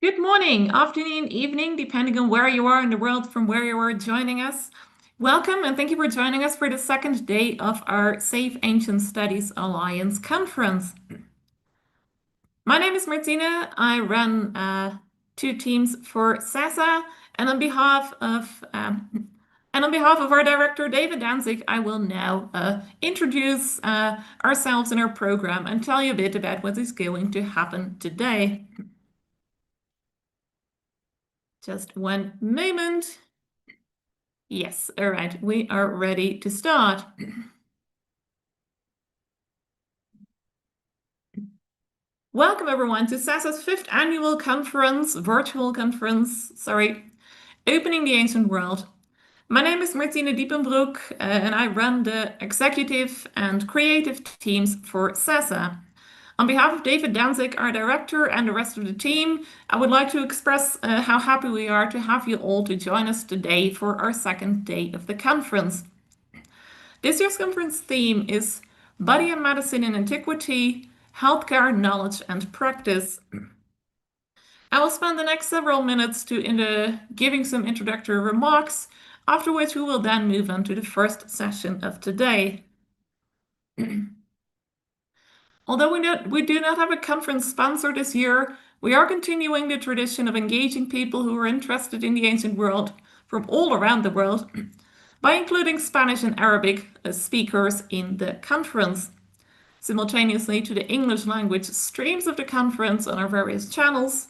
Good morning, afternoon, evening, depending on where you are in the world, from where you are joining us. Welcome and thank you for joining us for the second day of our Safe Ancient Studies Alliance conference. My name is Martina. I run two teams for SASA, and on behalf of our director, David Danzig, I will now introduce ourselves and our program and tell you a bit about what is going to happen today. Just one moment. Yes, all right, we are ready to start. Welcome everyone to SASA's 5th annual virtual conference, Opening the Ancient World. My name is Martina Diepenbroek and I run the executive and creative teams for SASA. On behalf of David Danzig, our director, and the rest of the team, I would like to express how happy we are to have you all to join us today for our second day of the conference. This year's conference theme is Body and Medicine in Antiquity, Healthcare Knowledge and Practice. I will spend the next several minutes giving some introductory remarks, after which we will then move on to the first session of today. Although we do not have a conference sponsor this year, we are continuing the tradition of engaging people who are interested in the ancient world from all around the world by including Spanish and Arabic speakers in the conference. Simultaneously to the English language streams of the conference on our various channels,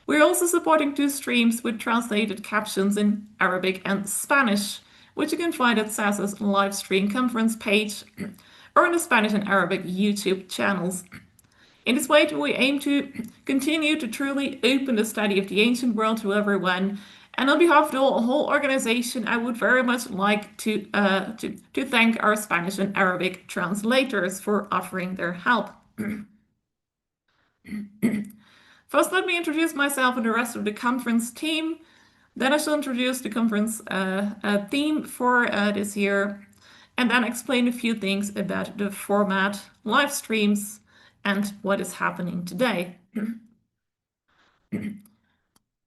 we're also supporting 2 streams with translated captions in Arabic and Spanish, which you can find at SASA's live stream conference page or in the Spanish and Arabic YouTube channels. In this way, we aim to continue to truly open the study of the ancient world to everyone. And on behalf of the whole organization, I would very much like to thank our Spanish and Arabic translators for offering their help. First, let me introduce myself and the rest of the conference team. Then I shall introduce the conference theme for this year, and then explain a few things about the format, live streams, and what is happening today.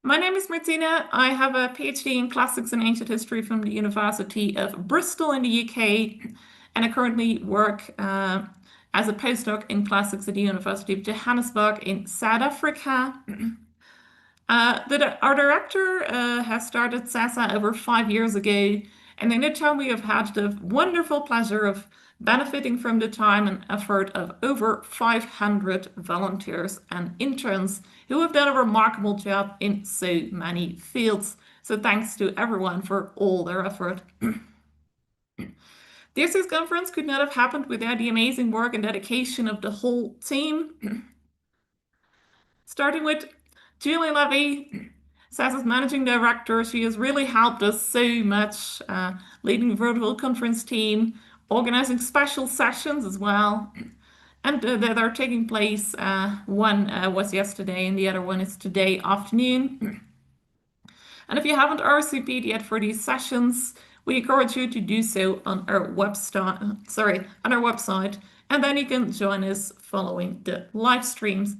My name is Martina. I have a PhD in Classics and Ancient History from the University of Bristol in the UK, and I currently work as a postdoc in Classics at the University of Johannesburg in South Africa. Our director has started SASA over 5 years ago, and in that time we have had the wonderful pleasure of benefiting from the time and effort of over 500 volunteers and interns who have done a remarkable job in so many fields. So thanks to everyone for all their effort. This year's conference could not have happened without the amazing work and dedication of the whole team. Starting with Julie Levy, SASA's managing director. She has really helped us so much, leading the virtual conference team, organizing special sessions as well, and that are taking place. One was yesterday and the other one is today afternoon. And if you haven't RSVP'd yet for these sessions, we encourage you to do so on our website, and then you can join us following the live streams.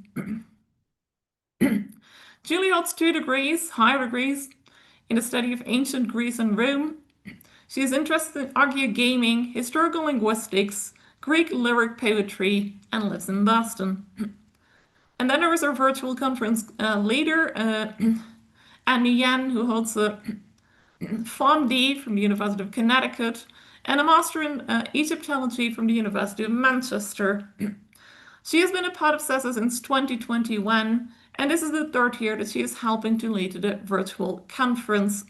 Julie holds 2 degrees, higher degrees, in the study of ancient Greece and Rome. She is interested in archaeogaming, historical linguistics, Greek lyric poetry, and lives in Boston. And then there is our virtual conference leader, Anne Nguyen, who holds a PharmD from the University of Connecticut and a Master in Egyptology from the University of Manchester. She has been a part of SASA since 2021, and this is the 3rd year that she is helping to lead the virtual conference.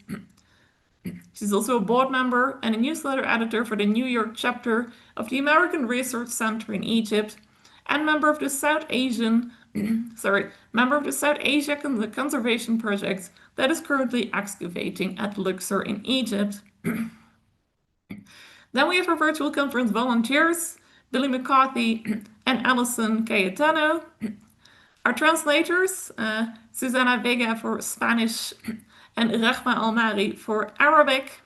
She's also a board member and a newsletter editor for the New York chapter of the American Research Center in Egypt, and member of the South Asia Conservation Project that is currently excavating at Luxor in Egypt. Then we have our virtual conference volunteers, Billy McCarthy and Alison Cayetano. Our translators, Susana Vega for Spanish and Rahma Almari for Arabic.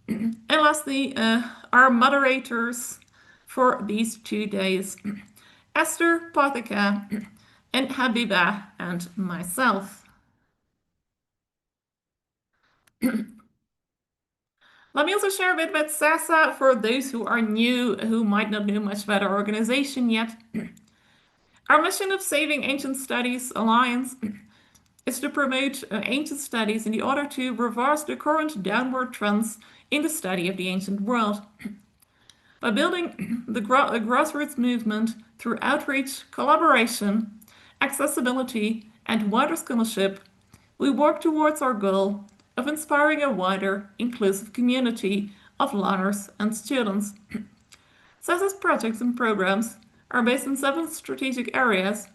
And lastly, our moderators for these 2 days, Esther Pathika, and Habiba and myself. Let me also share a bit about SASA for those who are new, who might not know much about our organization yet. Our mission of Saving Ancient Studies Alliance is to promote ancient studies in order to reverse the current downward trends in the study of the ancient world. By building the grassroots movement through outreach, collaboration, accessibility, and wider scholarship, we work towards our goal of inspiring a wider, inclusive community of learners and students. SASA's projects and programs are based in 7 strategic areas,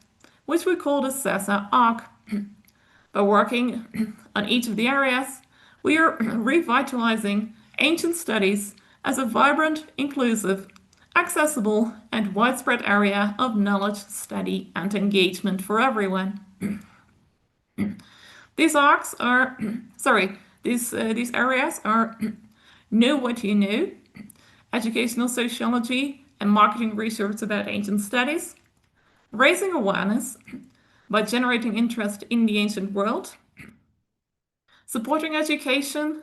which we call the SASA ARC. By working on each of the areas, we are revitalizing ancient studies as a vibrant, inclusive, accessible, and widespread area of knowledge, study, and engagement for everyone. These arcs are, these areas are Know What You Know, educational sociology and marketing research about ancient studies, raising awareness by generating interest in the ancient world, supporting education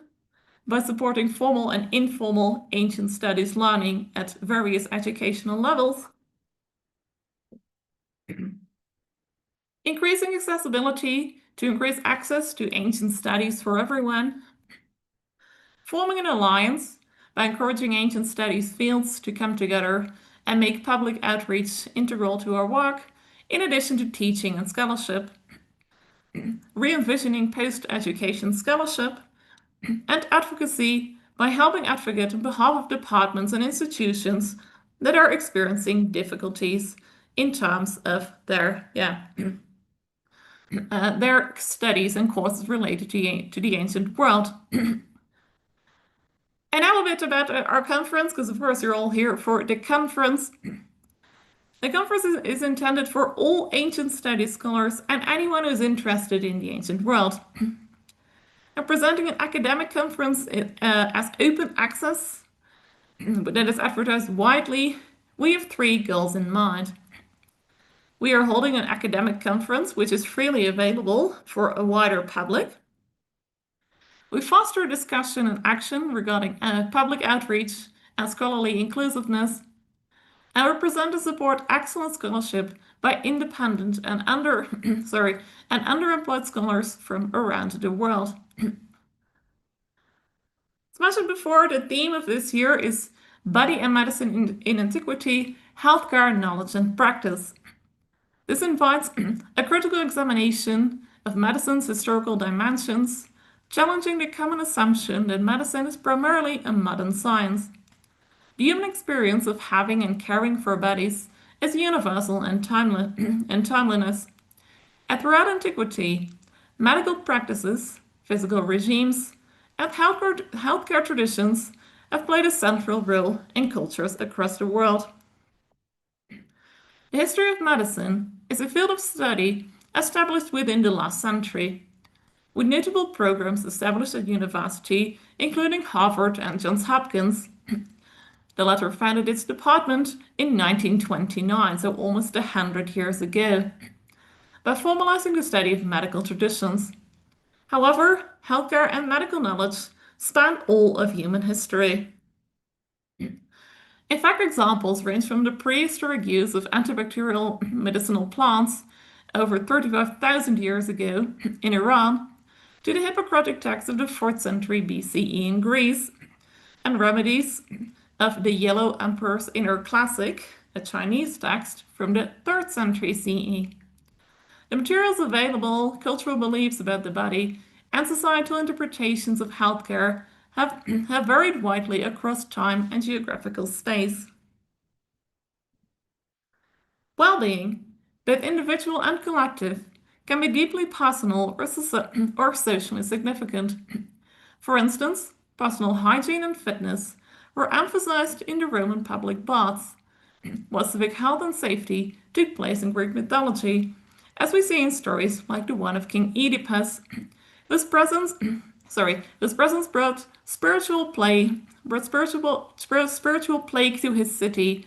by supporting formal and informal ancient studies learning at various educational levels, increasing accessibility to increase access to ancient studies for everyone, forming an alliance by encouraging ancient studies fields to come together and make public outreach integral to our work, in addition to teaching and scholarship, re-envisioning post-education scholarship, and advocacy by helping advocate on behalf of departments and institutions that are experiencing difficulties in terms of their studies and courses related to the ancient world. And now a bit about our conference, because of course you're all here for the conference. The conference is intended for all ancient studies scholars and anyone who's interested in the ancient world. And presenting an academic conference as open access, but that is advertised widely, we have 3 goals in mind. We are holding an academic conference which is freely available for a wider public. We foster discussion and action regarding public outreach and scholarly inclusiveness, and we present and support excellent scholarship by independent and underemployed scholars from around the world. As mentioned before, the theme of this year is Body and Medicine in Antiquity, Healthcare, Knowledge and Practice. This invites a critical examination of medicine's historical dimensions, challenging the common assumption that medicine is primarily a modern science. The human experience of having and caring for bodies is universal and timeless. And throughout antiquity, medical practices, physical regimes, and healthcare traditions have played a central role in cultures across the world. The history of medicine is a field of study established within the last century, with notable programs established at university, including Harvard and Johns Hopkins. The latter founded its department in 1929, so almost 100 years ago, by formalizing the study of medical traditions. However, healthcare and medical knowledge span all of human history. In fact, examples range from the prehistoric use of antibacterial medicinal plants over 35,000 years ago in Iran to the Hippocratic text of the 4th century BCE in Greece, and remedies of the Yellow Emperor's Inner Classic, a Chinese text from the 3rd century CE. The materials available, cultural beliefs about the body, and societal interpretations of healthcare have varied widely across time and geographical space. Well-being, both individual and collective, can be deeply personal or socially significant. For instance, personal hygiene and fitness were emphasized in the Roman public baths, while civic health and safety took place in Greek mythology, as we see in stories like the one of King Oedipus, whose presence brought spiritual plague to his city,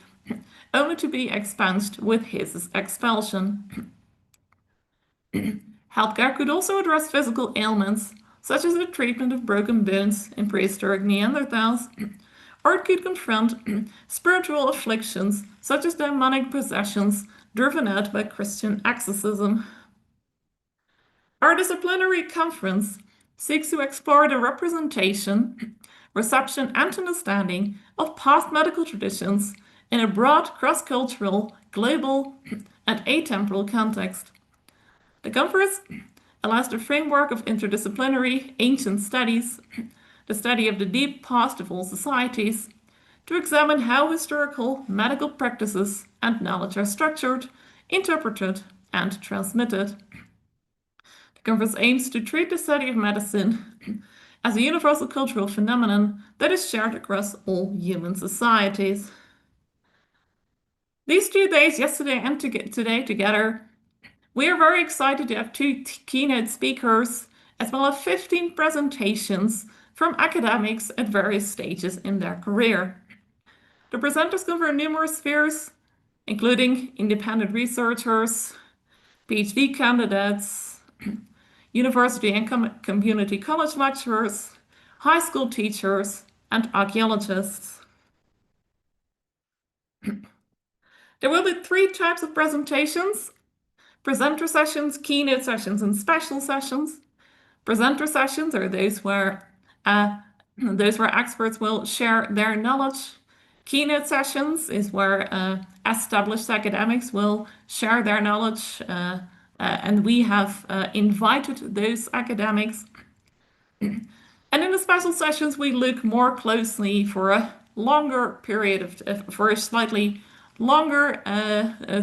only to be expunged with his expulsion. Healthcare could also address physical ailments, such as the treatment of broken bones in prehistoric Neanderthals, or it could confront spiritual afflictions, such as demonic possessions driven out by Christian exorcism. Our disciplinary conference seeks to explore the representation, reception, and understanding of past medical traditions in a broad, cross-cultural, global, and atemporal context. The conference allows the framework of interdisciplinary ancient studies, the study of the deep past of all societies, to examine how historical medical practices and knowledge are structured, interpreted, and transmitted. The conference aims to treat the study of medicine as a universal cultural phenomenon that is shared across all human societies. These 2 days, yesterday and today together, we are very excited to have 2 keynote speakers, as well as 15 presentations from academics at various stages in their career. The presenters cover numerous spheres, including independent researchers, PhD candidates, university and community college lecturers, high school teachers, and archaeologists. There will be 3 types of presentations: presenter sessions, keynote sessions, and special sessions. Presenter sessions are those where experts will share their knowledge. Keynote sessions is where established academics will share their knowledge, and we have invited those academics. And in the special sessions, we look more closely for a longer period for a slightly longer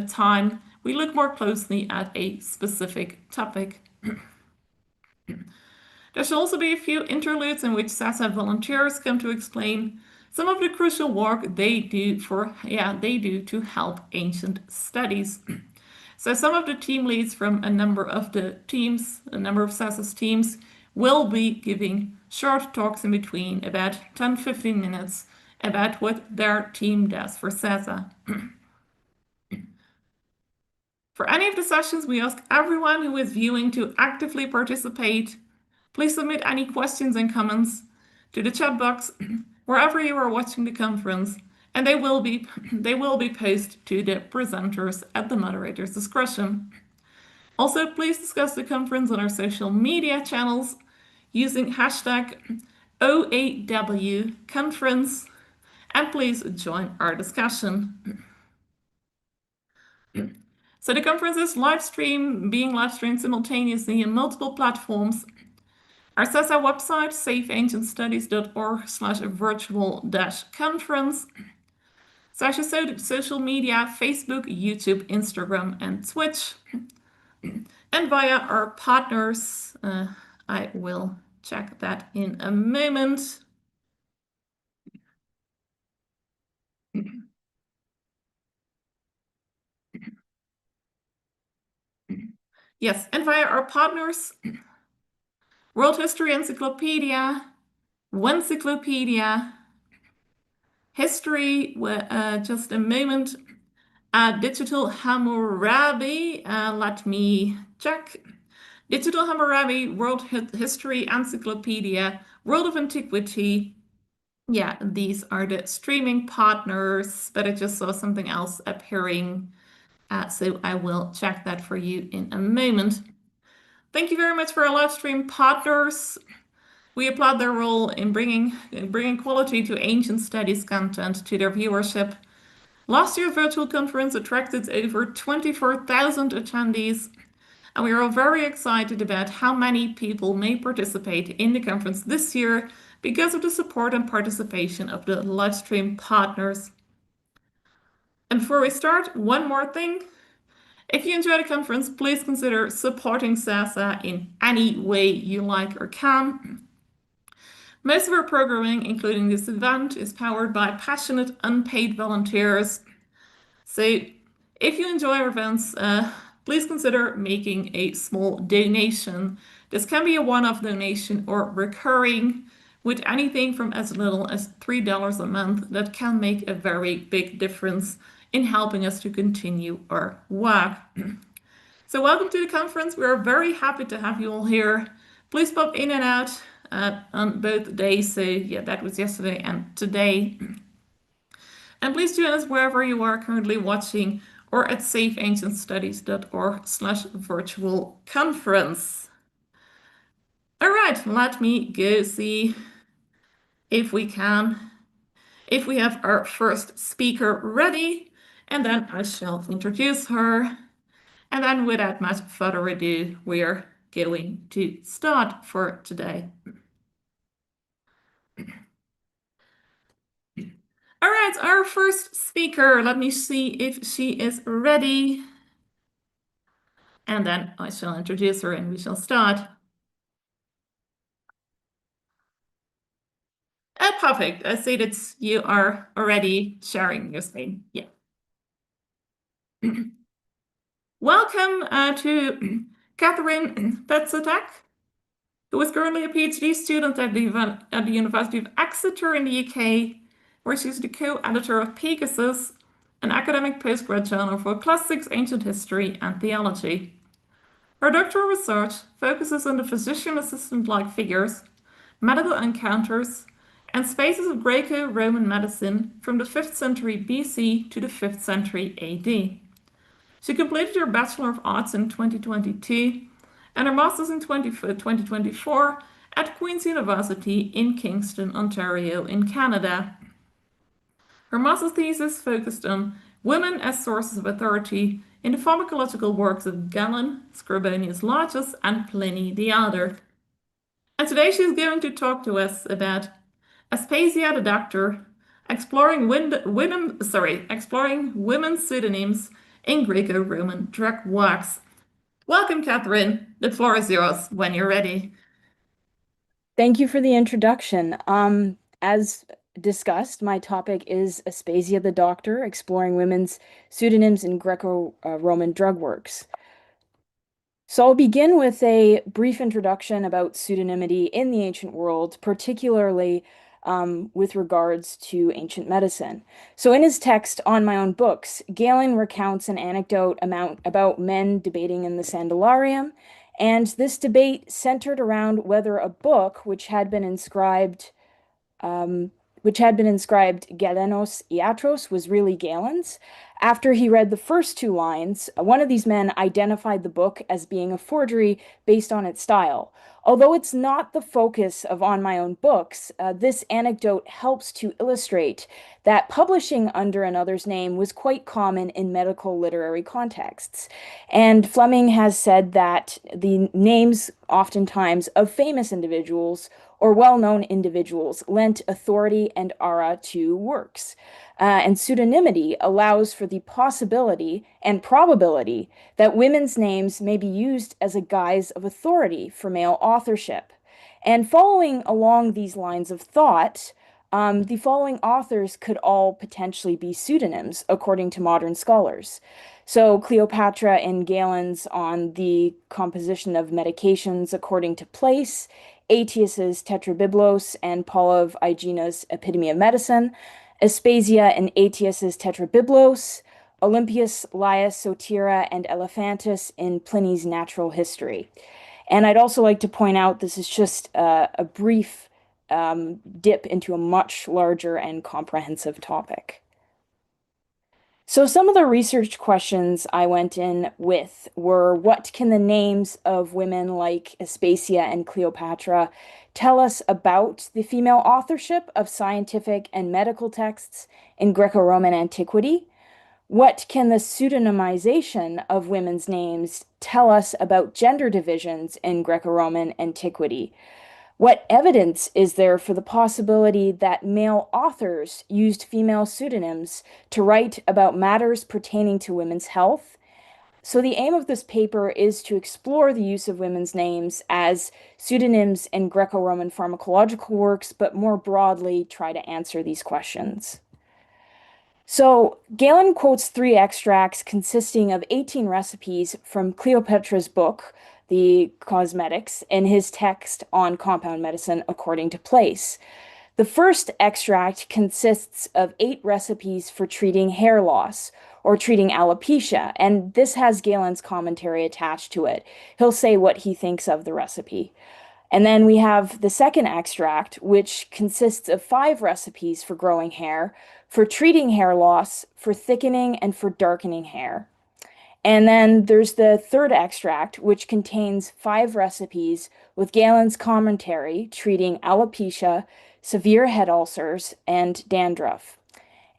time. We look more closely at a specific topic. There shall also be a few interludes in which SASA volunteers come to explain some of the crucial work they do to help ancient studies. So some of the team leads from a number of SASA's teams, will be giving short talks in between, about 10-15 minutes, about what their team does for SASA. For any of the sessions, we ask everyone who is viewing to actively participate. Please submit any questions and comments to the chat box wherever you are watching the conference, and they will be posted to the presenters at the moderator's discretion. Also, please discuss the conference on our social media channels using hashtag #OAWconference, and please join our discussion. So the conference is being live streamed simultaneously in multiple platforms. Our SASA website, safeancientstudies.org/virtual-conference. SASA social media, Facebook, YouTube, Instagram, and Twitch. And via our partners, I will check that in a moment. Yes, and via our partners, World History Encyclopedia, Encyclopedia, History, just a moment, Digital Hammurabi, let me check. Digital Hammurabi, World History Encyclopedia, World of Antiquity. Yeah, these are the streaming partners, but I just saw something else appearing, so I will check that for you in a moment. Thank you very much for our live stream partners. We applaud their role in bringing quality to ancient studies content to their viewership. Last year's virtual conference attracted over 24,000 attendees, and we are all very excited about how many people may participate in the conference this year because of the support and participation of the live stream partners. And before we start, one more thing. If you enjoy the conference, please consider supporting SASA in any way you like or can. Most of our programming, including this event, is powered by passionate, unpaid volunteers. So if you enjoy our events, please consider making a small donation. This can be a one-off donation or recurring, with anything from as little as $3 a month that can make a very big difference in helping us to continue our work. So welcome to the conference. We are very happy to have you all here. Please pop in and out on both days. So yeah, that was yesterday and today. And please join us wherever you are currently watching or at safeancientstudies.org/virtual conference. All right, let me go see if we have our first speaker ready, and then I shall introduce her. And then without much further ado, we're going to start for today. All right, our first speaker, let me see if she is ready. And then I shall introduce her and we shall start. Perfect. I see that you are already sharing your screen. Yeah. Welcome to Katherine Petrasek, who is currently a PhD student at the University of Exeter in the UK, where she's the co-editor of Pegasus, an academic postgrad journal for classics, ancient history, and theology. Her doctoral research focuses on the physician assistant-like figures, medical encounters, and spaces of Greco-Roman medicine from the 5th century BC to the 5th century AD. She completed her Bachelor of Arts in 2022 and her Master's in 2024 at Queen's University in Kingston, Ontario in Canada. Her master's thesis focused on women as sources of authority in the pharmacological works of Galen, Scribonius Largus, and Pliny the Elder. And today she's going to talk to us about Aspasia the Doctor, exploring women's pseudonyms in Greco-Roman drug works. Welcome, Katherine. The floor is yours when you're ready. Thank you for the introduction. As discussed, my topic is Aspasia the Doctor, exploring women's pseudonyms in Greco-Roman drug works. So I'll begin with a brief introduction about pseudonymity in the ancient world, particularly with regards to ancient medicine. So in his text On My Own Books, Galen recounts an anecdote about men debating in the Sandalarium, and this debate centered around whether a book which had been inscribed Galenos Iatros was really Galen's. After he read the first two lines, one of these men identified the book as being a forgery based on its style. Although it's not the focus of On My Own Books, this anecdote helps to illustrate that publishing under another's name was quite common in medical literary contexts. And Fleming has said that the names, oftentimes, of famous individuals or well-known individuals lent authority and aura to works. And pseudonymity allows for the possibility and probability that women's names may be used as a guise of authority for male authorship. And following along these lines of thought, the following authors could all potentially be pseudonyms, according to modern scholars. So Cleopatra and Galen's on the composition of medications according to place, Aetius's Tetrabiblos and Paul of Aegina's Epitome of Medicine, Aspasia and Aetius's Tetrabiblos, Olympius, Laius, Sotira, and Elephantis in Pliny's Natural History. And I'd also like to point out this is just a brief dip into a much larger and comprehensive topic. So some of the research questions I went in with were, what can the names of women like Aspasia and Cleopatra tell us about the female authorship of scientific and medical texts in Greco-Roman antiquity? What can the pseudonymization of women's names tell us about gender divisions in Greco-Roman antiquity? What evidence is there for the possibility that male authors used female pseudonyms to write about matters pertaining to women's health? So the aim of this paper is to explore the use of women's names as pseudonyms in Greco-Roman pharmacological works, but more broadly try to answer these questions. So Galen quotes 3 extracts consisting of 18 recipes from Cleopatra's book, The Cosmetics, in his text on compound medicine according to place. The first extract consists of 8 recipes for treating hair loss, or treating alopecia. And this has Galen's commentary attached to it. He'll say what he thinks of the recipe. And then we have the second extract, which consists of 5 recipes for growing hair, for treating hair loss, for thickening, and for darkening hair. And then there's the third extract, which contains 5 recipes with Galen's commentary treating alopecia, severe head ulcers, and dandruff.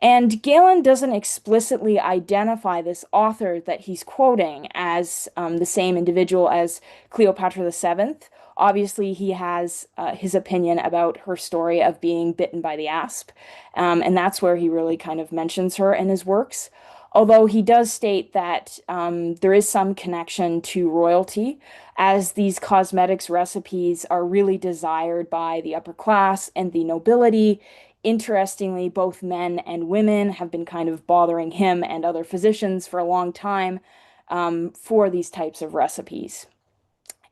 And Galen doesn't explicitly identify this author that he's quoting as the same individual as Cleopatra VII. Obviously, he has his opinion about her story of being bitten by the asp, and that's where he really kind of mentions her in his works. Although he does state that there is some connection to royalty, as these cosmetics recipes are really desired by the upper class and the nobility. Interestingly, both men and women have been kind of bothering him and other physicians for a long time for these types of recipes.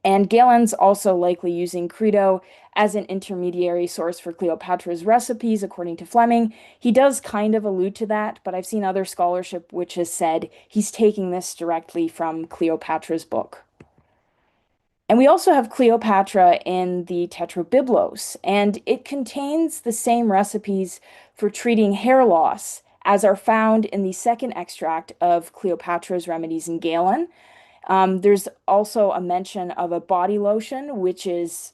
And Galen's also likely using Credo as an intermediary source for Cleopatra's recipes, according to Fleming. He does kind of allude to that, but I've seen other scholarship which has said he's taking this directly from Cleopatra's book. And we also have Cleopatra in the Tetrabiblos, and it contains the same recipes for treating hair loss as are found in the second extract of Cleopatra's remedies in Galen. There's also a mention of a body lotion, which is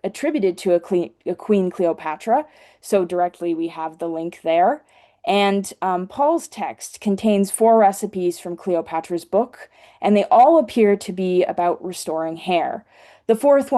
attributed to a Queen Cleopatra. So directly we have the link there. And Paul's text contains 4 recipes from Cleopatra's book, and they all appear to be about restoring hair. The fourth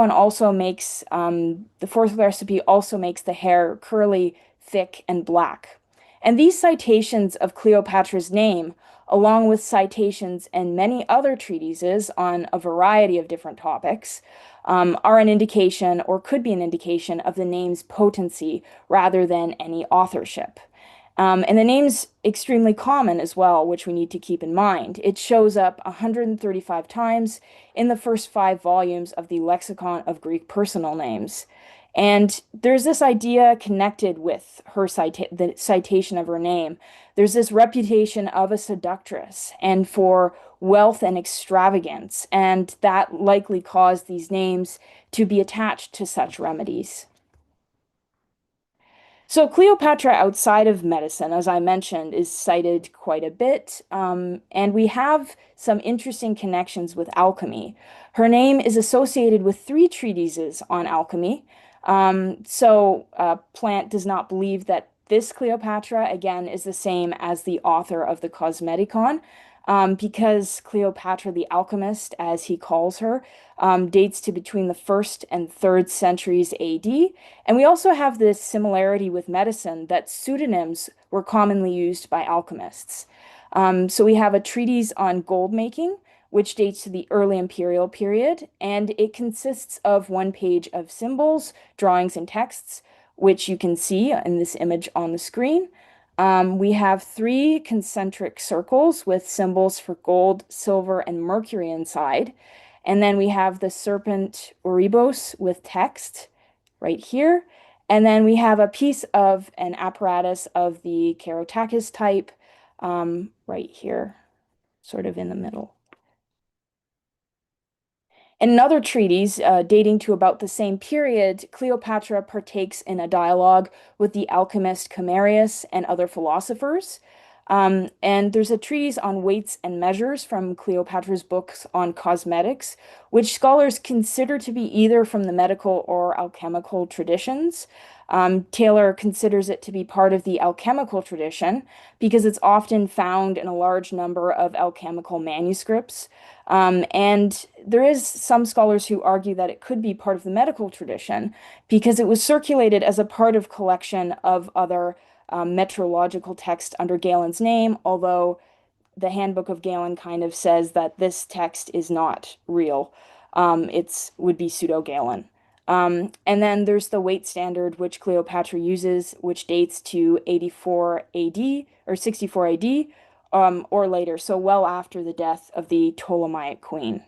recipe also makes the hair curly, thick, and black. And these citations of Cleopatra's name, along with citations and many other treatises on a variety of different topics, are an indication or could be an indication of the name's potency rather than any authorship. And the name's extremely common as well, which we need to keep in mind. It shows up 135 times in the first 5 volumes of the Lexicon of Greek Personal Names. And there's this idea connected with the citation of her name. There's this reputation of a seductress and for wealth and extravagance, and that likely caused these names to be attached to such remedies. So Cleopatra outside of medicine, as I mentioned, is cited quite a bit, and we have some interesting connections with alchemy. Her name is associated with 3 treatises on alchemy. Plant does not believe that this Cleopatra, again, is the same as the author of the Cosmeticon, because Cleopatra the alchemist, as he calls her, dates to between the 1st and 3rd centuries AD. And we also have this similarity with medicine that pseudonyms were commonly used by alchemists. So we have a treatise on gold making, which dates to the early imperial period, and it consists of 1 page of symbols, drawings, and texts, which you can see in this image on the screen. We have 3 concentric circles with symbols for gold, silver, and mercury inside. And then we have the serpent Ouroboros with text right here. And then we have a piece of an apparatus of the Kerotakis type right here, sort of in the middle. In another treatise dating to about the same period, Cleopatra partakes in a dialogue with the alchemist Camarius and other philosophers. And there's a treatise on weights and measures from Cleopatra's books on cosmetics, which scholars consider to be either from the medical or alchemical traditions. Taylor considers it to be part of the alchemical tradition because it's often found in a large number of alchemical manuscripts. And there is some scholars who argue that it could be part of the medical tradition because it was circulated as a part of collection of other metrological text under Galen's name, although the Handbook of Galen kind of says that this text is not real. It would be pseudo-Galen. And then there's the weight standard, which Cleopatra uses, which dates to 84 AD or 64 AD or later, so well after the death of the Ptolemaic queen.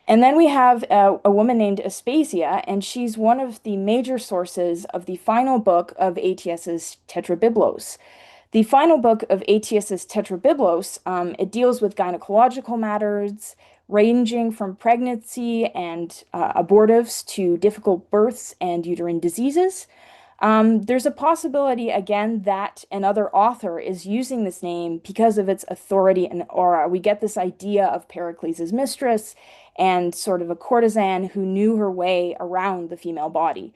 And then we have a woman named Aspasia, and she's one of the major sources of the final book of Aetius's Tetrabiblos. The final book of Aetius's Tetrabiblos, it deals with gynecological matters ranging from pregnancy and abortives to difficult births and uterine diseases. There's a possibility, again, that another author is using this name because of its authority and aura. We get this idea of Pericles' mistress and sort of a courtesan who knew her way around the female body.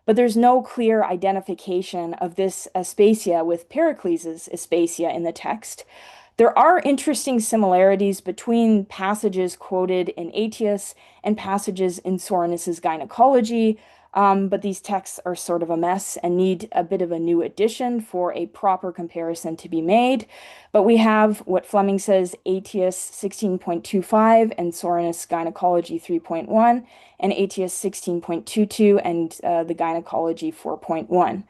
But there's no clear identification of this Aspasia with Pericles' Aspasia in the text. There are interesting similarities between passages quoted in Aetius and passages in Soranus's Gynecology, but these texts are sort of a mess and need a bit of a new edition for a proper comparison to be made. But we have what Fleming says Aetius 16.25 and Soranus Gynecology 3.1, and Aetius 16.22 and the Gynecology 4.1.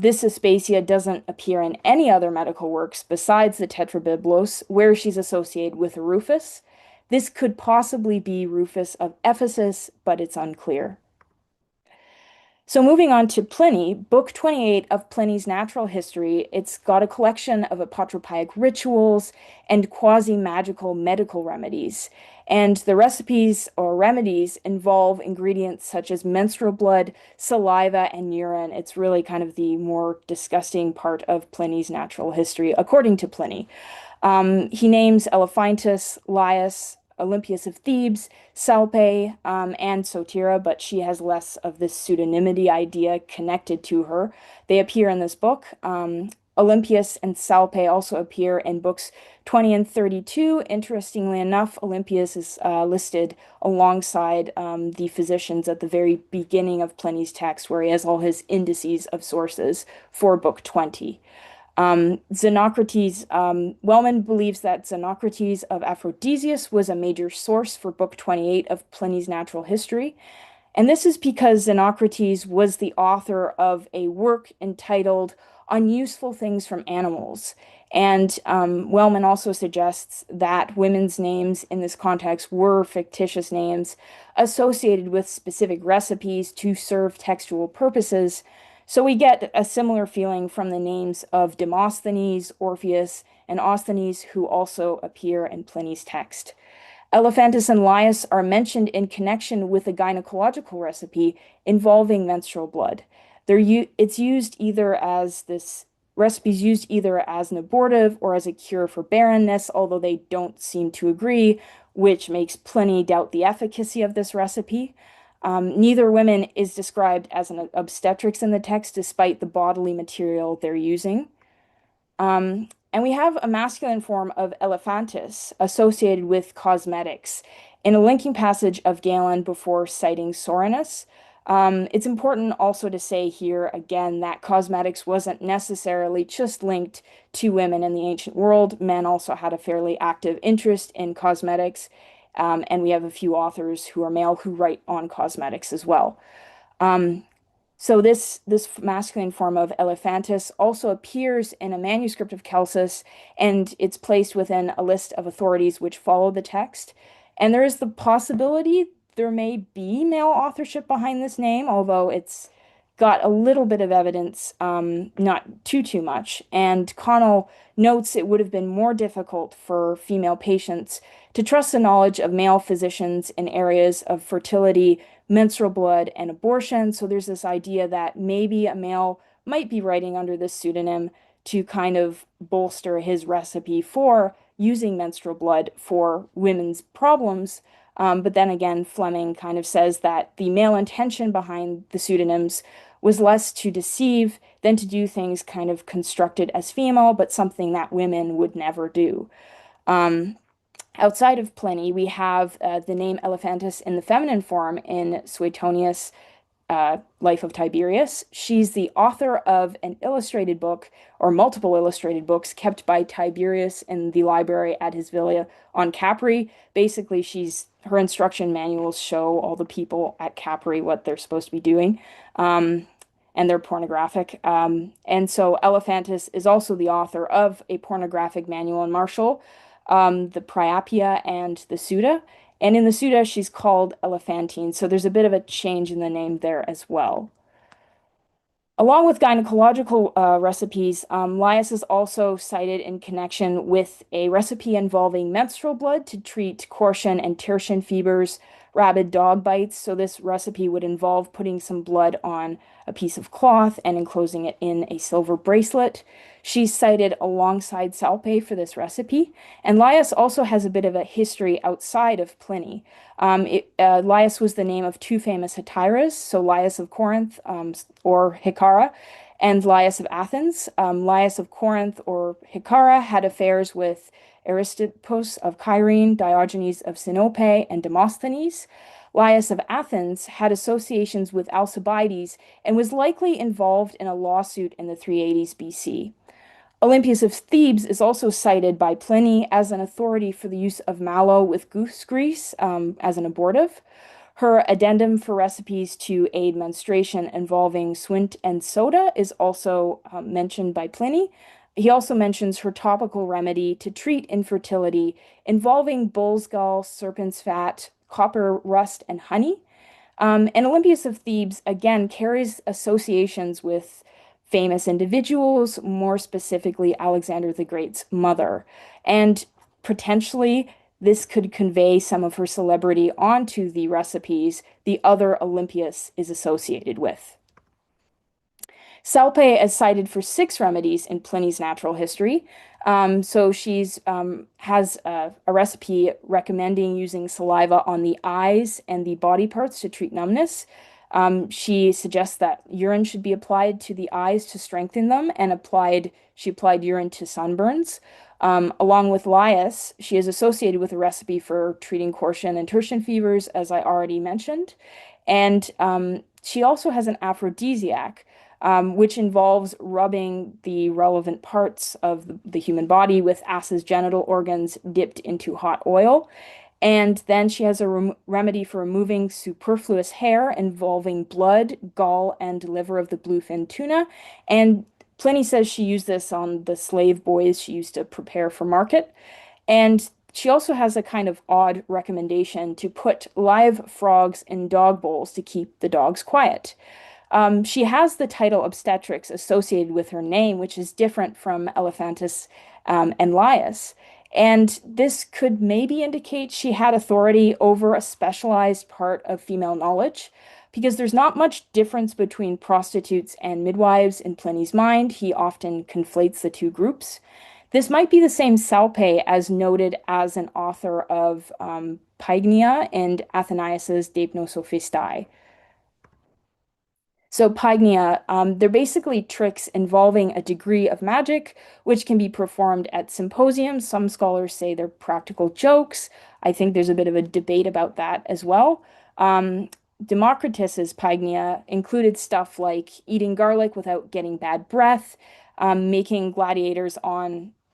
This Aspasia doesn't appear in any other medical works besides the Tetrabiblos, where she's associated with Rufus. This could possibly be Rufus of Ephesus, but it's unclear. So moving on to Pliny, Book 28 of Pliny's Natural History, it's got a collection of apotropaic rituals and quasi-magical medical remedies. And the recipes or remedies involve ingredients such as menstrual blood, saliva, and urine. It's really kind of the more disgusting part of Pliny's Natural History, according to Pliny. He names Elephantis, Laius, Olympias of Thebes, Salpe, and Sotira, but she has less of this pseudonymity idea connected to her. They appear in this book. Olympias and Salpe also appear in books 20 and 32. Interestingly enough, Olympias is listed alongside the physicians at the very beginning of Pliny's text, where he has all his indices of sources for book 20. Xenocrates, Wellman believes that Xenocrates of Aphrodisias was a major source for Book 28 of Pliny's Natural History. And this is because Xenocrates was the author of a work entitled Unuseful Things from Animals. And Wellman also suggests that women's names in this context were fictitious names associated with specific recipes to serve textual purposes. So we get a similar feeling from the names of Demosthenes, Orpheus, and Osthenes, who also appear in Pliny's text. Elephantis and Laius are mentioned in connection with a gynecological recipe involving menstrual blood. It's used either as this recipe's used either as an abortive or as a cure for barrenness, although they don't seem to agree, which makes Pliny doubt the efficacy of this recipe. Neither woman is described as an obstetrix in the text, despite the bodily material they're using. And we have a masculine form of Elephantis associated with cosmetics in a linking passage of Galen before citing Soranus. It's important also to say here again that cosmetics wasn't necessarily just linked to women in the ancient world. Men also had a fairly active interest in cosmetics. And we have a few authors who are male who write on cosmetics as well. So this masculine form of Elephantis also appears in a manuscript of Celsus, and it's placed within a list of authorities which follow the text. And there is the possibility there may be male authorship behind this name, although it's got a little bit of evidence, not too much. And Connell notes it would have been more difficult for female patients to trust the knowledge of male physicians in areas of fertility, menstrual blood, and abortion. So there's this idea that maybe a male might be writing under this pseudonym to kind of bolster his recipe for using menstrual blood for women's problems. But then again, Fleming kind of says that the male intention behind the pseudonyms was less to deceive than to do things kind of constructed as female, but something that women would never do. Outside of Pliny, we have the name Elephantis in the feminine form in Suetonius' Life of Tiberius. She's the author of an illustrated book, or multiple illustrated books, kept by Tiberius in the library at his villa on Capri. Basically, her instruction manuals show all the people at Capri what they're supposed to be doing, and they're pornographic. And so Elephantis is also the author of a pornographic manual in Martial, the Priapia and the Suda. And in the Suda, she's called Elephantine, so there's a bit of a change in the name there as well. Along with gynecological recipes, Laius is also cited in connection with a recipe involving menstrual blood to treat Cortian and Tertian fevers, rabid dog bites. So this recipe would involve putting some blood on a piece of cloth and enclosing it in a silver bracelet. She's cited alongside Salpe for this recipe. And Laius also has a bit of a history outside of Pliny. Laius was the name of two famous hetaeras, so Laius of Corinth, or Hikara, and Laius of Athens. Laius of Corinth, or Hikara, had affairs with Aristippus of Cyrene, Diogenes of Sinope, and Demosthenes. Laius of Athens had associations with Alcibiades and was likely involved in a lawsuit in the 380s BC. Olympias of Thebes is also cited by Pliny as an authority for the use of mallow with goose grease as an abortive. Her addendum for recipes to aid menstruation involving swint and soda is also mentioned by Pliny. He also mentions her topical remedy to treat infertility involving bull's gall, serpent's fat, copper rust, and honey. And Olympias of Thebes, again, carries associations with famous individuals, more specifically Alexander the Great's mother. And potentially, this could convey some of her celebrity onto the recipes the other Olympias is associated with. Salpe is cited for 6 remedies in Pliny's Natural History. So she's has a recipe recommending using saliva on the eyes and the body parts to treat numbness. She suggests that urine should be applied to the eyes to strengthen them, and she applied urine to sunburns. Along with Laius, she is associated with a recipe for treating Cortian and Tertian fevers, as I already mentioned. And she also has an aphrodisiac, which involves rubbing the relevant parts of the human body with ass's genital organs dipped into hot oil. And then she has a remedy for removing superfluous hair involving blood, gall, and liver of the bluefin tuna. And Pliny says she used this on the slave boys she used to prepare for market. And she also has a kind of odd recommendation to put live frogs in dog bowls to keep the dogs quiet. She has the title obstetrix associated with her name, which is different from Elephantis and Laius. And this could maybe indicate she had authority over a specialized part of female knowledge, because there's not much difference between prostitutes and midwives in Pliny's mind. He often conflates the two groups. This might be the same Salpe as noted as an author of Pygnia and Athenaius's De Hypnosophistae. So Pygnia, they're basically tricks involving a degree of magic, which can be performed at symposiums. Some scholars say they're practical jokes. I think there's a bit of a debate about that as well. Democritus's Pygnia included stuff like eating garlic without getting bad breath, making gladiators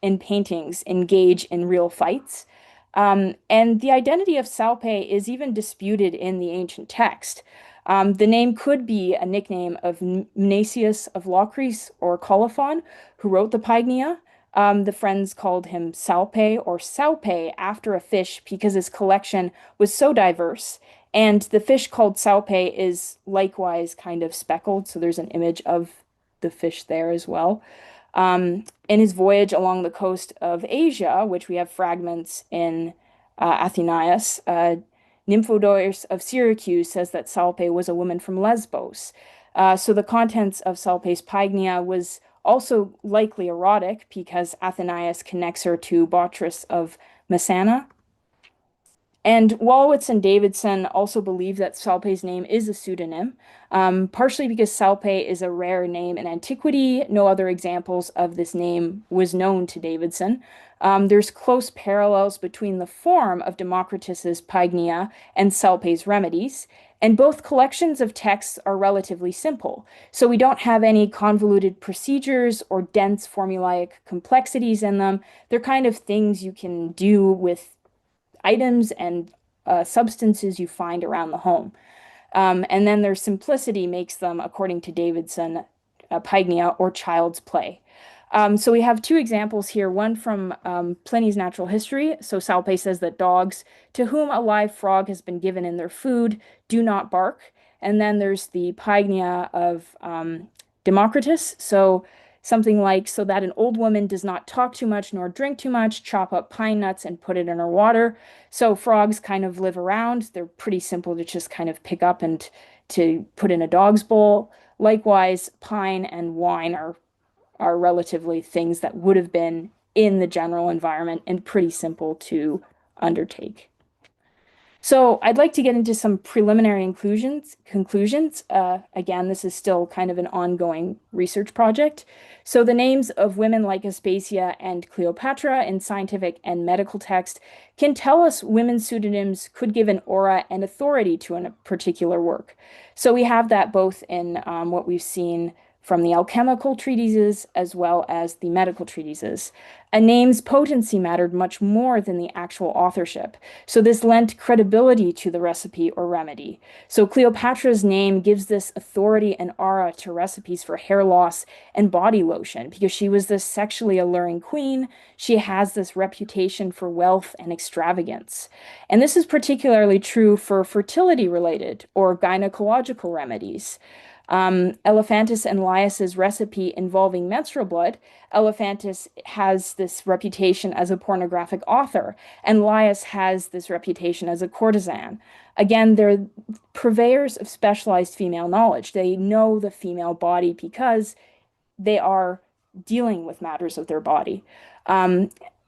in paintings engage in real fights. And the identity of Salpe is even disputed in the ancient text. The name could be a nickname of Mnasius of Locris or Colophon, who wrote the Pygnia. The friends called him Salpe or Saupe after a fish because his collection was so diverse. And the fish called Salpe is likewise kind of speckled, so there's an image of the fish there as well. In his voyage along the coast of Asia, which we have fragments in Athenaeus, Nymphodorus of Syracuse says that Salpe was a woman from Lesbos. So the contents of Salpe's Pygnia was also likely erotic because Athenaeus connects her to Botris of Messana. And Wallowitz and Davidson also believe that Salpe's name is a pseudonym, partially because Salpe is a rare name in antiquity. No other examples of this name was known to Davidson. There's close parallels between the form of Democritus's Pygnia and Salpe's remedies, and both collections of texts are relatively simple. So we don't have any convoluted procedures or dense formulaic complexities in them. They're kind of things you can do with items and substances you find around the home. And then their simplicity makes them, according to Davidson, Pygnia or child's play. So we have 2 examples here, one from Pliny's Natural History. So Salpe says that dogs to whom a live frog has been given in their food do not bark. And then there's the Pygnia of Democritus. So something like, so that an old woman does not talk too much nor drink too much, chop up pine nuts and put it in her water. So frogs kind of live around. They're pretty simple to just kind of pick up and to put in a dog's bowl. Likewise, pine and wine are relatively things that would have been in the general environment and pretty simple to undertake. So I'd like to get into some preliminary conclusions. Again, this is still kind of an ongoing research project. So the names of women like Aspasia and Cleopatra in scientific and medical text can tell us women's pseudonyms could give an aura and authority to a particular work. So we have that both in what we've seen from the alchemical treatises as well as the medical treatises. A name's potency mattered much more than the actual authorship. So this lent credibility to the recipe or remedy. So Cleopatra's name gives this authority and aura to recipes for hair loss and body lotion because she was this sexually alluring queen. She has this reputation for wealth and extravagance. And this is particularly true for fertility related or gynecological remedies. Elephantis and Laius's recipe involving menstrual blood. Elephantis has this reputation as a pornographic author, and Laius has this reputation as a courtesan. Again, they're purveyors of specialized female knowledge. They know the female body because they are dealing with matters of their body.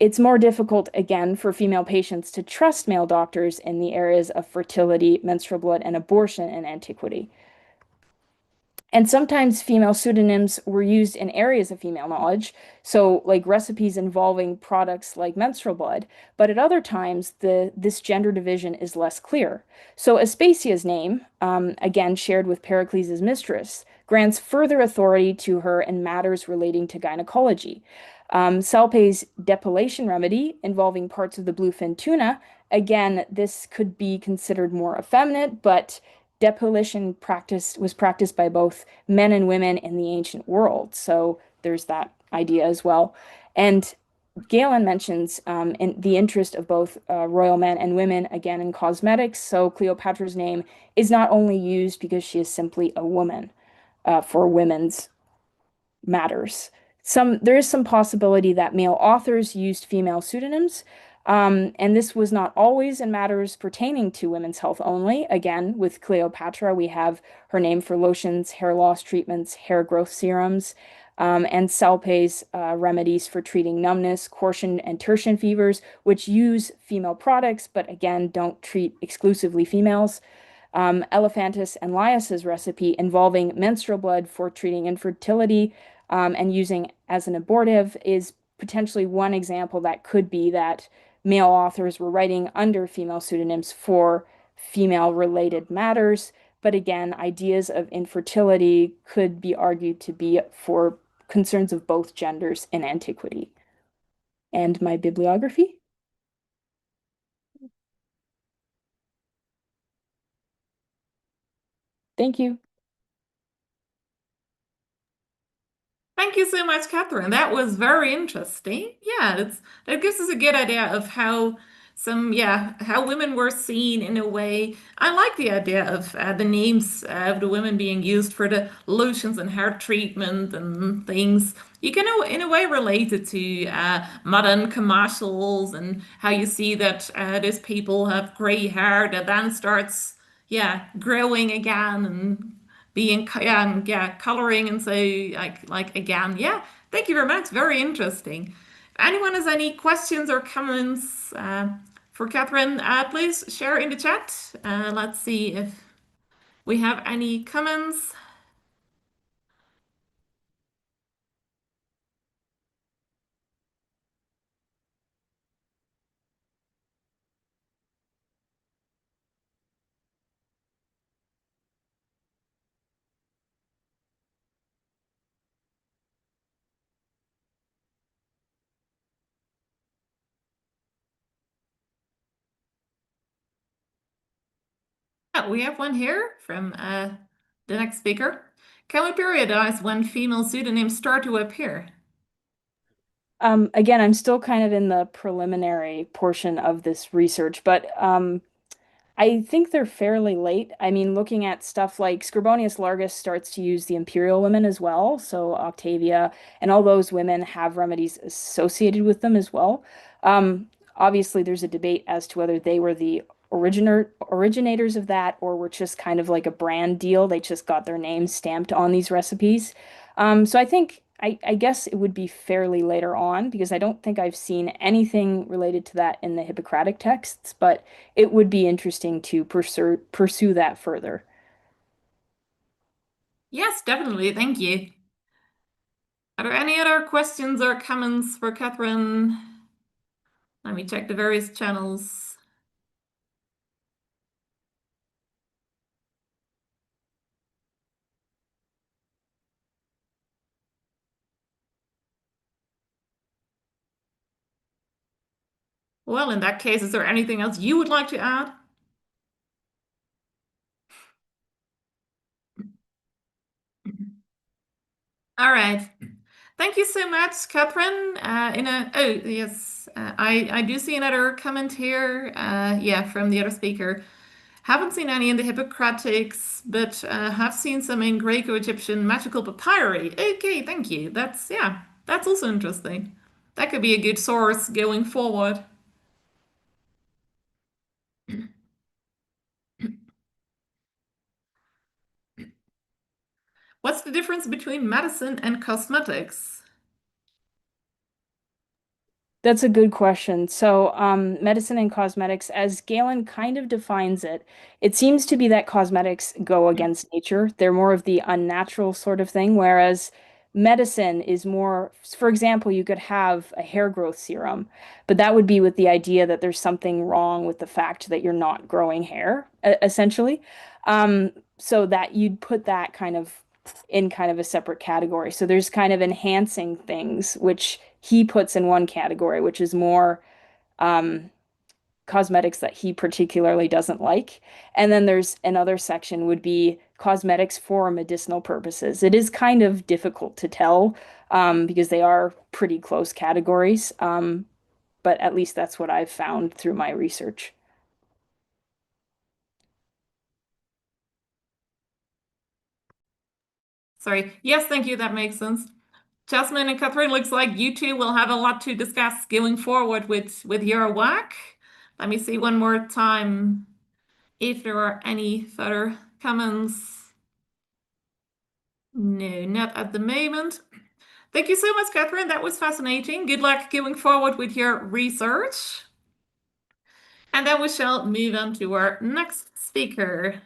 It's more difficult, again, for female patients to trust male doctors in the areas of fertility, menstrual blood, and abortion in antiquity. And sometimes female pseudonyms were used in areas of female knowledge, so like recipes involving products like menstrual blood, but at other times this gender division is less clear. So Aspasia's name, again shared with Pericles' mistress, grants further authority to her in matters relating to gynecology. Salpe's depilation remedy involving parts of the bluefin tuna, again, this could be considered more effeminate, but depilation was practiced by both men and women in the ancient world. So there's that idea as well. And Galen mentions in the interest of both royal men and women, again, in cosmetics. So Cleopatra's name is not only used because she is simply a woman for women's matters. There is some possibility that male authors used female pseudonyms, and this was not always in matters pertaining to women's health only. Again, with Cleopatra, we have her name for lotions, hair loss treatments, hair growth serums, and Salpe's remedies for treating numbness, Cortian and tertian fevers, which use female products, but again, don't treat exclusively females. Elephantis and Laius's recipe involving menstrual blood for treating infertility and using as an abortive is potentially one example that could be that male authors were writing under female pseudonyms for female-related matters. But again, ideas of infertility could be argued to be for concerns of both genders in antiquity. And my bibliography? Thank you. Thank you so much, Catherine. That was very interesting. Yeah, that gives us a good idea of how women were seen in a way. I like the idea of the names of the women being used for the lotions and hair treatment and things. You can, in a way, relate it to modern commercials and how you see that these people have gray hair that then starts, growing again and being coloring and so like again, thank you very much, very interesting. If anyone has any questions or comments for Catherine, please share in the chat. Let's see if we have any comments. We have one here from the next speaker. Can we periodize when female pseudonyms start to appear? Again, I'm still kind of in the preliminary portion of this research, but I think they're fairly late. I mean, looking at stuff like Scribonius Largus starts to use the imperial women as well. So Octavia and all those women have remedies associated with them as well. Obviously, there's a debate as to whether they were the originators of that or were just kind of like a brand deal. They just got their names stamped on these recipes. So I think I guess it would be fairly later on because I don't think I've seen anything related to that in the Hippocratic texts, but it would be interesting to pursue that further. Yes, definitely. Thank you. Are there any other questions or comments for Katherine? Let me check the various channels. Well, in that case, is there anything else you would like to add? All right. Thank you so much, Katherine. Oh yes, I do see another comment here. Yeah, from the other speaker. Haven't seen any in the Hippocratics, but have seen some in Greco-Egyptian magical papyri. Okay, thank you. Yeah, that's also interesting. That could be a good source going forward. What's the difference between medicine and cosmetics? That's a good question. So, medicine and cosmetics, as Galen kind of defines it, it seems to be that cosmetics go against nature. They're more of the unnatural sort of thing, whereas medicine is more, for example, you could have a hair growth serum, but that would be with the idea that there's something wrong with the fact that you're not growing hair, essentially. So that you'd put that kind of in kind of a separate category. So there's kind of enhancing things, which he puts in one category, which is more um, cosmetics that he particularly doesn't like. And then there's another section would be cosmetics for medicinal purposes. It is kind of difficult to tell because they are pretty close categories. But at least that's what I've found through my research. Sorry. Yes, thank you. That makes sense. Jasmine and Katherine, looks like you two will have a lot to discuss going forward with your work. Let me see one more time if there are any further comments. No, not at the moment. Thank you so much, Katherine. That was fascinating. Good luck going forward with your research. And then we shall move on to our next speaker.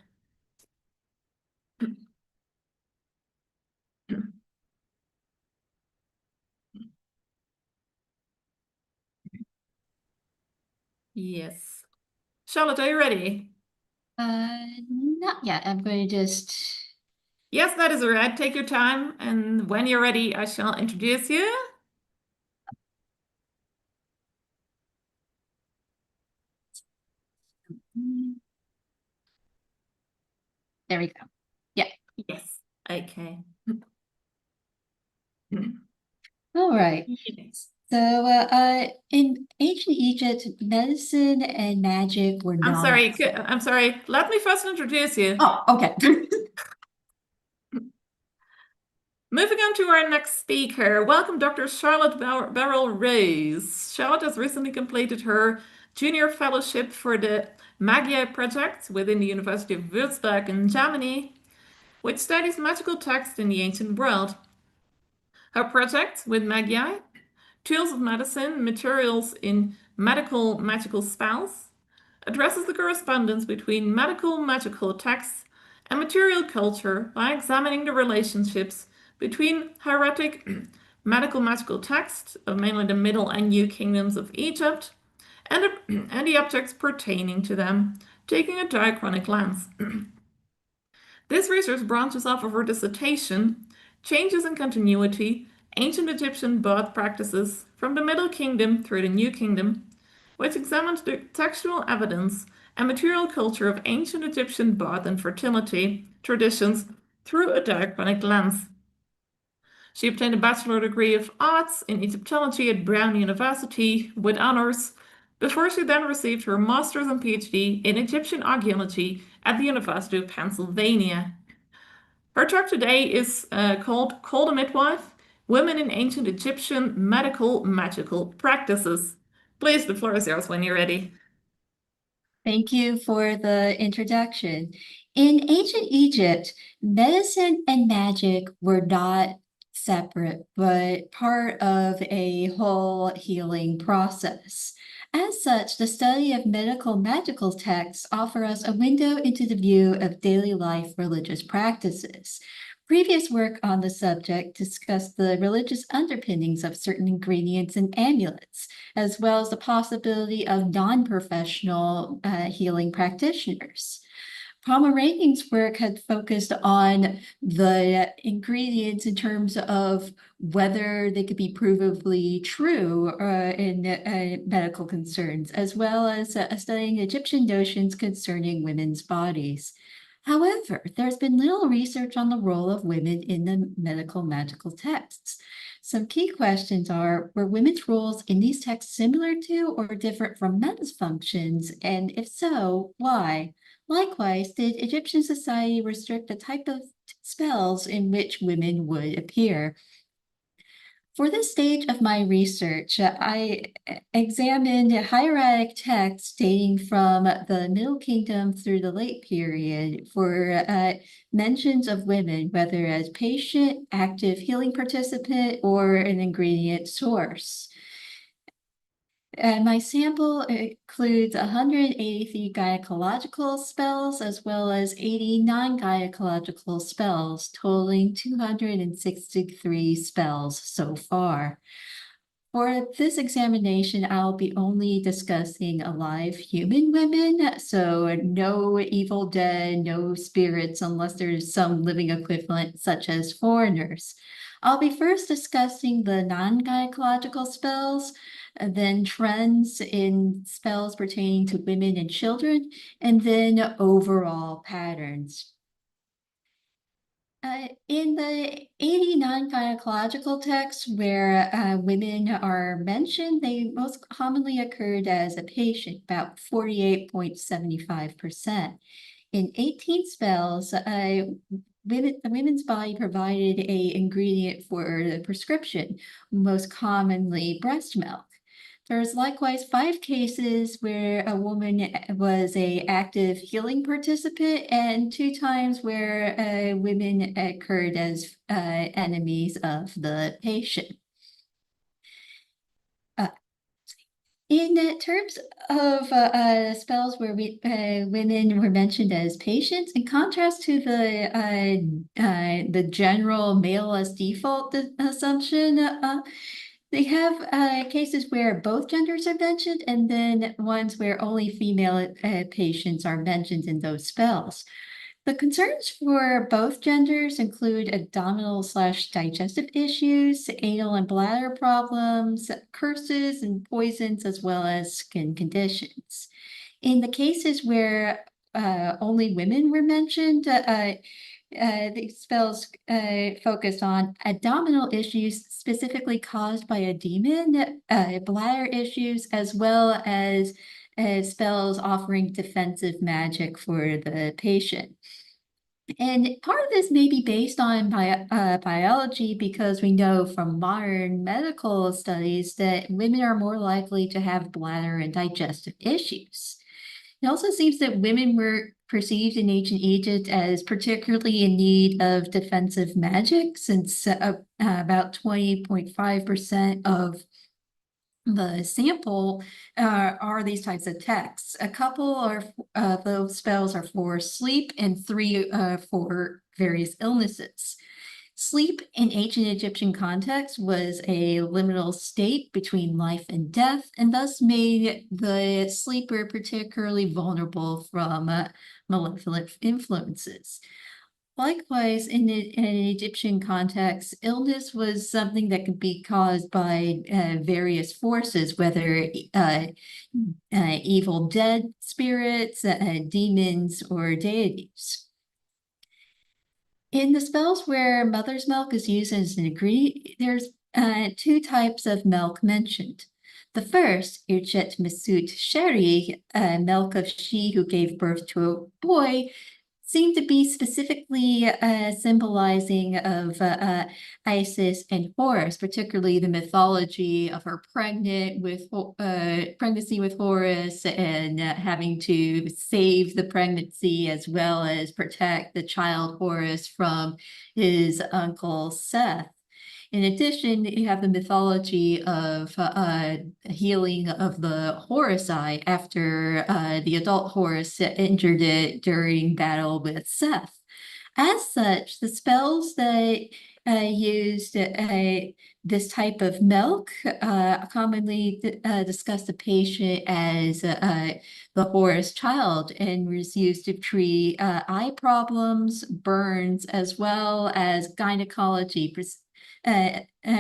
Yes. Charlotte, are you ready? Not yet. I'm going to just. Yes, that is right. Take your time, and when you're ready, I shall introduce you. There we go. Yeah. Yes. Okay. All right. Yes. So, in ancient Egypt, medicine and magic were I'm not. sorry. I'm sorry. Let me first introduce you. Oh, okay. Moving on to our next speaker. Welcome, Dr. Charlotte Beryl Rose. Charlotte has recently completed her junior fellowship for the Magia project within the University of Würzburg in Germany, which studies magical text in the ancient world. Her project with Magi, Tools of Medicine, Materials in Medical Magical Spells, addresses the correspondence between medical magical texts and material culture by examining the relationships between hieratic medical magical texts of mainly the Middle and New Kingdoms of Egypt and the objects pertaining to them, taking a diachronic lens. This research branches off of her dissertation, Changes in Continuity, Ancient Egyptian Birth Practices from the Middle Kingdom through the New Kingdom, which examines the textual evidence and material culture of ancient Egyptian birth and fertility traditions through a diachronic lens. She obtained a Bachelor degree of Arts in Egyptology at Brown University with honors, before she then received her master's and PhD in Egyptian archaeology at the University of Pennsylvania. Her talk today is called Call the Midwife, Women in Ancient Egyptian Medical Magical Practices. Please, the floor is yours when you're ready. Thank you for the introduction. In ancient Egypt, medicine and magic were not separate, but part of a whole healing process. As such, the study of medical magical texts offer us a window into the view of daily life religious practices. Previous work on the subject discussed the religious underpinnings of certain ingredients and amulets, as well as the possibility of non-professional healing practitioners. Pomeranian's work had focused on the ingredients in terms of whether they could be provably true in medical concerns, as well as studying Egyptian notions concerning women's bodies. However, there's been little research on the role of women in the medical magical texts. Some key questions are, were women's roles in these texts similar to or different from men's functions? And if so, why? Likewise, did Egyptian society restrict the type of spells in which women would appear? For this stage of my research, I examined hieratic texts dating from the Middle Kingdom through the Late Period for mentions of women, whether as patient, active healing participant, or an ingredient source. My sample includes 183 gynecological spells as well as 89 gynecological spells, totaling 263 spells so far. For this examination, I'll be only discussing alive human women, so no evil dead, no spirits, unless there's some living equivalent such as foreigners. I'll be first discussing the non-gynecological spells, then trends in spells pertaining to women and children, and then overall patterns. In the 89 gynecological texts where women are mentioned, they most commonly occurred as a patient, about 48.75%. In 18 spells, the women's body provided an ingredient for the prescription, most commonly breast milk. There's likewise 5 cases where a woman was an active healing participant, and 2 times where women occurred as enemies of the patient. In terms of spells where women were mentioned as patients, in contrast to the general male as default assumption, they have cases where both genders are mentioned, and then ones where only female patients are mentioned in those spells. The concerns for both genders include abdominal/digestive issues, anal and bladder problems, curses and poisons, as well as skin conditions. In the cases where only women were mentioned, the spells focus on abdominal issues specifically caused by a demon, bladder issues, as well as spells offering defensive magic for the patient. And part of this may be based on biology, because we know from modern medical studies that women are more likely to have bladder and digestive issues. It also seems that women were perceived in ancient Egypt as particularly in need of defensive magic, since about 20.5% of the sample are these types of texts. A couple of those spells are for sleep, and 3 for various illnesses. Sleep in ancient Egyptian context was a liminal state between life and death, and thus made the sleeper particularly vulnerable from malevolent influences. Likewise, in an Egyptian context, illness was something that could be caused by various forces, whether evil dead spirits, demons, or deities. In the spells where mother's milk is used as an ingredient, there's 2 types of milk mentioned. The first, Irchet Mesut Sheri, milk of she who gave birth to a boy, seem to be specifically symbolizing of Isis and Horus, particularly the mythology of her pregnancy with Horus and having to save the pregnancy as well as protect the child Horus from his uncle Seth. In addition, you have the mythology of healing of the Horus eye after the adult Horus injured it during battle with Seth. As such, the spells that used this type of milk commonly discuss the patient as the Horus child and was used to treat eye problems, burns, as well as gynecology,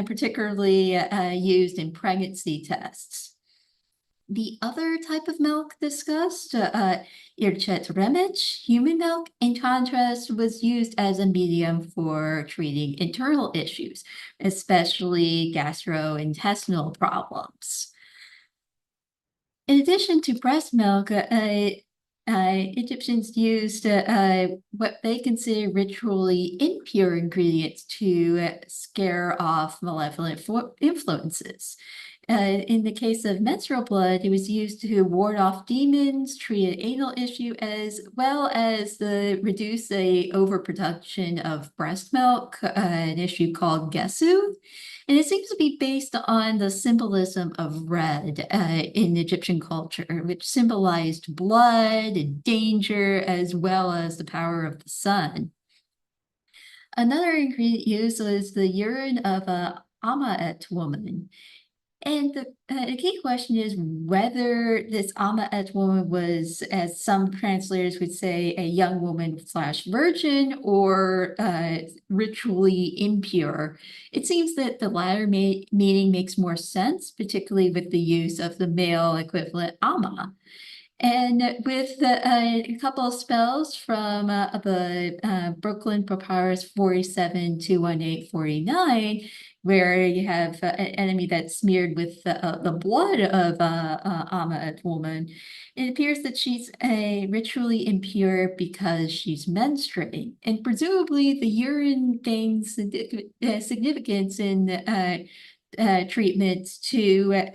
particularly used in pregnancy tests. The other type of milk discussed, Irchet Remich, human milk, in contrast, was used as a medium for treating internal issues, especially gastrointestinal problems. In addition to breast milk, Egyptians used what they consider ritually impure ingredients to scare off malevolent influences. In the case of menstrual blood, it was used to ward off demons, treat an anal issue, as well as reduce a overproduction of breast milk, an issue called gesu. And it seems to be based on the symbolism of red in Egyptian culture, which symbolized blood and danger, as well as the power of the sun. Another ingredient used was the urine of a Amaet woman. And the key question is whether this Amaet woman was, as some translators would say, a young woman / virgin or ritually impure. It seems that the latter meaning makes more sense, particularly with the use of the male equivalent Ama. And with a couple of spells from the Brooklyn Papyrus 47-218-49, where you have an enemy that's smeared with the blood of Amaet woman, it appears that she's ritually impure because she's menstruating. And presumably the urine gains significance in treatments to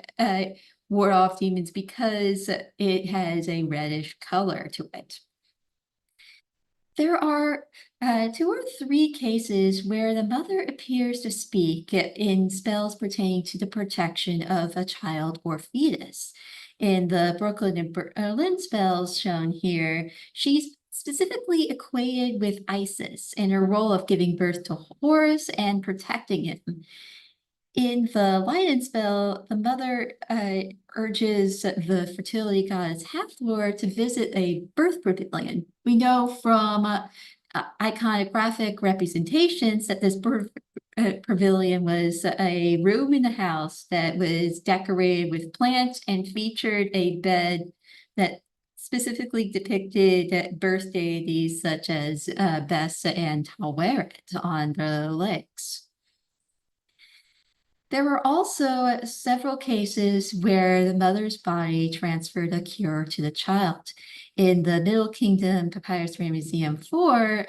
ward off demons because it has a reddish color to it. There are 2 or 3 cases where the mother appears to speak in spells pertaining to the protection of a child or fetus. In the Brooklyn and Berlin spells shown here, she's specifically equated with Isis in her role of giving birth to Horus and protecting him. In the Leiden spell, the mother urges the fertility goddess Hathor to visit a birth pavilion. We know from iconographic representations that this birth pavilion was a room in the house that was decorated with plants and featured a bed that specifically depicted birth deities such as Bessa and Taweret on the legs. There were also several cases where the mother's body transferred a cure to the child. In the Middle Kingdom Papyrus Museum 4,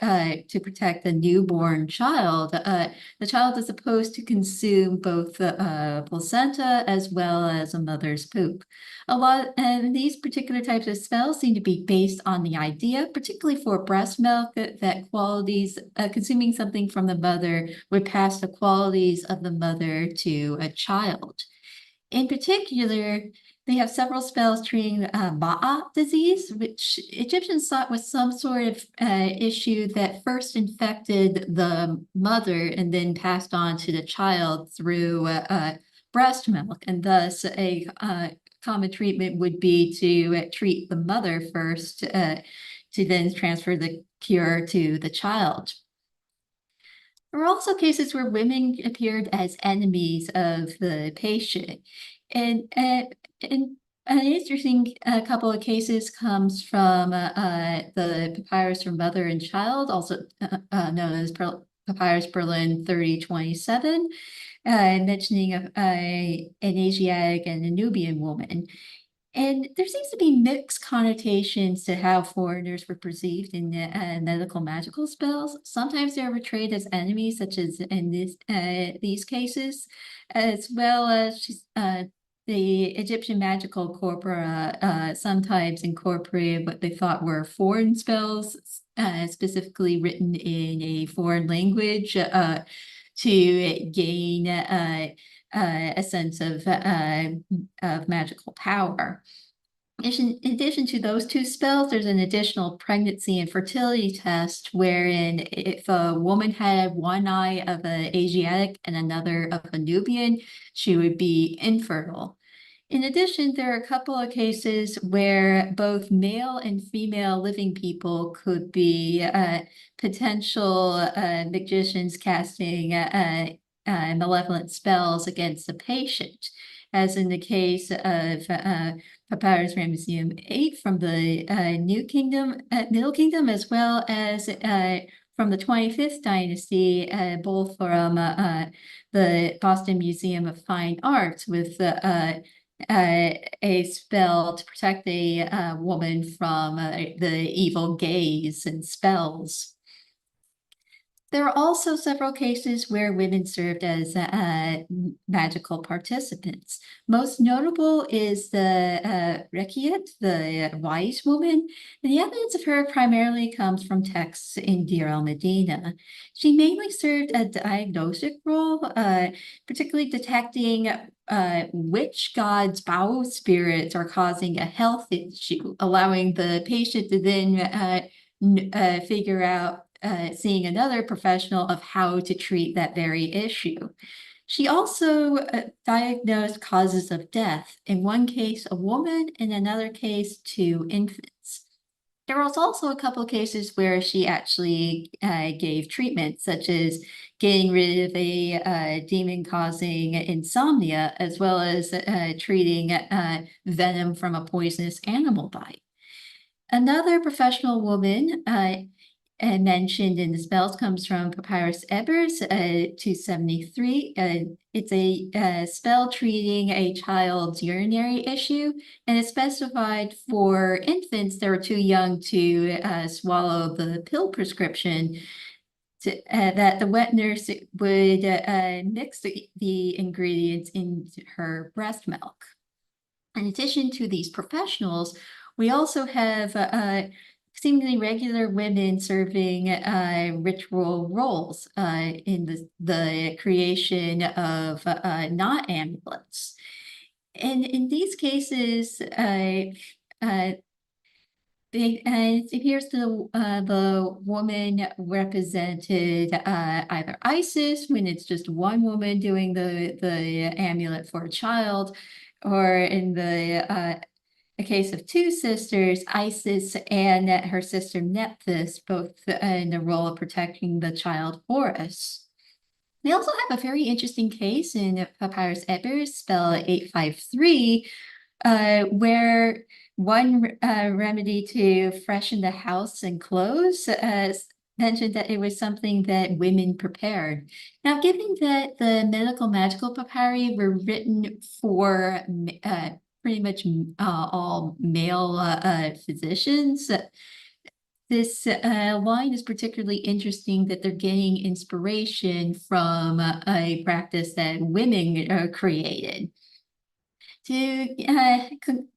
to protect the newborn child, the child is supposed to consume both the placenta as well as a mother's poop. And these particular types of spells seem to be based on the idea, particularly for breast milk, that qualities, consuming something from the mother would pass the qualities of the mother to a child. In particular, they have several spells treating Ma'a disease, which Egyptians thought was some sort of issue that first infected the mother and then passed on to the child through breast milk. And thus, a common treatment would be to treat the mother first to then transfer the cure to the child. There were also cases where women appeared as enemies of the patient. And an interesting couple of cases comes from the Papyrus for Mother and Child, also known as Papyrus Berlin 3027. mentioning of an Asiatic and a Nubian woman. And there seems to be mixed connotations to how foreigners were perceived in medical magical spells. Sometimes they are portrayed as enemies, such as in these cases, as well as the Egyptian magical corpora sometimes incorporated what they thought were foreign spells, specifically written in a foreign language to gain a sense of magical power. In addition to those two spells, there's an additional pregnancy and fertility test wherein if a woman had one eye of an Asiatic and another of a Nubian, she would be infertile. In addition, there are a couple of cases where both male and female living people could be potential magicians casting malevolent spells against the patient, as in the case of Papyrus Ramesseum 8 from the Middle Kingdom, as well as from the 25th dynasty, both from the Boston Museum of Fine Arts with a spell to protect a woman from the evil gaze and spells. There are also several cases where women served as magical participants. Most notable is the Rekiet, the wise woman. And the evidence of her primarily comes from texts in Deir el-Medina. She mainly served a diagnostic role, particularly detecting which god's bowel spirits are causing a health issue, allowing the patient to then figure out seeing another professional of how to treat that very issue. She also diagnosed causes of death, in one case a woman, in another case 2 infants. There was also a couple of cases where she actually gave treatment, such as getting rid of a demon causing insomnia, as well as treating venom from a poisonous animal bite. Another professional woman mentioned in the spells comes from Papyrus Ebers 273. It's a spell treating a child's urinary issue, and it's specified for infants that are too young to swallow the pill prescription. That the wet nurse would mix the ingredients into her breast milk. In addition to these professionals, we also have seemingly regular women serving ritual roles in the creation of not amulets. And in these cases, it appears the woman represented either Isis, when it's just one woman doing the amulet for a child, or in the a case of 2 sisters, Isis and her sister Nephthys, both in the role of protecting the child Horus. We also have a very interesting case in Papyrus Ebers, spell 853, where one remedy to freshen the house and clothes mentioned that it was something that women prepared. Now, given that the medical magical papyri were written for pretty much all male physicians, this line is particularly interesting that they're getting inspiration from a practice that women created. To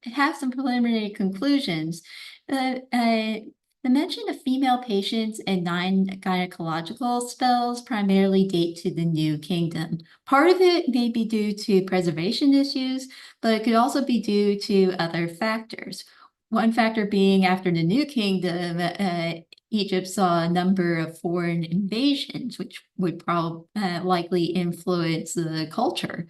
have some preliminary conclusions, the mention of female patients and 9 gynecological spells primarily date to the New Kingdom. Part of it may be due to preservation issues, but it could also be due to other factors. One factor being after the New Kingdom, Egypt saw a number of foreign invasions, which would probably likely influence the culture.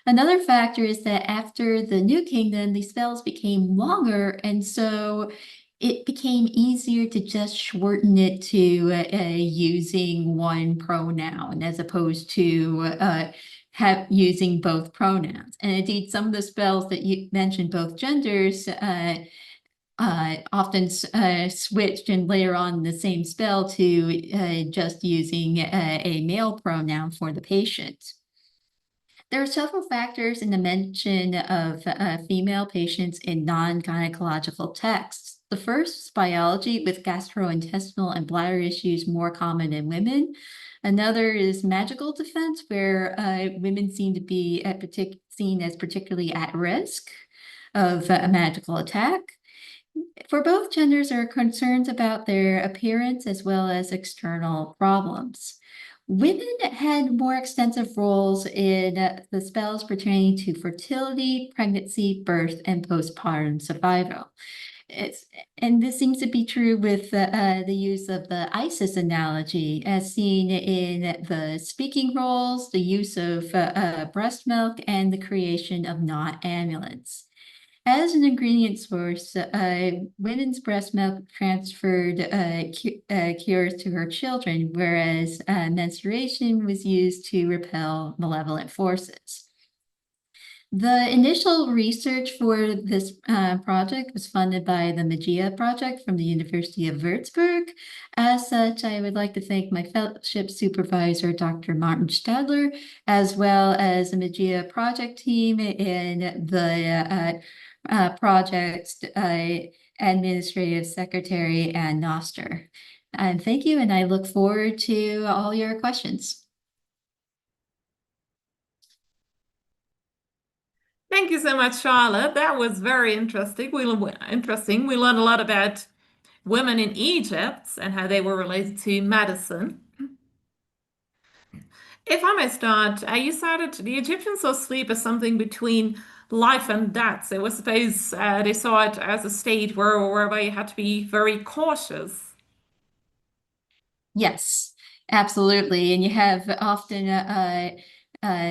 Another factor is that after the New Kingdom, these spells became longer, and so it became easier to just shorten it to using one pronoun as opposed to using both pronouns. And indeed, some of the spells that you mentioned, both genders, often switched and later on the same spell to just using a male pronoun for the patient. There are several factors in the mention of female patients in non-gynecological texts. The first is biology, with gastrointestinal and bladder issues more common in women. Another is magical defense, where women seem to be seen as particularly at risk of a magical attack. For both genders, there are concerns about their appearance as well as external problems. Women had more extensive roles in the spells pertaining to fertility, pregnancy, birth, and postpartum survival. And this seems to be true with the use of the ISIS analogy, as seen in the speaking roles, the use of breast milk, and the creation of knot amulets. As an ingredient source, women's breast milk transferred cures to her children, whereas menstruation was used to repel malevolent forces. The initial research for this project was funded by the Magia Project from the University of Würzburg. As such, I would like to thank my fellowship supervisor, Dr. Martin Stadler, as well as the Magia Project team and the project's administrative secretary, Ann Noster. And thank you, and I look forward to all your questions. Thank you so much, Charlotte. That was very interesting. We learned a lot about women in Egypt and how they were related to medicine. If I may start, you said the Egyptians saw sleep as something between life and death. So I suppose they saw it as a state whereby you had to be very cautious. Yes, absolutely. And you have often a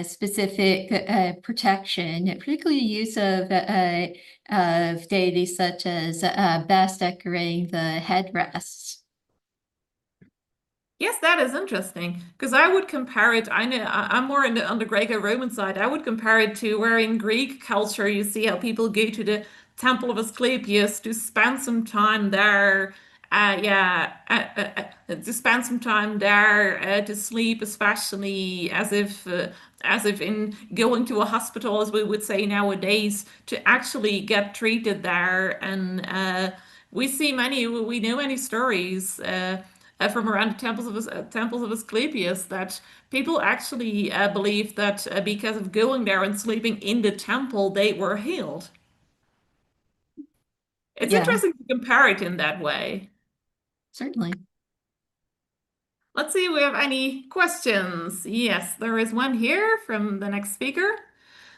specific protection, particularly use of deities such as best decorating the headrests. Yes, that is interesting because I would compare it. I know I'm more on the Greco-Roman side. I would compare it to where in Greek culture you see how people go to the Temple of Asclepius to spend some time there. To spend some time there to sleep, especially as if in going to a hospital, as we would say nowadays, to actually get treated there. And we know many stories. From around the temples of Asclepius that people actually believed that because of going there and sleeping in the temple, they were healed. It's Yeah, interesting to compare it in that way. certainly. Let's see if we have any questions. Yes, there is one here from the next speaker.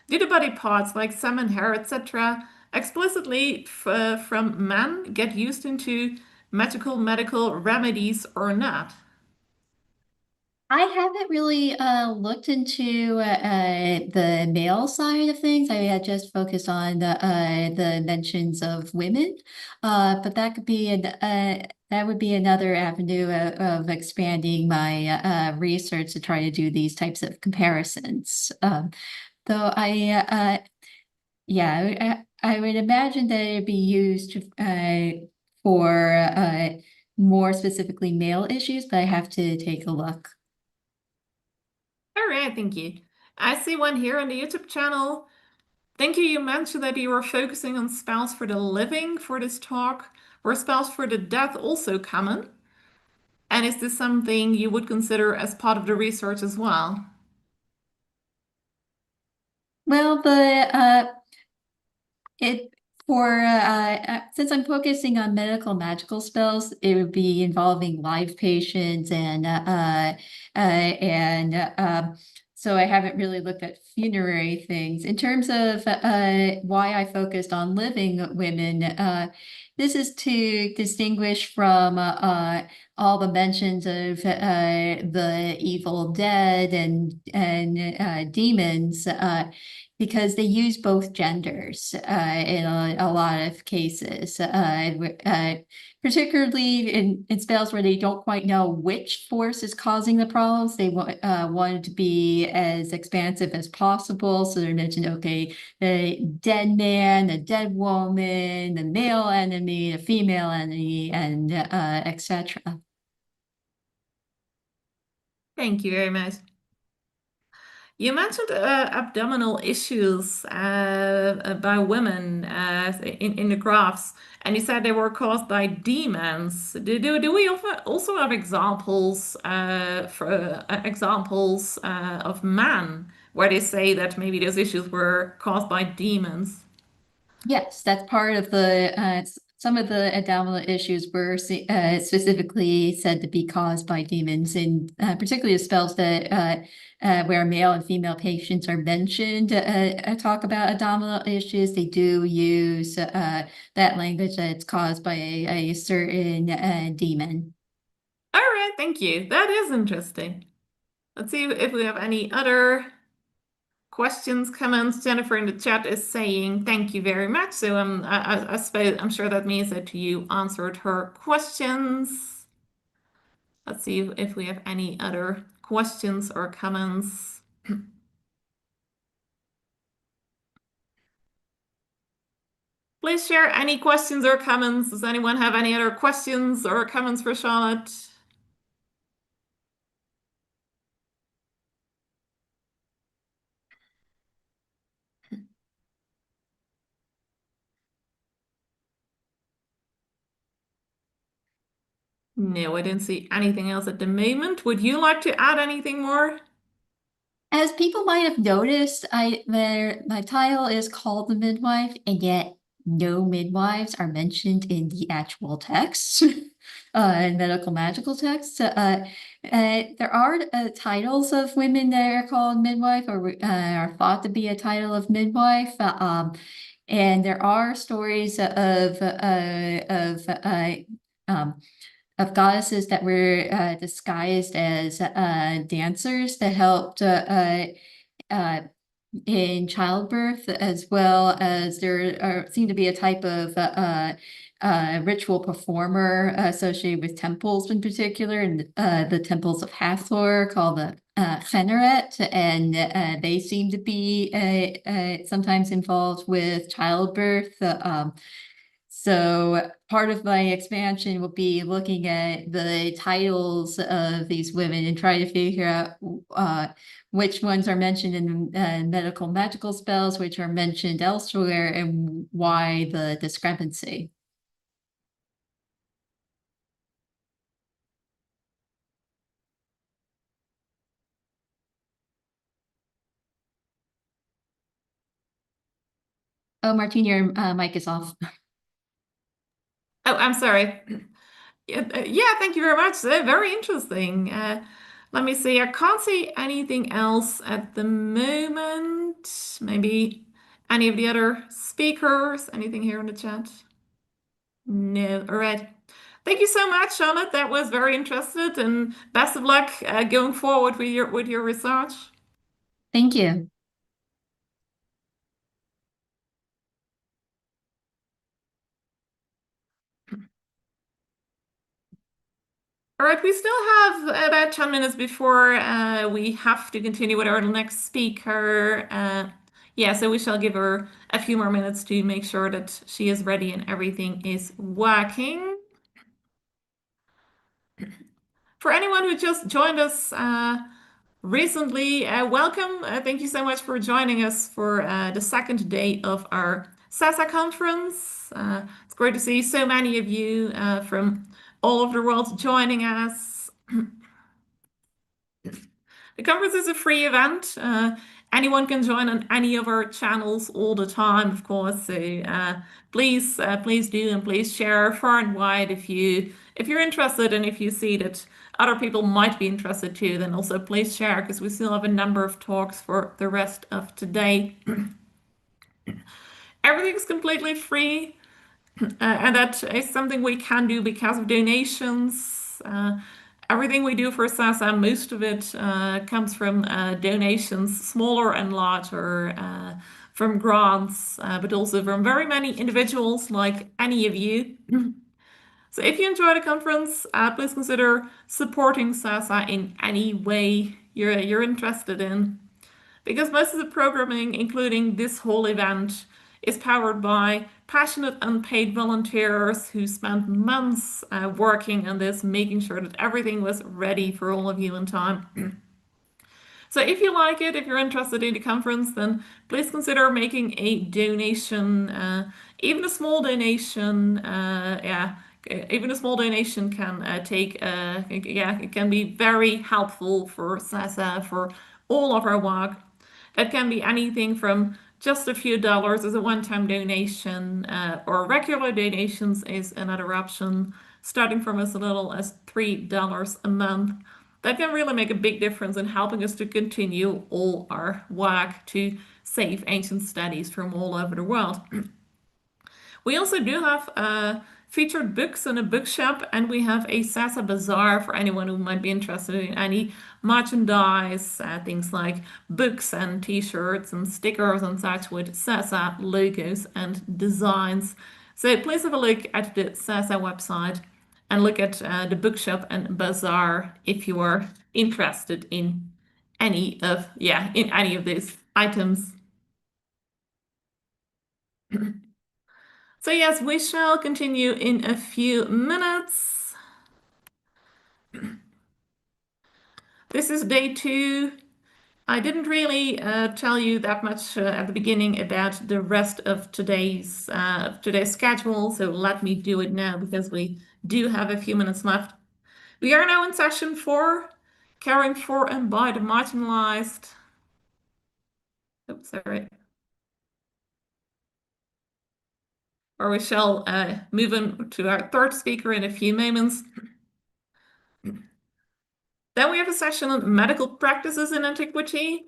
Do the body parts like salmon hair, etc., explicitly from men get used into magical medical remedies or not? I haven't really looked into the male side of things. I had just focused on the mentions of women, but that could be that would be another avenue of expanding my research to try to do these types of comparisons. Though yeah, I would imagine that it'd be used for more specifically male issues, but I have to take a look. All right, thank you. I see one here on the YouTube channel. Thank you. You mentioned that you were focusing on spells for the living for this talk. Were spells for the dead also common? And is this something you would consider as part of the research as well? Well, it for since I'm focusing on medical magical spells, it would be involving live patients and so I haven't really looked at funerary things. In terms of why I focused on living women, this is to distinguish from all the mentions of the evil dead and demons. Because they use both genders in a lot of cases, particularly in spells where they don't quite know which force is causing the problems. They want to be as expansive as possible. So they're mentioned, okay, the dead man, the dead woman, the male enemy, the female enemy, and etc. Thank you very much. You mentioned abdominal issues by women in the graphs, and you said they were caused by demons. Do we also have examples of man where they say that maybe those issues were caused by demons? Yes, that's part of some of the abdominal issues were specifically said to be caused by demons, and particularly the spells that where male and female patients are mentioned talk about abdominal issues. They do use that language that it's caused by a certain demon. All right, thank you. That is interesting. Let's see if we have any other questions, comments. Jennifer in the chat is saying thank you very much. So I suppose I'm sure that means that you answered her questions. Let's see if we have any other questions or comments. Please share any questions or comments. Does anyone have any other questions or comments for Charlotte? No, I didn't see anything else at the moment. Would you like to add anything more? As people might have noticed, my title is called The Midwife, and yet no midwives are mentioned in the actual text, in medical magical texts. There are titles of women that are called midwife or are thought to be a title of midwife. And there are stories um, of goddesses that were disguised as dancers that helped in childbirth, as well as seemed to be a type of ritual performer associated with temples in particular, and the temples of Hathor called the Kheneret, and they seem to be sometimes involved with childbirth. So part of my expansion will be looking at the titles of these women and try to figure out which ones are mentioned in medical magical spells, which are mentioned elsewhere, and why the discrepancy. Oh, Martine, your mic is off. Oh, I'm sorry. Yeah, thank you very much. Very interesting. Let me see. I can't see anything else at the moment. Maybe any of the other speakers? Anything here in the chat? No. All right. Thank you so much, Charlotte. That was very interesting, and best of luck going forward with your research. Thank you. All right, we still have about 10 minutes before we have to continue with our next speaker. Yeah, so we shall give her a few more minutes to make sure that she is ready and everything is working. For anyone who just joined us recently, welcome. Thank you so much for joining us for the second day of our SASA conference. It's great to see so many of you from all over the world joining us. The conference is a free event. Anyone can join on any of our channels all the time, of course. So please do, and please share far and wide if you're interested, and if you see that other people might be interested too. Then also please share, because we still have a number of talks for the rest of today. Everything's completely free. And that is something we can do because of donations. Everything we do for SASA, most of it comes from donations, smaller and larger, from grants, but also from very many individuals like any of you. So if you enjoy the conference, please consider supporting SASA in any way you're interested in. Because most of the programming, including this whole event, is powered by passionate unpaid volunteers who spent months working on this, making sure that everything was ready for all of you in time. So if you like it, if you're interested in the conference, then please consider making a donation. Even a small donation, yeah, even a small donation can yeah, it can be very helpful for SASA, for all of our work. That can be anything from just a few dollars as a one-time donation, or regular donations is another option, starting from as little as $3 a month. That can really make a big difference in helping us to continue all our work to save ancient studies from all over the world. We also do have featured books in a bookshop, and we have a SASA Bazaar for anyone who might be interested in any merchandise, things like books and t-shirts and stickers and such with SASA logos and designs. So please have a look at the SASA website and look at the bookshop and bazaar if you are interested in any of these items. So yes, we shall continue in a few minutes. This is day 2. I didn't really tell you that much at the beginning about the rest of today's schedule, so let me do it now because we do have a few minutes left. We are now in session 4, caring for and by the marginalized. Oops, sorry. Or we shall move on to our third speaker in a few moments. Then we have a session on medical practices in antiquity.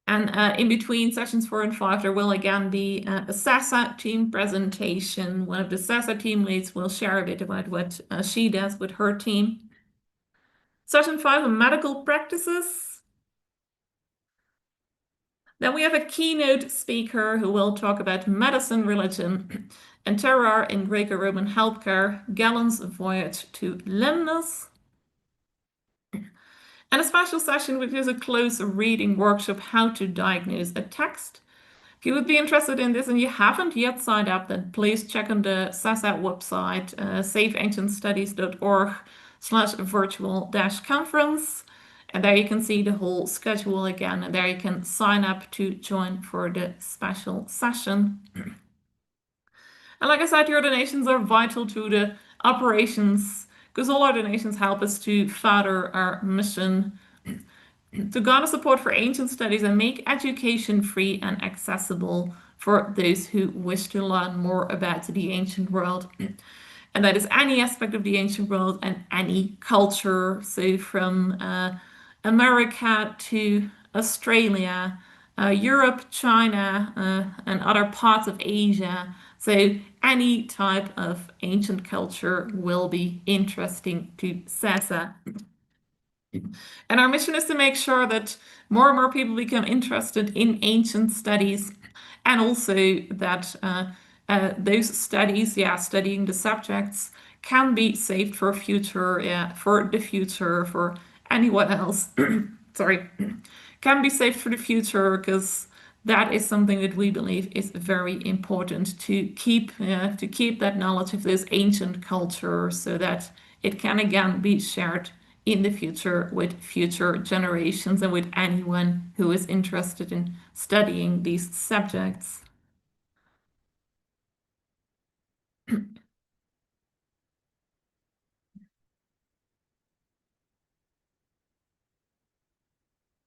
And in between sessions 4 and 5, there will again be a SASA team presentation. One of the SASA team leads will share a bit about what she does with her team. Session 5 on medical practices. Then we have a keynote speaker who will talk about medicine, religion, and terror in Greco-Roman healthcare, Galen's voyage to Lemnos. And a special session which is a close reading workshop, how to diagnose a text. If you would be interested in this and you haven't yet signed up, then please check on the SASA website, saveancientstudies.org/virtual-conference. And there you can see the whole schedule again, and there you can sign up to join for the special session. And like I said, your donations are vital to the operations, because all our donations help us to further our mission to garner support for ancient studies and make education free and accessible for those who wish to learn more about the ancient world. And that is any aspect of the ancient world and any culture. So from America to Australia, Europe, China, and other parts of Asia. So any type of ancient culture will be interesting to SASA. And our mission is to make sure that more and more people become interested in ancient studies, and also that those studies, studying the subjects, can be saved for future, for the future, for anyone else. Sorry, can be saved for the future, because that is something that we believe is very important to keep that knowledge of those ancient cultures, so that it can again be shared in the future with future generations and with anyone who is interested in studying these subjects.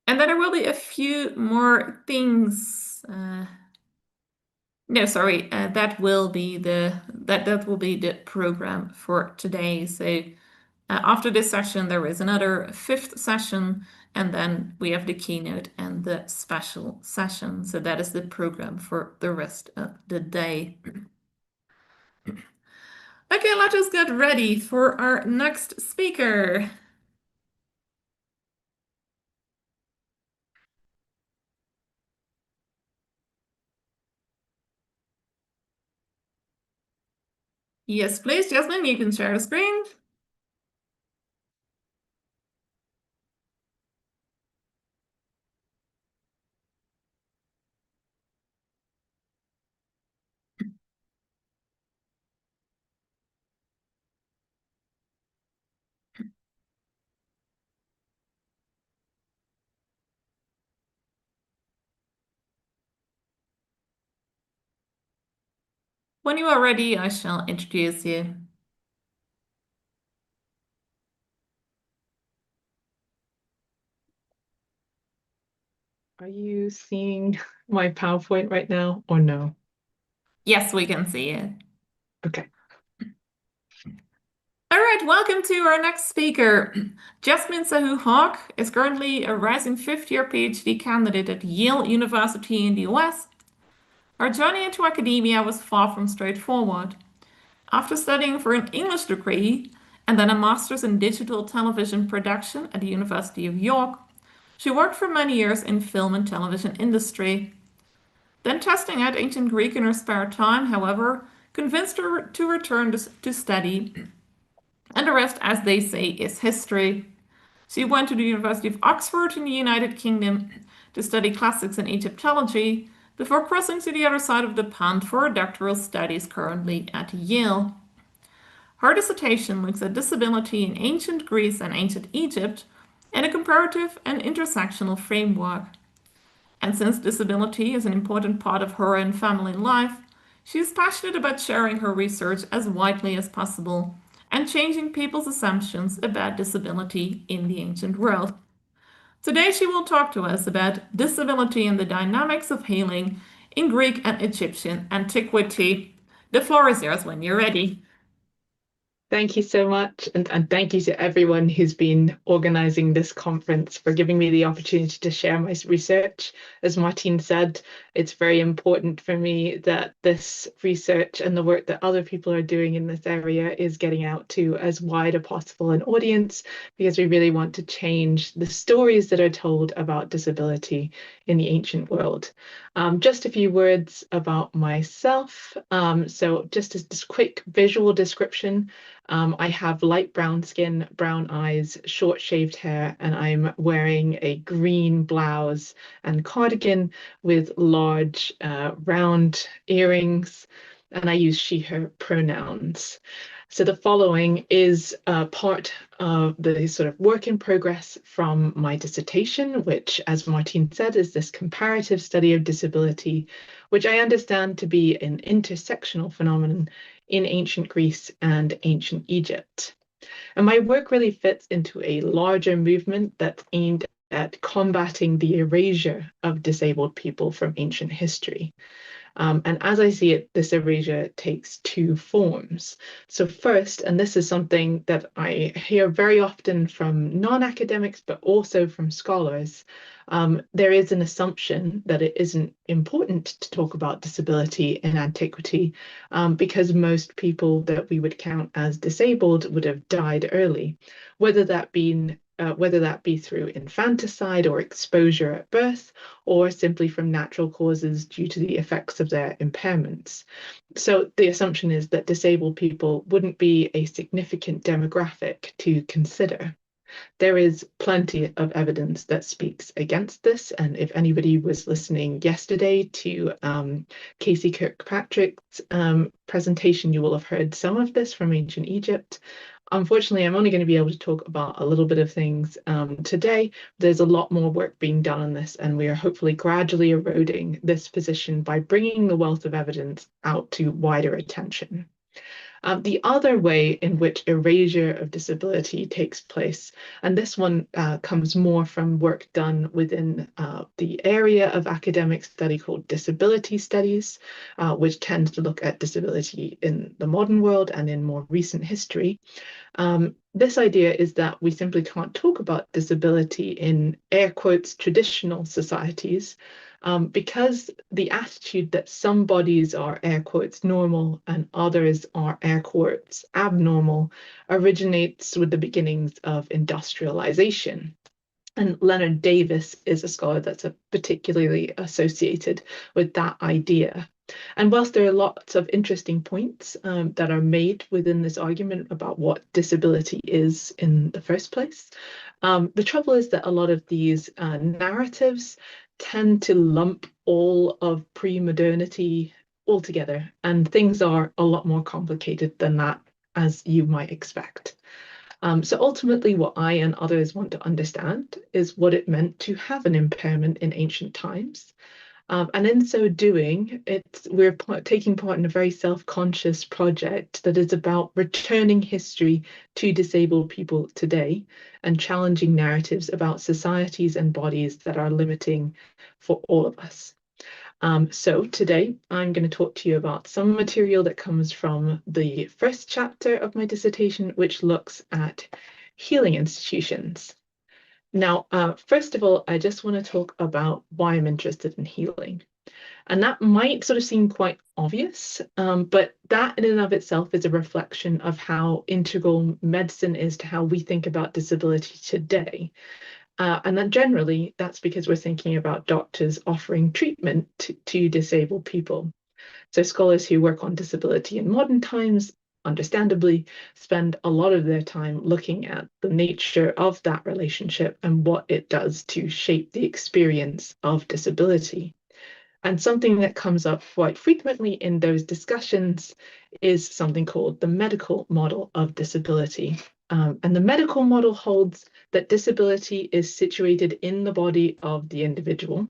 And then there will be a few more things. No, sorry, that will be the program for today. So after this session, there is another 5th session, and then we have the keynote and the special session. So that is the program for the rest of the day. Okay, let us get ready for our next speaker. Yes, please, Jasmine, you can share the screen. When you are ready, I shall introduce you. Are you seeing my PowerPoint right now or no? Yes, we can see it. Okay. All right, welcome to our next speaker. Jasmine Sahu Hawk is currently a rising fifth-year PhD candidate at Yale University in the US. Her journey into academia was far from straightforward. After studying for an English degree and then a master's in digital television production at the University of York, she worked for many years in film and television industry. Then testing out ancient Greek in her spare time, however, convinced her to return to study, and the rest, as they say, is history. She went to the University of Oxford in the United Kingdom to study classics and Egyptology before crossing to the other side of the pond for her doctoral studies currently at Yale. Her dissertation looks at disability in ancient Greece and ancient Egypt in a comparative and intersectional framework. And since disability is an important part of her and family life, she is passionate about sharing her research as widely as possible and changing people's assumptions about disability in the ancient world. Today, she will talk to us about disability and the dynamics of healing in Greek and Egyptian antiquity. The floor is yours when you're ready. Thank you so much. And thank you to everyone who's been organizing this conference for giving me the opportunity to share my research. As Martine said, it's very important for me that this research and the work that other people are doing in this area is getting out to as wide a possible an audience, because we really want to change the stories that are told about disability in the ancient world. Just a few words about myself. So just as this quick visual description, I have light brown skin, brown eyes, short shaved hair, and I'm wearing a green blouse and cardigan with large round earrings, and I use she, her pronouns. So the following is part of the sort of work in progress from my dissertation, which, as Martine said, is this comparative study of disability, which I understand to be an intersectional phenomenon in ancient Greece and ancient Egypt. And my work really fits into a larger movement that's aimed at combating the erasure of disabled people from ancient history. And as I see it, this erasure takes two forms. So first, and this is something that I hear very often from non-academics, but also from scholars, there is an assumption that it isn't important to talk about disability in antiquity, because most people that we would count as disabled would have died early, whether that be through infanticide or exposure at birth, or simply from natural causes due to the effects of their impairments. So the assumption is that disabled people wouldn't be a significant demographic to consider. There is plenty of evidence that speaks against this, and if anybody was listening yesterday to Casey Kirkpatrick's presentation, you will have heard some of this from ancient Egypt. Unfortunately, I'm only going to be able to talk about a little bit of things today. There's a lot more work being done on this, and we are hopefully gradually eroding this position by bringing the wealth of evidence out to wider attention. The other way in which erasure of disability takes place, and this one comes more from work done within the area of academic study called disability studies, which tends to look at disability in the modern world and in more recent history. This idea is that we simply can't talk about disability in air quotes traditional societies, because the attitude that some bodies are air quotes normal and others are air quotes abnormal originates with the beginnings of industrialization. And Leonard Davis is a scholar that's particularly associated with that idea. And whilst there are lots of interesting points that are made within this argument about what disability is in the first place, the trouble is that a lot of these narratives tend to lump all of pre-modernity all together, and things are a lot more complicated than that, as you might expect. So ultimately, what I and others want to understand is what it meant to have an impairment in ancient times. And in so doing, we're taking part in a very self-conscious project that is about returning history to disabled people today and challenging narratives about societies and bodies that are limiting for all of us. So today I'm going to talk to you about some material that comes from the first chapter of my dissertation, which looks at healing institutions. Now, first of all, I just want to talk about why I'm interested in healing. And that might sort of seem quite obvious, but that in and of itself is a reflection of how integral medicine is to how we think about disability today. And then generally, that's because we're thinking about doctors offering treatment to disabled people. So scholars who work on disability in modern times, understandably, spend a lot of their time looking at the nature of that relationship and what it does to shape the experience of disability. And something that comes up quite frequently in those discussions is something called the medical model of disability. And the medical model holds that disability is situated in the body of the individual.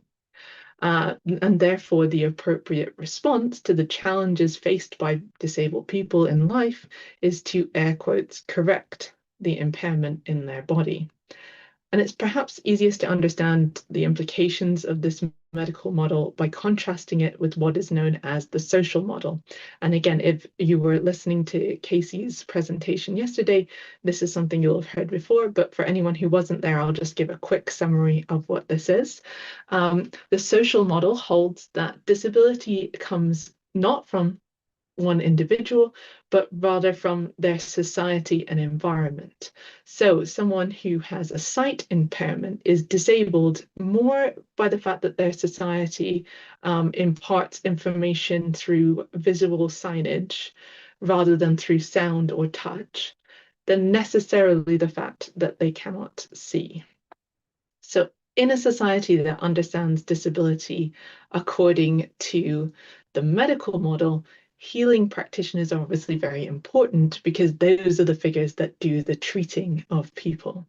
And therefore, the appropriate response to the challenges faced by disabled people in life is to, air quotes, correct the impairment in their body. And it's perhaps easiest to understand the implications of this medical model by contrasting it with what is known as the social model. And again, if you were listening to Casey's presentation yesterday, this is something you'll have heard before, but for anyone who wasn't there, I'll just give a quick summary of what this is. The social model holds that disability comes not from one individual, but rather from their society and environment. So someone who has a sight impairment is disabled more by the fact that their society imparts information through visual signage rather than through sound or touch than necessarily the fact that they cannot see. So in a society that understands disability according to the medical model, healing practitioners are obviously very important because those are the figures that do the treating of people.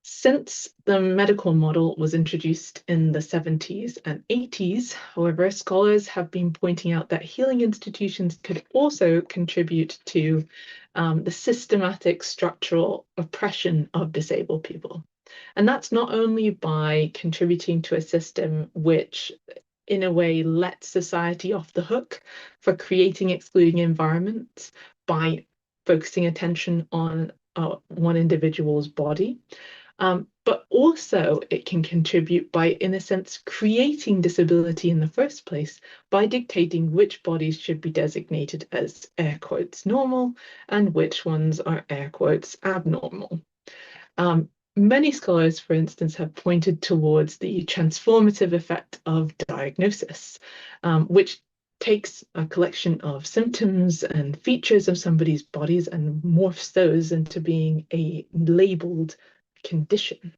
Since the medical model was introduced in the 70s and 80s, however, scholars have been pointing out that healing institutions could also contribute to the systematic structural oppression of disabled people. And that's not only by contributing to a system which in a way lets society off the hook for creating excluding environments by focusing attention on one individual's body, but also it can contribute by, in a sense, creating disability in the first place by dictating which bodies should be designated as air quotes normal and which ones are air quotes abnormal. Many scholars, for instance, have pointed towards the transformative effect of diagnosis, which takes a collection of symptoms and features of somebody's bodies and morphs those into being a labeled condition.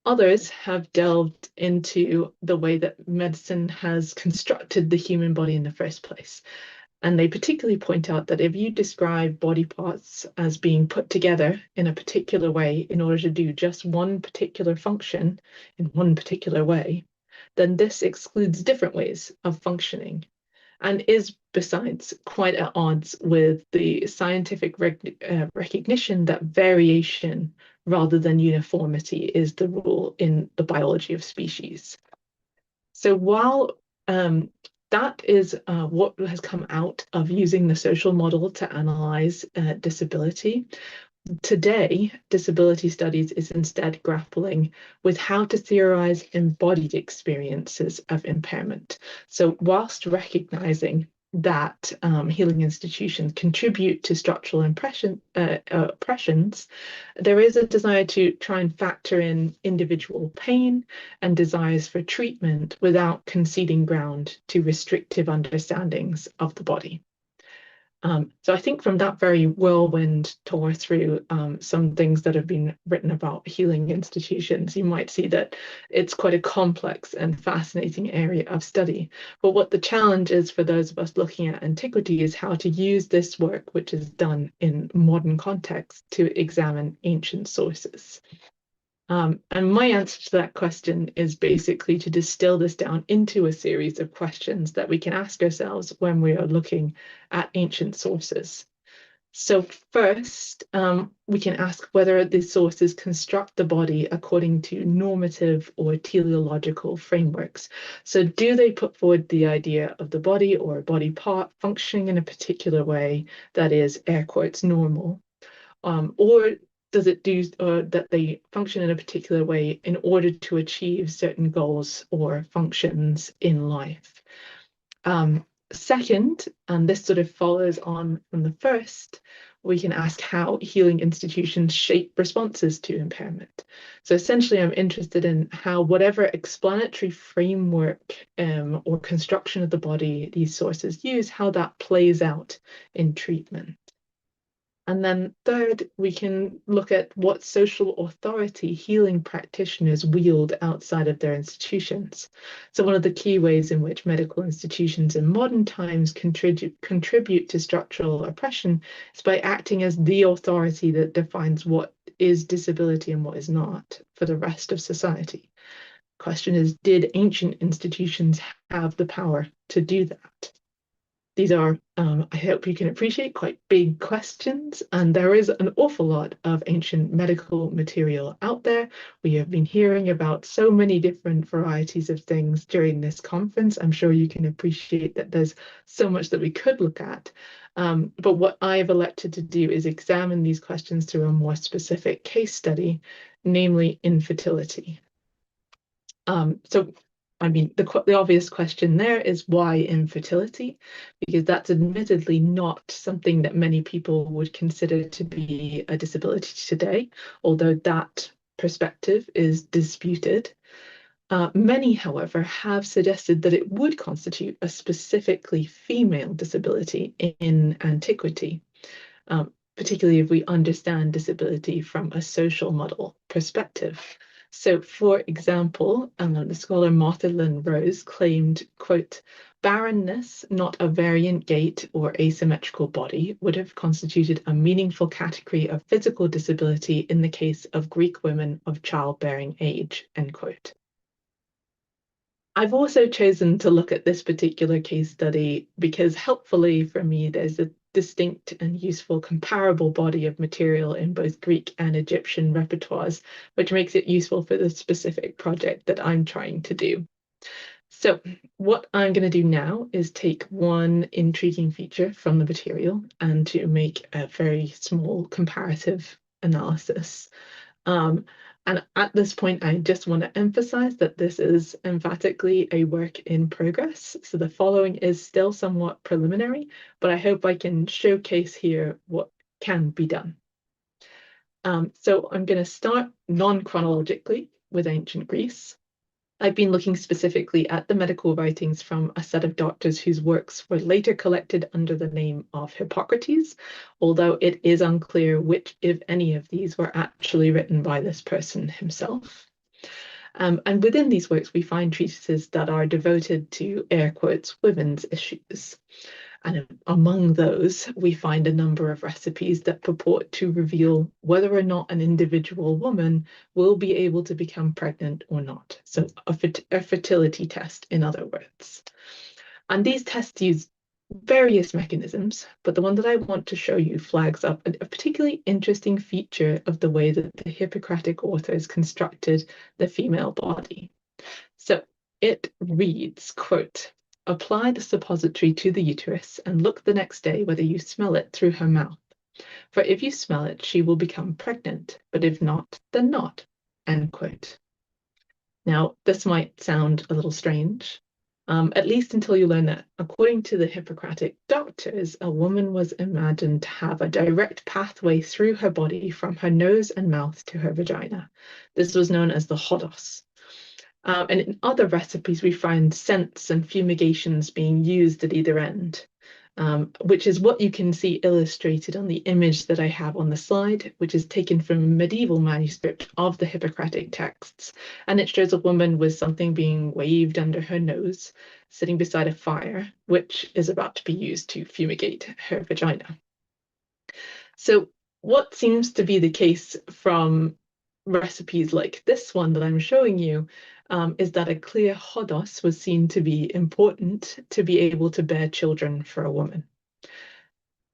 Others have delved into the way that medicine has constructed the human body in the first place. And they particularly point out that if you describe body parts as being put together in a particular way in order to do just one particular function in one particular way, then this excludes different ways of functioning and is, besides, quite at odds with the scientific recognition that variation rather than uniformity is the rule in the biology of species. So while that is what has come out of using the social model to analyze disability. Today, disability studies is instead grappling with how to theorize embodied experiences of impairment. So whilst recognizing that healing institutions contribute to structural oppressions, there is a desire to try and factor in individual pain and desires for treatment without conceding ground to restrictive understandings of the body. So I think from that very whirlwind tour through some things that have been written about healing institutions, you might see that it's quite a complex and fascinating area of study. But what the challenge is for those of us looking at antiquity is how to use this work, which is done in modern context, to examine ancient sources. And my answer to that question is basically to distill this down into a series of questions that we can ask ourselves when we are looking at ancient sources. So first, we can ask whether the sources construct the body according to normative or teleological frameworks. So do they put forward the idea of the body or a body part functioning in a particular way that is, air quotes, normal? Or does it do that they function in a particular way in order to achieve certain goals or functions in life? Second, and this sort of follows on from the first, we can ask how healing institutions shape responses to impairment. So essentially, I'm interested in how whatever explanatory framework or construction of the body these sources use, how that plays out in treatment. And then third, we can look at what social authority healing practitioners wield outside of their institutions. So one of the key ways in which medical institutions in modern times contribute to structural oppression is by acting as the authority that defines what is disability and what is not for the rest of society. The question is, did ancient institutions have the power to do that? These are, I hope you can appreciate, quite big questions, and there is an awful lot of ancient medical material out there. We have been hearing about so many different varieties of things during this conference. I'm sure you can appreciate that there's so much that we could look at. But what I've elected to do is examine these questions through a more specific case study, namely infertility. I mean, the obvious question there is why infertility? Because that's admittedly not something that many people would consider to be a disability today, although that perspective is disputed. Many, however, have suggested that it would constitute a specifically female disability in antiquity, particularly if we understand disability from a social model perspective. So, for example, the scholar Martha Lynn Rose claimed, quote, barrenness, not a variant gait or asymmetrical body, would have constituted a meaningful category of physical disability in the case of Greek women of childbearing age, end quote. I've also chosen to look at this particular case study because helpfully for me, there's a distinct and useful comparable body of material in both Greek and Egyptian repertoires, which makes it useful for the specific project that I'm trying to do. So what I'm going to do now is take one intriguing feature from the material and to make a very small comparative analysis. And at this point, I just want to emphasize that this is emphatically a work in progress. So the following is still somewhat preliminary, but I hope I can showcase here what can be done. So I'm going to start non-chronologically with ancient Greece. I've been looking specifically at the medical writings from a set of doctors whose works were later collected under the name of Hippocrates, although it is unclear which, if any, of these were actually written by this person himself. And within these works, we find treatises that are devoted to, air quotes, women's issues. And among those, we find a number of recipes that purport to reveal whether or not an individual woman will be able to become pregnant or not. So a fertility test, in other words. And these tests use various mechanisms, but the one that I want to show you flags up a particularly interesting feature of the way that the Hippocratic authors constructed the female body. So it reads, quote, apply the suppository to the uterus and look the next day whether you smell it through her mouth. For if you smell it, she will become pregnant, but if not, then not, end quote. Now, this might sound a little strange, at least until you learn that, according to the Hippocratic doctors, a woman was imagined to have a direct pathway through her body from her nose and mouth to her vagina. This was known as the hodos. And in other recipes, we find scents and fumigations being used at either end, which is what you can see illustrated on the image that I have on the slide, which is taken from a medieval manuscript of the Hippocratic texts. And it shows a woman with something being waved under her nose, sitting beside a fire, which is about to be used to fumigate her vagina. So what seems to be the case from recipes like this one that I'm showing you is that a clear hodos was seen to be important to be able to bear children for a woman.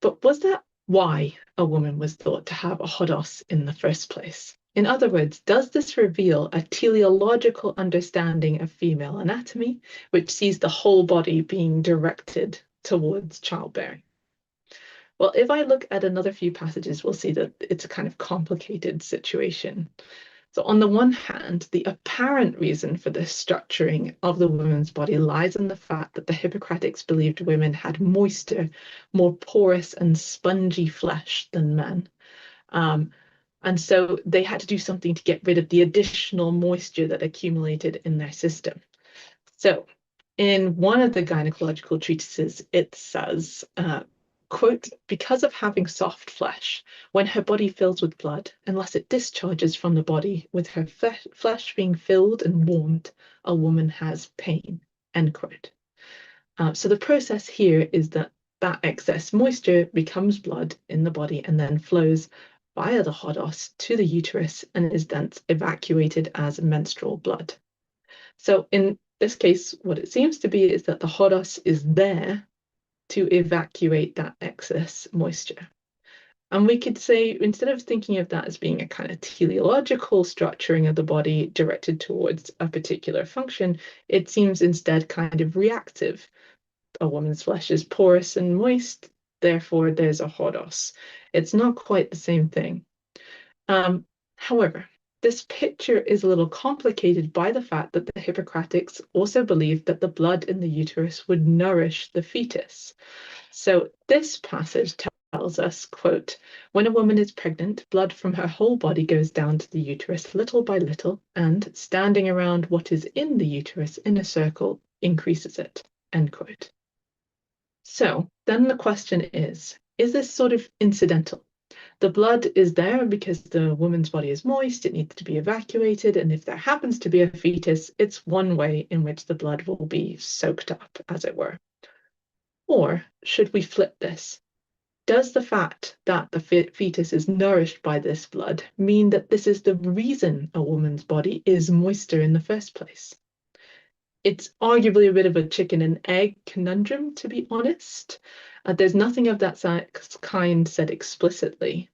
But was that why a woman was thought to have a hodos in the first place? In other words, does this reveal a teleological understanding of female anatomy, which sees the whole body being directed towards childbearing? Well, if I look at another few passages, we'll see that it's a kind of complicated situation. So on the one hand, the apparent reason for this structuring of the woman's body lies in the fact that the Hippocratics believed women had moister, more porous and spongy flesh than men. And so they had to do something to get rid of the additional moisture that accumulated in their system. So in one of the gynecological treatises, it says, quote, because of having soft flesh, when her body fills with blood, unless it discharges from the body with her flesh being filled and warmed, a woman has pain, end quote. So the process here is that excess moisture becomes blood in the body and then flows via the hodos to the uterus and is then evacuated as menstrual blood. So in this case, what it seems to be is that the hodos is there to evacuate that excess moisture. And we could say, instead of thinking of that as being a kind of teleological structuring of the body directed towards a particular function, it seems instead kind of reactive. A woman's flesh is porous and moist, therefore there's a hodos. It's not quite the same thing. However, this picture is a little complicated by the fact that the Hippocratics also believed that the blood in the uterus would nourish the fetus. So this passage tells us, quote, when a woman is pregnant, blood from her whole body goes down to the uterus little by little, and standing around what is in the uterus in a circle increases it, end quote. So then the question is this sort of incidental? The blood is there because the woman's body is moist, it needs to be evacuated, and if there happens to be a fetus, it's one way in which the blood will be soaked up, as it were. Or should we flip this? Does the fact that the fetus is nourished by this blood mean that this is the reason a woman's body is moister in the first place? It's arguably a bit of a chicken and egg conundrum, to be honest. There's nothing of that kind said explicitly.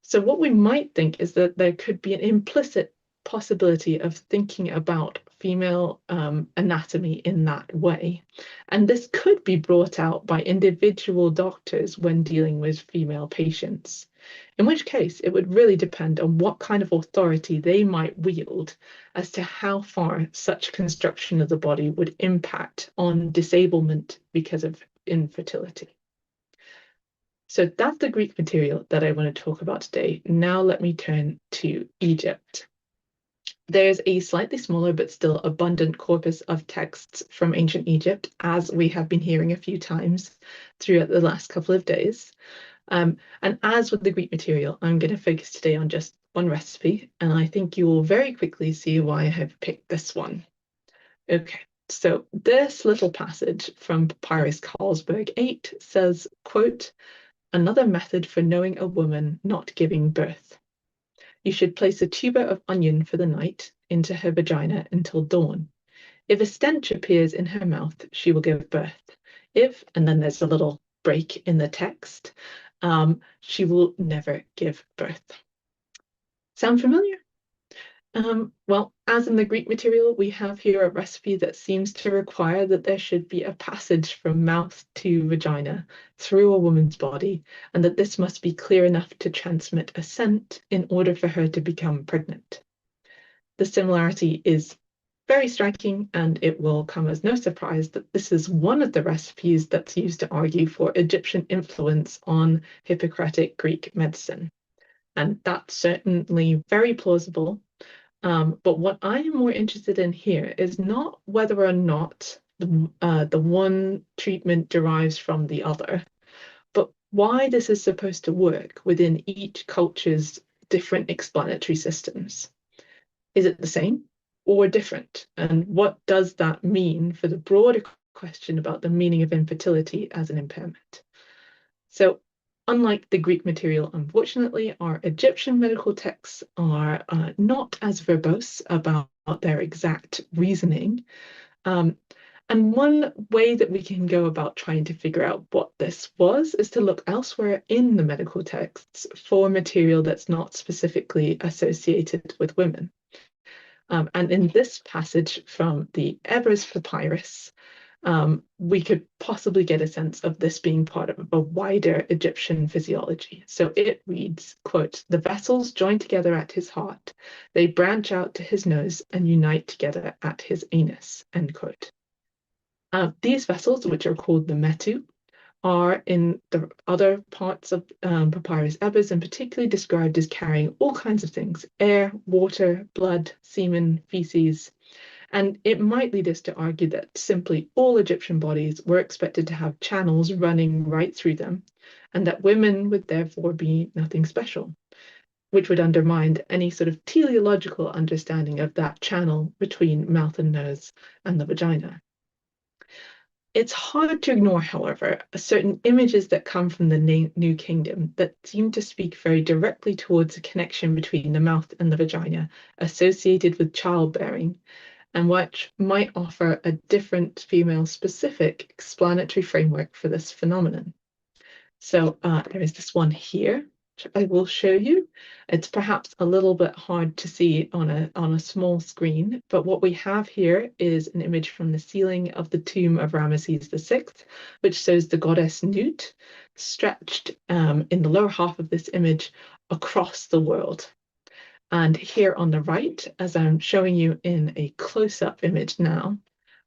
So what we might think is that there could be an implicit possibility of thinking about female anatomy in that way. And this could be brought out by individual doctors when dealing with female patients, in which case it would really depend on what kind of authority they might wield as to how far such construction of the body would impact on disablement because of infertility. So that's the Greek material that I want to talk about today. Now let me turn to Egypt. There's a slightly smaller but still abundant corpus of texts from ancient Egypt, as we have been hearing a few times throughout the last couple of days. And as with the Greek material, I'm going to focus today on just one recipe, and I think you will very quickly see why I have picked this one. Okay, so this little passage from Papyrus Carlsberg 8 says, quote, another method for knowing a woman not giving birth. You should place a tuber of onion for the night into her vagina until dawn. If a stench appears in her mouth, she will give birth. If, and then there's a little break in the text, she will never give birth. Sound familiar? Well, as in the Greek material, we have here a recipe that seems to require that there should be a passage from mouth to vagina through a woman's body, and that this must be clear enough to transmit a scent in order for her to become pregnant. The similarity is very striking, and it will come as no surprise that this is one of the recipes that's used to argue for Egyptian influence on Hippocratic Greek medicine. And that's certainly very plausible. But what I am more interested in here is not whether or not the one treatment derives from the other, but why this is supposed to work within each culture's different explanatory systems. Is it the same or different? And what does that mean for the broader question about the meaning of infertility as an impairment? So Unlike the Greek material, unfortunately, our Egyptian medical texts are not as verbose about their exact reasoning. And one way that we can go about trying to figure out what this was is to look elsewhere in the medical texts for material that's not specifically associated with women. And in this passage from the Ebers Papyrus, we could possibly get a sense of this being part of a wider Egyptian physiology. So it reads, quote, "The vessels join together at his heart, they branch out to his nose and unite together at his anus," end quote. These vessels, which are called the metu, are in the other parts of Papyrus Ebers and particularly described as carrying all kinds of things: air, water, blood, semen, feces. And it might lead us to argue that simply all Egyptian bodies were expected to have channels running right through them, and that women would therefore be nothing special, which would undermine any sort of teleological understanding of that channel between mouth and nose and the vagina. It's hard to ignore, however, certain images that come from the New Kingdom that seem to speak very directly towards a connection between the mouth and the vagina associated with childbearing, and which might offer a different female-specific explanatory framework for this phenomenon. So there is this one here, which I will show you. It's perhaps a little bit hard to see on a small screen, but what we have here is an image from the ceiling of the tomb of Ramesses VI, which shows the goddess Nut stretched in the lower half of this image across the world. And here on the right, as I'm showing you in a close-up image now,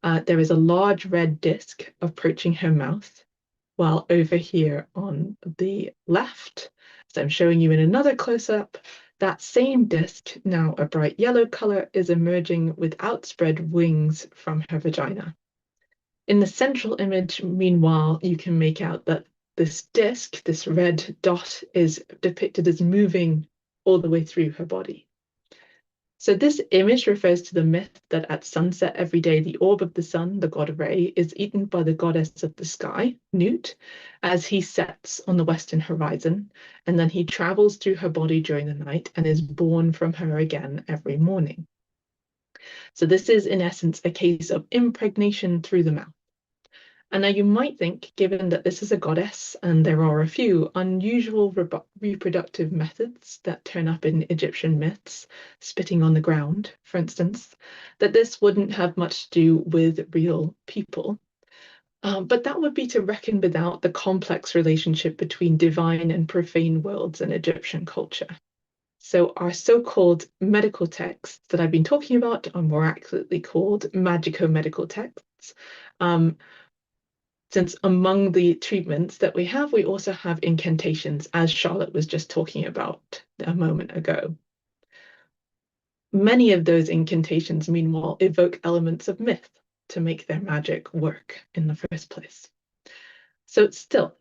there is a large red disc approaching her mouth, while over here on the left, as I'm showing you in another close-up, that same disc, now a bright yellow color, is emerging with outspread wings from her vagina. In the central image, meanwhile, you can make out that this disc, this red dot, is depicted as moving all the way through her body. So this image refers to the myth that at sunset every day, the orb of the sun, the god Re, is eaten by the goddess of the sky, Nut, as he sets on the western horizon, and then he travels through her body during the night and is born from her again every morning. So this is, in essence, a case of impregnation through the mouth. And now you might think, given that this is a goddess and there are a few unusual reproductive methods that turn up in Egyptian myths, spitting on the ground, for instance, that this wouldn't have much to do with real people. But that would be to reckon without the complex relationship between divine and profane worlds in Egyptian culture. So our so-called medical texts that I've been talking about are more accurately called magico-medical texts. Since among the treatments that we have also have incantations, as Charlotte was just talking about a moment ago. Many of those incantations, meanwhile, evoke elements of myth to make their magic work in the first place. So still,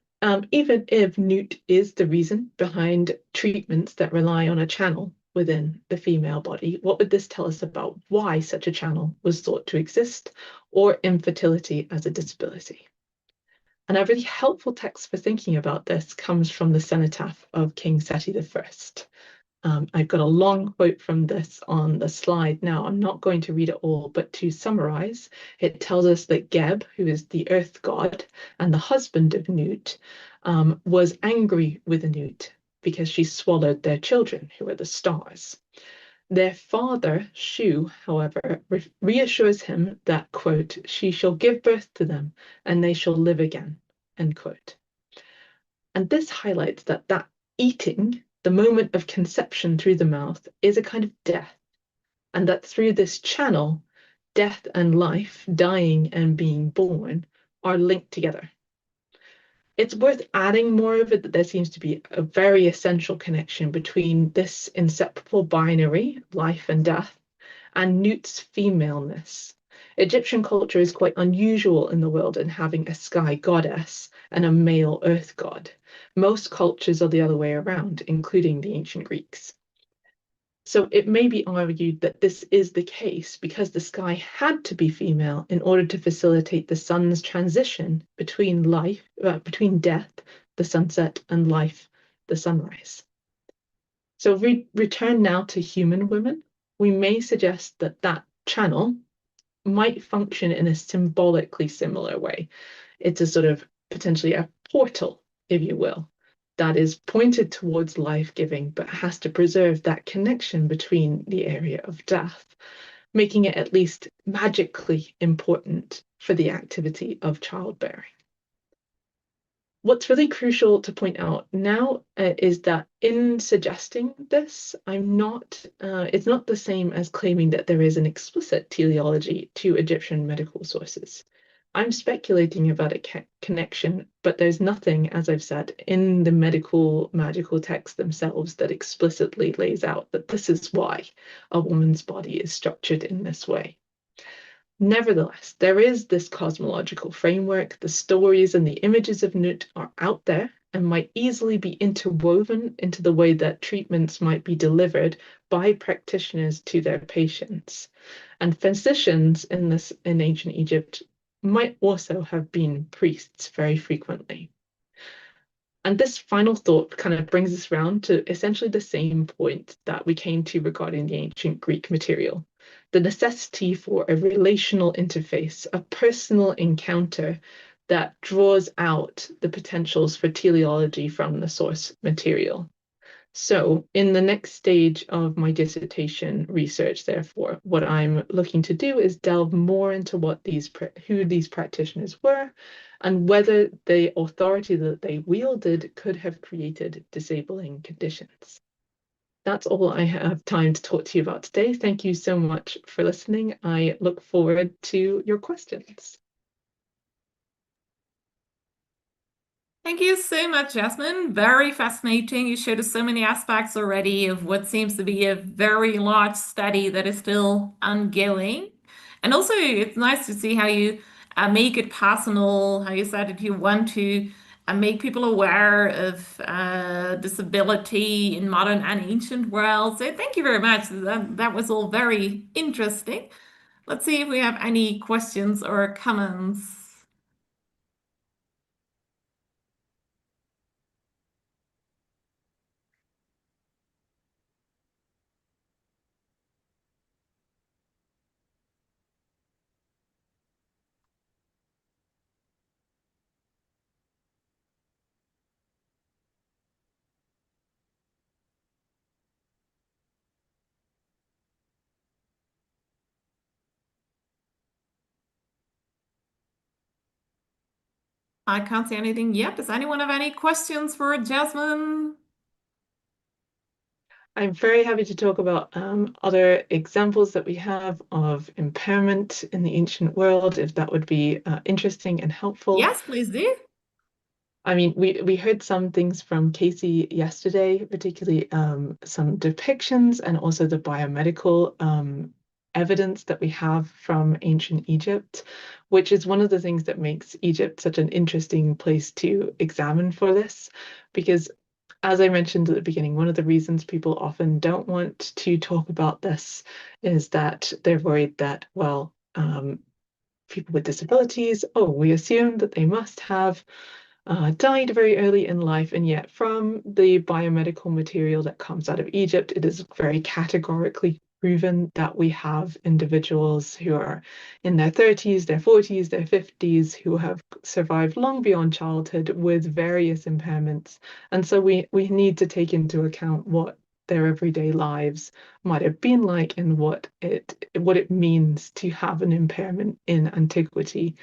even if Nut is the reason behind treatments that rely on a channel within the female body, what would this tell us about why such a channel was thought to exist, or infertility as a disability? And a really helpful text for thinking about this comes from the cenotaph of King Seti I. I've got a long quote from this on the slide now. I'm not going to read it all, but to summarize, it tells us that Geb, who is the earth god and the husband of Nut, was angry with Nut because she swallowed their children, who are the stars. Their father, Shu, however, reassures him that, quote, "she shall give birth to them and they shall live again," end quote. And this highlights that eating, the moment of conception through the mouth, is a kind of death, and that through this channel, death and life, dying and being born, are linked together. It's worth adding, moreover, that there seems to be a very essential connection between this inseparable binary, life and death, and Nut's femaleness. Egyptian culture is quite unusual in the world in having a sky goddess and a male earth god. Most cultures are the other way around, including the ancient Greeks. So it may be argued that this is the case because the sky had to be female in order to facilitate the sun's transition between death the sunset, and life, the sunrise. So if we return now to human women, we may suggest that that channel might function in a symbolically similar way. It's a sort of potentially a portal, if you will, that is pointed towards life-giving, but has to preserve that connection between the area of death, making it at least magically important for the activity of childbearing. What's really crucial to point out now is that in suggesting this, it's not the same as claiming that there is an explicit teleology to Egyptian medical sources. I'm speculating about a connection, but there's nothing, as I've said, in the medical magical texts themselves that explicitly lays out that this is why a woman's body is structured in this way. Nevertheless, there is this cosmological framework. The stories and the images of Nut are out there and might easily be interwoven into the way that treatments might be delivered by practitioners to their patients. And physicians in ancient Egypt might also have been priests very frequently. And this final thought kind of brings us round to essentially the same point that we came to regarding the ancient Greek material. The necessity for a relational interface, a personal encounter that draws out the potentials for teleology from the source material. So in the next stage of my dissertation research, therefore, what I'm looking to do is delve more into who these practitioners were and whether the authority that they wielded could have created disabling conditions. That's all I have time to talk to you about today. Thank you so much for listening. I look forward to your questions. Thank you so much, Jasmine. Very fascinating. You showed us so many aspects already of what seems to be a very large study that is still ongoing. And also, it's nice to see how you make it personal, how you said that you want to make people aware of disability in modern and ancient world. So thank you very much. That was all very interesting. Let's see if we have any questions or comments. I can't see anything yet. Does anyone have any questions for Jasmine? I'm very happy to talk about other examples that we have of impairment in the ancient world, if that would be interesting and helpful. Yes, please do. I mean, we heard some things from Casey yesterday, particularly some depictions and also the biomedical evidence that we have from ancient Egypt, which is one of the things that makes Egypt such an interesting place to examine for this, because as I mentioned at the beginning, one of the reasons people often don't want to talk about this is that they're worried that, well, people with disabilities, we assume that they must have died very early in life, and yet from the biomedical material that comes out of Egypt, it is very categorically proven that we have individuals who are in their 30s, their 40s, their 50s, who have survived long beyond childhood with various impairments. And so we need to take into account what their everyday lives might have been like and what it means to have an impairment in antiquity.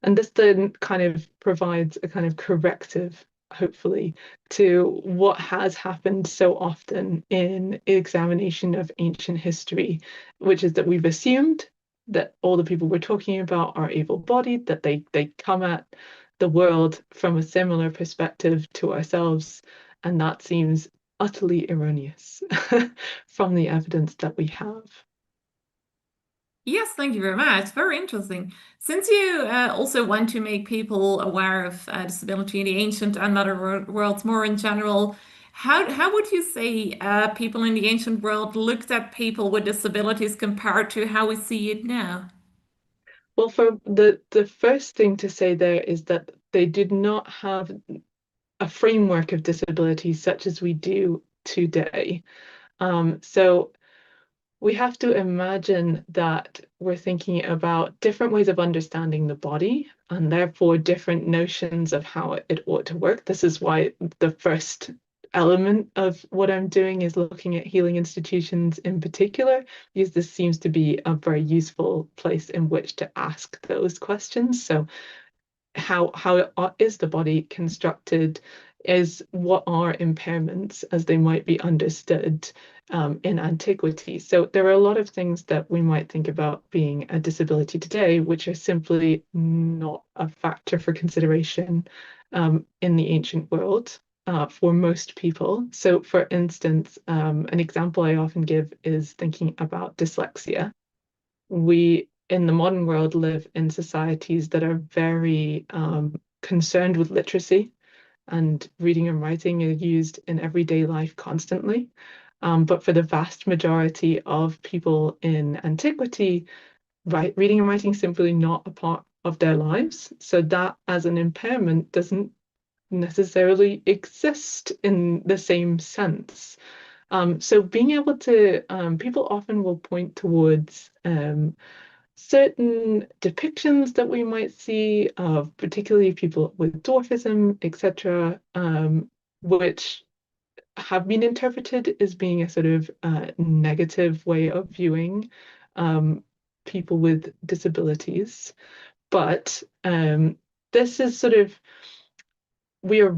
And this then kind of provides a kind of corrective, hopefully, to what has happened so often in examination of ancient history, which is that we've assumed that all the people we're talking about are able-bodied, that they come at the world from a similar perspective to ourselves, and that seems utterly erroneous from the evidence that we have. Yes, thank you very much. Very interesting. Since you also want to make people aware of disability in the ancient and modern worlds more in general, how would you say people in the ancient world looked at people with disabilities compared to how we see it now? Well, for the first thing to say there is that they did not have a framework of disability such as we do today. So we have to imagine that we're thinking about different ways of understanding the body and therefore different notions of how it ought to work. This is why the first element of what I'm doing is looking at healing institutions in particular, because this seems to be a very useful place in which to ask those questions. So how is the body constructed? What are impairments as they might be understood in antiquity? So there are a lot of things that we might think about being a disability today, which are simply not a factor for consideration in the ancient world for most people. So for instance, an example I often give is thinking about dyslexia. We in the modern world live in societies that are very concerned with literacy, and reading and writing are used in everyday life constantly. But for the vast majority of people in antiquity, reading and writing is simply not a part of their lives. So that as an impairment doesn't necessarily exist in the same sense. So being able to, people often will point towards certain depictions that we might see of particularly people with dwarfism, etc., which have been interpreted as being a sort of negative way of viewing people with disabilities. But this is sort of, we are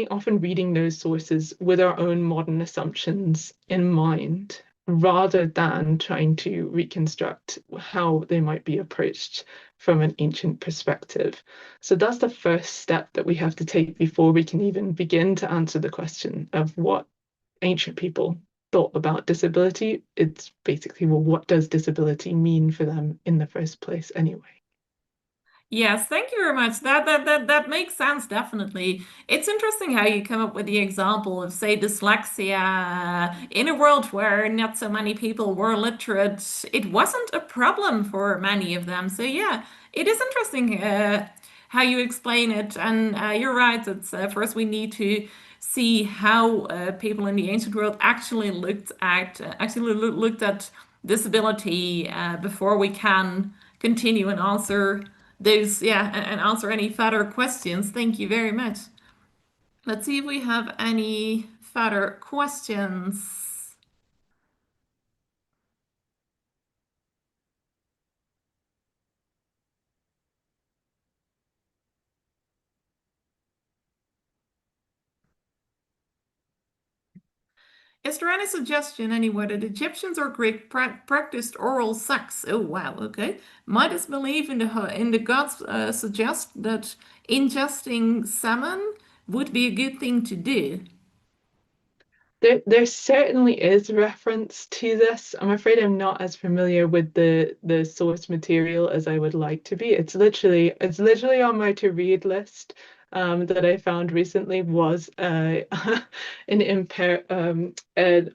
often reading those sources with our own modern assumptions in mind, rather than trying to reconstruct how they might be approached from an ancient perspective. So that's the first step that we have to take before we can even begin to answer the question of what ancient people thought about disability. It's basically, well, what does disability mean for them in the first place anyway? Yes, thank you very much. That makes sense, definitely. It's interesting how you come up with the example of, say, dyslexia. In a world where not so many people were literate, it wasn't a problem for many of them. So yeah, it is interesting how you explain it. And you're right. It's first we need to see how people in the ancient world actually looked at disability before we can continue and answer those, yeah, and answer any further questions. Thank you very much. Let's see if we have any further questions. Is there any suggestion anywhere that Egyptians or Greek practiced oral sex? Oh wow, okay. Might this belief in the gods suggest that ingesting salmon would be a good thing to do? There certainly is reference to this. I'm afraid I'm not as familiar with the source material as I would like to be. It's literally on my to read list that I found recently was an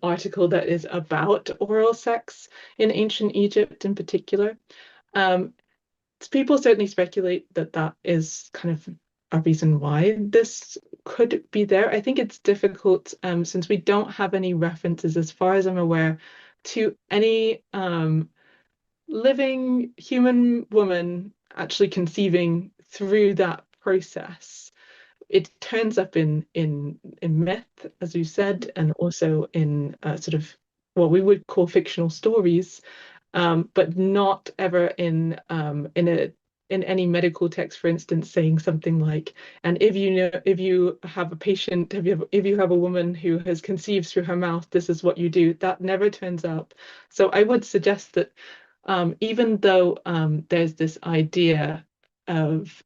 article that is about oral sex in ancient Egypt in particular. People certainly speculate that that is kind of a reason why this could be there. I think it's difficult since we don't have any references, as far as I'm aware, to any living human woman actually conceiving through that process. It turns up in myth, as you said, and also in sort of what we would call fictional stories, but not ever in any medical text, for instance, saying something like, and if you have a patient, if you have a woman who has conceived through her mouth, this is what you do. That never turns up. So I would suggest that even though there's this idea of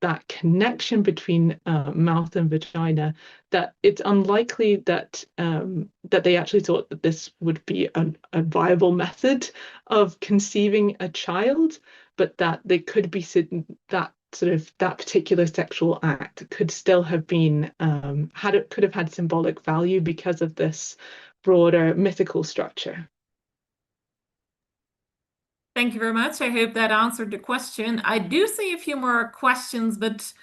that connection between mouth and vagina, that it's unlikely that that they actually thought that this would be a viable method of conceiving a child, but that they could be that particular sexual act could still have been could have had symbolic value because of this broader mythical structure. Thank you very much. I hope that answered the question. I do see a few more questions, but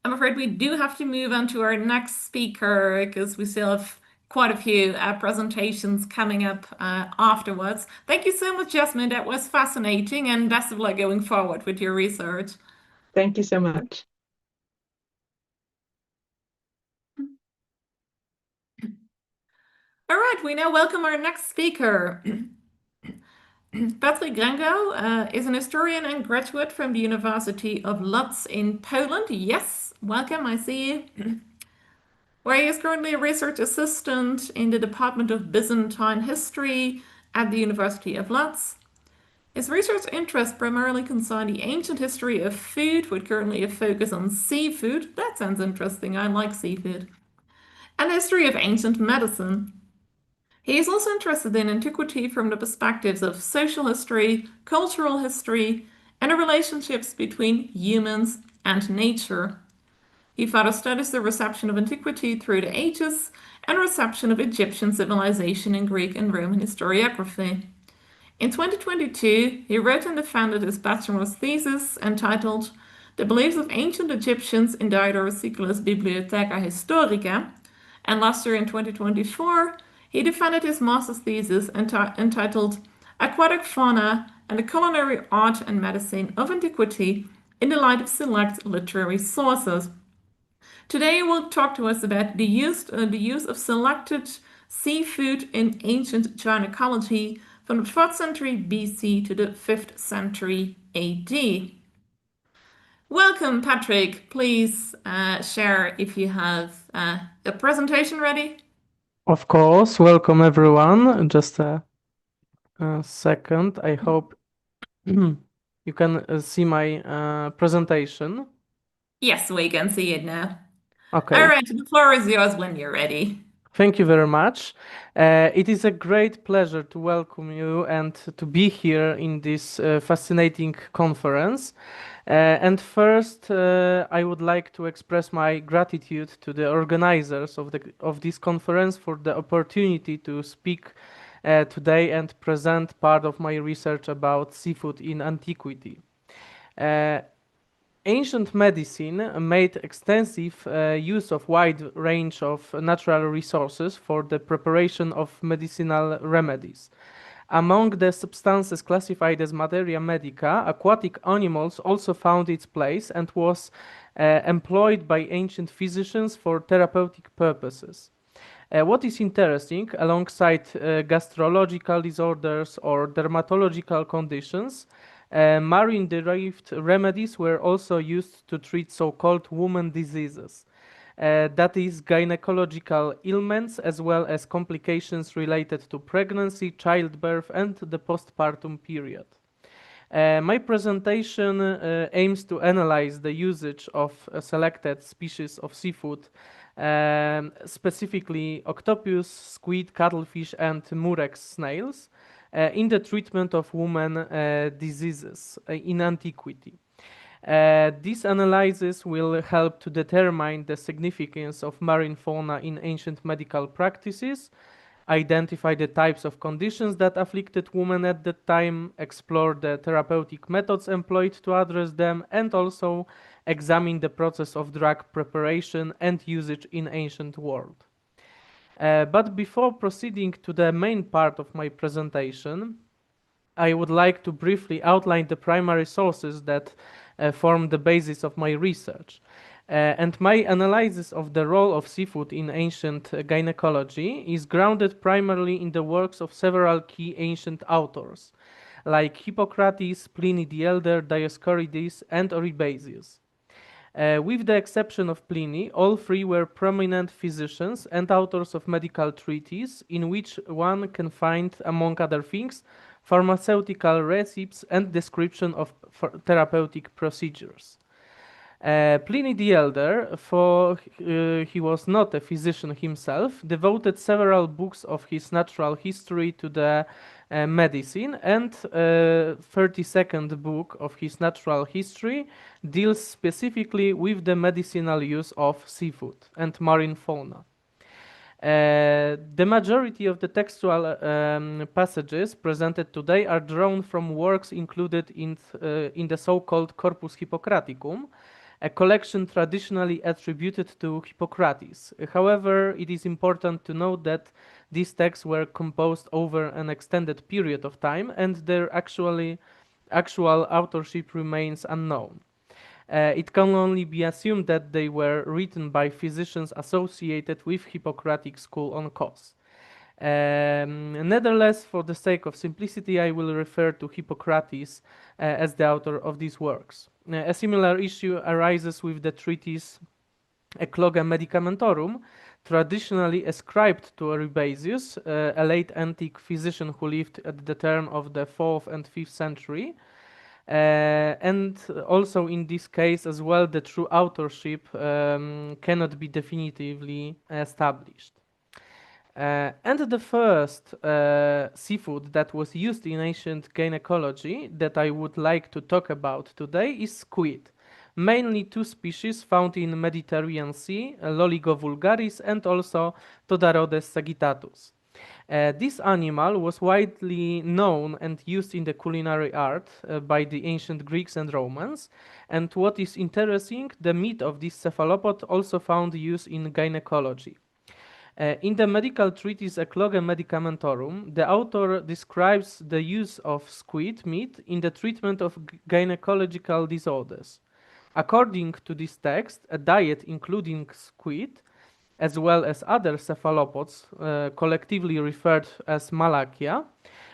I'm afraid we do have to move on to our next speaker because we still have quite a few presentations coming up afterwards. Thank you so much, Jasmine. That was fascinating, and best of luck going forward with your research. Thank you so much. All right, we now welcome our next speaker. Patrick Grango is an historian and graduate from the University of Lodz in Poland. Yes, welcome, I see you. Where he is currently a research assistant in the Department of Byzantine History at the University of Lodz. His research interests primarily concern the ancient history of food, with currently a focus on seafood. That sounds interesting, I like seafood. And the history of ancient medicine. He is also interested in antiquity from the perspectives of social history, cultural history, and the relationships between humans and nature. He further studies the reception of antiquity through the ages and reception of Egyptian civilization in Greek and Roman historiography. In 2022, he wrote and defended his bachelor's thesis entitled The Beliefs of Ancient Egyptians in Diodorus Siculus Bibliotheca Historica, and last year in 2024, he defended his master's thesis entitled Aquatic Fauna and the Culinary Art and Medicine of Antiquity in the Light of Select Literary Sources. Today he will talk to us about the use of selected seafood in ancient gynecology from the 4th century BC to the 5th century AD. Welcome, Patrick. Please share if you have a presentation ready. Of course, welcome everyone. Just a second. I hope you can see my presentation. Yes, we can see it now. Okay. All right, the floor is yours when you're ready. Thank you very much. It is a great pleasure to welcome you and to be here in this fascinating conference. And first, I would like to express my gratitude to the organizers of this conference for the opportunity to speak today and present part of my research about seafood in antiquity. Ancient medicine made extensive use of wide range of natural resources for the preparation of medicinal remedies. Among the substances classified as materia medica, aquatic animals also found its place and was employed by ancient physicians for therapeutic purposes. What is interesting, alongside gastrological disorders or dermatological conditions, marine-derived remedies were also used to treat so-called woman diseases, that is, gynecological ailments as well as complications related to pregnancy, childbirth, and the postpartum period. My presentation aims to analyze the usage of selected species of seafood, specifically octopus, squid, cuttlefish, and murex snails, in the treatment of women diseases in antiquity. This analysis will help to determine the significance of marine fauna in ancient medical practices, identify the types of conditions that afflicted women at that time, explore the therapeutic methods employed to address them, and also examine the process of drug preparation and usage in ancient world. But before proceeding to the main part of my presentation, I would like to briefly outline the primary sources that form the basis of my research. And my analysis of the role of seafood in ancient gynecology is grounded primarily in the works of several key ancient authors, like Hippocrates, Pliny the Elder, Dioscorides, and Oribasius. With the exception of Pliny, all three were prominent physicians and authors of medical treatises, in which one can find, among other things, pharmaceutical recipes and description of therapeutic procedures. Pliny the Elder, for he was not a physician himself, devoted several books of his natural history to the medicine, and 32nd book of his natural history deals specifically with the medicinal use of seafood and marine fauna. The majority of the textual passages presented today are drawn from works included in the so-called Corpus Hippocraticum, a collection traditionally attributed to Hippocrates. However, it is important to note that these texts were composed over an extended period of time and their actual authorship remains unknown. It can only be assumed that they were written by physicians associated with Hippocratic school on cause. Nevertheless, for the sake of simplicity, I will refer to Hippocrates as the author of these works. A similar issue arises with the treatise Ecloga Medicamentorum, traditionally ascribed to Eurybazius, a late antique physician who lived at the turn of the 4th and 5th century. And also in this case as well, the true authorship cannot be definitively established. And the first seafood that was used in ancient gynecology that I would like to talk about today is squid. Mainly two species found in Mediterranean Sea, Loligo vulgaris and also Todarodes sagittatus. This animal was widely known and used in the culinary art by the ancient Greeks and Romans. And what is interesting, the meat of this cephalopod also found use in gynecology. In the medical treatise Ecloga Medicamentorum, the author describes the use of squid meat in the treatment of gynecological disorders. According to this text, a diet including squid, as well as other cephalopods, collectively referred as malakia,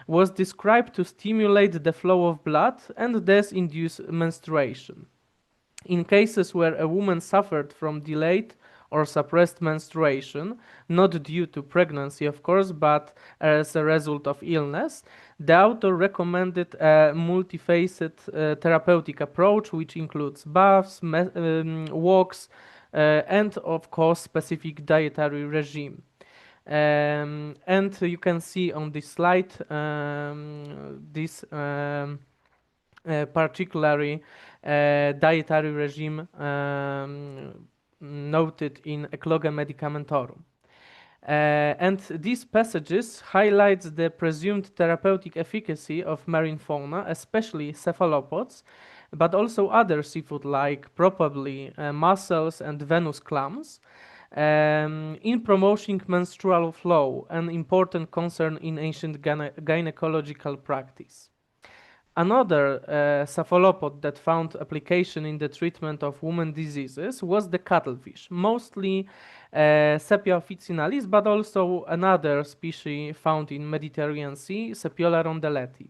was described to stimulate the flow of blood and thus induce menstruation. In cases where a woman suffered from delayed or suppressed menstruation, not due to pregnancy, of course, but as a result of illness, the author recommended a multifaceted therapeutic approach, which includes baths, walks, and of course, specific dietary regime. And you can see on this slide this particularly dietary regime noted in Ecloga Medicamentorum. And these passages highlight the presumed therapeutic efficacy of marine fauna, especially cephalopods, but also other seafood like probably mussels and Venus clams, in promoting menstrual flow, an important concern in ancient gynecological practice. Another cephalopod that found application in the treatment of women diseases was the cuttlefish, mostly Sepia officinalis, but also another species found in Mediterranean Sea, Sepiola rondeleti.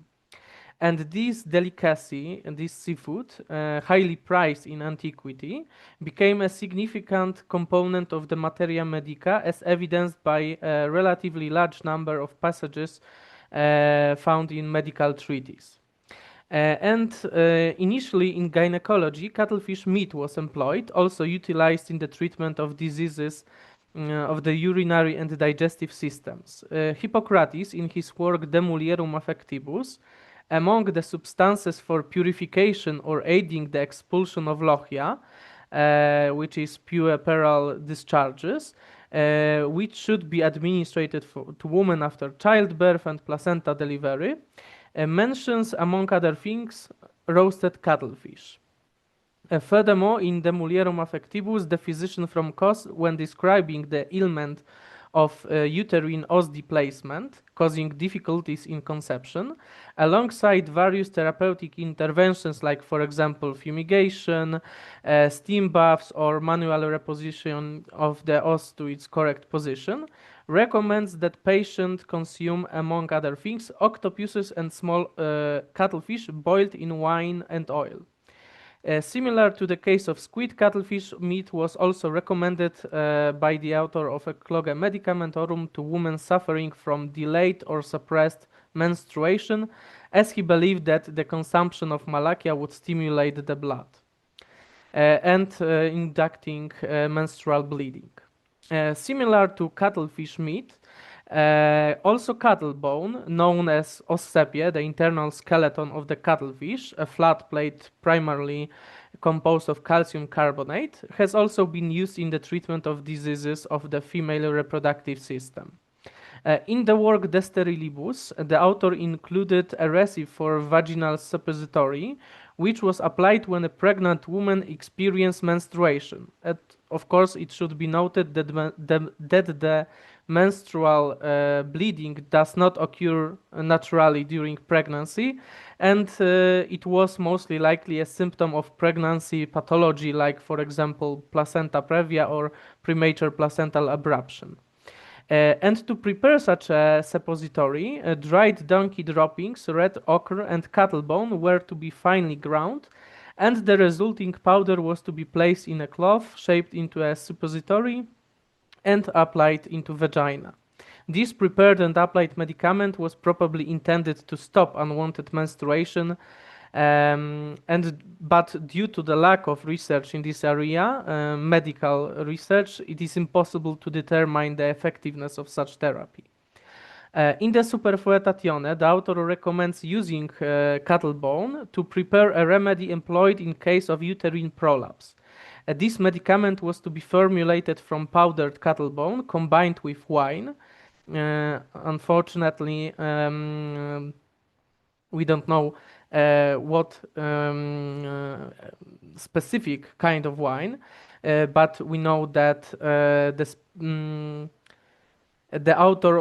And this delicacy, this seafood, highly prized in antiquity, became a significant component of the materia medica, as evidenced by a relatively large number of passages found in medical treatises. Initially in gynecology, cuttlefish meat was employed, also utilized in the treatment of diseases of the urinary and digestive systems. Hippocrates, in his work De Mulierum Affectibus, among the substances for purification or aiding the expulsion of lochia, which is puerperal discharges, which should be administered to women after childbirth and placenta delivery, mentions, among other things, roasted cuttlefish. Furthermore, in De Mulierum Affectibus, the physician from Kos, when describing the ailment of uterine os displacement, causing difficulties in conception, alongside various therapeutic interventions like, for example, fumigation, steam baths, or manual reposition of the os to its correct position, recommends that patient consume, among other things, octopuses and small cuttlefish boiled in wine and oil. Similar to the case of squid, cuttlefish meat was also recommended by the author of Ecloga Medicamentorum to women suffering from delayed or suppressed menstruation, as he believed that the consumption of malakia would stimulate the blood and inducting menstrual bleeding. Similar to cuttlefish meat, also cattle bone, known as ossepia, the internal skeleton of the cuttlefish, a flat plate primarily composed of calcium carbonate, has also been used in the treatment of diseases of the female reproductive system. In the work De Sterilibus, the author included a recipe for vaginal suppository, which was applied when a pregnant woman experienced menstruation. And of course, it should be noted that the menstrual bleeding does not occur naturally during pregnancy, and it was mostly likely a symptom of pregnancy pathology, like, for example, placenta previa or premature placental abruption. And to prepare such a suppository, dried donkey droppings, red ochre, and cattle bone were to be finely ground, and the resulting powder was to be placed in a cloth shaped into a suppository and applied into vagina. This prepared and applied medicament was probably intended to stop unwanted menstruation, but due to the lack of research in this area, medical research, it is impossible to determine the effectiveness of such therapy. In the Superfoetatione, the author recommends using cattle bone to prepare a remedy employed in case of uterine prolapse. This medicament was to be formulated from powdered cattle bone combined with wine. Unfortunately, we don't know what specific kind of wine, but we know that the author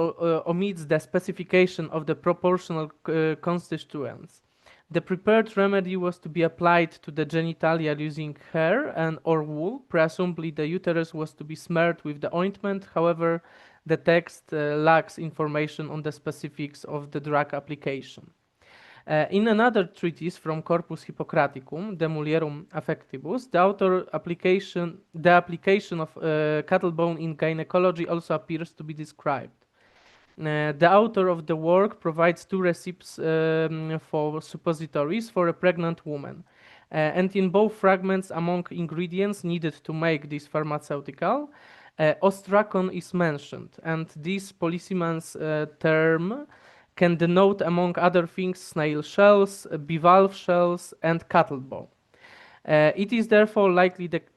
omits the specification of the proportional constituents. The prepared remedy was to be applied to the genitalia using hair or wool. Presumably the uterus was to be smeared with the ointment. However, the text lacks information on the specifics of the drug application. In another treatise from Corpus Hippocraticum, De Mulierum Affectibus, the application of cattle bone in gynecology also appears to be described. The author of the work provides two recipes for suppositories for a pregnant woman. And in both fragments, among ingredients needed to make this pharmaceutical, ostracon is mentioned, and this polysemens term can denote, among other things, snail shells, bivalve shells, and cattle bone. It is therefore likely that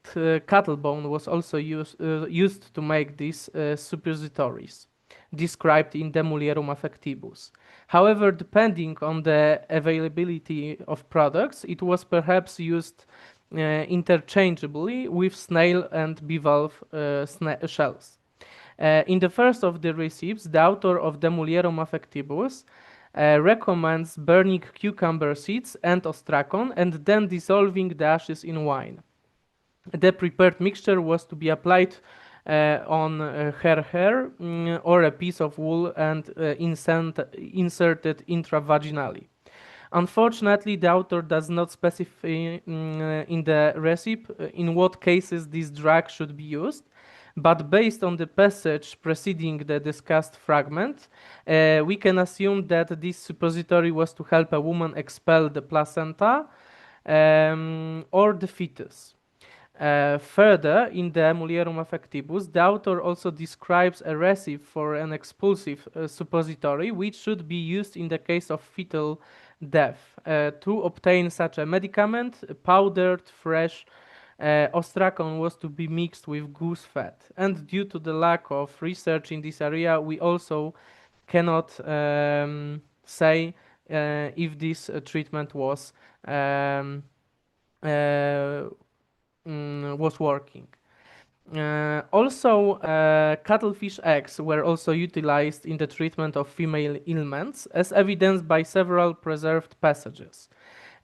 cattle bone was also used to make these suppositories, described in De Mulierum Affectibus. However, depending on the availability of products, it was perhaps used interchangeably with snail and bivalve shells. In the first of the receipts, the author of De Mulierum Affectibus recommends burning cucumber seeds and ostracon and then dissolving the ashes in wine. The prepared mixture was to be applied on her hair or a piece of wool and inserted intravaginally. Unfortunately, the author does not specify in the recipe in what cases this drug should be used, but based on the passage preceding the discussed fragment, we can assume that this suppository was to help a woman expel the placenta or the fetus. Further, in the Mulierum Affectibus, the author also describes a recipe for an expulsive suppository, which should be used in the case of fetal death. To obtain such a medicament, powdered, fresh ostracon was to be mixed with goose fat. And due to the lack of research in this area, we also cannot say if this treatment was working. Also, cuttlefish eggs were also utilized in the treatment of female ailments, as evidenced by several preserved passages.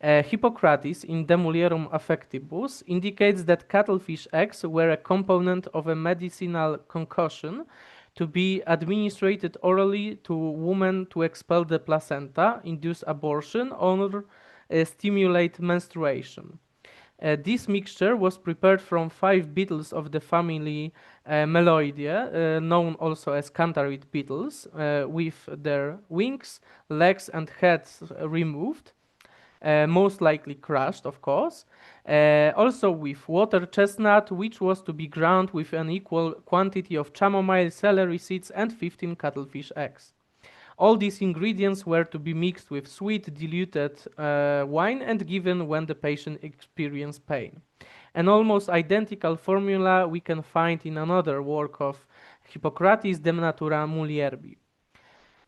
Hippocrates in De Mulierum Affectibus indicates that cuttlefish eggs were a component of a medicinal concoction to be administered orally to women to expel the placenta, induce abortion, or stimulate menstruation. This mixture was prepared from 5 beetles of the family Meloidae, known also as cantharid beetles, with their wings, legs, and heads removed, most likely crushed, of course. Also with water chestnut, which was to be ground with an equal quantity of chamomile, celery seeds, and 15 cuttlefish eggs. All these ingredients were to be mixed with sweet diluted wine and given when the patient experienced pain. An almost identical formula we can find in another work of Hippocrates, De Natura Mulierbi.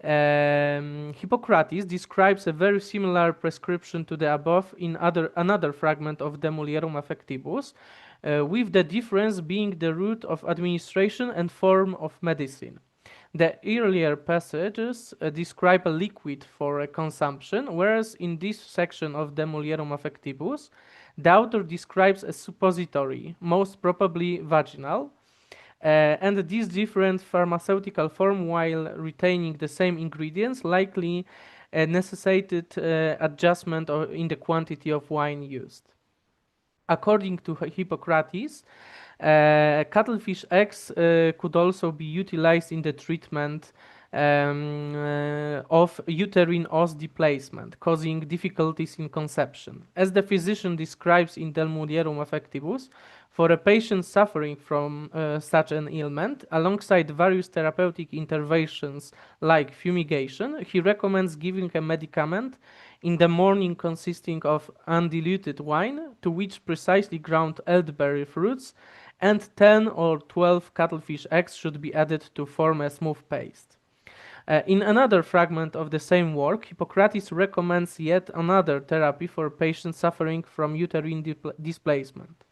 Hippocrates describes a very similar prescription to the above in another fragment of De Mulierum Affectibus, with the difference being the route of administration and form of medicine. The earlier passages describe a liquid for consumption, whereas in this section of De Mulierum Affectibus, the author describes a suppository, most probably vaginal, and this different pharmaceutical form, while retaining the same ingredients, likely necessitated adjustment in the quantity of wine used. According to Hippocrates, cuttlefish eggs could also be utilized in the treatment of uterine os displacement, causing difficulties in conception. As the physician describes in De Mulierum Affectibus, for a patient suffering from such an ailment, alongside various therapeutic interventions like fumigation, he recommends giving a medicament in the morning consisting of undiluted wine, to which precisely ground elderberry fruits and 10 or 12 cuttlefish eggs should be added to form a smooth paste. In another fragment of the same work, Hippocrates recommends yet another therapy for patients suffering from uterine displacement.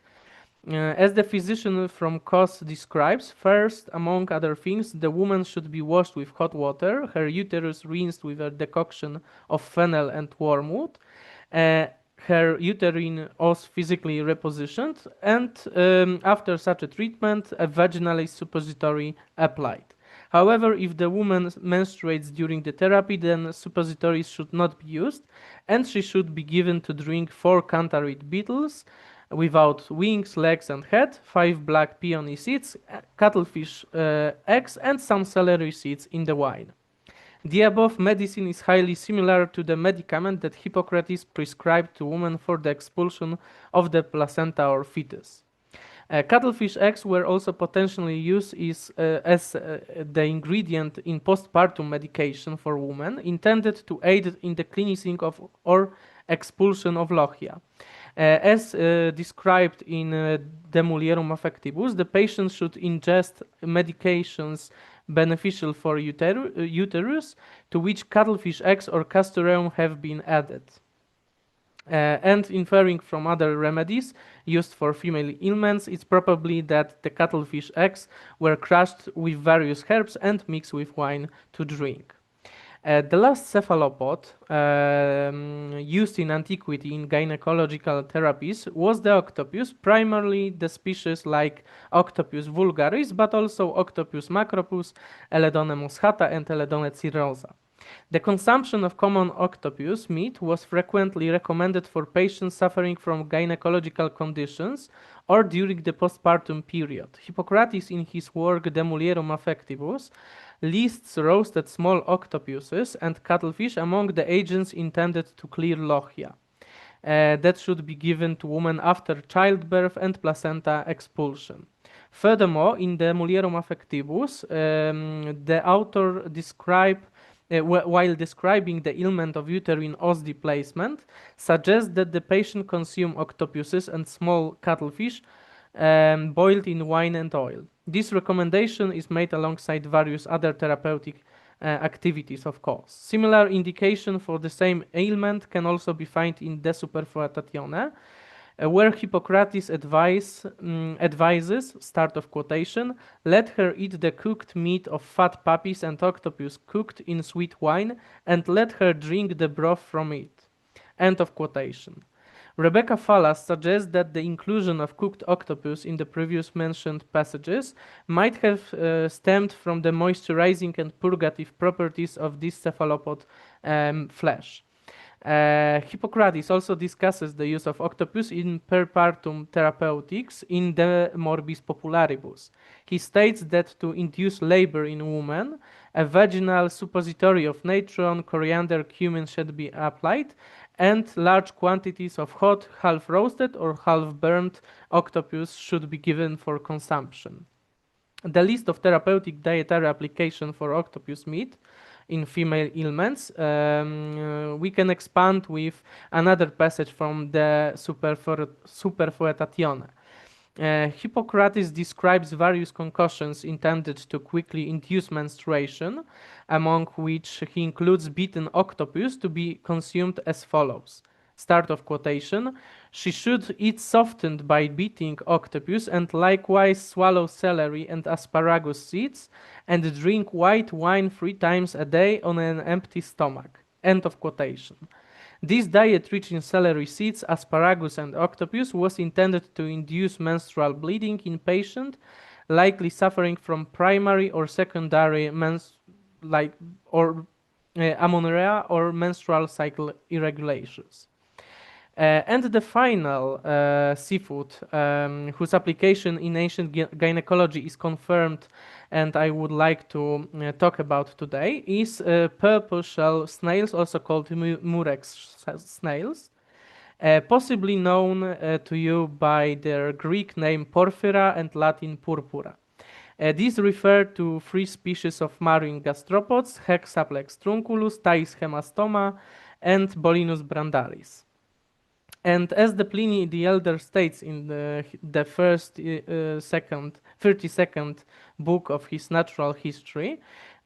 As the physician from Kos describes, first, among other things, the woman should be washed with hot water, her uterus rinsed with a decoction of fennel and wormwood, her uterine os physically repositioned, and after such a treatment, a vaginal suppository applied. However, if the woman menstruates during the therapy, then suppositories should not be used, and she should be given to drink 4 cantarid beetles without wings, legs, and head, 5 black peony seeds, cuttlefish eggs, and some celery seeds in the wine. The above medicine is highly similar to the medicament that Hippocrates prescribed to women for the expulsion of the placenta or fetus. Cuttlefish eggs were also potentially used as the ingredient in postpartum medication for women, intended to aid in the cleansing of or expulsion of lochia. As described in De Mulierum Affectibus, the patient should ingest medications beneficial for uterus, to which cuttlefish eggs or castoreum have been added. And inferring from other remedies used for female ailments, it's probably that the cuttlefish eggs were crushed with various herbs and mixed with wine to drink. The last cephalopod used in antiquity in gynecological therapies was the octopus, primarily the species like Octopus vulgaris, but also Octopus macropus, Eledone moschata, and Eledone cirrhosa. The consumption of common octopus meat was frequently recommended for patients suffering from gynecological conditions or during the postpartum period. Hippocrates, in his work De Mulierum Affectibus, lists roasted small octopuses and cuttlefish among the agents intended to clear lochia. That should be given to women after childbirth and placenta expulsion. Furthermore, in De Mulierum Affectibus, the author while describing the ailment of uterine os displacement, suggests that the patient consume octopuses and small cuttlefish boiled in wine and oil. This recommendation is made alongside various other therapeutic activities, of course. Similar indication for the same ailment can also be found in De Superfoetatione, where Hippocrates advises, start of quotation, let her eat the cooked meat of fat puppies and octopus cooked in sweet wine, and let her drink the broth from it. End of quotation. Rebecca Fallas suggests that the inclusion of cooked octopus in the previous mentioned passages might have stemmed from the moisturizing and purgative properties of this cephalopod flesh. Hippocrates also discusses the use of octopus in peripartum therapeutics in De Morbis Popularibus. He states that to induce labor in women, a vaginal suppository of natron, coriander, cumin should be applied, and large quantities of hot, half-roasted or half-burnt octopus should be given for consumption. The list of therapeutic dietary application for octopus meat in female ailments, we can expand with another passage from the Superfoetatione. Hippocrates describes various concoctions intended to quickly induce menstruation, among which he includes beaten octopus to be consumed as follows. Start of quotation. She should eat softened by beating octopus and likewise swallow celery and asparagus seeds and drink white wine 3 times a day on an empty stomach. End of quotation. This diet, rich in celery seeds, asparagus, and octopus, was intended to induce menstrual bleeding in patients likely suffering from primary or secondary amenorrhea or menstrual cycle irregulations. And the final seafood, whose application in ancient gynecology is confirmed and I would like to talk about today, is purple shell snails, also called murex snails, possibly known to you by their Greek name Porphyra and Latin Purpura. These refer to 3 species of marine gastropods, Hexaplex trunculus, Thais hemastoma, and Bolinus brandaris. And as the Pliny the Elder states in the 32nd book of his natural history,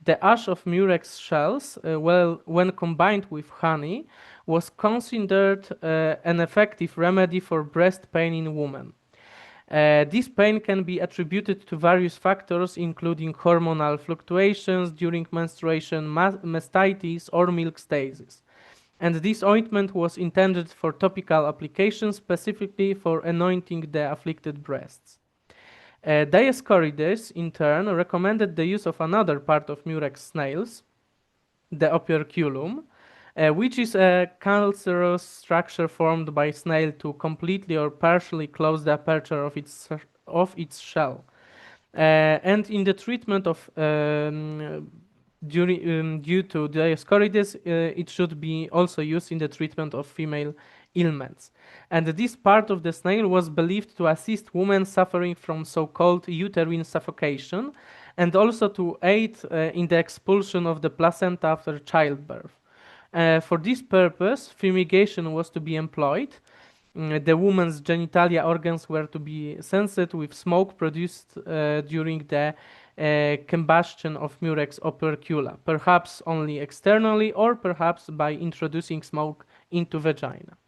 the ash of murex shells, when combined with honey, was considered an effective remedy for breast pain in women. This pain can be attributed to various factors, including hormonal fluctuations during menstruation, mastitis, or milk stasis. And this ointment was intended for topical application, specifically for anointing the afflicted breasts. Dioscorides, in turn, recommended the use of another part of murex snails, the operculum, which is a calcareous structure formed by snail to completely or partially close the aperture of its shell. And in the treatment of due to Dioscorides, it should be also used in the treatment of female ailments. And this part of the snail was believed to assist women suffering from so-called uterine suffocation and also to aid in the expulsion of the placenta after childbirth. For this purpose, fumigation was to be employed. The woman's genitalia organs were to be sensed with smoke produced during the combustion of murex opercula, perhaps only externally or perhaps by introducing smoke into vagina.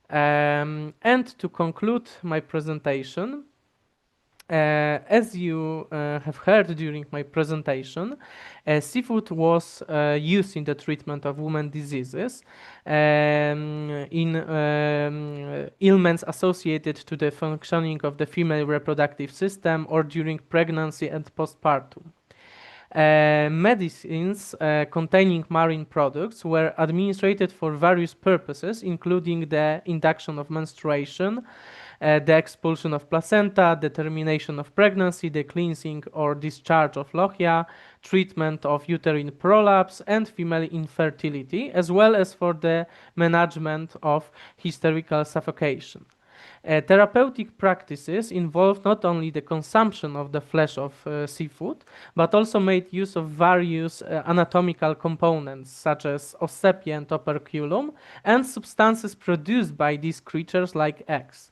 And to conclude my presentation, as you have heard during my presentation, seafood was used in the treatment of women diseases, in ailments associated to the functioning of the female reproductive system or during pregnancy and postpartum. Medicines containing marine products were administered for various purposes, including the induction of menstruation, the expulsion of placenta, the termination of pregnancy, the cleansing or discharge of lochia, treatment of uterine prolapse, and female infertility, as well as for the management of hysterical suffocation. Therapeutic practices involved not only the consumption of the flesh of seafood, but also made use of various anatomical components, such as ossepia and operculum, and substances produced by these creatures like eggs.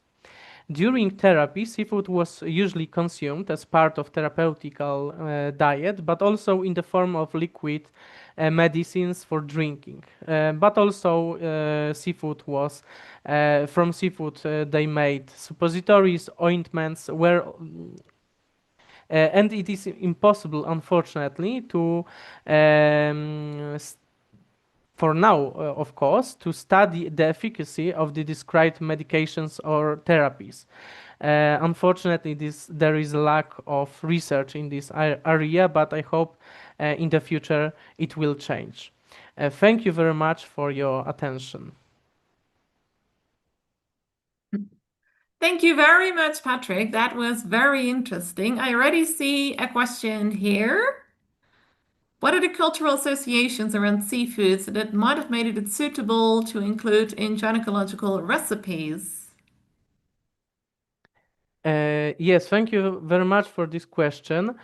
During therapy, seafood was usually consumed as part of therapeutical diet, but also in the form of liquid medicines for drinking. But also seafood was, from seafood they made suppositories, ointments, and it is impossible, unfortunately, to for now, of course, to study the efficacy of the described medications or therapies. Unfortunately, there is a lack of research in this area, but I hope in the future it will change. Thank you very much for your attention. Thank you very much, Patrick. That was very interesting. I already see a question here. What are the cultural associations around seafoods that might have made it suitable to include in gynecological recipes? Yes, thank you very much for this question.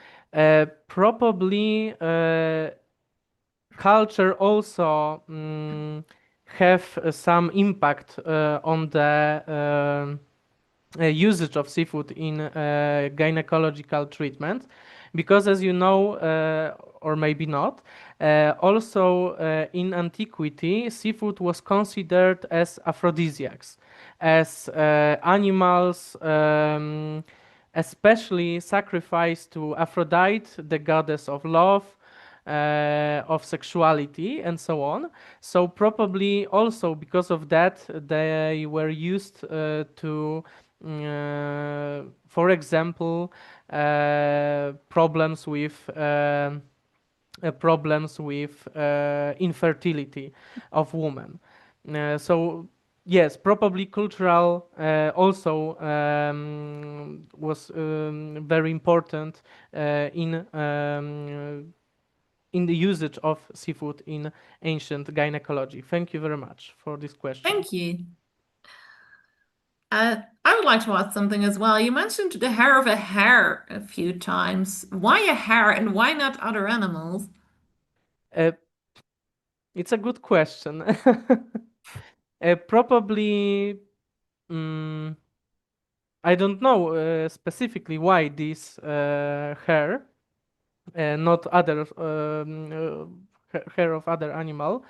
Probably culture also have some impact on the usage of seafood in gynecological treatment, because as you know, or maybe not, also in antiquity, seafood was considered as aphrodisiacs, as animals, especially sacrificed to Aphrodite, the goddess of love, of sexuality, and so on. So probably also because of that, they were used to, for example, problems with infertility of women. So yes, probably cultural also was very important in the usage of seafood in ancient gynecology. Thank you very much for this question. Thank you. I would like to ask something as well. You mentioned the hair of a hare a few times. Why a hare and why not other animals? Uh, it's a good question. Probably, I don't know specifically why this hair, not other hair of other animal.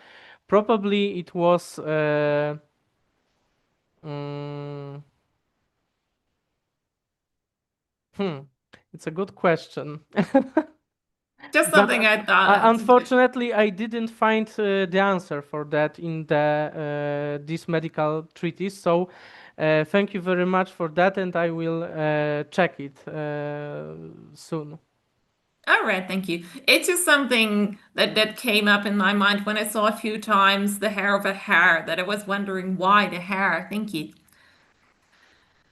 Probably it was. Mm, hmm, it's a good question. Just But something I thought. unfortunately, I didn't find the answer for that in this medical treatise. So, thank you very much for that, and I will check it soon. All right, thank you. It's just something that came up in my mind when I saw a few times the hair of a hare that I was wondering why the hair. Thank you.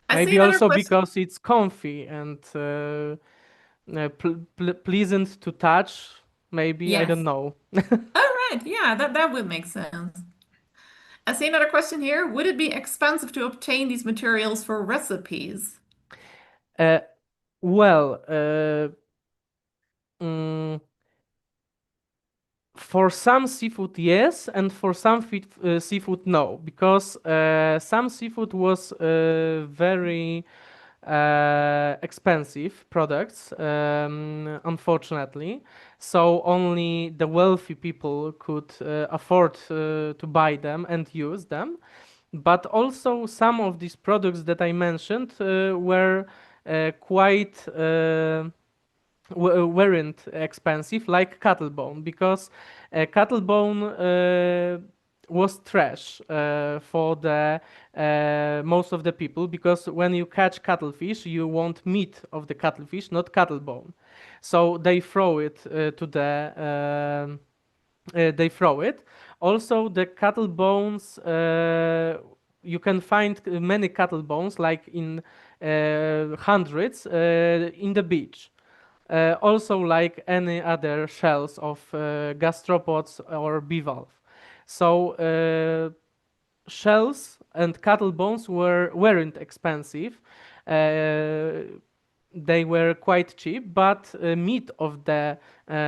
I see Maybe another also question. because it's comfy and pleasant to touch. Maybe I don't Yes. know. All right. Yeah, that would make sense. I see another question here. Would it be expensive to obtain these materials for recipes? Uh, well, mm, for some seafood, yes, and for some seafood, no, because some seafood was very expensive products, unfortunately. So only the wealthy people could afford to buy them and use them. But also some of these products that I mentioned were quite weren't expensive, like cattle bone, because cattle bone was trash for the most of the people, because when you catch cuttlefish, you want meat of the cuttlefish, not cattle bone. So they throw it to they throw it. Also, the cattle bones, you can find many cattle bones, like in hundreds, in the beach. Also, like any other shells of gastropods or bivalve. So, shells and cattle bones weren't expensive. They were quite cheap, but meat of the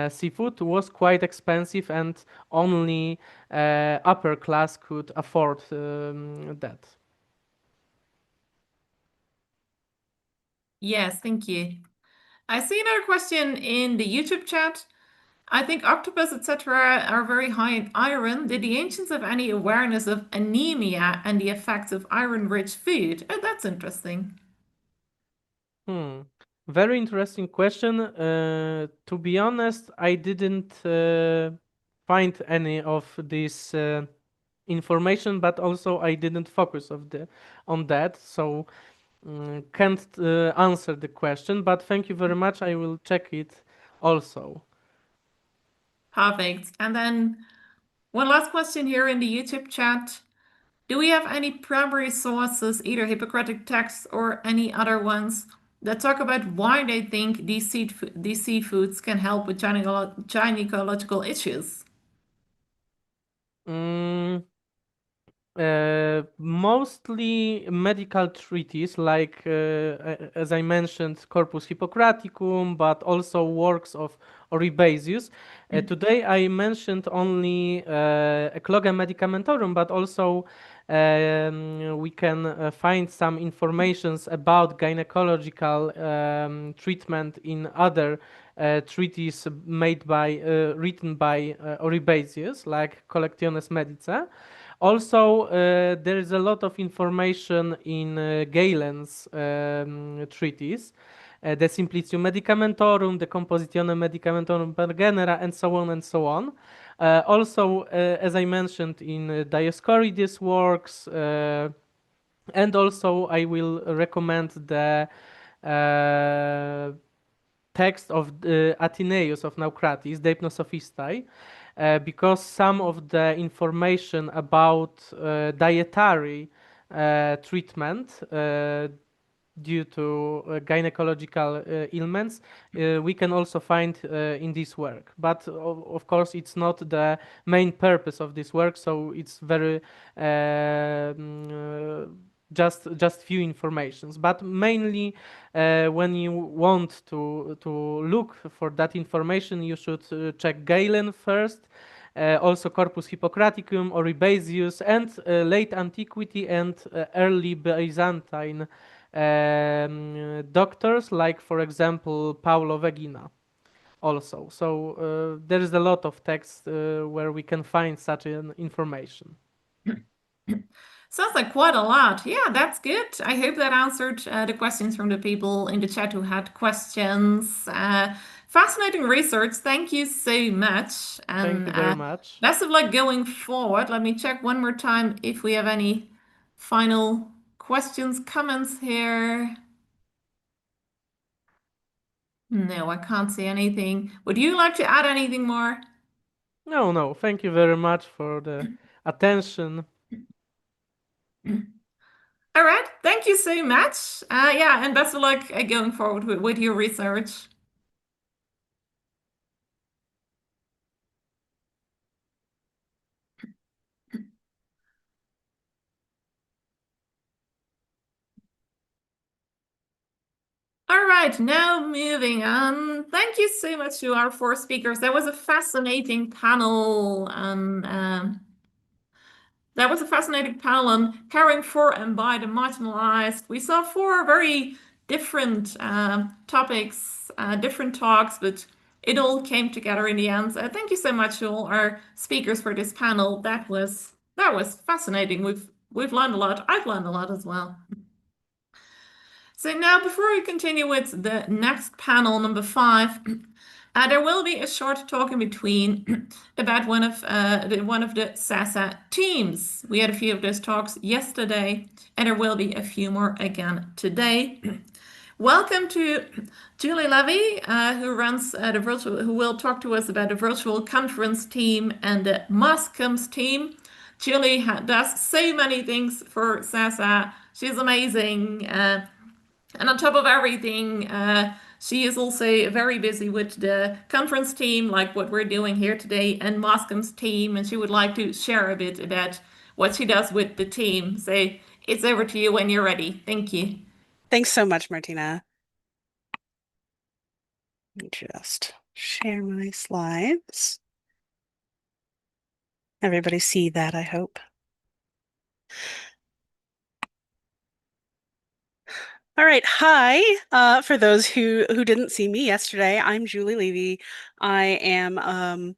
seafood was quite expensive, and only upper class could afford that. Yes, thank you. I see another question in the YouTube chat. I think octopus, etc., are very high in iron. Did the ancients have any awareness of anemia and the effects of iron-rich food? Oh, that's interesting. Hmm. Very interesting question. To be honest, I didn't find any of this information, but also I didn't focus on that, so can't answer the question. But thank you very much. I will check it also. Perfect. And then one last question here in the YouTube chat. Do we have any primary sources, either Hippocratic texts or any other ones, that talk about why they think these seafoods can help with gynecological issues? Mm, Mostly medical treatises, like as I mentioned, Corpus Hippocraticum, but also works of Oribasius. Today I mentioned only Ecloga Medicamentorum, but also we can find some informations about gynecological treatment in other treatises written by Oribasius, like Collectiones Medicae. Also, there is a lot of information in Galen's treatise, De Simplicium Medicamentorum, De Compositione Medicamentorum per genera, and so on and so on. Also, as I mentioned, in Dioscorides' works, and also I will recommend the text of Athenaeus of Naucratis, De Hypnosophistae, because some of the information about dietary treatment due to gynecological ailments we can also find in this work, but of course it's not the main purpose of this work, so it's very just few informations, but mainly when you want to look for that information, you should check Galen first, also Corpus Hippocraticum, Oribasius, and late antiquity and early Byzantine doctors, like for example Paulo Vegina also. So there is a lot of text where we can find such an information. Sounds like quite a lot. Yeah, that's good. I hope that answered the questions from the people in the chat who had questions. Fascinating research. Thank you so much. Thank you very much. Best of luck going forward. Let me check one more time if we have any final questions, comments here. No, I can't see anything. Would you like to add anything more? No, thank you very much for the attention. All right, thank you so much. Yeah, and best of luck going forward with your research. All right, now moving on. Thank you so much to our four speakers. That was a fascinating panel. That was a fascinating panel on caring for and by the marginalized. We saw four very different topics, different talks, but it all came together in the end. Thank you so much to all our speakers for this panel. That was fascinating. We've learned a lot. I've learned a lot as well. So now, before we continue with the next panel, number 5, there will be a short talk in between about one of the SASA teams. We had a few of those talks yesterday, and there will be a few more again today. Welcome to Julie Levy, who will talk to us about the virtual conference team and the MOSCOMS team. Julie does so many things for SASA. She's amazing. And on top of everything, she is also very busy with the conference team, like what we're doing here today, and MOSCOM's team, and she would like to share a bit about what she does with the team. So it's over to you when you're ready. Thank you. Thanks so much, Martina. Let me just share my slides. Everybody see that, I hope. All right, hi. For those who didn't see me yesterday, I'm Julie Levy. I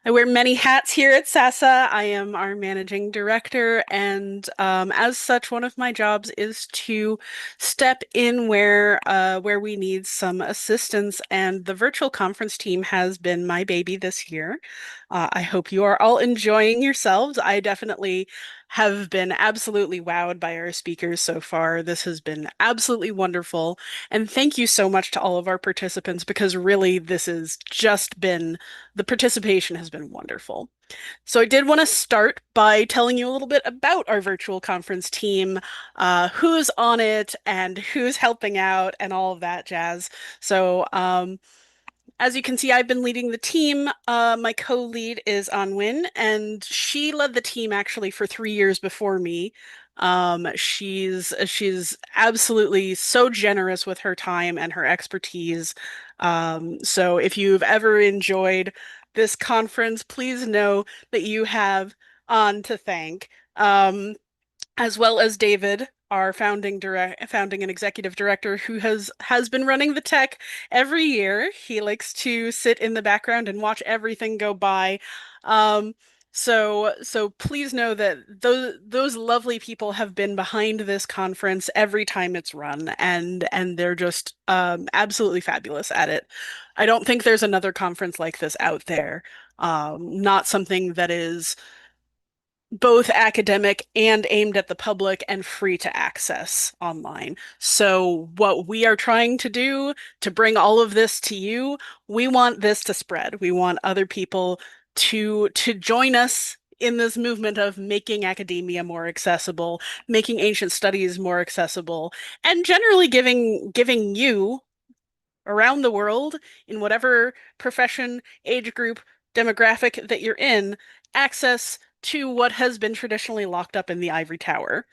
wear many hats here at SASA. I am our managing director, and as such, one of my jobs is to step in where we need some assistance. And the virtual conference team has been my baby this year. I hope you are all enjoying yourselves. I definitely have been absolutely wowed by our speakers so far. This has been absolutely wonderful. And thank you so much to all of our participants, because really this has just been, the participation has been wonderful. So I did want to start by telling you a little bit about our virtual conference team, who's on it and who's helping out and all of that jazz. So As you can see, I've been leading the team. My co-lead is Anwin, and she led the team actually for 3 years before me. She's absolutely so generous with her time and her expertise. So if you've ever enjoyed this conference, please know that you have An to thank. As well as David, our founding and executive director, who has been running the tech every year. He likes to sit in the background and watch everything go by. So please know that those lovely people have been behind this conference every time it's run, and they're just absolutely fabulous at it. I don't think there's another conference like this out there. Not something that is both academic and aimed at the public and free to access online. So what we are trying to do to bring all of this to you, we want this to spread. We want other people to join us in this movement of making academia more accessible, making ancient studies more accessible, and generally giving you around the world, in whatever profession, age group, demographic that you're in, access to what has been traditionally locked up in the ivory tower.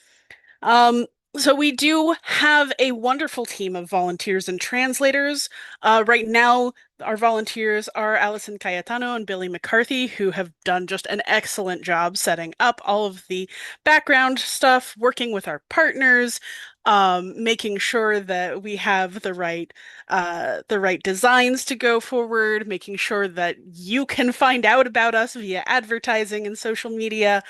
Um, so we do have a wonderful team of volunteers and translators. Right now, our volunteers are Alison Cayetano and Billy McCarthy, who have done just an excellent job setting up all of the background stuff, working with our partners, making sure that we have the right designs to go forward, making sure that you can find out about us via advertising and social media.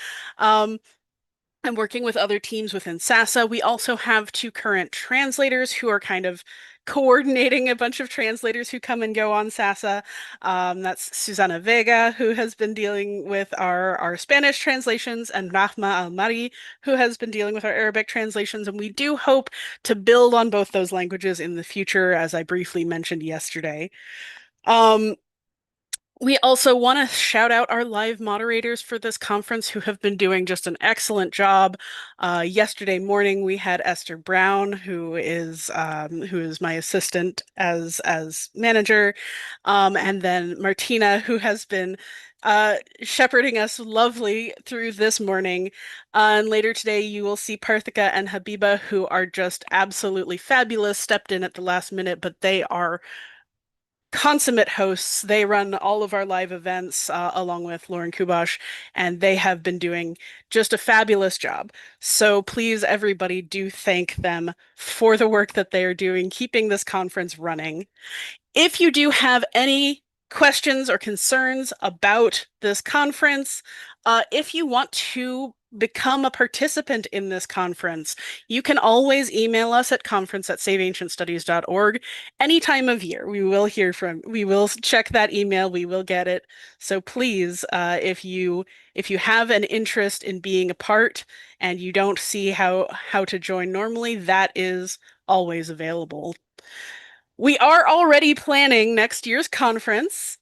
And working with other teams within SASA. We also have two current translators who are kind of coordinating a bunch of translators who come and go on SASA. That's Susana Vega, who has been dealing with our Spanish translations, and Rahma Al-Mari, who has been dealing with our Arabic translations. And we do hope to build on both those languages in the future, as I briefly mentioned yesterday. We also want to shout out our live moderators for this conference who have been doing just an excellent job. Yesterday morning we had Esther Brown, who is my assistant as manager, and then Martina, who has been shepherding us lovely through this morning. And later today you will see Parthika and Habiba, who are just absolutely fabulous, stepped in at the last minute, but they are consummate hosts. They run all of our live events along with Lauren Kubash, and they have been doing just a fabulous job. So please, everybody, do thank them for the work that they are doing, keeping this conference running. If you do have any questions or concerns about this conference, if you want to become a participant in this conference, you can always email us at conference@saveancientstudies.org any time of year. We will check that email, we will get it. So please, if you have an interest in being a part and you don't see how to join normally, that is always available. We are already planning next year's conference.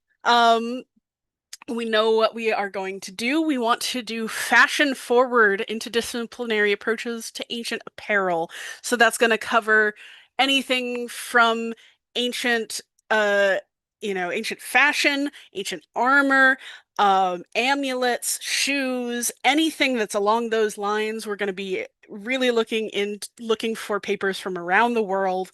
We know what we are going to do. We want to do fashion forward interdisciplinary approaches to ancient apparel. So that's going to cover anything from ancient, ancient fashion, ancient armor, amulets, shoes, anything that's along those lines. We're going to be really looking for papers from around the world,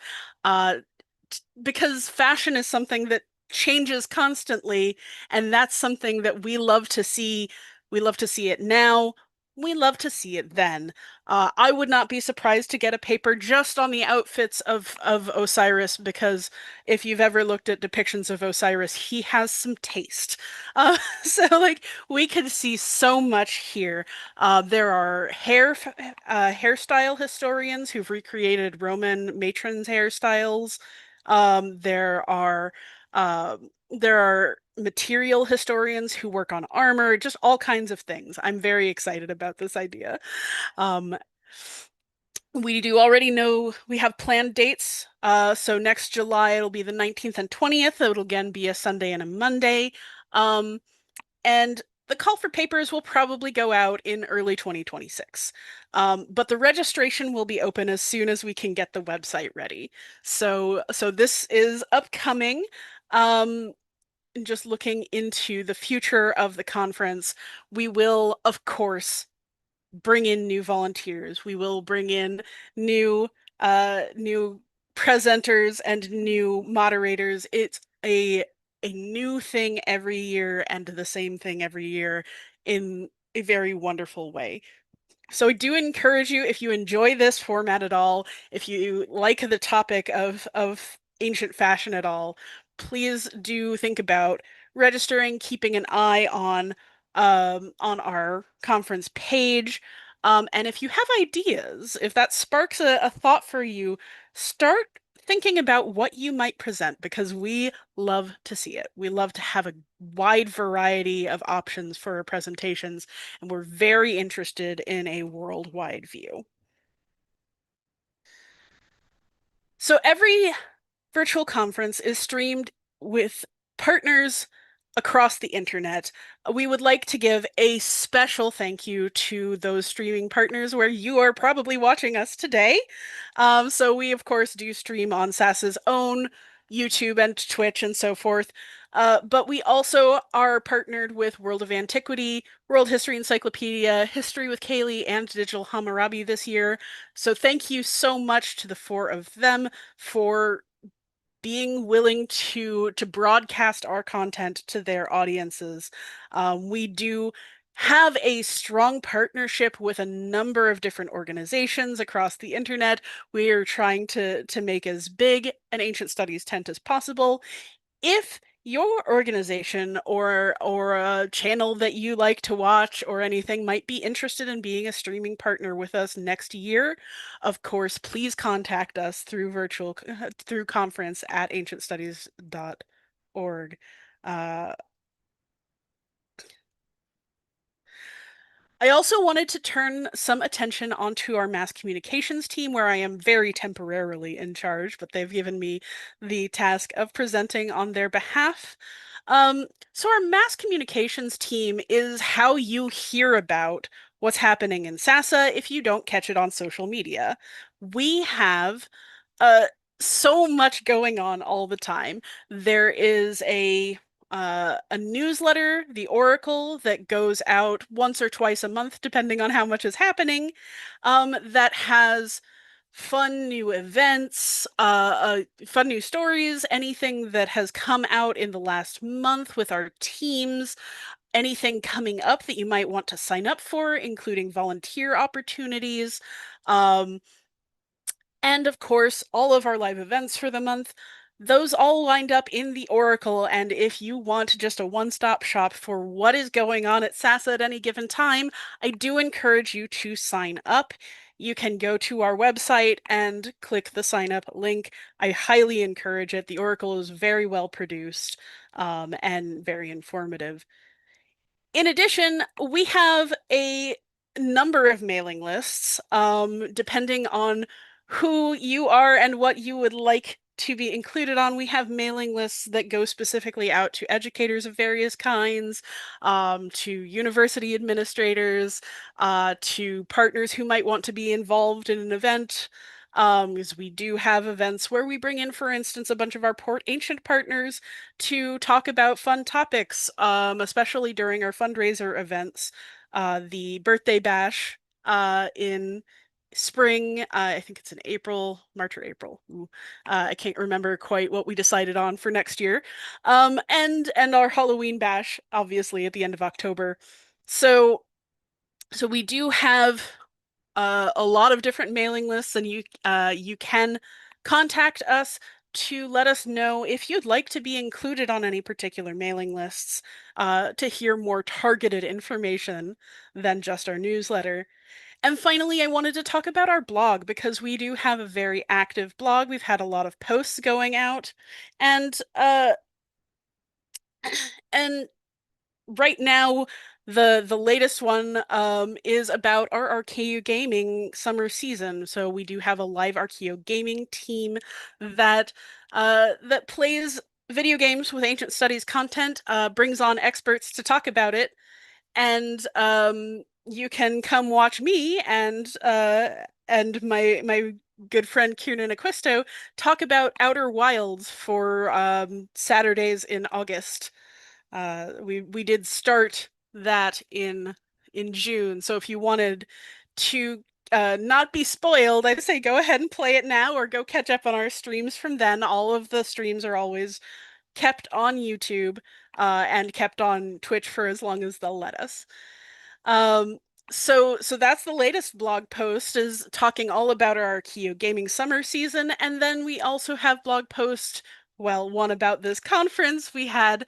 because fashion is something that changes constantly, and that's something that we love to see. We love to see it now. We love to see it then. I would not be surprised to get a paper just on the outfits of Osiris, because if you've ever looked at depictions of Osiris, he has some taste. So like we could see so much here. There are hairstyle historians who've recreated Roman matrons' hairstyles. There are material historians who work on armor, just all kinds of things. I'm very excited about this idea. We do already know we have planned dates. So next July, it'll be the 19th and 20th. It'll again be a Sunday and a Monday. And the call for papers will probably go out in early 2026. But the registration will be open as soon as we can get the website ready. So this is upcoming. Just looking into the future of the conference, we will, of course, bring in new volunteers. We will bring in new new presenters and new moderators. It's a new thing every year and the same thing every year in a very wonderful way. So I do encourage you, if you enjoy this format at all, if you like the topic of ancient fashion at all, please do think about registering, keeping an eye on our conference page. And if you have ideas, if that sparks a thought for you, start thinking about what you might present, because we love to see it. We love to have a wide variety of options for our presentations, and we're very interested in a worldwide view. So every virtual conference is streamed with partners across the internet. We would like to give a special thank you to those streaming partners where you are probably watching us today. So we, of course, do stream on SASA's own YouTube and Twitch and so forth. But we also are partnered with World of Antiquity, World History Encyclopedia, History with Kayleigh, and Digital Hammurabi this year. So thank you so much to the four of them for being willing to broadcast our content to their audiences. We do have a strong partnership with a number of different organizations across the internet. We are trying to make as big an ancient studies tent as possible. If your organization or a channel that you like to watch or anything might be interested in being a streaming partner with us next year, of course, please contact us through conference at ancientstudies.org. I also wanted to turn some attention onto our mass communications team, where I am very temporarily in charge, but they've given me the task of presenting on their behalf. So our mass communications team is how you hear about what's happening in SASA if you don't catch it on social media. We have uh, so much going on all the time. There is a newsletter, the Oracle, that goes out once or twice a month, depending on how much is happening, that has fun new events, fun new stories, anything that has come out in the last month with our teams, anything coming up that you might want to sign up for, including volunteer opportunities. And of course, all of our live events for the month, those all lined up in the Oracle. And if you want just a one-stop shop for what is going on at SASA at any given time, I do encourage you to sign up. You can go to our website and click the sign up link. I highly encourage it. The Oracle is very well produced and very informative. In addition, we have a number of mailing lists, depending on who you are and what you would like to be included on. We have mailing lists that go specifically out to educators of various kinds, to university administrators, to partners who might want to be involved in an event. Because we do have events where we bring in, for instance, a bunch of our Port Ancient partners to talk about fun topics, especially during our fundraiser events. The birthday bash in spring, I think it's in April, March or April. I can't remember quite what we decided on for next year. And our Halloween bash, obviously, at the end of October. So we do have a lot of different mailing lists, and you can contact us to let us know if you'd like to be included on any particular mailing lists, to hear more targeted information than just our newsletter. And finally, I wanted to talk about our blog, because we do have a very active blog. We've had a lot of posts going out, and and right now the latest one is about our Archeo gaming summer season. So we do have a live Archeo gaming team that that plays video games with ancient studies content, brings on experts to talk about it, and you can come watch me and my good friend Kieran Acquisto talk about Outer Wilds for Saturdays in August. We did start that in June, so if you wanted to not be spoiled, I'd say go ahead and play it now or go catch up on our streams from then. All of the streams are always kept on YouTube and kept on Twitch for as long as they'll let us. So that's the latest blog post, is talking all about our Archeo gaming summer season, and then we also have blog posts, well, one about this conference. We have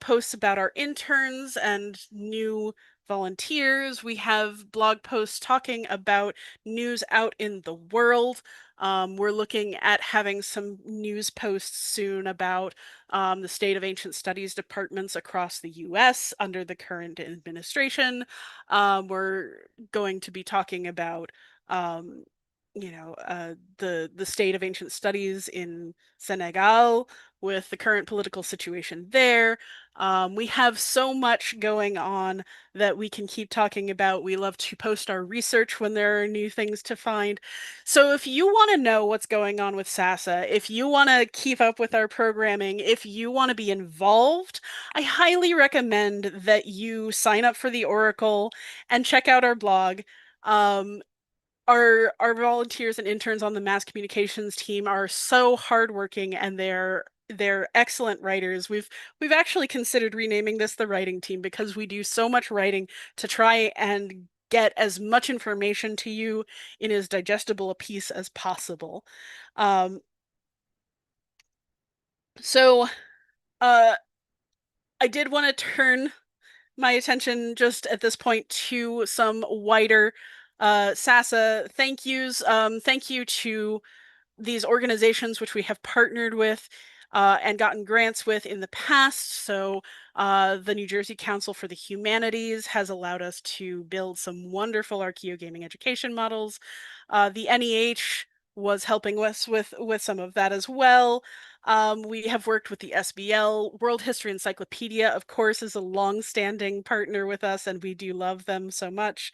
posts about our interns and new volunteers. We have blog posts talking about news out in the world. We're looking at having some news posts soon about the state of ancient studies departments across the US under the current administration. We're going to be talking about the state of ancient studies in Senegal with the current political situation there. We have so much going on that we can keep talking about. We love to post our research when there are new things to find. So if you want to know what's going on with SASA, if you want to keep up with our programming, if you want to be involved, I highly recommend that you sign up for the Oracle and check out our blog. Our volunteers and interns on the mass communications team are so hardworking, and they're excellent writers. We've actually considered renaming this the writing team, because we do so much writing to try and get as much information to you in as digestible a piece as possible. So I did want to turn my attention just at this point to some wider SASA thank yous. Thank you to these organizations which we have partnered with and gotten grants with in the past. So the New Jersey Council for the Humanities has allowed us to build some wonderful Archeo gaming education models. The NEH was helping us with some of that as well. We have worked with the SBL. World History Encyclopedia, of course, is a long-standing partner with us, and we do love them so much.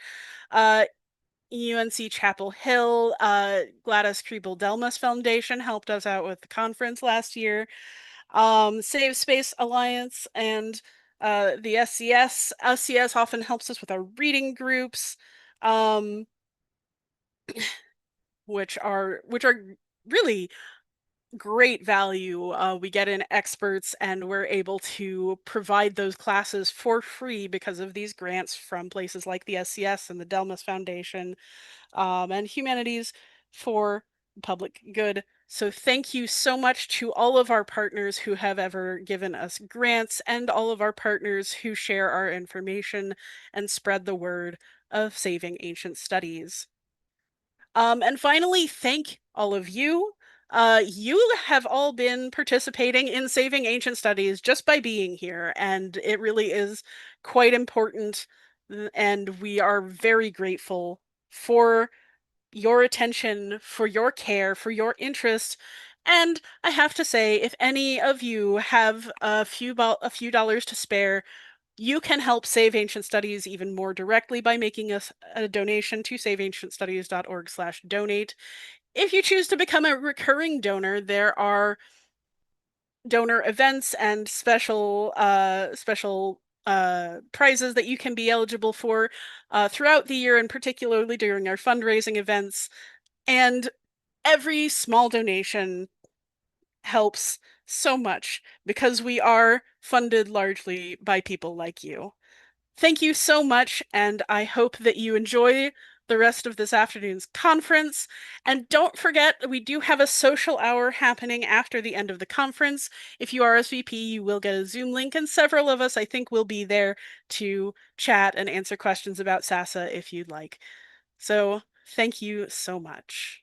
UNC Chapel Hill, Gladys Kriebel-Delmas Foundation helped us out with the conference last year. Save Space Alliance and the SCS. SCS often helps us with our reading groups, which are really great value. We get in experts, and we're able to provide those classes for free because of these grants from places like the SCS and the Delmas Foundation, and Humanities for Public Good. So thank you so much to all of our partners who have ever given us grants, and all of our partners who share our information and spread the word of saving ancient studies. And finally, thank all of you. You have all been participating in saving ancient studies just by being here, and it really is quite important. And we are very grateful for your attention, for your care, for your interest. And I have to say, if any of you have a few dollars to spare, you can help Save Ancient Studies even more directly by making a donation to saveancientstudies.org/donate. If you choose to become a recurring donor, there are donor events and special prizes that you can be eligible for throughout the year, and particularly during our fundraising events. And every small donation helps so much, because we are funded largely by people like you. Thank you so much, and I hope that you enjoy the rest of this afternoon's conference. And don't forget, we do have a social hour happening after the end of the conference. If you RSVP, you will get a Zoom link, and several of us, I think, will be there to chat and answer questions about SASA if you'd like. So thank you so much.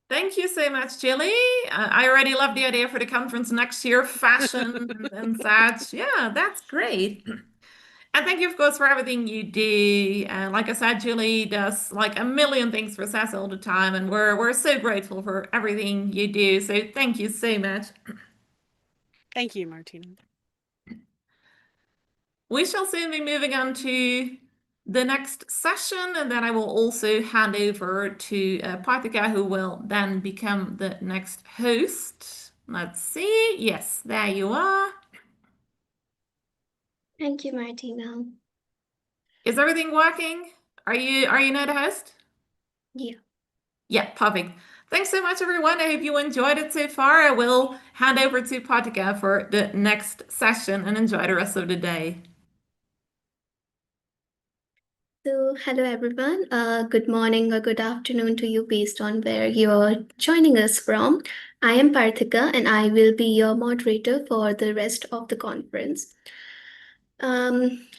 Thank you so much, Jilly. I already love the idea for the conference next year, fashion and such. Yeah, that's great. And thank you, of course, for everything you do. Like I said, Julie does like a million things for SASA all the time, and we're so grateful for everything you do. So thank you so much. Thank you, Martina. We shall soon be moving on to the next session, and then I will also hand over to Parthika, who will then become the next host. Let's see. Yes, there you are. Thank you, Martina. Is everything working? Are you now the host? Yeah. Yeah, perfect. Thanks so much, everyone. I hope you enjoyed it so far. I will hand over to Parthika for the next session and enjoy the rest of the day. So, hello everyone. Good morning or good afternoon to you based on where you're joining us from. I am Parthika and I will be your moderator for the rest of the conference.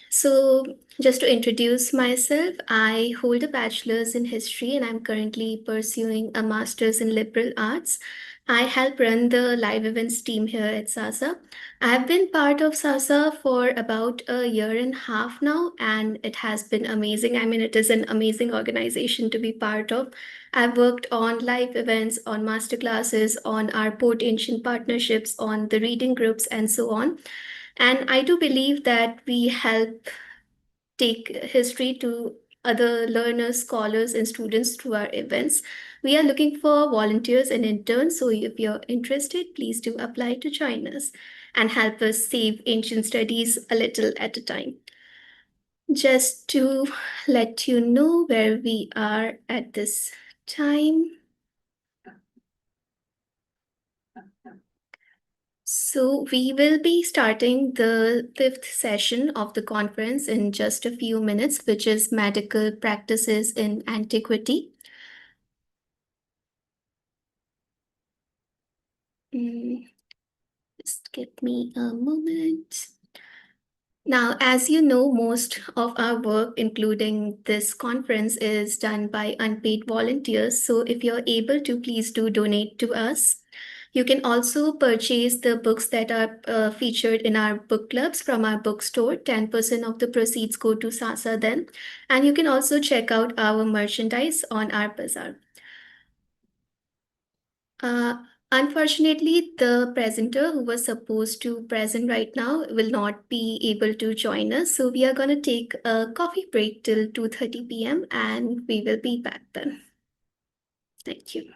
So just to introduce myself, I hold a bachelor's in history and I'm currently pursuing a master's in liberal arts. I help run the live events team here at SASA. I've been part of SASA for about a year and a half now, and it has been amazing. I mean, it is an amazing organization to be part of. I've worked on live events, on masterclasses, on our port ancient partnerships, on the reading groups, and so on. And I do believe that we help take history to other learners, scholars, and students through our events. We are looking for volunteers and interns, so if you're interested, please do apply to join us and help us save ancient studies a little at a time. Just to let you know where we are at this time. So we will be starting the fifth session of the conference in just a few minutes, which is medical practices in antiquity. Just give me a moment. Now, as you know, most of our work, including this conference, is done by unpaid volunteers. So if you're able to, please do donate to us. You can also purchase the books that are featured in our book clubs from our bookstore. 10% of the proceeds go to SASA then. And you can also check out our merchandise on our bazaar. Unfortunately, the presenter who was supposed to present right now will not be able to join us. So we are going to take a coffee break till 2:30 p.m. and we will be back then. Thank you.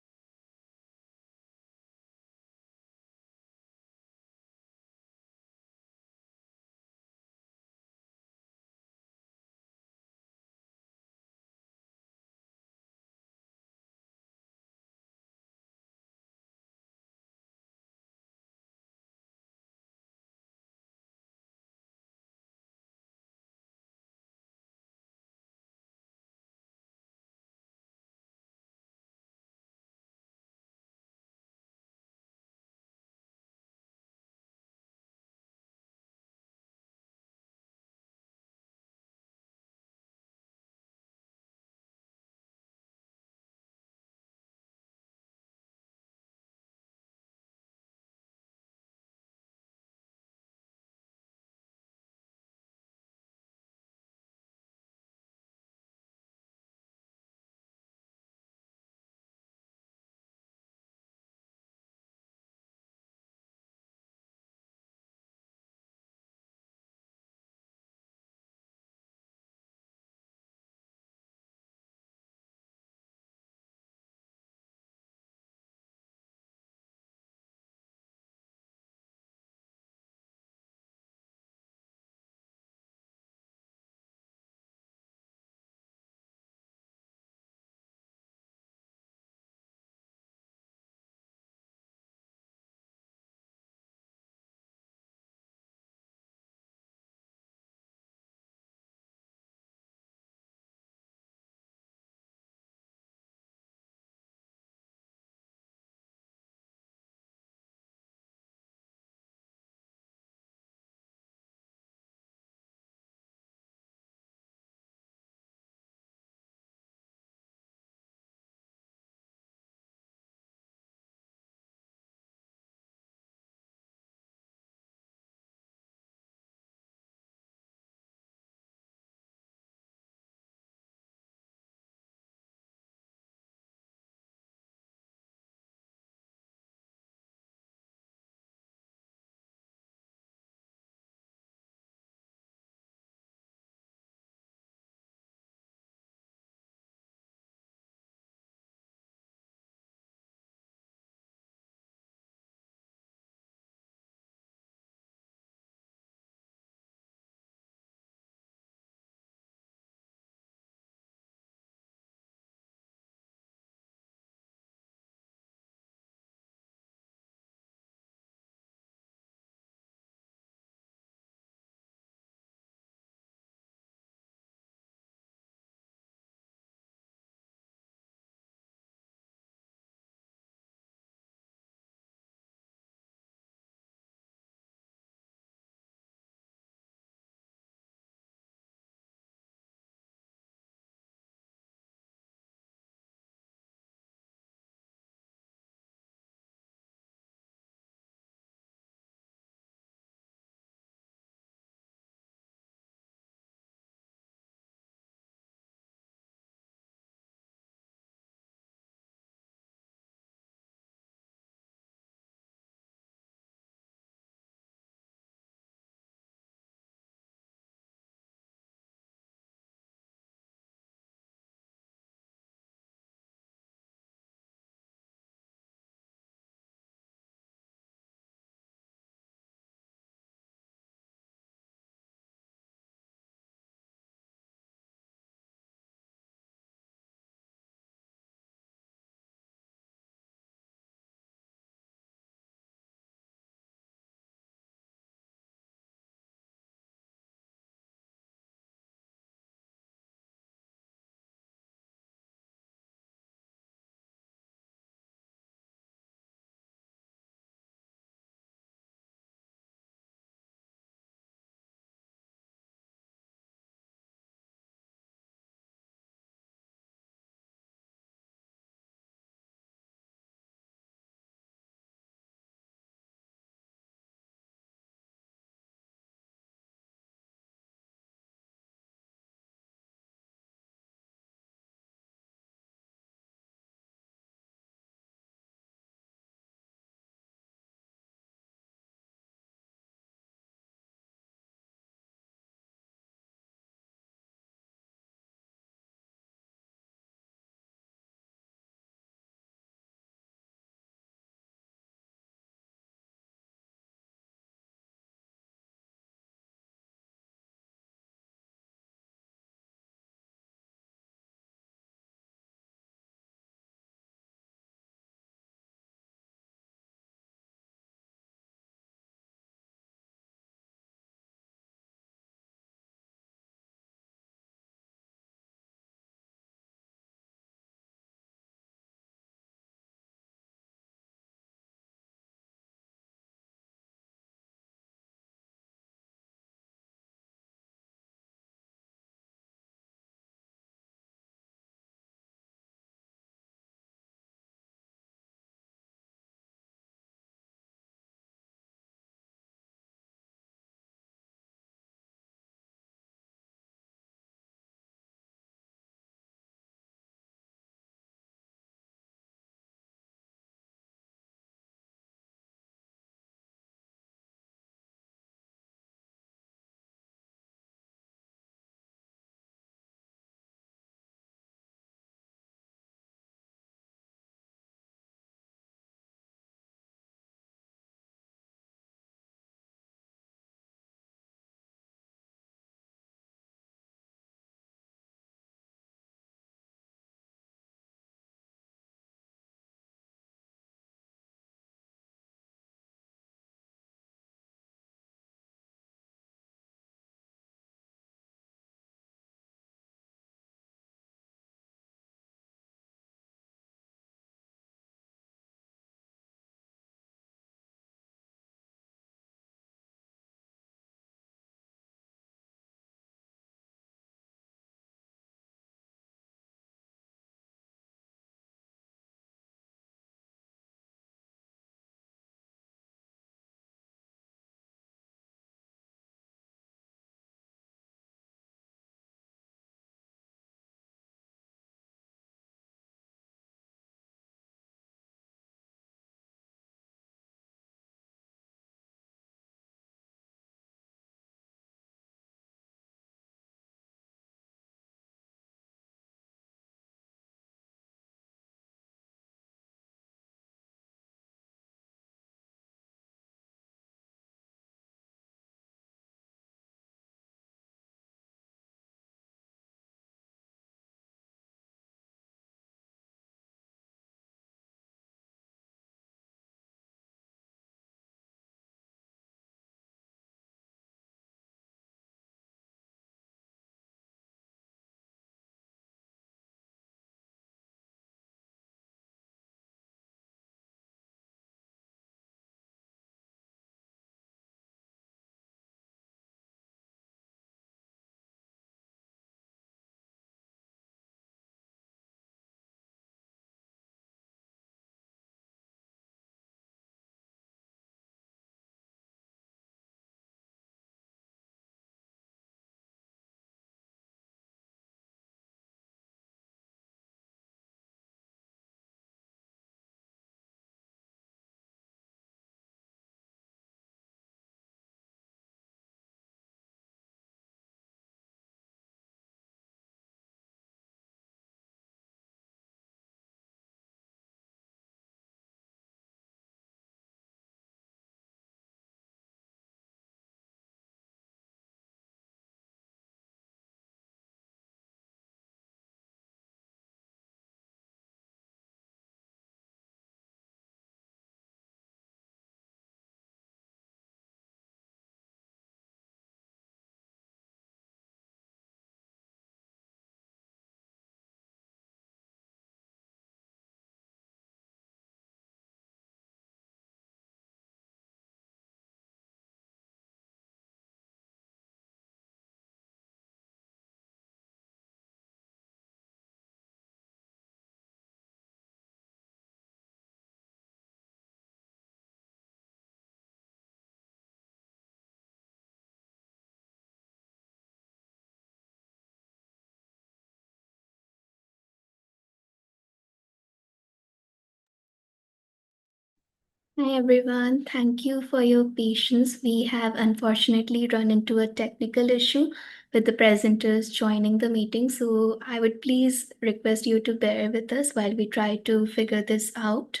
Hi everyone, thank you for your patience. We have unfortunately run into a technical issue with the presenters joining the meeting, so I would please request you to bear with us while we try to figure this out.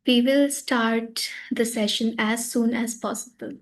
We will start the session as soon as possible.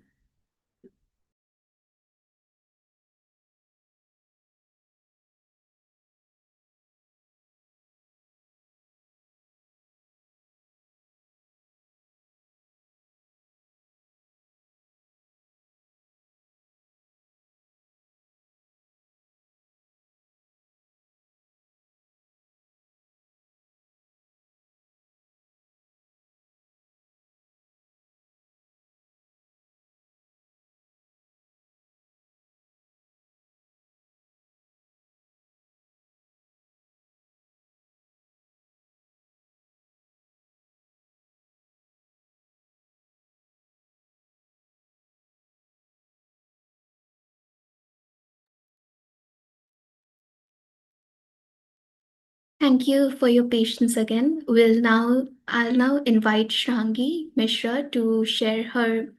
Thank you for your patience again. I'll now invite Shangi Mishra to share her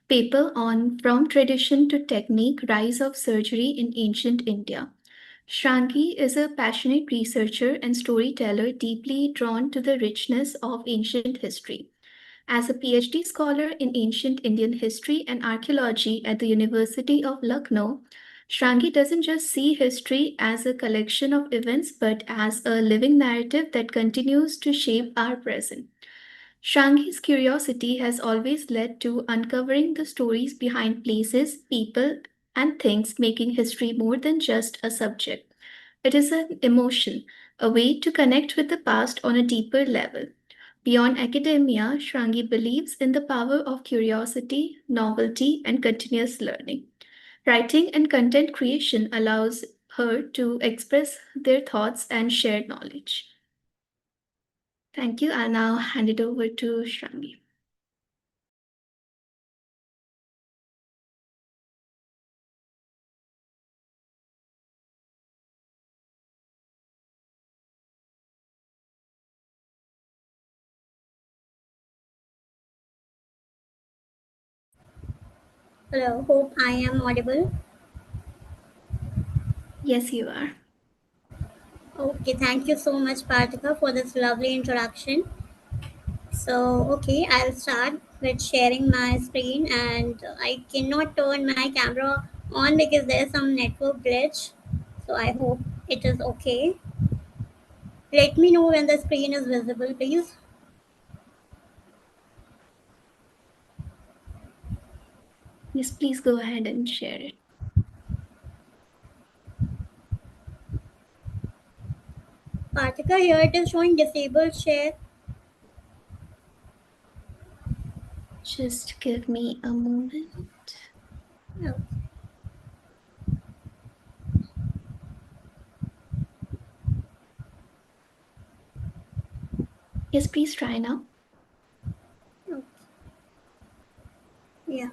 paper on From Tradition to Technique: Rise of Surgery in Ancient India. Shangi is a passionate researcher and storyteller deeply drawn to the richness of ancient history. As a PhD scholar in ancient Indian history and archaeology at the University of Lucknow, Shangi doesn't just see history as a collection of events but as a living narrative that continues to shape our present. Shangi's curiosity has always led to uncovering the stories behind places, people, and things, making history more than just a subject. It is an emotion, a way to connect with the past on a deeper level. Beyond academia, Shangi believes in the power of curiosity, novelty, and continuous learning. Writing and content creation allows her to express their thoughts and share knowledge. Thank you. I'll now hand it over to Shangi. Hello, hope I am audible. Yes, you are. Okay, thank you so much, Partika, for this lovely introduction. So, okay, I'll start with sharing my screen, and I cannot turn my camera on because there's some network glitch. So, I hope it is okay. Let me know when the screen is visible, please. Yes, please go ahead and share it. Partika, here it is showing disabled share. Just give me a moment. Oh, Yes, please try now. okay. Yeah.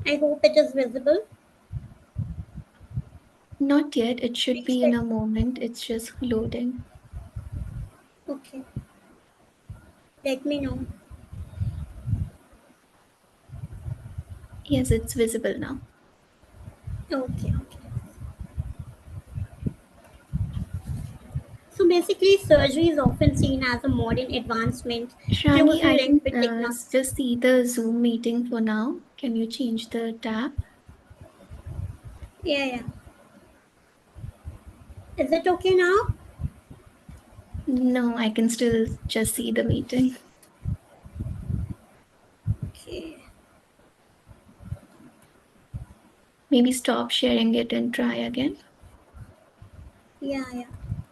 I hope it is visible. Not yet. It should Please be in check. a moment. It's just loading. Okay. Let me know. Yes, it's visible now. Okay, okay. So basically, surgery is often seen as a modern advancement Shangi, closely I linked can with technology. just see the Zoom meeting for now. Can you change the tab? Yeah, yeah. Is it okay now? No, I can still just see the meeting. Okay. Maybe stop sharing it and try again. Yeah, yeah.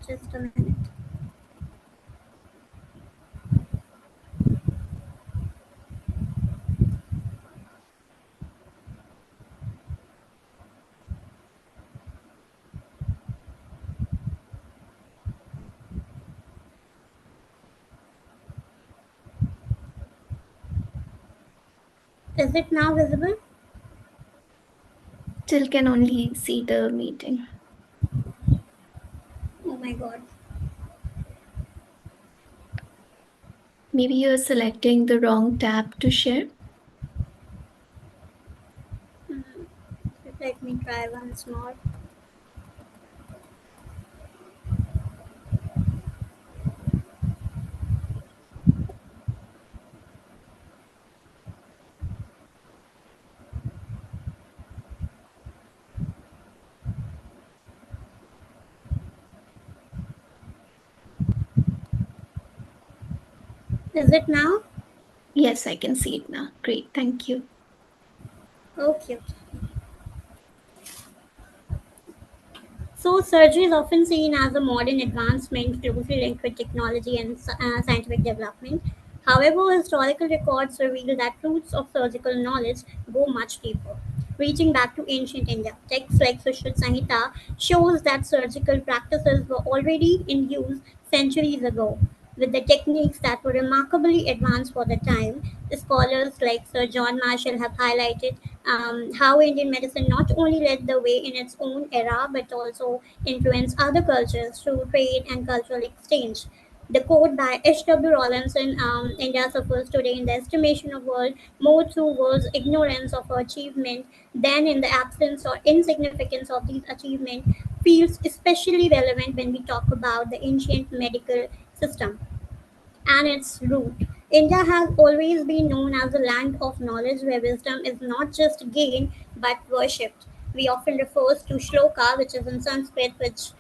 Just a minute. Is it now visible? Still can only see the meeting. Oh my god. Maybe you're selecting the wrong tab to share. Let me try once more. Is it now? Yes, I can see it now. Great, thank you. Okay. So, surgery is often seen as a modern advancement closely linked with technology and scientific development. However, historical records reveal that roots of surgical knowledge go much deeper, reaching back to ancient India. Texts like Sushruta Samhita shows that surgical practices were already in use centuries ago, with the techniques that were remarkably advanced for the time. Scholars like Sir John Marshall have highlighted how Indian medicine not only led the way in its own era but also influenced other cultures through trade and cultural exchange. The quote by H.W. Rawlinson, India suffers today in the estimation of world more through world's ignorance of her achievement than in the absence or insignificance of these achievements, feels especially relevant when we talk about the ancient medical system and its root. India has always been known as a land of knowledge where wisdom is not just gained but worshipped. We often refer to shloka, which is in Sanskrit, which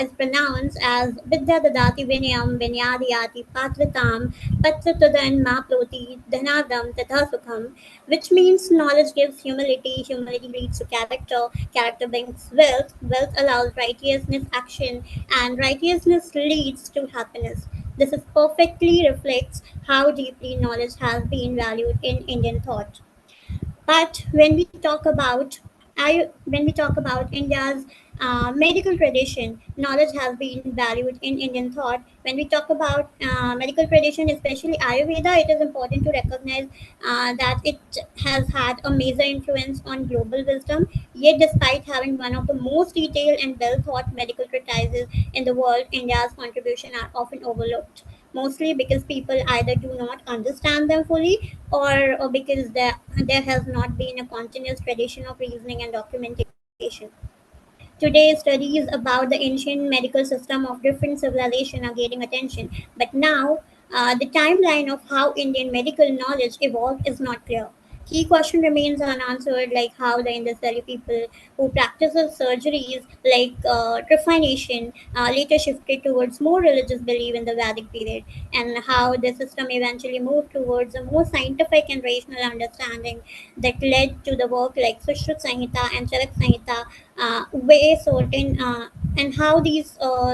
is pronounced as Vidya Dadati Vinayam Vinyadiyati Patritam Patratudan Maploti Dhanadam Tathasukham, which means knowledge gives humility, humility leads to character, character brings wealth, wealth allows righteousness action, and righteousness leads to happiness. This is perfectly reflects how deeply knowledge has been valued in Indian thought. But when we talk about India's medical tradition, knowledge has been valued in Indian thought. When we talk about medical tradition, especially Ayurveda, it is important to recognize that it has had a major influence on global wisdom. Yet, despite having one of the most detailed and well thought medical treatises in the world, India's contribution are often overlooked, mostly because people either do not understand them fully or because there has not been a continuous tradition of reasoning and documentation. Today, studies about the ancient medical system of different civilizations are gaining attention, but now the timeline of how Indian medical knowledge evolved is not clear. Key question remains unanswered, like how the Indus Valley people who practices surgeries like trephination later shifted towards more religious belief in the Vedic period, and how the system eventually moved towards a more scientific and rational understanding that led to the work like Sushruta Samhita and Charak Samhita, way certain and how these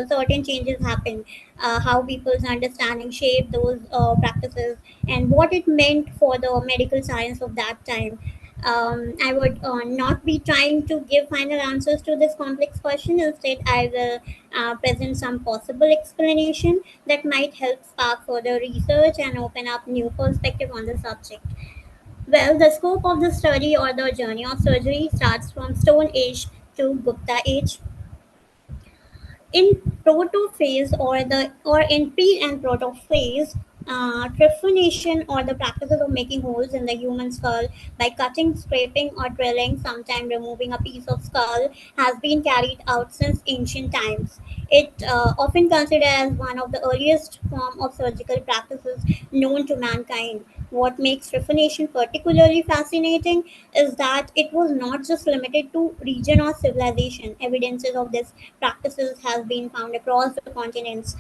certain changes happen, how people's understanding shaped those practices and what it meant for the medical science of that time. I would not be trying to give final answers to this complex question. Instead, I will present some possible explanation that might help spark further research and open up new perspective on the subject. Well, the scope of the study or the journey of surgery starts from Stone Age to Gupta Age. In protophase or in pre and protophase, trephination or the practices of making holes in the human skull by cutting, scraping, or drilling, sometimes removing a piece of skull, has been carried out since ancient times. It often considered as one of the earliest form of surgical practices known to mankind. What makes trephination particularly fascinating is that it was not just limited to region or civilization. Evidences of these practices has been found across the continents,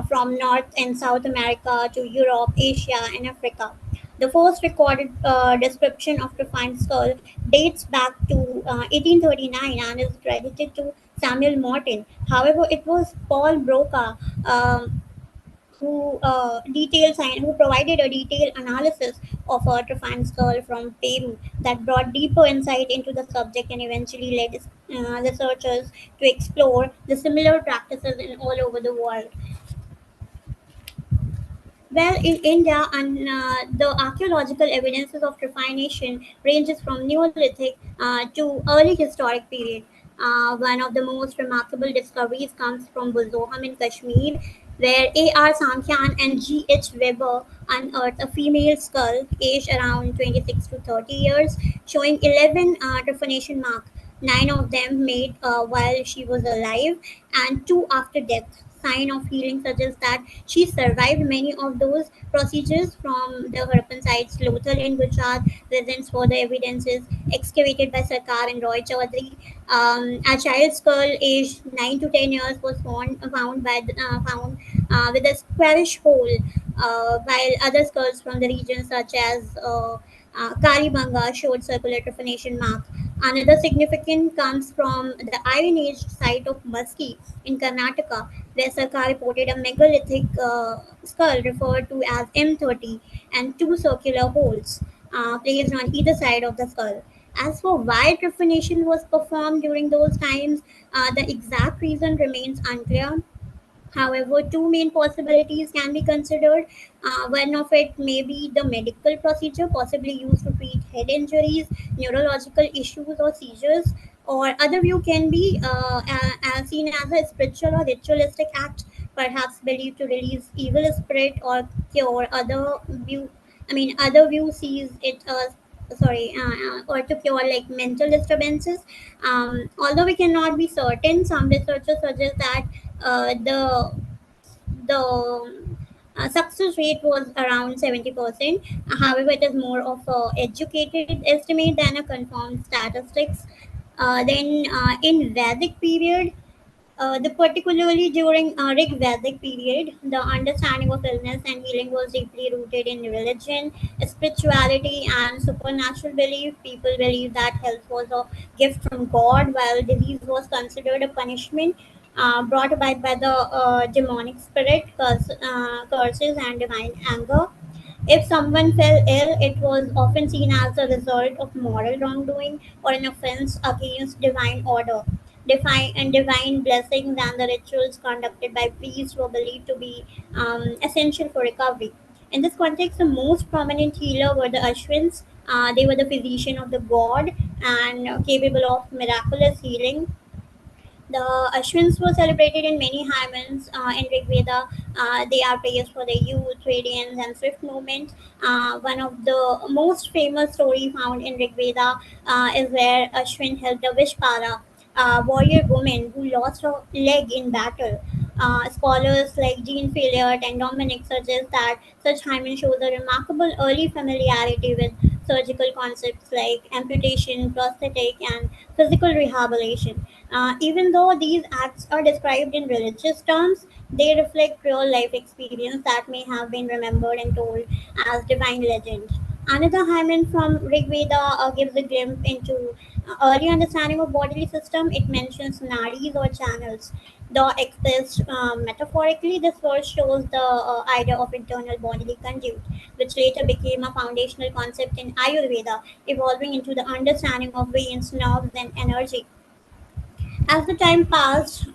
from North and South America to Europe, Asia, and Africa. The first recorded description of refined skull dates back to 1839 and is credited to Samuel Morton. However, it was Paul Broca who provided a detailed analysis of a refined skull from Peru that brought deeper insight into the subject and eventually led researchers to explore the similar practices in all over the world. Well, in India, and the archaeological evidences of trephination ranges from Neolithic to early historic period. One of the most remarkable discoveries comes from Buzoham in Kashmir, where A.R. Sankyan and G.H. Weber unearthed a female skull aged around 26 to 30 years, showing 11 trephination marks, 9 of them made while she was alive, and 2 after death. Sign of healing suggests that she survived many of those procedures from the Harappan sites. Lothal in Gujarat presents further evidences excavated by Sarkar and Roy Chaudhary. A child's skull aged 9 to 10 years was found with a squarish hole, while other skulls from the region, such as Kalibanga, showed circular trephination marks. Another significant comes from the Iron Age site of Maski in Karnataka, where Sarkar reported a megalithic skull referred to as M30 and 2 circular holes placed on either side of the skull. As for why trephination was performed during those times, the exact reason remains unclear. However, two main possibilities can be considered. One of it may be the medical procedure, possibly used to treat head injuries, neurological issues, or seizures. Or other view can be seen as a spiritual or ritualistic act, perhaps believed to release evil spirit or cure. Other view sees it as or to cure like mental disturbances. Although we cannot be certain, some researchers suggest that the success rate was around 70%. However, it is more of a educated estimate than a confirmed statistics. Then in Vedic period, particularly during Rig Vedic period, the understanding of illness and healing was deeply rooted in religion, spirituality, and supernatural belief. People believed that health was a gift from God, while disease was considered a punishment brought about by the demonic spirit, curses, and divine anger. If someone fell ill, it was often seen as a result of moral wrongdoing or an offense against divine order. Divine blessings and the rituals conducted by priests were believed to be essential for recovery. In this context, the most prominent healer were the Ashwins. They were the physician of the god and capable of miraculous healing. The Ashwins were celebrated in many hymns in Rig Veda. They are praised for their youth, radiance, and swift movement. One of the most famous story found in Rig Veda is where Ashwin helped a Vishpara, a warrior woman who lost her leg in battle. Scholars like Jean Filliard and Dominic suggest that such hymen shows a remarkable early familiarity with surgical concepts like amputation, prosthetic, and physical rehabilitation. Even though these acts are described in religious terms, they reflect real life experience that may have been remembered and told as divine legend. Another hymen from Rig Veda gives a glimpse into early understanding of bodily system. It mentions nadis or channels. Though expressed metaphorically, this verse shows the idea of internal bodily conduit, which later became a foundational concept in Ayurveda, evolving into the understanding of veins, nerves, and energy. As the time passed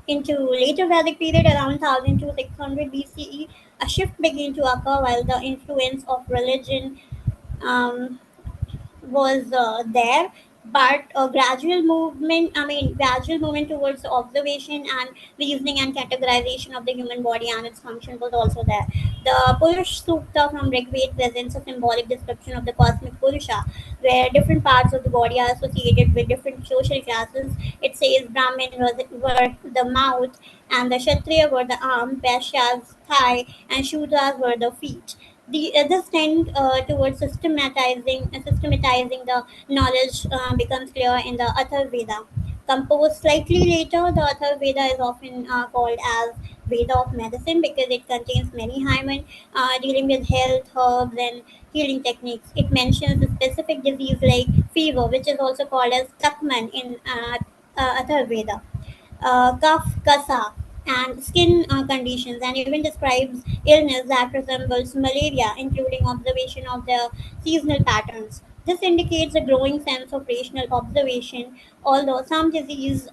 into later Vedic period around 1000 to 600 BCE, a shift began to occur while the influence of religion um, was there, but a gradual movement towards observation and reasoning and categorization of the human body and its function was also there. The Purush Sukta from Rigved presents a symbolic description of the cosmic Purusha, where different parts of the body are associated with different social classes. It says Brahmin were the mouth, and the Kshatriya were the arm, Vaishyas thigh, and Shudras were the feet. The others tend towards systematizing the knowledge becomes clear in the Atharvaveda. Composed slightly later, the Atharvaveda is often called as Veda of medicine because it contains many hymen dealing with health, herbs, and healing techniques. It mentions a specific disease like fever, which is also called as Takman in Atharvaveda, cough, kasa, and skin conditions, and even describes illness that resembles malaria, including observation of the seasonal patterns. This indicates a growing sense of rational observation, although some disease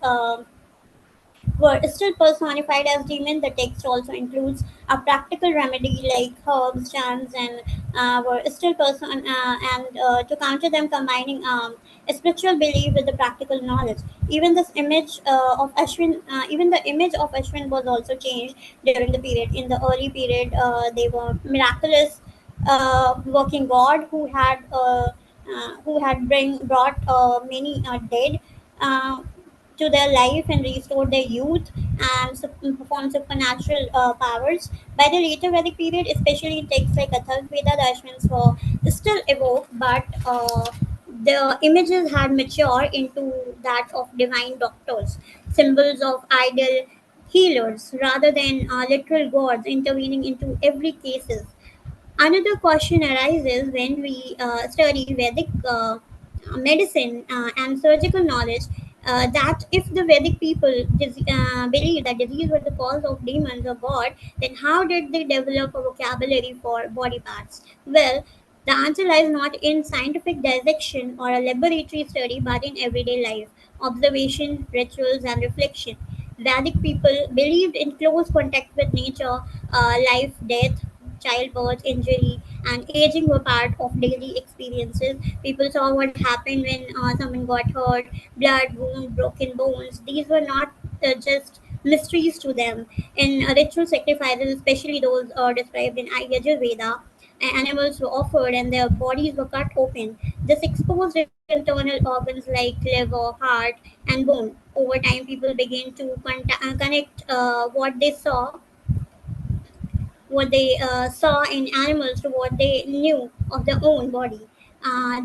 were still personified as demons. The text also includes a practical remedy like herbs, charms, and were still to counter them, combining a spiritual belief with the practical knowledge. Even the image of Ashwin was also changed during the period. In the early period, they were miraculous working god who had brought many dead uh, to their life and restored their youth and performed supernatural powers. By the later Vedic period, especially in texts like Atharva Veda, the Ashwins were still evoked, but the images had matured into that of divine doctors, symbols of ideal healers rather than literal gods intervening into every cases. Another question arises when we study Vedic medicine and surgical knowledge, that if the Vedic people believe that disease was the cause of demons or God, then how did they develop a vocabulary for body parts? Well, the answer lies not in scientific dissection or a laboratory study, but in everyday life, observation, rituals, and reflection. Vedic people believed in close contact with nature, life, death, childbirth, injury, and aging were part of daily experiences. People saw what happened when someone got hurt, blood, wound, broken bones. These were not just mysteries to them. In ritual sacrifices, especially those described in Ayurveda, animals were offered and their bodies were cut open. This exposed internal organs like liver, heart, and bone. Over time, people began to connect what they saw in animals to what they knew of their own body.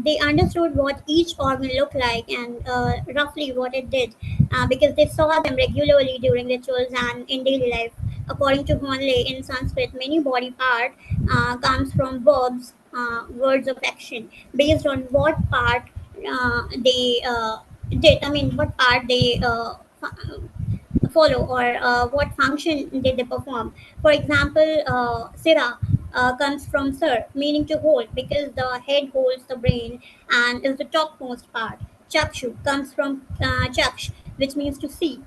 They understood what each organ looked like and roughly what it did because they saw them regularly during rituals and in daily life. According to Honle, in Sanskrit, many body part comes from verbs, words of action, based on what part they did. I mean, what part they follow or what function did they perform. For example, Sira comes from Sir, meaning to hold, because the head holds the brain and is the topmost part. Chakshu comes from Chaksh, which means to see.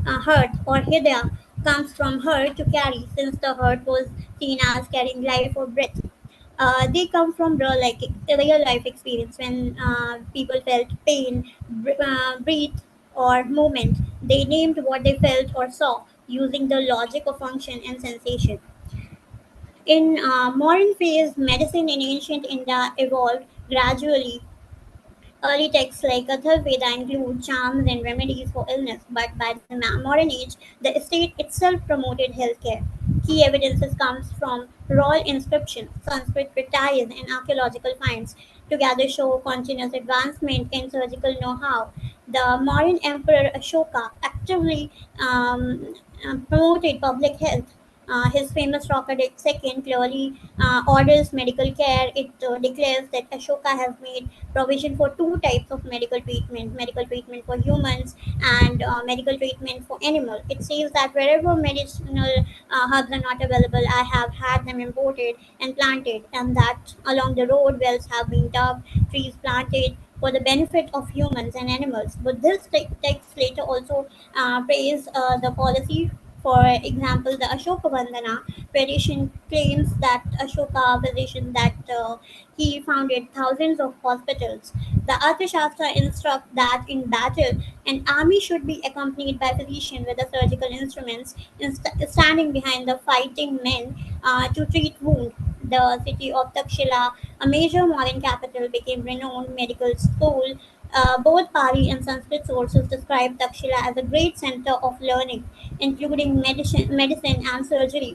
Heart or Hridaya comes from her to carry, since the heart was seen as carrying life or breath. They come from real life experience when people felt pain, breath, or movement. They named what they felt or saw using the logic of function and sensation. In modern phase, medicine in ancient India evolved gradually. Early texts like Atharvaveda include charms and remedies for illness, but by the modern age, the state itself promoted healthcare. Key evidences comes from royal inscriptions, Sanskrit treatises, and archaeological finds. Together show continuous advancement in surgical know-how. The modern emperor Ashoka actively promoted public health. His famous rocket second clearly orders medical care. It declares that Ashoka has made provision for two types of medical treatment for humans and medical treatment for animals. It says that wherever medicinal herbs are not available, I have had them imported and planted, and that along the road wells have been dug, trees planted for the benefit of humans and animals. But this text later also praise the policy. For example, the Ashoka Vandana tradition claims that Ashoka physician that he founded thousands of hospitals. The Arthashastra instruct that in battle, an army should be accompanied by physicians with the surgical instruments standing behind the fighting men to treat wounds. The city of Takshila, a major modern capital, became renowned medical school. Both Pali and Sanskrit sources describe Takshila as a great center of learning, including medicine and surgery.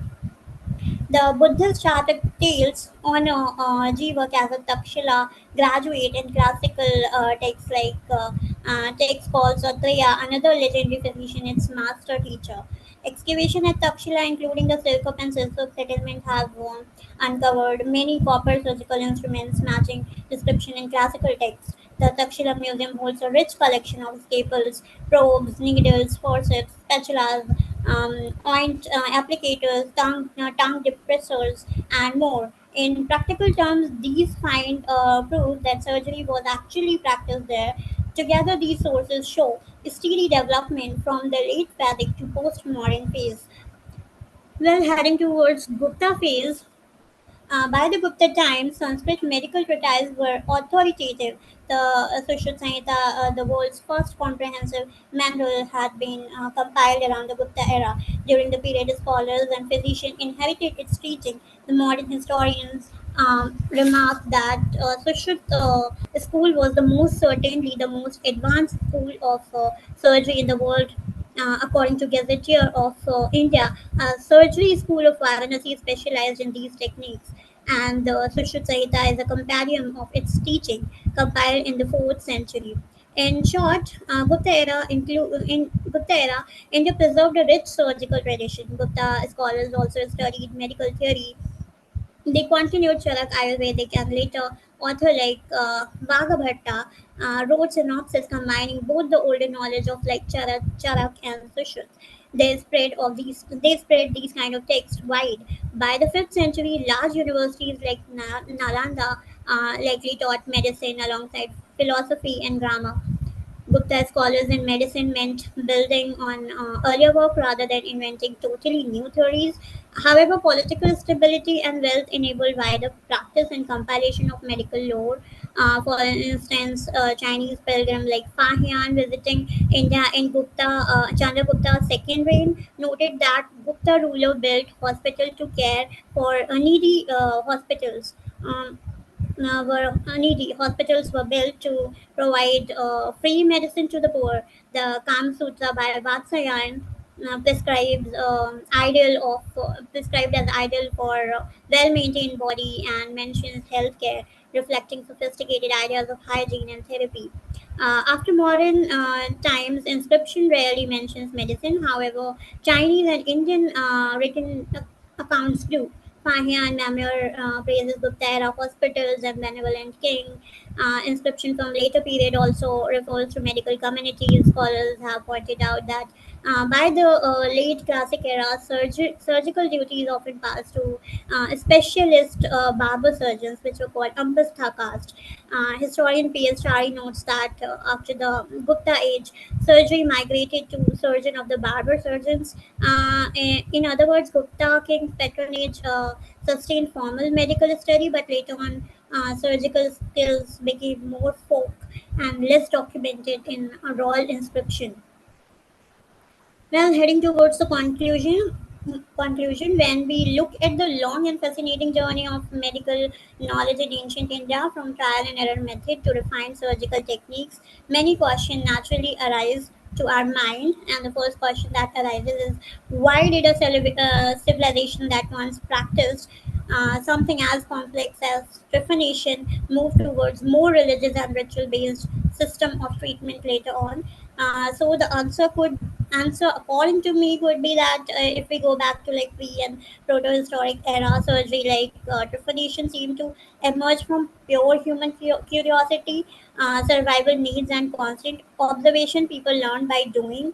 The Buddhist charted tales honor Jiva as a Takshila graduate in classical texts like texts called Satraya, another legendary physician, its master teacher. Excavation at Takshila, including the Silkup and Silsup settlement, have uncovered many copper surgical instruments matching description in classical texts. The Takshila Museum holds a rich collection of scalpels, probes, needles, forceps, spatulas, applicators, tongue depressors, and more. In practical terms, these find prove that surgery was actually practiced there. Together, these sources show steady development from the late Vedic to post-modern phase. Well, heading towards Gupta phase, by the Gupta times, Sanskrit medical treatises were authoritative. The Sushruta Samhita, the world's first comprehensive manual, had been compiled around the Gupta era. During the period, scholars and physicians inherited its teaching. The modern historians remark that Sushruta school was the most certainly the most advanced school of surgery in the world. According to Gazetteer of India, a surgery school of Varanasi specialized in these techniques, and the Sushruta is a compendium of its teaching, compiled in the 4th century. In short, in Gupta era, India preserved a rich surgical tradition. Gupta scholars also studied medical theory. They continued Charak Ayurvedic, and later author like Bhagabhatta wrote synopsis combining both the older knowledge of like Charak and Sushruta. They spread these kind of texts wide. By the 5th century, large universities like Nalanda likely taught medicine alongside philosophy and grammar. Gupta scholars in medicine meant building on earlier work rather than inventing totally new theories. However, political stability and wealth enabled wider practice and compilation of medical lore. For instance, Chinese pilgrim like Fahian visiting India in Chandragupta's second reign noted that Gupta ruler built hospital to care for needy hospitals. Were needy. Hospitals were built to provide free medicine to the poor. The Kam Sutra by Vatsyayan prescribed as ideal for well-maintained body and mentions healthcare, reflecting sophisticated ideas of hygiene and therapy. After modern times, inscription rarely mentions medicine. However, Chinese and Indian written accounts do. Fahian Namur praises Gupta era hospitals and benevolent king. Inscription from later period also refers to medical communities. Scholars have pointed out that by the late classic era, surgical duties often passed to specialist barber surgeons, which were called ambastha caste. Historian P.S. Chari notes that after the Gupta age, surgery migrated to surgeon of the barber surgeons. In other words, Gupta king's patronage sustained formal medical study, but later on, surgical skills became more folk and less documented in a royal inscription. Well, heading towards the conclusion, when we look at the long and fascinating journey of medical knowledge in ancient India, from trial and error method to refined surgical techniques, many questions naturally arise to our mind. And the first question that arises is, why did a civilization that once practiced something as complex as trepanation move towards more religious and ritual based system of treatment later on? So the answer according to me would be that if we go back to like pre and proto-historic era surgery, like trepanation seemed to emerge from pure human curiosity, survival needs, and constant observation people learned by doing.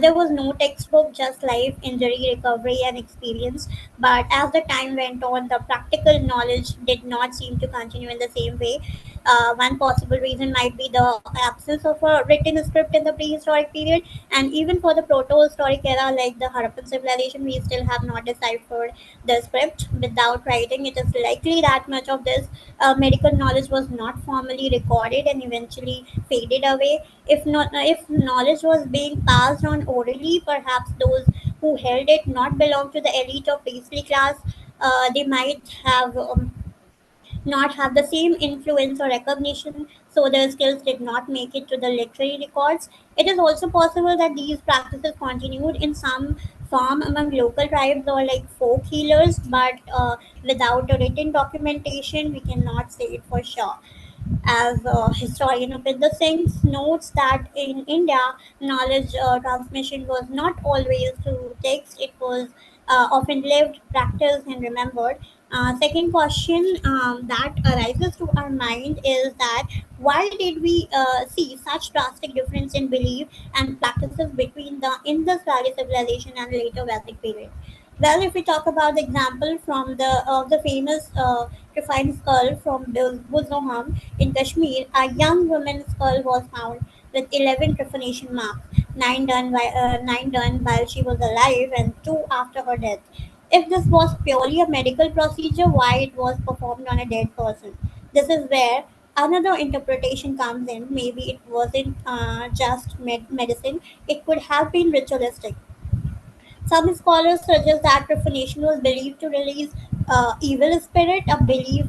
There was no textbook, just life, injury, recovery, and experience. But as the time went on, the practical knowledge did not seem to continue in the same way. One possible reason might be the absence of a written script in the prehistoric period, and even for the proto-historic era, like the Harappan civilization, we still have not deciphered the script. Without writing, it is likely that much of this medical knowledge was not formally recorded and eventually faded away. If knowledge was being passed on orally, perhaps those who held it not belong to the elite or priestly class. They might have not have the same influence or recognition, so their skills did not make it to the literary records. It is also possible that these practices continued in some form among local tribes or like folk healers, but without a written documentation, we cannot say it for sure. As historian Upinder Singh notes that in India, knowledge transmission was not always through text, it was often lived, practiced, and remembered. Second question that arises to our mind is that why did we see such drastic difference in belief and practices between the Indus Valley civilization and later Vedic period? Well, if we talk about the example from the famous refined skull from Buzoham in Kashmir, a young woman's skull was found with 11 trepanation mark, 9 done while she was alive and 2 after her death. If this was purely a medical procedure, why it was performed on a dead person? This is where another interpretation comes in. Maybe it wasn't just medicine, it could have been ritualistic. Some scholars suggest that profanation was believed to release evil spirit, a belief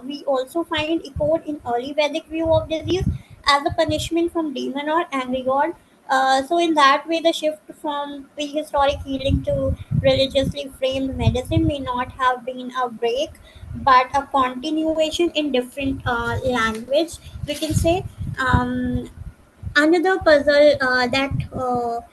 we also find echoed in early Vedic view of disease as a punishment from demon or angry god. So in that way, the shift from prehistoric healing to religiously framed medicine may not have been a break, but a continuation in different language. We can say another puzzle that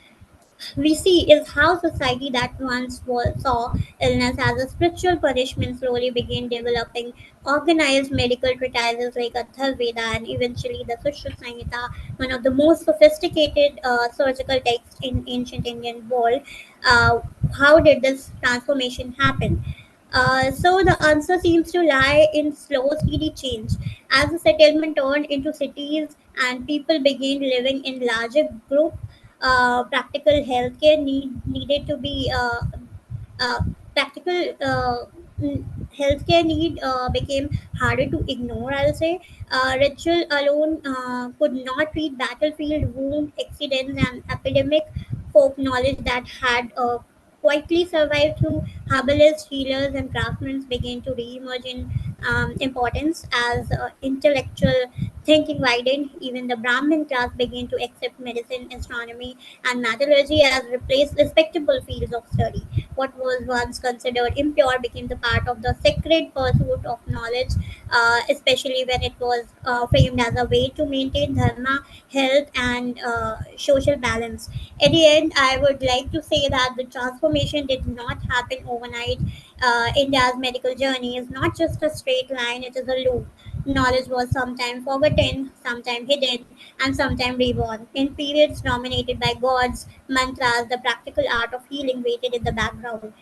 we see is how society that once saw illness as a spiritual punishment slowly began developing organized medical treatises like Atharvaveda and eventually the Sushruta Samhita, one of the most sophisticated surgical texts in ancient Indian world. Uh, how did this transformation happen? So the answer seems to lie in slow, steady change. As the settlement turned into cities and people began living in larger groups, practical healthcare needed to be uh, practical mm, healthcare need became harder to ignore. I'll say ritual alone could not treat battlefield wound, accidents, and epidemic. Folk knowledge that had quietly survived through herbalists, healers, and craftsmen began to re-emerge in importance as intellectual thinking widened. Even the Brahmin class began to accept medicine, astronomy, and metallurgy as replaced respectable fields of study. What was once considered impure became the part of the sacred pursuit of knowledge, especially when it was framed as a way to maintain dharma, health, and social balance. At the end, I would like to say that the transformation did not happen overnight. India's medical journey is not just a straight line, it is a loop. Knowledge was sometimes forgotten, sometimes hidden, and sometimes reborn. In periods dominated by gods, mantras, the practical art of healing waited in the background,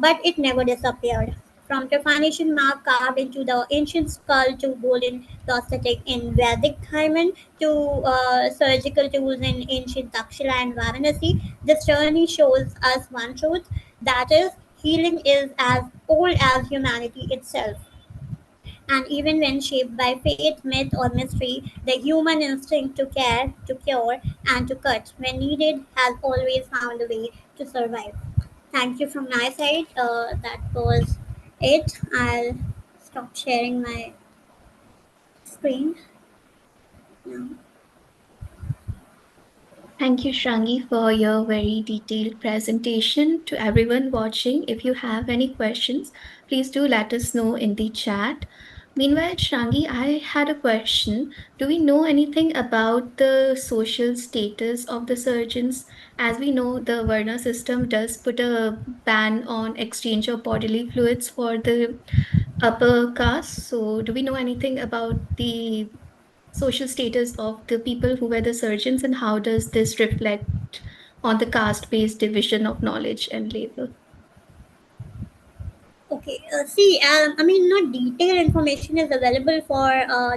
but it never disappeared. From Trepanation mark carved into the ancient skull to golden prosthetic in Vedic Hymen to surgical tools in ancient Takshila and Varanasi, this journey shows us one truth, that is, healing is as old as humanity itself. And even when shaped by faith, myth, or mystery, the human instinct to care, to cure, and to cut when needed has always found a way to survive. Thank you from my side. That was it. I'll stop sharing my screen now. Thank you, Shangi, for your very detailed presentation. To everyone watching, if you have any questions, please do let us know in the chat. Meanwhile, Shangi, I had a question. Do we know anything about the social status of the surgeons? As we know, the Varna system does put a ban on exchange of bodily fluids for the upper caste. So, do we know anything about the social status of the people who were the surgeons, and how does this reflect on the caste-based division of knowledge and labor? Okay, see, I mean, not detailed information is available for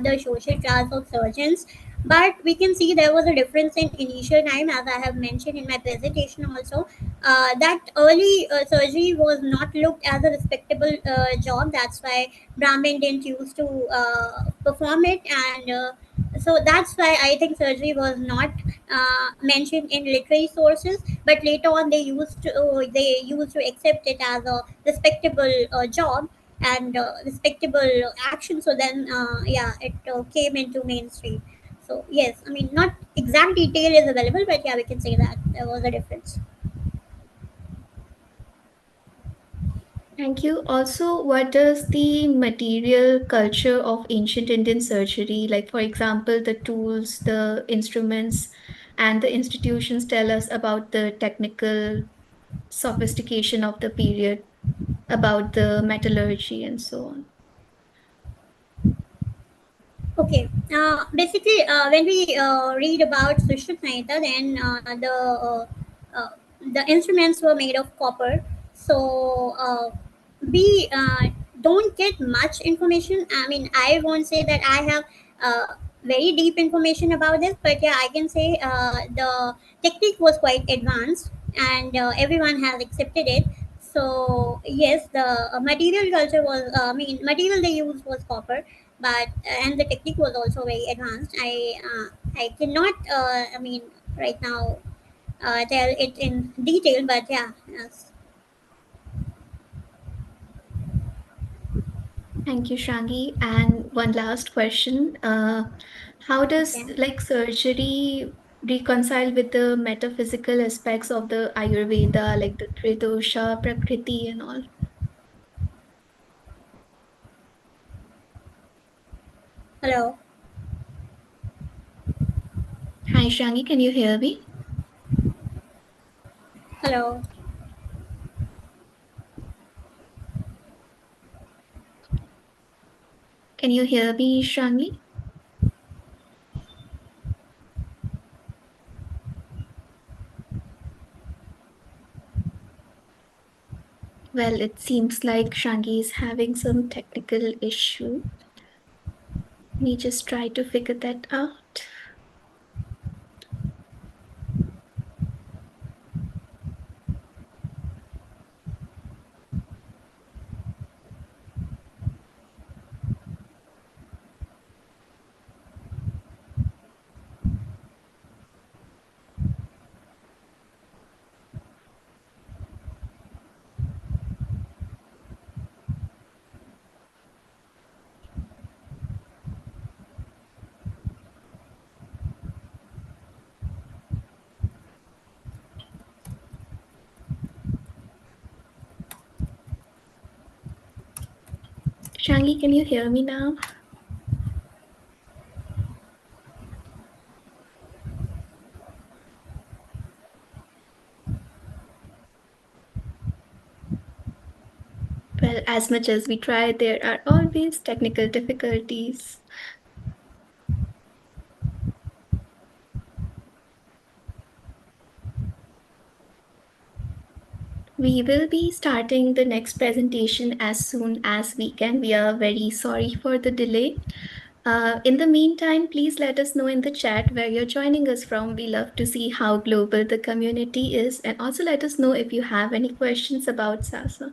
the social class of surgeons, but we can see there was a difference in initial time, as I have mentioned in my presentation also, that early surgery was not looked as a respectable job. That's why Brahmin didn't used to perform it, and so that's why I think surgery was not mentioned in literary sources, but later on they used to accept it as a respectable job and respectable action. So then yeah, it came into mainstream. So yes, I mean, not exact detail is available, but yeah, we can say that there was a difference. Thank you. Also, what does the material culture of ancient Indian surgery, like for example, the tools, the instruments, and the institutions tell us about the technical sophistication of the period, about the metallurgy and so on? Okay. Basically, when we read about Sushruta Samhita, then uh, the instruments were made of copper. So we don't get much information. I mean, I won't say that I have very deep information about this, but yeah, I can say the technique was quite advanced, and everyone has accepted it. So yes, the material culture was, material they used was copper, but and the technique was also very advanced. I cannot, right now tell it in detail, but yeah, yes. Thank you, Shangi. And one last question. How does Okay. like surgery reconcile with the metaphysical aspects of the Ayurveda, like the Tridosha, Prakriti, and all? Hello, Hi, Shangi, can you hear me? hello. Can you hear me, Shangi? Well, it seems like Shangi is having some technical issue. Let me just try to figure that out. Shangi, can you hear me now? Well, as much as we try, there are always technical difficulties. We will be starting the next presentation as soon as we can. We are very sorry for the delay. In the meantime, please let us know in the chat where you're joining us from. We love to see how global the community is, and also let us know if you have any questions about SASA.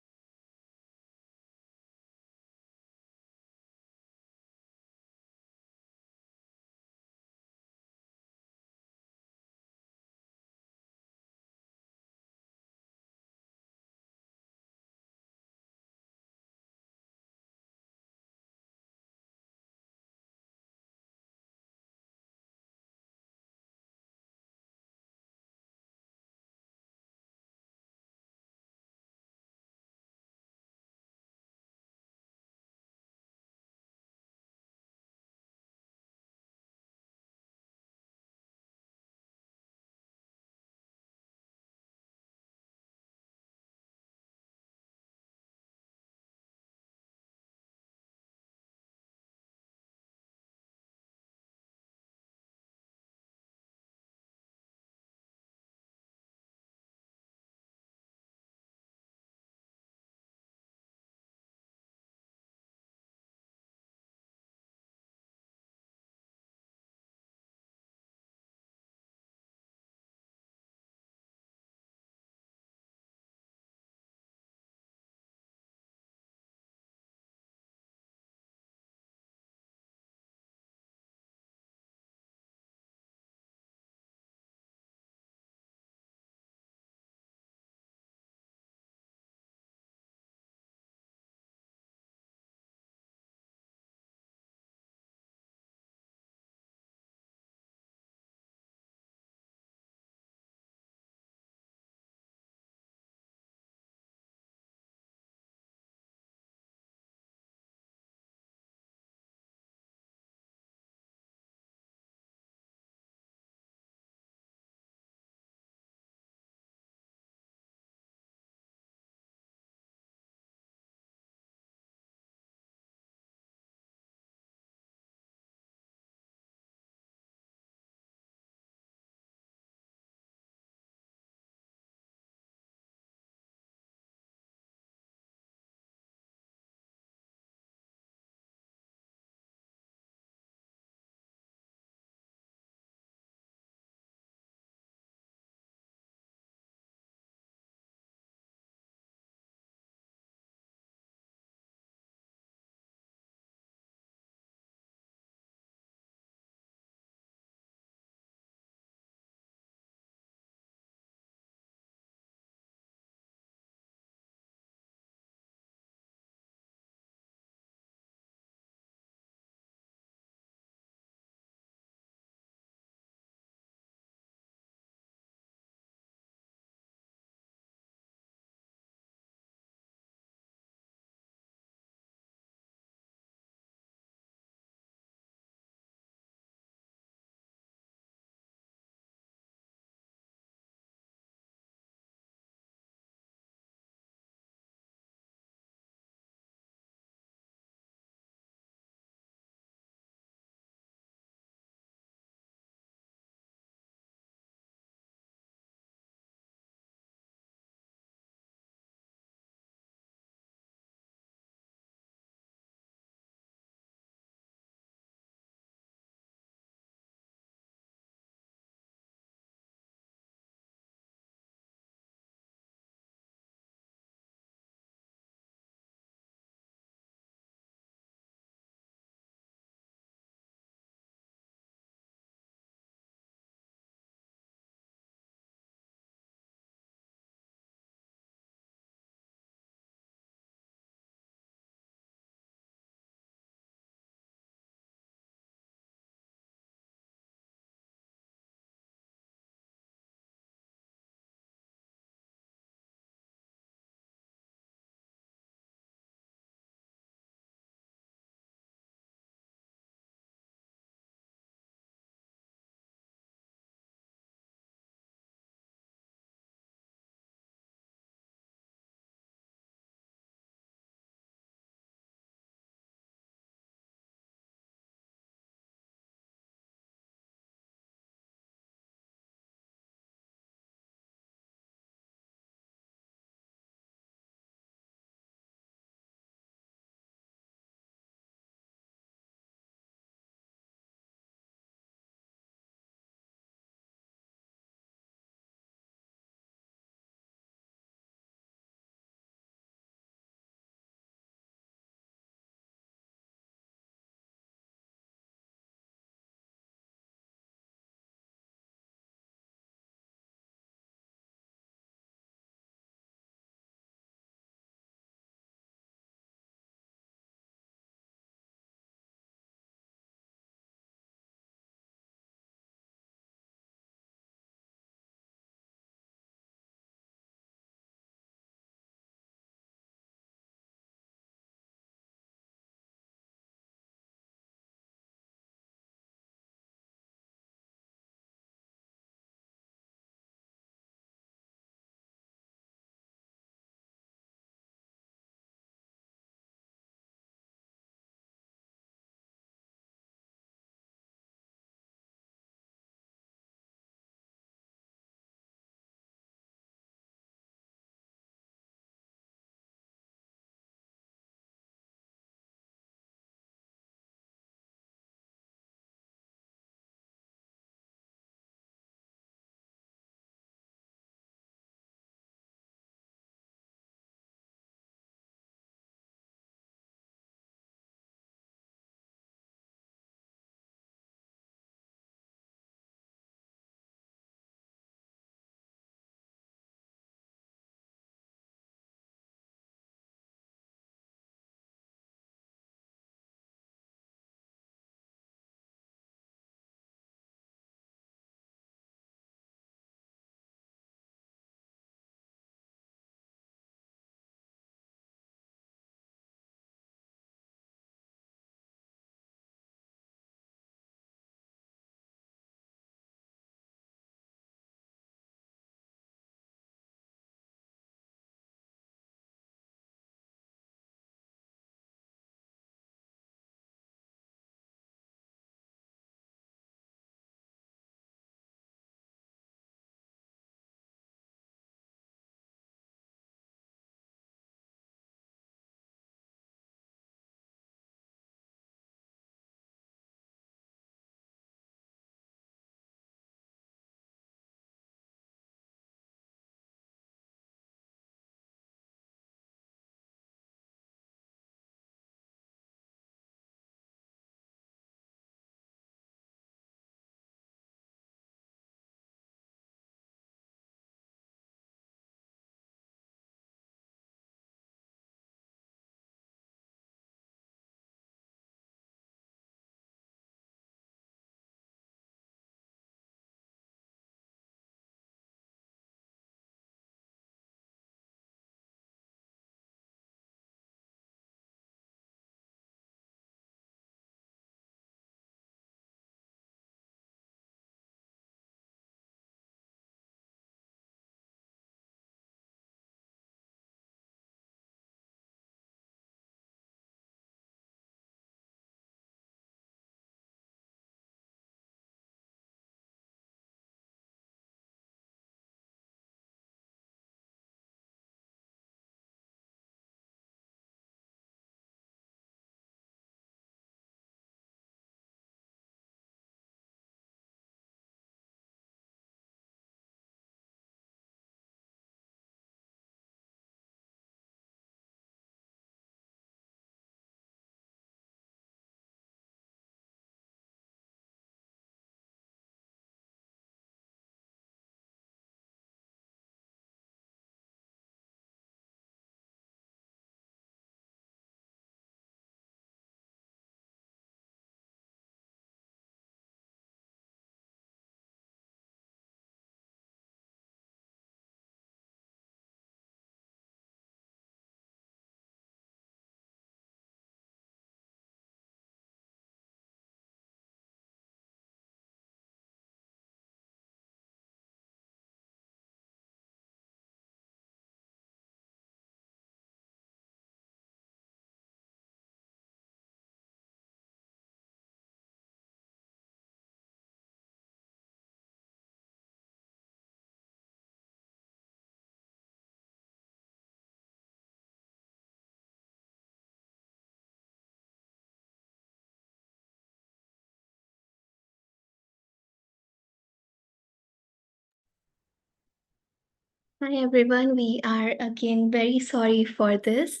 Hi everyone, we are again very sorry for this.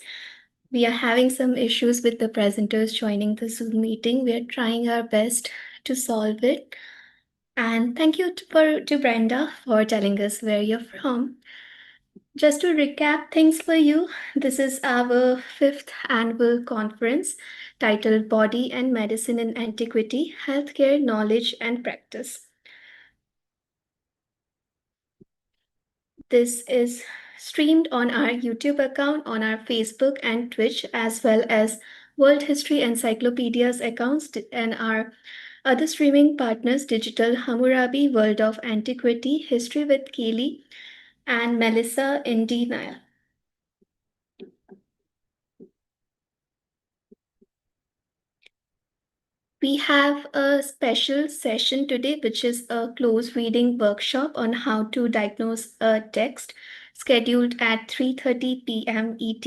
We are having some issues with the presenters joining the Zoom meeting. We are trying our best to solve it. And thank you to Brenda for telling us where you're from. Just to recap things for you, this is our 5th annual conference titled Body and Medicine in Antiquity, Healthcare, Knowledge and Practice. This is streamed on our YouTube account, on our Facebook and Twitch, as well as World History Encyclopedia's accounts and our other streaming partners, Digital, Hammurabi, World of Antiquity, History with Kayleigh, and Melissa in De Nile. We have a special session today, which is a close reading workshop on how to diagnose a text, scheduled at 3:30 p.m. ET.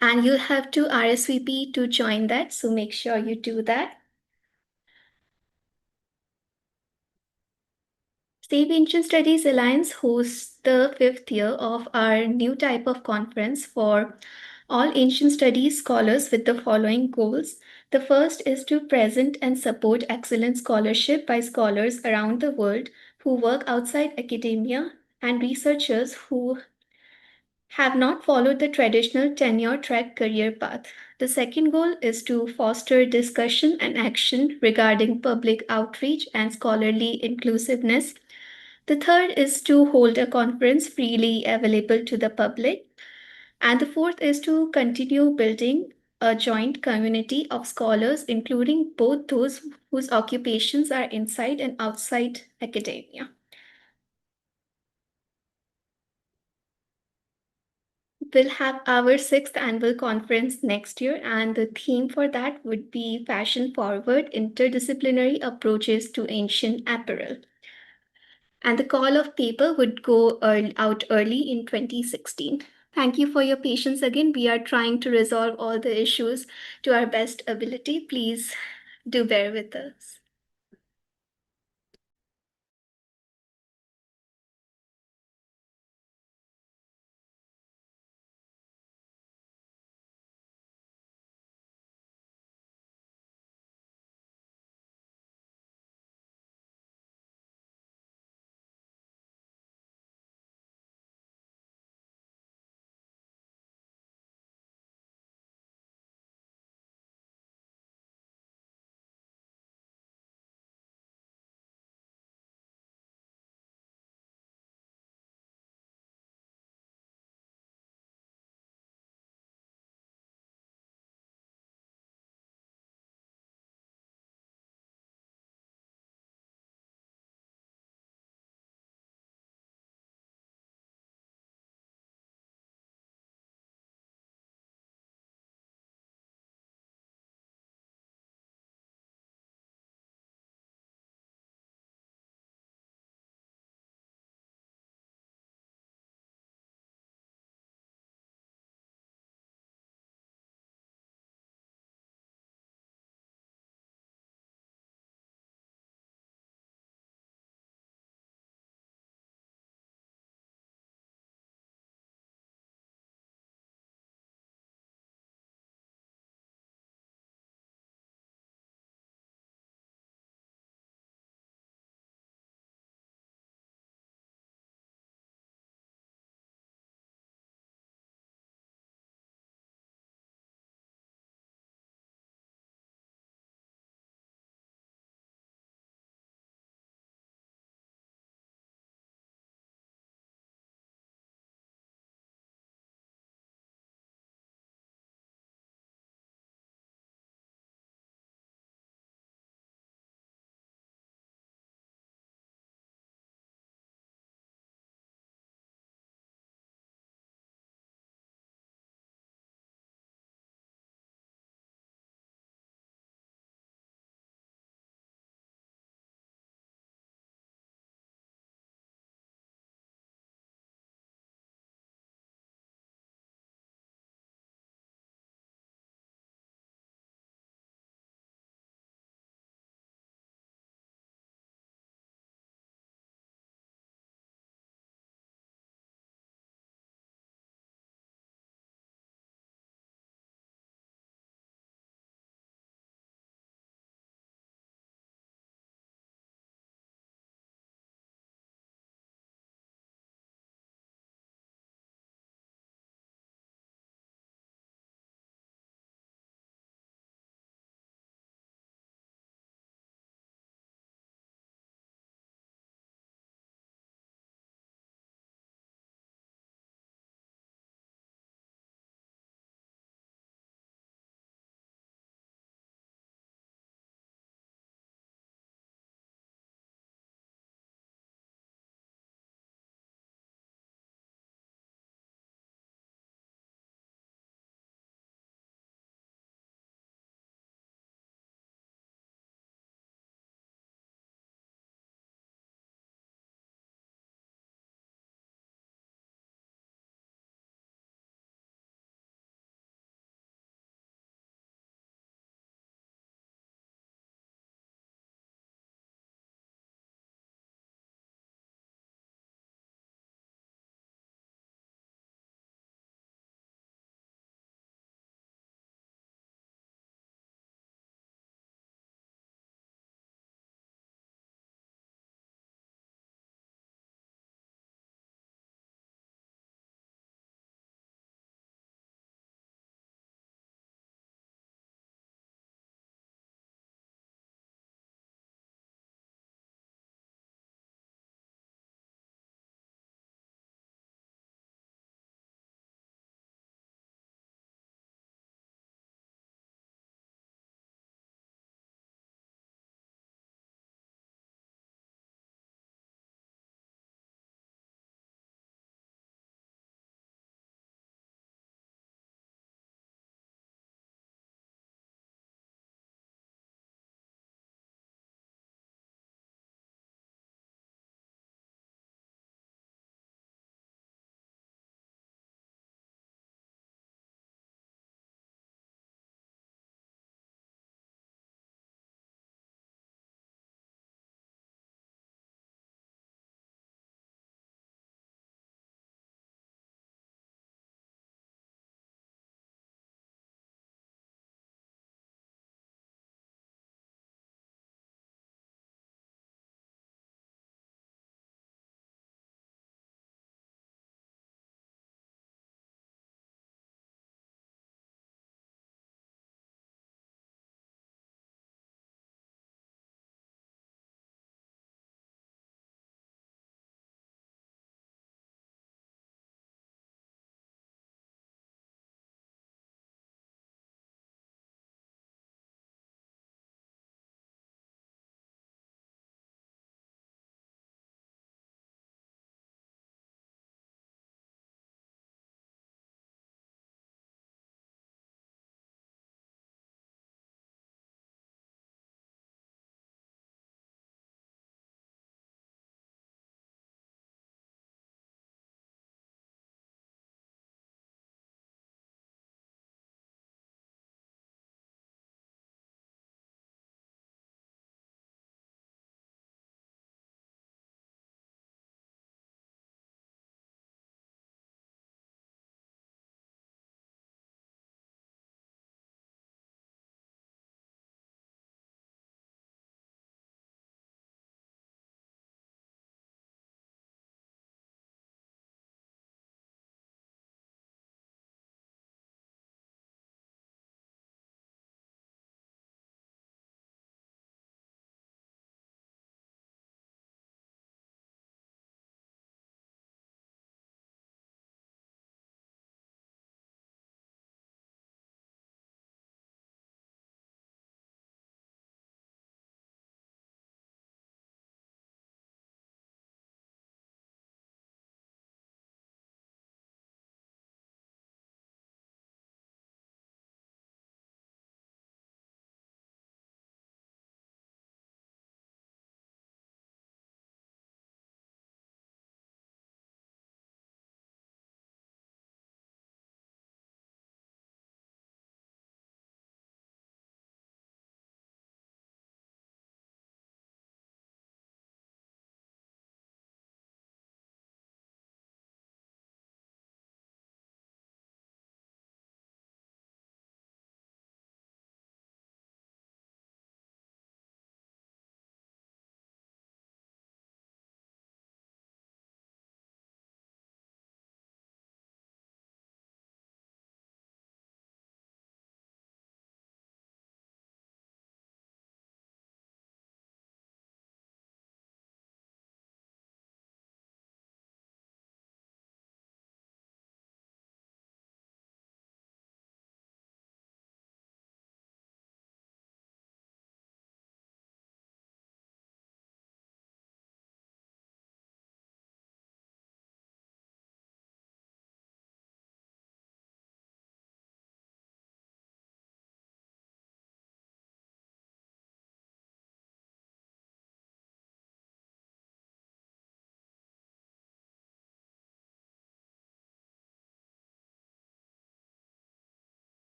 And you'll have to RSVP to join that, so make sure you do that. Save Ancient Studies Alliance hosts the 5th year of our new type of conference for all ancient studies scholars with the following goals. The first is to present and support excellent scholarship by scholars around the world who work outside academia and researchers who have not followed the traditional tenure track career path. The second goal is to foster discussion and action regarding public outreach and scholarly inclusiveness. The third is to hold a conference freely available to the public. And the fourth is to continue building a joint community of scholars, including both those whose occupations are inside and outside academia. We'll have our 6th annual conference next year, and the theme for that would be Fashion Forward Interdisciplinary Approaches to Ancient Apparel. And the call of paper would go out early in 2016. Thank you for your patience again. We are trying to resolve all the issues to our best ability. Please do bear with us.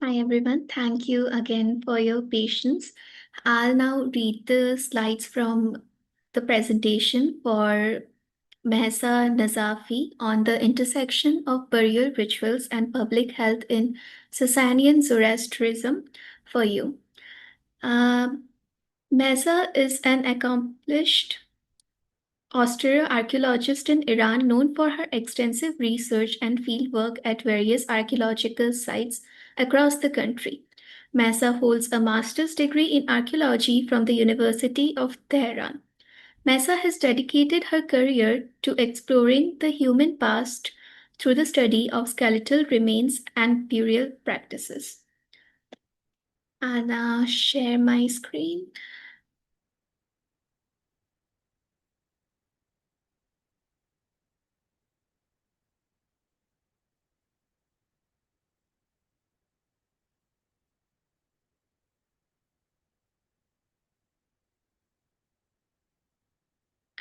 Hi everyone, thank you again for your patience. I'll now read the slides from the presentation for Mehsa Nazafi on the intersection of burial rituals and public health in Sasanian Zoroastrianism for you. Mehsa is an accomplished Austero-archaeologist in Iran known for her extensive research and fieldwork at various archaeological sites across the country. Mehsa holds a master's degree in archaeology from the University of Tehran. Mehsa has dedicated her career to exploring the human past through the study of skeletal remains and burial practices. I'll now share my screen.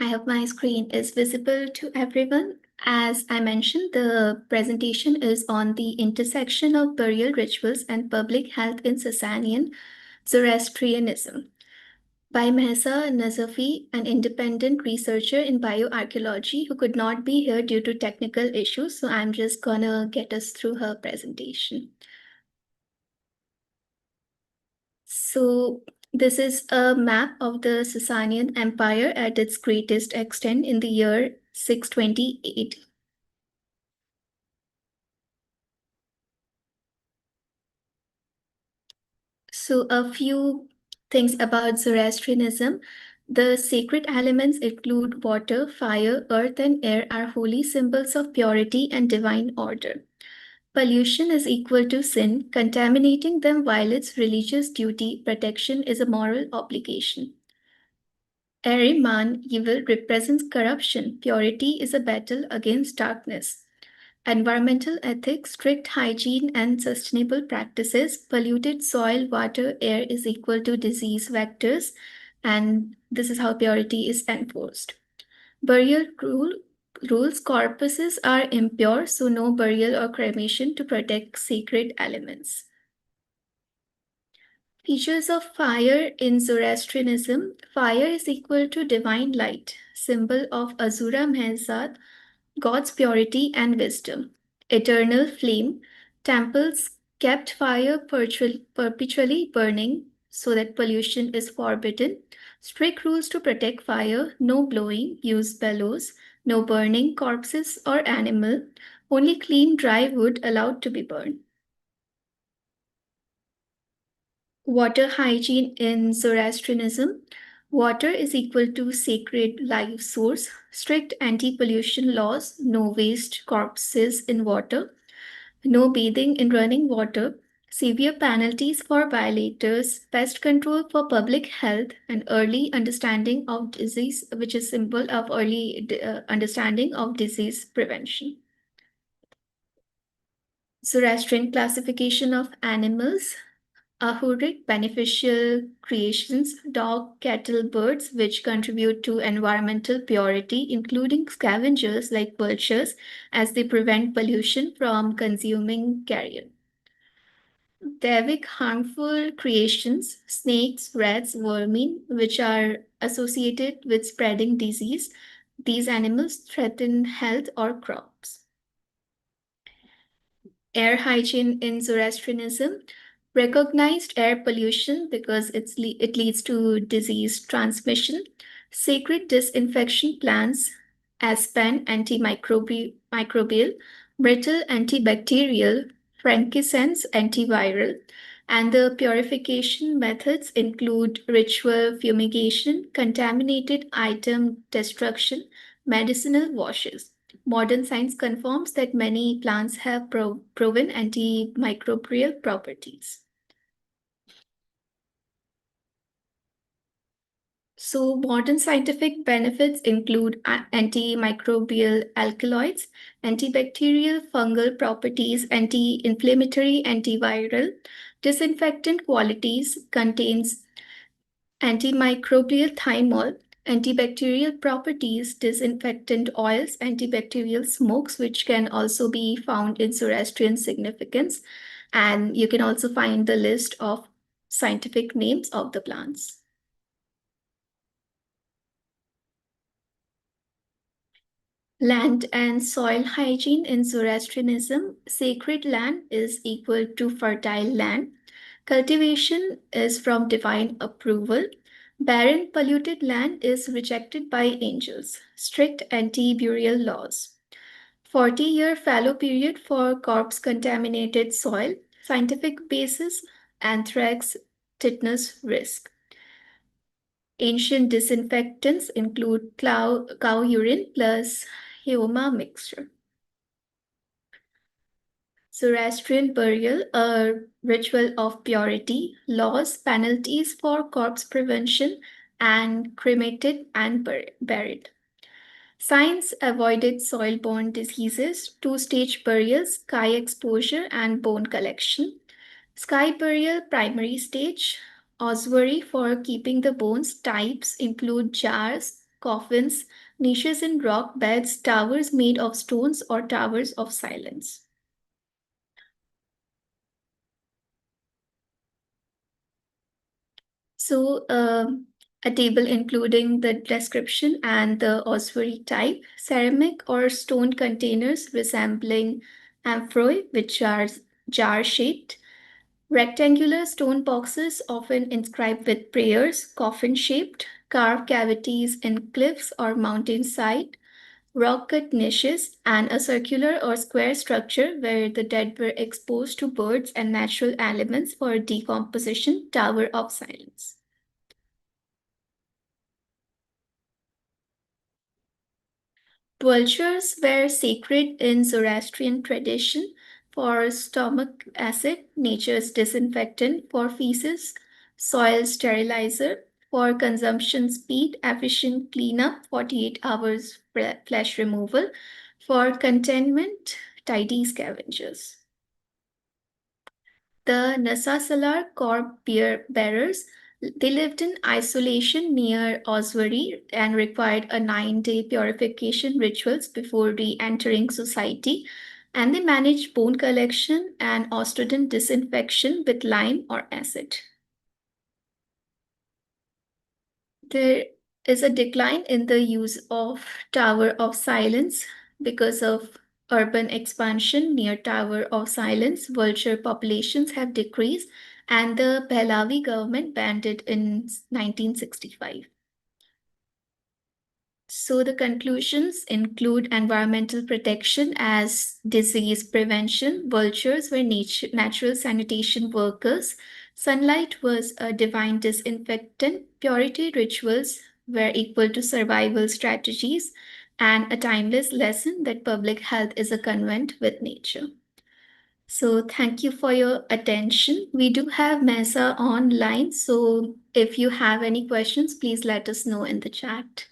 I hope my screen is visible to everyone. As I mentioned, the presentation is on the intersection of burial rituals and public health in Sasanian Zoroastrianism by Mehsa Nazafi, an independent researcher in bioarchaeology who could not be here due to technical issues. So I'm just gonna get us through her presentation. So this is a map of the Sasanian Empire at its greatest extent in the year 628. So a few things about Zoroastrianism. The sacred elements include water, fire, earth, and air are holy symbols of purity and divine order. Pollution is equal to sin. Contaminating them violates religious duty. Protection is a moral obligation. Ahriman, evil, represents corruption. Purity is a battle against darkness. Environmental ethics, strict hygiene, and sustainable practices. Polluted soil, water, air is equal to disease vectors, and this is how purity is enforced. Burial rules, corpses are impure, so no burial or cremation to protect sacred elements. Features of fire in Zoroastrianism. Fire is equal to divine light, symbol of Azura Mehzad, God's purity and wisdom. Eternal flame. Temples kept fire perpetually burning so that pollution is forbidden. Strict rules to protect fire. No blowing, use bellows. No burning corpses or animal. Only clean dry wood allowed to be burned. Water hygiene in Zoroastrianism. Water is equal to sacred life source. Strict anti-pollution laws. No waste corpses in water. No bathing in running water. Severe penalties for violators. Pest control for public health. And early understanding of disease, which is symbol of early understanding of disease prevention. Zoroastrian classification of animals. Ahuric beneficial creations, dog, cattle, birds, which contribute to environmental purity, including scavengers like vultures, as they prevent pollution from consuming carrion. Devic harmful creations, snakes, rats, vermin, which are associated with spreading disease. These animals threaten health or crops. Air hygiene in Zoroastrianism. Recognized air pollution because it leads to disease transmission. Sacred disinfection plants, aspen antimicrobial, myrtle antibacterial, frankincense antiviral, and the purification methods include ritual fumigation, contaminated item destruction, medicinal washes. Modern science confirms that many plants have proven antimicrobial properties. So modern scientific benefits include antimicrobial alkaloids, antibacterial fungal properties, anti-inflammatory, antiviral, disinfectant qualities, contains antimicrobial thymol, antibacterial properties, disinfectant oils, antibacterial smokes, which can also be found in Zoroastrian significance, And you can also find the list of scientific names of the plants. Land and soil hygiene in Zoroastrianism. Sacred land is equal to fertile land. Cultivation is from divine approval. Barren, polluted land is rejected by angels. Strict anti-burial laws. 40-year fallow period for corpse-contaminated soil. Scientific basis, anthrax, tetanus risk. Ancient disinfectants include cow urine plus Heoma mixture. Zoroastrian burial, a ritual of purity, laws, penalties for corpse prevention, and cremated and buried. Science avoided soil-borne diseases, two-stage burial, sky exposure, and bone collection. Sky burial, primary stage. Ossuary for keeping the bones. Types include jars, coffins, niches in rock beds, towers made of stones, or towers of silence. So a table including the description and the ossuary type, ceramic or stone containers resembling amphorae, which are jar-shaped, rectangular stone boxes often inscribed with prayers, coffin-shaped, carved cavities in cliffs or mountainside, rock-cut niches, and a circular or square structure where the dead were exposed to birds and natural elements for decomposition, Tower of Silence. Vultures were sacred in Zoroastrian tradition for stomach acid, nature's disinfectant; for feces, soil sterilizer; for consumption speed, efficient cleanup, 48 hours flesh removal; for containment, tidy scavengers. The Nasasalar corp bearers, they lived in isolation near ossuary and required a 9-day purification rituals before re-entering society. And they managed bone collection and ostoden disinfection with lime or acid. There is a decline in the use of Tower of Silence because of urban expansion near Tower of Silence. Vulture populations have decreased, and the Pahlavi government banned it in 1965. So the conclusions include environmental protection as disease prevention. Vultures were natural sanitation workers. Sunlight was a divine disinfectant. Purity rituals were equal to survival strategies, and a timeless lesson that public health is a convent with nature. So thank you for your attention. We do have Mesa online, so if you have any questions, please let us know in the chat.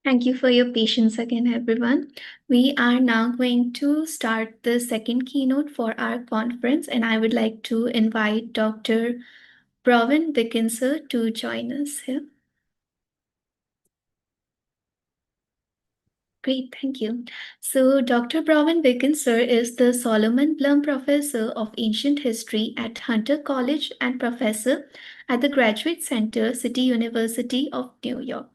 Thank you for your patience again, everyone. We are now going to start the second keynote for our conference, and I would like to invite Dr. Brawen Dickinson to join us here. Great, thank you. So, Dr. Brawen Dickinson is the Solomon Blum Professor of Ancient History at Hunter College and Professor at the Graduate Center, City University of New York.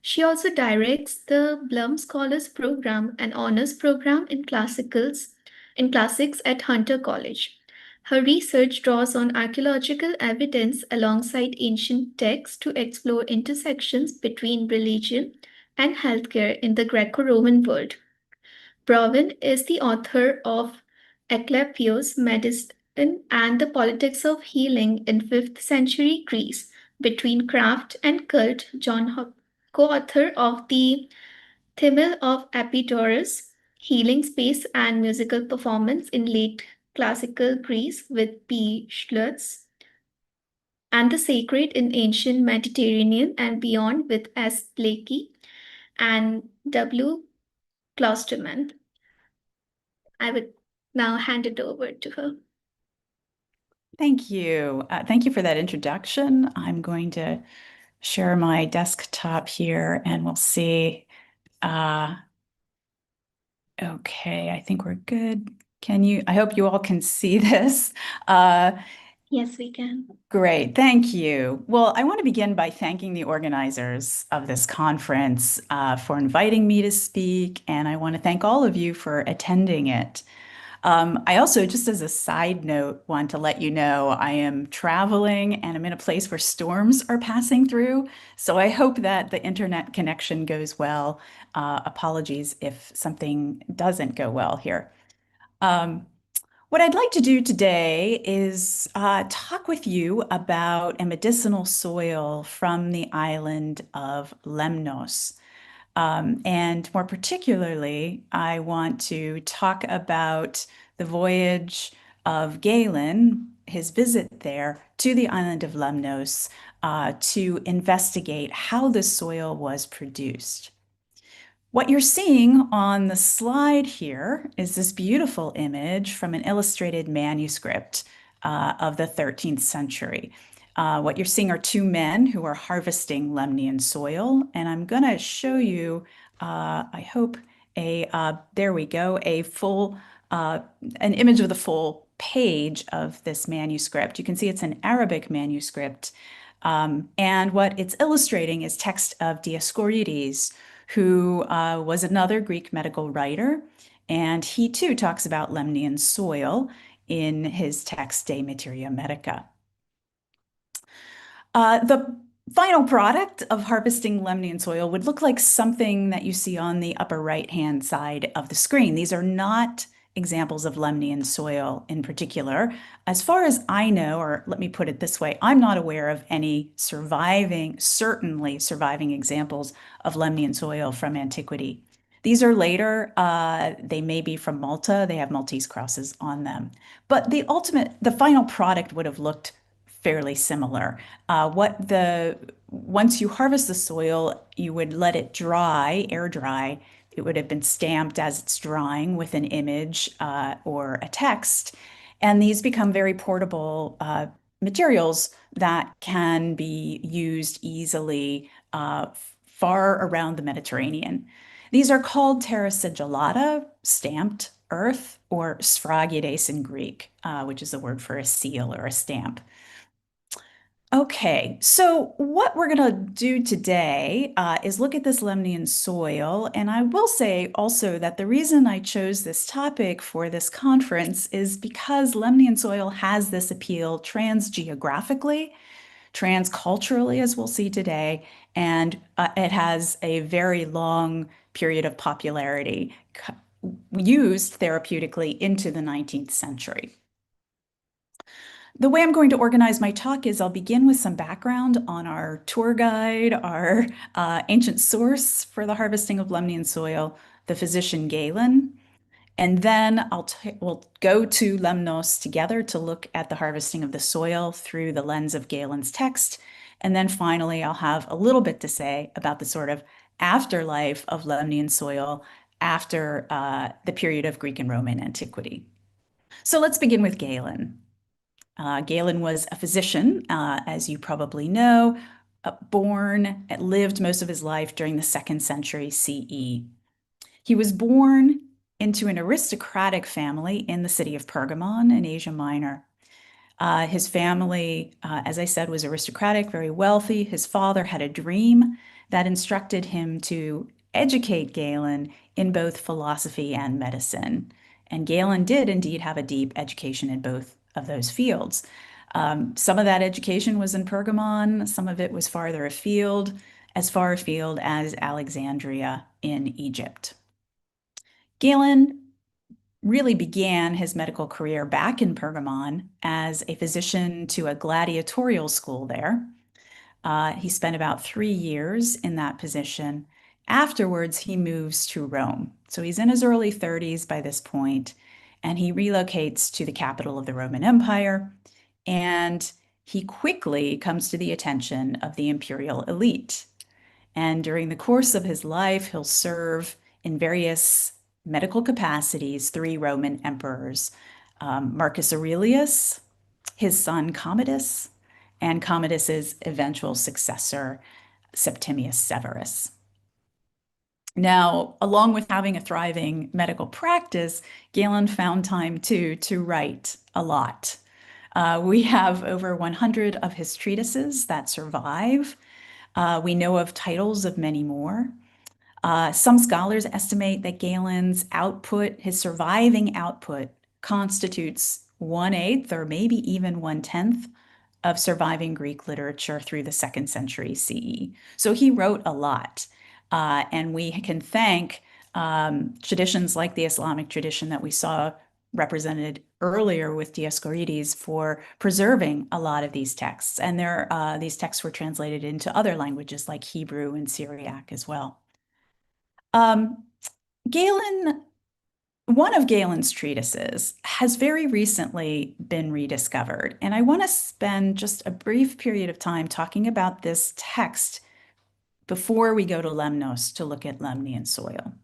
She also directs the Blum Scholars Program, an honors program in classics at Hunter College. Her research draws on archaeological evidence alongside ancient texts to explore intersections between religion and healthcare in the Greco-Roman world. Brawen is the author of Asclepius, Medicine and the Politics of Healing in 5th Century Greece, Between Craft and Cult, co-author of the Thymel of Epidaurus, Healing Space and Musical Performance in Late Classical Greece with P. Schultz, and The Sacred in Ancient Mediterranean and Beyond with S. Blakey and W. Klosterman. I would now hand it over to her. Thank you. Thank you for that introduction. I'm going to share my desktop here and we'll see. Okay, I think we're good. I hope you all can see this. Yes, we can. Great, thank you. Well, I want to begin by thanking the organizers of this conference for inviting me to speak, and I want to thank all of you for attending it. I also, just as a side note, want to let you know I am traveling and I'm in a place where storms are passing through. So I hope that the internet connection goes well. Apologies if something doesn't go well here. What I'd like to do today is talk with you about a medicinal soil from the island of Lemnos. And more particularly, I want to talk about the voyage of Galen, his visit there to the island of Lemnos to investigate how the soil was produced. What you're seeing on the slide here is this beautiful image from an illustrated manuscript of the 13th century. What you're seeing are two men who are harvesting Lemnian soil, and I'm going to show you, I hope, there we go, an image of the full page of this manuscript. You can see it's an Arabic manuscript, and what it's illustrating is text of Dioscorides, who was another Greek medical writer, and he too talks about Lemnian soil in his text De Materia Medica. The final product of harvesting Lemnian soil would look like something that you see on the upper right-hand side of the screen. These are not examples of Lemnian soil in particular. As far as I know, or let me put it this way, I'm not aware of any certainly surviving examples of Lemnian soil from antiquity. These are later, they may be from Malta, they have Maltese crosses on them. But the final product would have looked fairly similar. Once you harvest the soil, you would let it dry, air dry. It would have been stamped as it's drying with an image or a text. And these become very portable materials that can be used easily far around the Mediterranean. These are called terra sigillata, stamped earth, or sphragides in Greek, which is a word for a seal or a stamp. Okay, so what we're going to do today is look at this Lemnian soil, and I will say also that the reason I chose this topic for this conference is because Lemnian soil has this appeal transgeographically, transculturally, as we'll see today, and it has a very long period of popularity used therapeutically into the 19th century. The way I'm going to organize my talk is I'll begin with some background on our tour guide, our ancient source for the harvesting of Lemnian soil, the physician Galen. And then we'll go to Lemnos together to look at the harvesting of the soil through the lens of Galen's text. And then finally, I'll have a little bit to say about the sort of afterlife of Lemnian soil after the period of Greek and Roman antiquity. So let's begin with Galen. Galen was a physician, as you probably know, lived most of his life during the 2nd century CE. He was born into an aristocratic family in the city of Pergamon in Asia Minor. His family, as I said, was aristocratic, very wealthy. His father had a dream that instructed him to educate Galen in both philosophy and medicine. And Galen did indeed have a deep education in both of those fields. Some of that education was in Pergamon, some of it was farther afield, as far afield as Alexandria in Egypt. Galen really began his medical career back in Pergamon as a physician to a gladiatorial school there. He spent about 3 years in that position. Afterwards, he moves to Rome. So he's in his early 30s by this point, and he relocates to the capital of the Roman Empire, and he quickly comes to the attention of the imperial elite. And during the course of his life, he'll serve in various medical capacities 3 Roman emperors, Marcus Aurelius, his son Commodus, and Commodus's eventual successor, Septimius Severus. Now, along with having a thriving medical practice, Galen found time too to write a lot. We have over 100 of his treatises that survive. We know of titles of many more. Some scholars estimate that Galen's output, his surviving output, constitutes 1/8 or maybe even 1/10 of surviving Greek literature through the 2nd century CE. So he wrote a lot. And we can thank traditions like the Islamic tradition that we saw represented earlier with Dioscorides for preserving a lot of these texts. And these texts were translated into other languages like Hebrew and Syriac as well. One of Galen's treatises has very recently been rediscovered, and I want to spend just a brief period of time talking about this text before we go to Lemnos to look at Lemnian soil.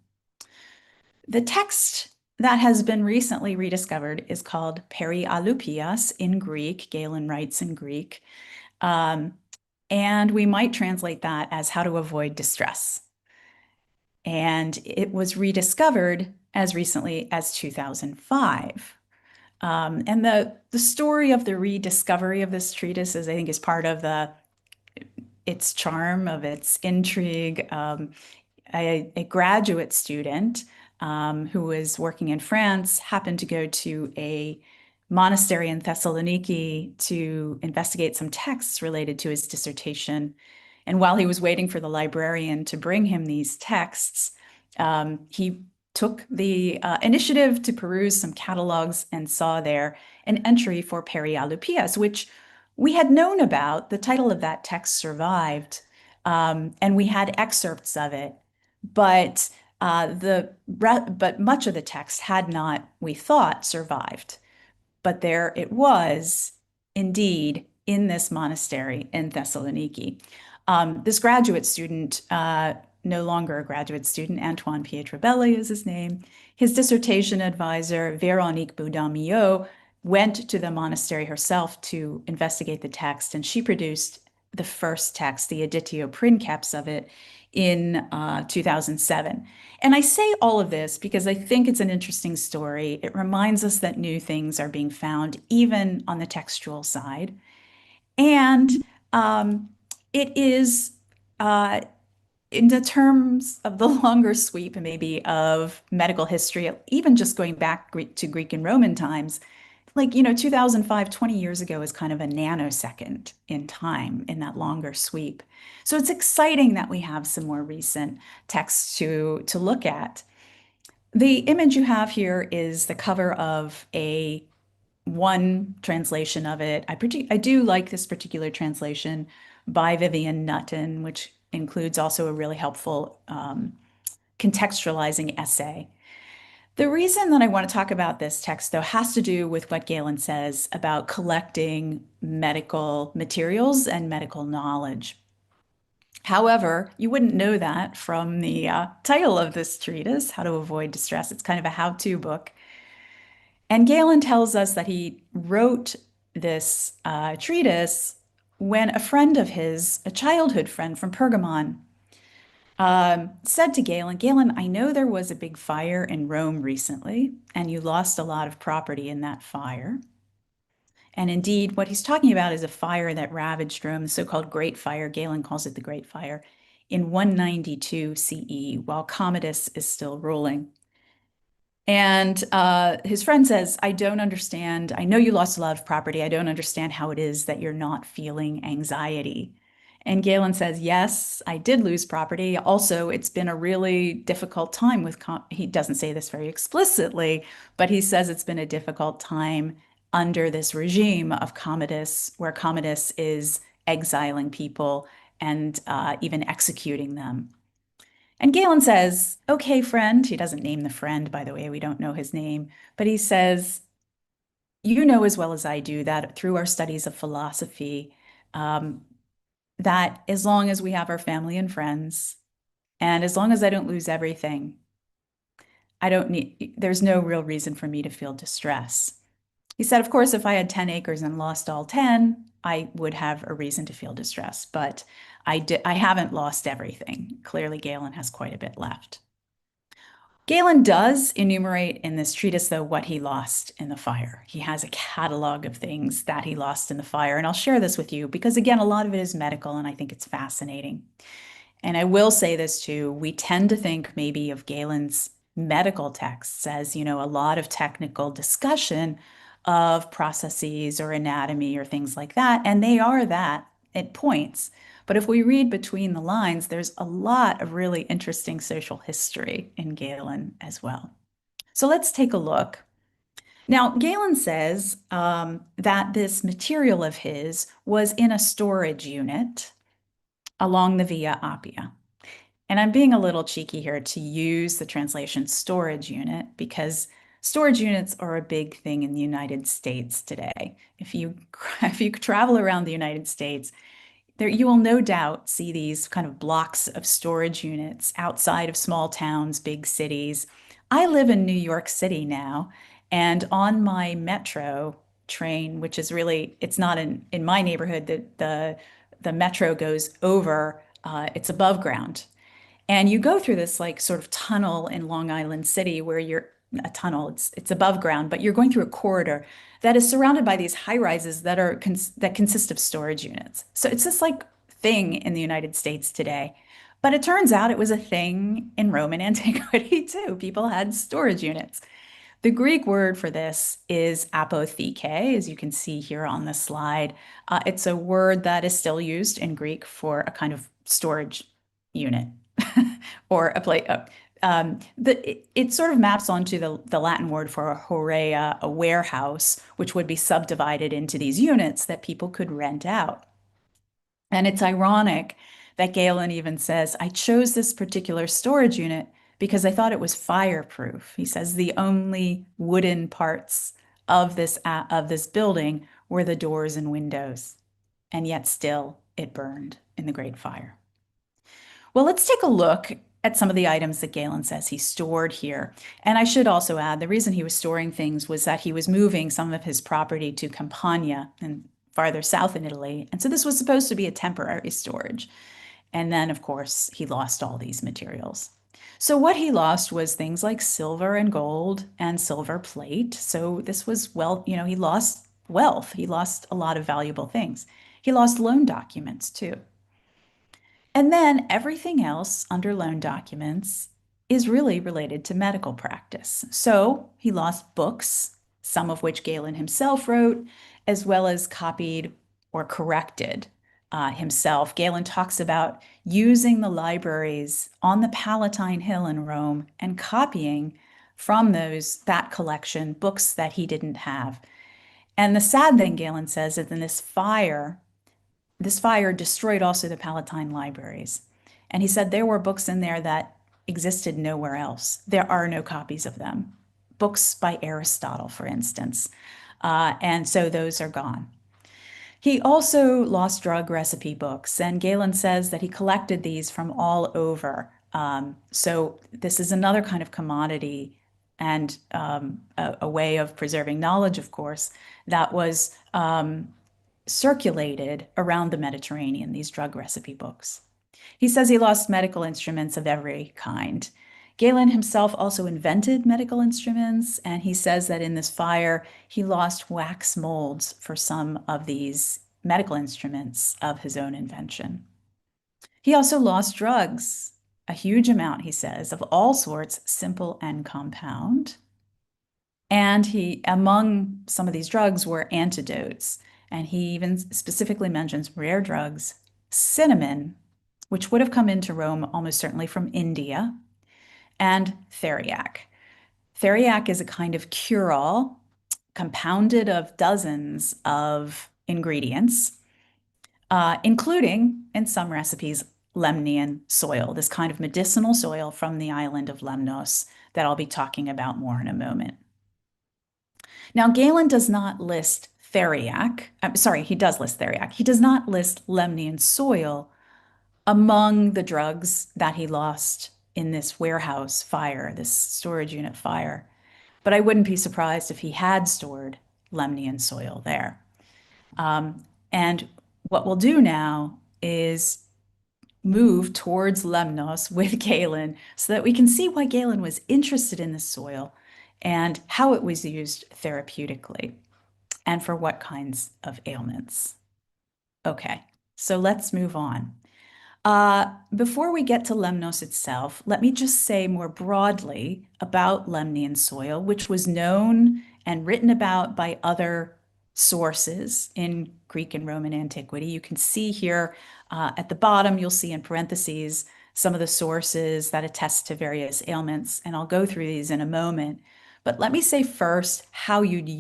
The text that has been recently rediscovered is called Perialoupias in Greek. Galen writes in Greek, and we might translate that as how to avoid distress. And it was rediscovered as recently as 2005. And the story of the rediscovery of this treatise is, I think, is part of its charm, of its intrigue. A graduate student who was working in France happened to go to a monastery in Thessaloniki to investigate some texts related to his dissertation. And while he was waiting for the librarian to bring him these texts, he took the initiative to peruse some catalogs and saw there an entry for Perialoupias, which we had known about. The title of that text survived, and we had excerpts of it, but much of the text had not, we thought, survived. But there it was, indeed, in this monastery in Thessaloniki. This graduate student, no longer a graduate student, Antoine Pietrabelli is his name. His dissertation advisor, Véronique Boudin-Millot, went to the monastery herself to investigate the text, and she produced the first text, the editio princeps of it, in 2007. And I say all of this because I think it's an interesting story. It reminds us that new things are being found, even on the textual side. And it is, in the terms of the longer sweep, maybe, of medical history, even just going back to Greek and Roman times, 2005, 20 years ago is kind of a nanosecond in time in that longer sweep. So it's exciting that we have some more recent texts to look at. The image you have here is the cover of one translation of it. I do like this particular translation by Vivian Nutton, which includes also a really helpful contextualizing essay. The reason that I want to talk about this text, though, has to do with what Galen says about collecting medical materials and medical knowledge. However, you wouldn't know that from the title of this treatise, How to Avoid Distress. It's kind of a how-to book. And Galen tells us that he wrote this treatise when a friend of his, a childhood friend from Pergamon, said to Galen, Galen, I know there was a big fire in Rome recently, and you lost a lot of property in that fire. And indeed, what he's talking about is a fire that ravaged Rome, the so-called Great Fire. Galen calls it the Great Fire in 192 CE, while Commodus is still ruling. And his friend says, I don't understand. I know you lost a lot of property. I don't understand how it is that you're not feeling anxiety. And Galen says, yes, I did lose property. Also, it's been a really difficult time with, he doesn't say this very explicitly, but he says it's been a difficult time under this regime of Commodus, where Commodus is exiling people and even executing them. And Galen says, okay, friend. He doesn't name the friend, by the way. We don't know his name. But he says, you know as well as I do that through our studies of philosophy, that as long as we have our family and friends, and as long as I don't lose everything, there's no real reason for me to feel distress. He said, of course, if I had 10 acres and lost all 10, I would have a reason to feel distress, but I haven't lost everything. Clearly, Galen has quite a bit left. Galen does enumerate in this treatise, though, what he lost in the fire. He has a catalog of things that he lost in the fire, and I'll share this with you because, again, a lot of it is medical, and I think it's fascinating. And I will say this, too. We tend to think maybe of Galen's medical texts as, a lot of technical discussion of processes or anatomy or things like that, and they are that at points. But if we read between the lines, there's a lot of really interesting social history in Galen as well. So let's take a look. Now, Galen says that this material of his was in a storage unit along the Via Appia. And I'm being a little cheeky here to use the translation storage unit because storage units are a big thing in the United States today. If you travel around the United States, you will no doubt see these kind of blocks of storage units outside of small towns, big cities. I live in New York City now, and on my metro train, which is really, it's not in my neighborhood, the metro goes over, it's above ground. And you go through this like sort of tunnel in Long Island City where you're a tunnel, it's above ground, but you're going through a corridor that is surrounded by these high rises that consist of storage units. So it's this like thing in the United States today. But it turns out it was a thing in Roman antiquity too. People had storage units. The Greek word for this is apotheke, as you can see here on the slide. It's a word that is still used in Greek for a kind of storage unit or a place. It sort of maps onto the Latin word for a horea, a warehouse, which would be subdivided into these units that people could rent out. And it's ironic that Galen even says, I chose this particular storage unit because I thought it was fireproof. He says the only wooden parts of this building were the doors and windows, and yet still it burned in the Great Fire. Well, let's take a look at some of the items that Galen says he stored here. And I should also add, the reason he was storing things was that he was moving some of his property to Campania and farther south in Italy. And so this was supposed to be a temporary storage. And then, of course, he lost all these materials. So what he lost was things like silver and gold and silver plate. So this was, he lost wealth. He lost a lot of valuable things. He lost loan documents too. And then everything else under loan documents is really related to medical practice. So he lost books, some of which Galen himself wrote, as well as copied or corrected himself. Galen talks about using the libraries on the Palatine Hill in Rome and copying from that collection books that he didn't have. And the sad thing, Galen says, is in this fire destroyed also the Palatine libraries. And he said there were books in there that existed nowhere else. There are no copies of them. Books by Aristotle, for instance. And so those are gone. He also lost drug recipe books, and Galen says that he collected these from all over. So this is another kind of commodity and a way of preserving knowledge, of course, that was circulated around the Mediterranean, these drug recipe books. He says he lost medical instruments of every kind. Galen himself also invented medical instruments, and he says that in this fire, he lost wax molds for some of these medical instruments of his own invention. He also lost drugs, a huge amount, he says, of all sorts, simple and compound. And among some of these drugs were antidotes, and he even specifically mentions rare drugs, cinnamon, which would have come into Rome almost certainly from India, and theriac. Theriac is a kind of cure-all compounded of dozens of ingredients, including, in some recipes, Lemnian soil, this kind of medicinal soil from the island of Lemnos that I'll be talking about more in a moment. Now, Galen does not list theriac. He does list theriac. He does not list Lemnian soil among the drugs that he lost in this warehouse fire, this storage unit fire. But I wouldn't be surprised if he had stored Lemnian soil there. And what we'll do now is move towards Lemnos with Galen so that we can see why Galen was interested in this soil and how it was used therapeutically and for what kinds of ailments. Okay, so let's move on. Before we get to Lemnos itself, let me just say more broadly about Lemnian soil, which was known and written about by other sources in Greek and Roman antiquity. You can see here at the bottom, you'll see in parentheses some of the sources that attest to various ailments, and I'll go through these in a moment. But let me say first how you'd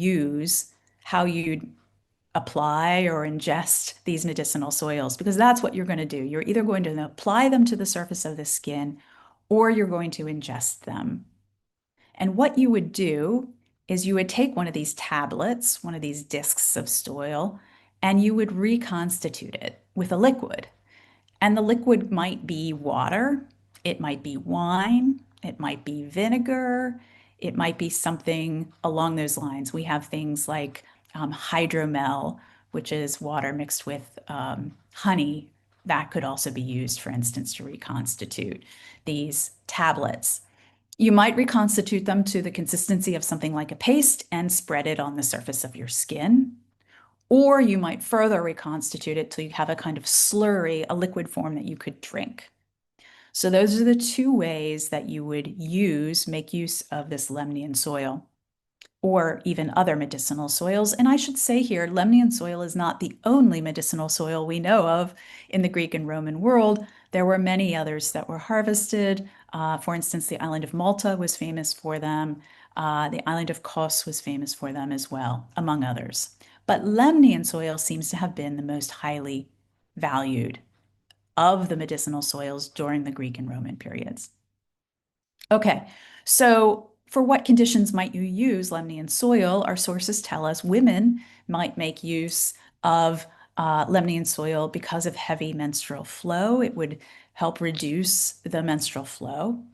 apply or ingest these medicinal soils, because that's what you're going to do. You're either going to apply them to the surface of the skin or you're going to ingest them. And what you would do is you would take one of these tablets, one of these discs of soil, and you would reconstitute it with a liquid. And the liquid might be water, it might be wine, it might be vinegar, it might be something along those lines. We have things like hydromel, which is water mixed with honey. That could also be used, for instance, to reconstitute these tablets. You might reconstitute them to the consistency of something like a paste and spread it on the surface of your skin. Or you might further reconstitute it till you have a kind of slurry, a liquid form that you could drink. So those are the two ways that you would make use of this Lemnian soil, or even other medicinal soils. And I should say here, Lemnian soil is not the only medicinal soil we know of in the Greek and Roman world. There were many others that were harvested. For instance, the island of Malta was famous for them. The island of Kos was famous for them as well, among others. But Lemnian soil seems to have been the most highly valued of the medicinal soils during the Greek and Roman periods. Okay, so for what conditions might you use Lemnian soil? Our sources tell us women might make use of Lemnian soil because of heavy menstrual flow. It would help reduce the menstrual flow.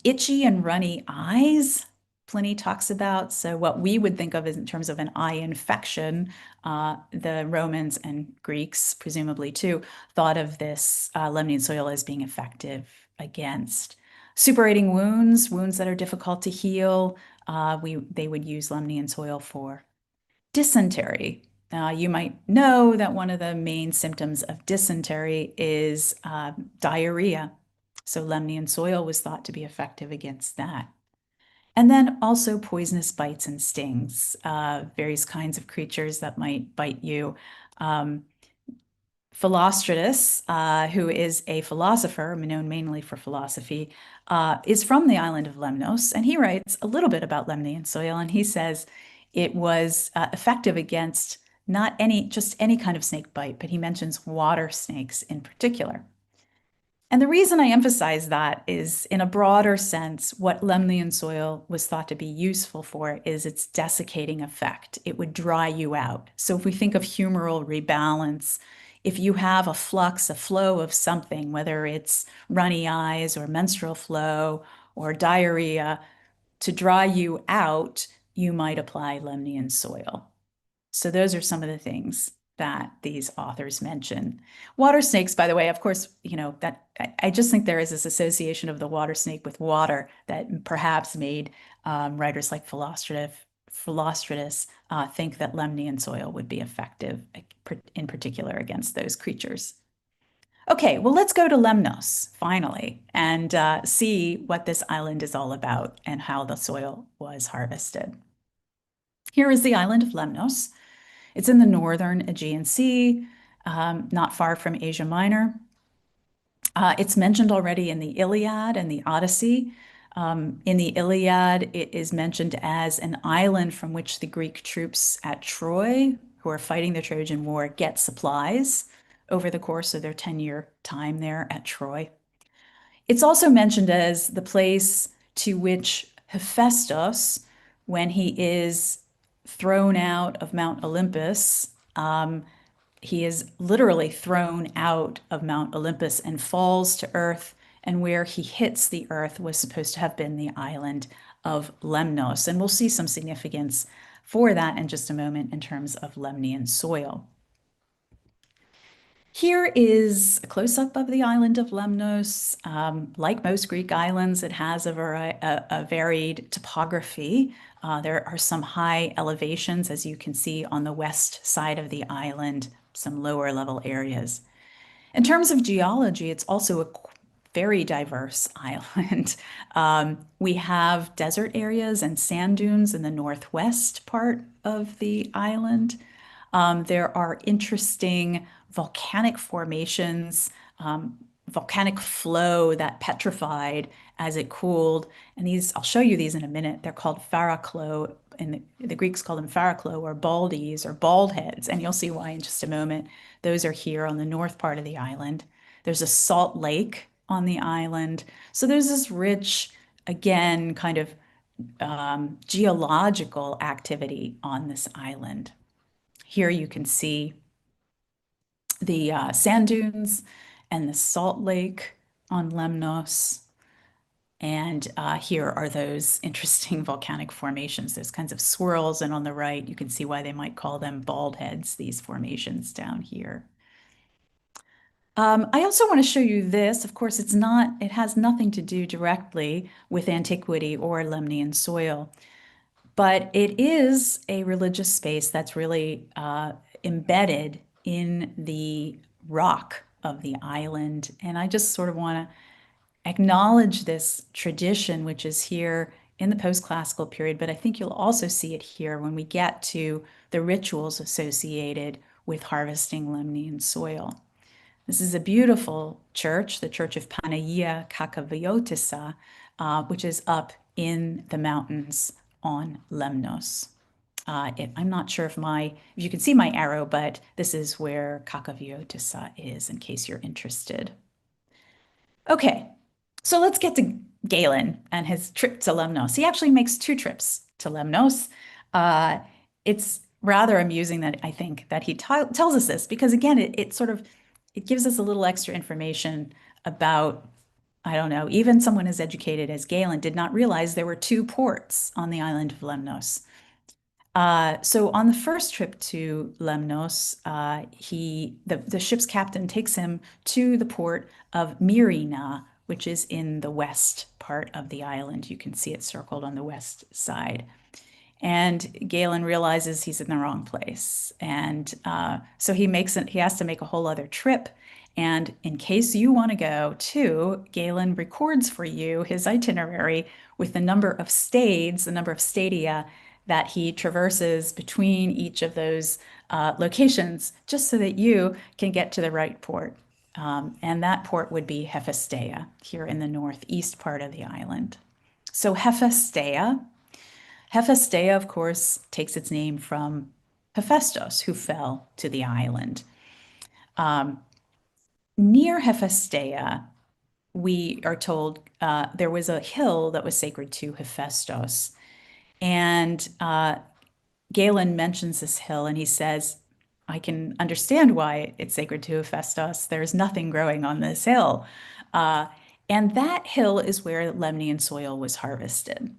Itchy and runny eyes, Pliny talks about. So what we would think of in terms of an eye infection, the Romans and Greeks, presumably too, thought of this Lemnian soil as being effective against. Suppurating wounds that are difficult to heal, they would use Lemnian soil for. Dysentery. You might know that one of the main symptoms of dysentery is diarrhea. So Lemnian soil was thought to be effective against that. And then also poisonous bites and stings, various kinds of creatures that might bite you. Philostratus, who is a philosopher, known mainly for philosophy, is from the island of Lemnos, and he writes a little bit about Lemnian soil, and he says it was effective against not just any kind of snake bite, but he mentions water snakes in particular. And the reason I emphasize that is, in a broader sense, what Lemnian soil was thought to be useful for is its desiccating effect. It would dry you out. So if we think of humoral rebalance, if you have a flux, a flow of something, whether it's runny eyes or menstrual flow or diarrhea, to dry you out, you might apply Lemnian soil. So those are some of the things that these authors mention. Water snakes, by the way, of course, that I just think there is this association of the water snake with water that perhaps made writers like Philostratus think that Lemnian soil would be effective, in particular against those creatures. Okay, well, let's go to Lemnos finally and see what this island is all about and how the soil was harvested. Here is the island of Lemnos. It's in the northern Aegean Sea, not far from Asia Minor. It's mentioned already in the Iliad and the Odyssey. In the Iliad, it is mentioned as an island from which the Greek troops at Troy, who are fighting the Trojan War, get supplies over the course of their 10-year time there at Troy. It's also mentioned as the place to which Hephaestus, when he is thrown out of Mount Olympus, he is literally thrown out of Mount Olympus and falls to earth, and where he hits the earth was supposed to have been the island of Lemnos. And we'll see some significance for that in just a moment in terms of Lemnian soil. Here is a close-up of the island of Lemnos. Like most Greek islands, it has a varied topography. There are some high elevations, as you can see on the west side of the island, some lower level areas. In terms of geology, it's also a very diverse island. We have desert areas and sand dunes in the northwest part of the island. There are interesting volcanic formations, volcanic flow that petrified as it cooled. And these, I'll show you these in a minute. They're called pharaklo, and the Greeks call them pharaklo or baldes or bald heads. And you'll see why in just a moment. Those are here on the north part of the island. There's a salt lake on the island. So there's this rich, again, kind of geological activity on this island. Here you can see the sand dunes and the salt lake on Lemnos. And here are those interesting volcanic formations, those kinds of swirls. And on the right, you can see why they might call them bald heads, these formations down here. I also want to show you this. Of course, it has nothing to do directly with antiquity or Lemnian soil, but it is a religious space that's really embedded in the rock of the island. And I just sort of want to acknowledge this tradition, which is here in the post-classical period, but I think you'll also see it here when we get to the rituals associated with harvesting Lemnian soil. This is a beautiful church, the Church of Panagia Kakavioutissa, which is up in the mountains on Lemnos. I'm not sure if you can see my arrow, but this is where Kakavioutissa is, in case you're interested. Okay, so let's get to Galen and his trip to Lemnos. He actually makes 2 trips to Lemnos. It's rather amusing that I think that he tells us this, because again, it gives us a little extra information about, I don't know, even someone as educated as Galen did not realize there were 2 ports on the island of Lemnos. So on the first trip to Lemnos, the ship's captain takes him to the port of Myrina, which is in the west part of the island. You can see it circled on the west side. And Galen realizes he's in the wrong place. And so he has to make a whole other trip. And in case you want to go too, Galen records for you his itinerary with the number of stades, the number of stadia that he traverses between each of those locations, just so that you can get to the right port. And that port would be Hephaestia, here in the northeast part of the island. So Hephaestia, of course, takes its name from Hephaestus, who fell to the island. Near Hephaestia we are told there was a hill that was sacred to Hephaestus. And Galen mentions this hill and he says, I can understand why it's sacred to Hephaestus. There's nothing growing on this hill. And that hill is where Lemnian soil was harvested.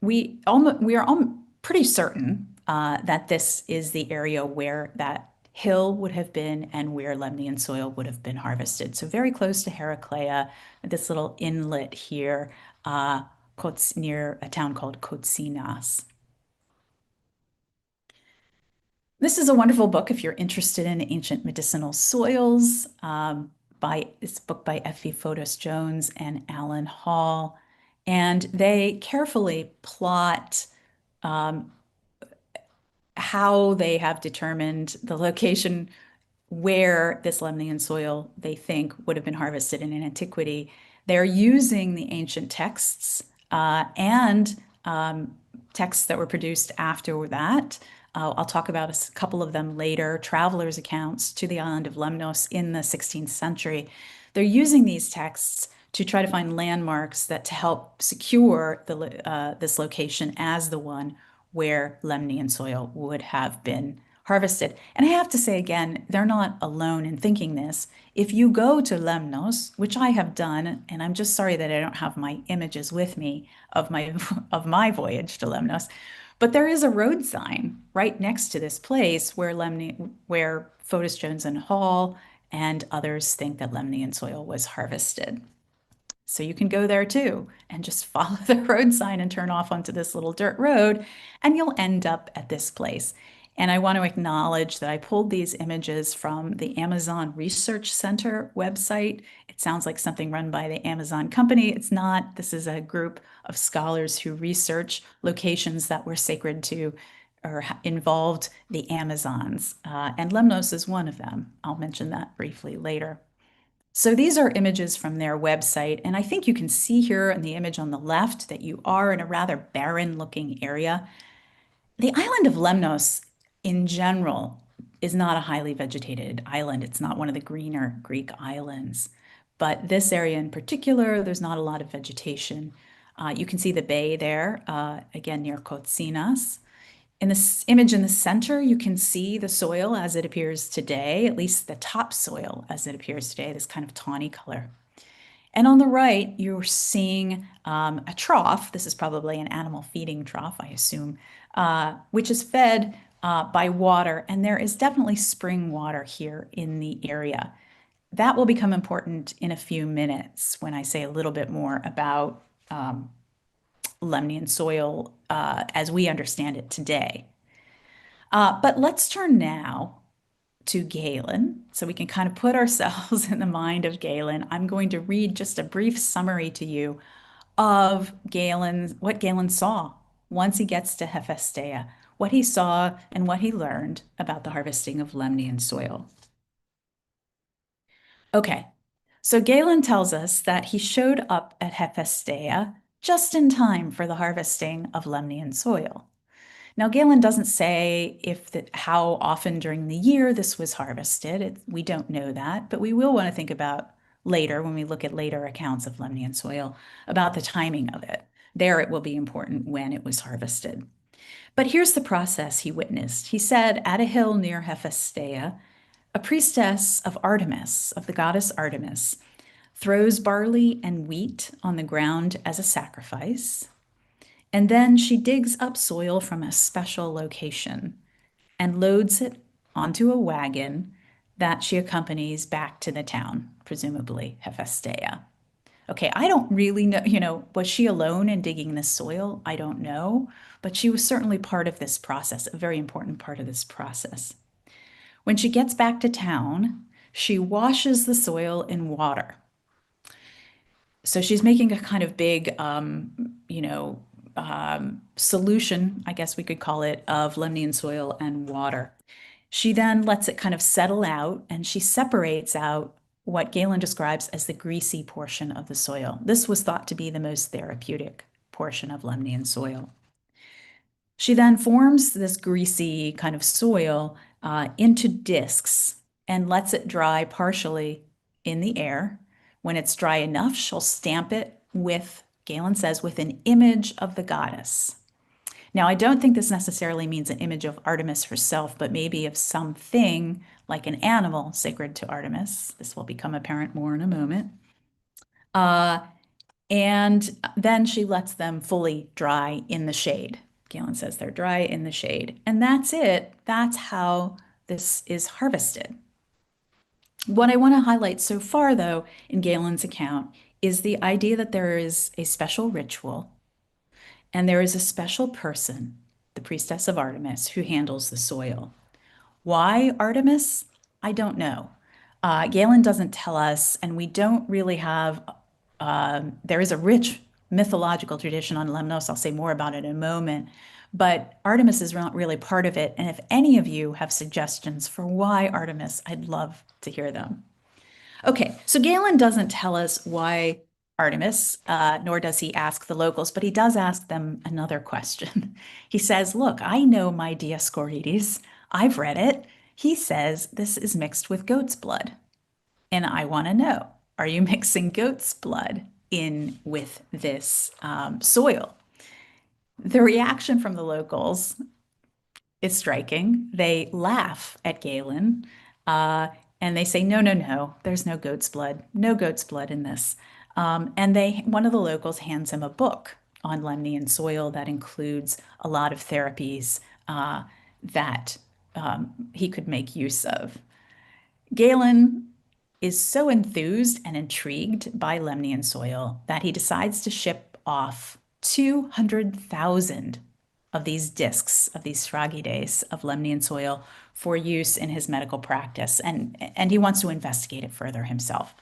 We are pretty certain that this is the area where that hill would have been and where Lemnian soil would have been harvested. So very close to Heraclea, this little inlet here, near a town called Kotsinas. This is a wonderful book if you're interested in ancient medicinal soils. It's a book by Effie Fotis Jones and Alan Hall. And they carefully plot how they have determined the location where this Lemnian soil they think would have been harvested in antiquity. They're using the ancient texts and texts that were produced after that. I'll talk about a couple of them later, travelers' accounts to the island of Lemnos in the 16th century. They're using these texts to try to find landmarks to help secure this location as the one where Lemnian soil would have been harvested. And I have to say again, they're not alone in thinking this. If you go to Lemnos, which I have done, and I'm just sorry that I don't have my images with me of my voyage to Lemnos, but there is a road sign right next to this place where Fotis Jones and Hall and others think that Lemnian soil was harvested. So you can go there too and just follow the road sign and turn off onto this little dirt road and you'll end up at this place. And I want to acknowledge that I pulled these images from the Amazon Research Center website. It sounds like something run by the Amazon company. It's not. This is a group of scholars who research locations that were sacred to or involved the Amazons. And Lemnos is one of them. I'll mention that briefly later. So these are images from their website. And I think you can see here in the image on the left that you are in a rather barren looking area. The island of Lemnos in general is not a highly vegetated island. It's not one of the greener Greek islands. But this area in particular, there's not a lot of vegetation. You can see the bay there, again, near Kotsinas. In this image in the center, you can see the soil as it appears today, at least the topsoil as it appears today, this kind of tawny color. And on the right, you're seeing a trough. This is probably an animal feeding trough, I assume, which is fed by water. And there is definitely spring water here in the area. That will become important in a few minutes when I say a little bit more about Lemnian soil as we understand it today. But let's turn now to Galen, so we can kind of put ourselves in the mind of Galen. I'm going to read just a brief summary to you of what Galen saw once he gets to Hephaestia, what he saw and what he learned about the harvesting of Lemnian soil. Okay, so Galen tells us that he showed up at Hephaestia just in time for the harvesting of Lemnian soil. Now, Galen doesn't say how often during the year this was harvested. We don't know that, but we will want to think about later when we look at later accounts of Lemnian soil about the timing of it. There it will be important when it was harvested. But here's the process he witnessed. He said, at a hill near Hephaestia, a priestess of Artemis, of the goddess Artemis, throws barley and wheat on the ground as a sacrifice, and then she digs up soil from a special location and loads it onto a wagon that she accompanies back to the town, presumably Hephaestia. Okay, I don't really know, was she alone in digging this soil? I don't know, but she was certainly part of this process, a very important part of this process. When she gets back to town, she washes the soil in water. So she's making a kind of big, solution, I guess we could call it, of Lemnian soil and water. She then lets it kind of settle out and she separates out what Galen describes as the greasy portion of the soil. This was thought to be the most therapeutic portion of Lemnian soil. She then forms this greasy kind of soil into discs and lets it dry partially in the air. When it's dry enough, she'll stamp it with, Galen says, with an image of the goddess. Now, I don't think this necessarily means an image of Artemis herself, but maybe of something like an animal sacred to Artemis. This will become apparent more in a moment. And then she lets them fully dry in the shade. Galen says they're dry in the shade. And that's it. That's how this is harvested. What I want to highlight so far, though, in Galen's account is the idea that there is a special ritual and there is a special person, the priestess of Artemis, who handles the soil. Why Artemis? I don't know. Galen doesn't tell us, and we don't really have, there is a rich mythological tradition on Lemnos. I'll say more about it in a moment, but Artemis is not really part of it. And if any of you have suggestions for why Artemis, I'd love to hear them. Okay, so Galen doesn't tell us why Artemis, nor does he ask the locals, but he does ask them another question. He says, look, I know my Dioscorides. I've read it. He says this is mixed with goat's blood. And I want to know, are you mixing goat's blood in with this soil? The reaction from the locals is striking. They laugh at Galen and they say, no, no, no, there's no goat's blood in this. And one of the locals hands him a book on Lemnian soil that includes a lot of therapies that he could make use of. Galen is so enthused and intrigued by Lemnian soil that he decides to ship off 200,000 of these discs, of these Sphragides of Lemnian soil for use in his medical practice, and he wants to investigate it further himself.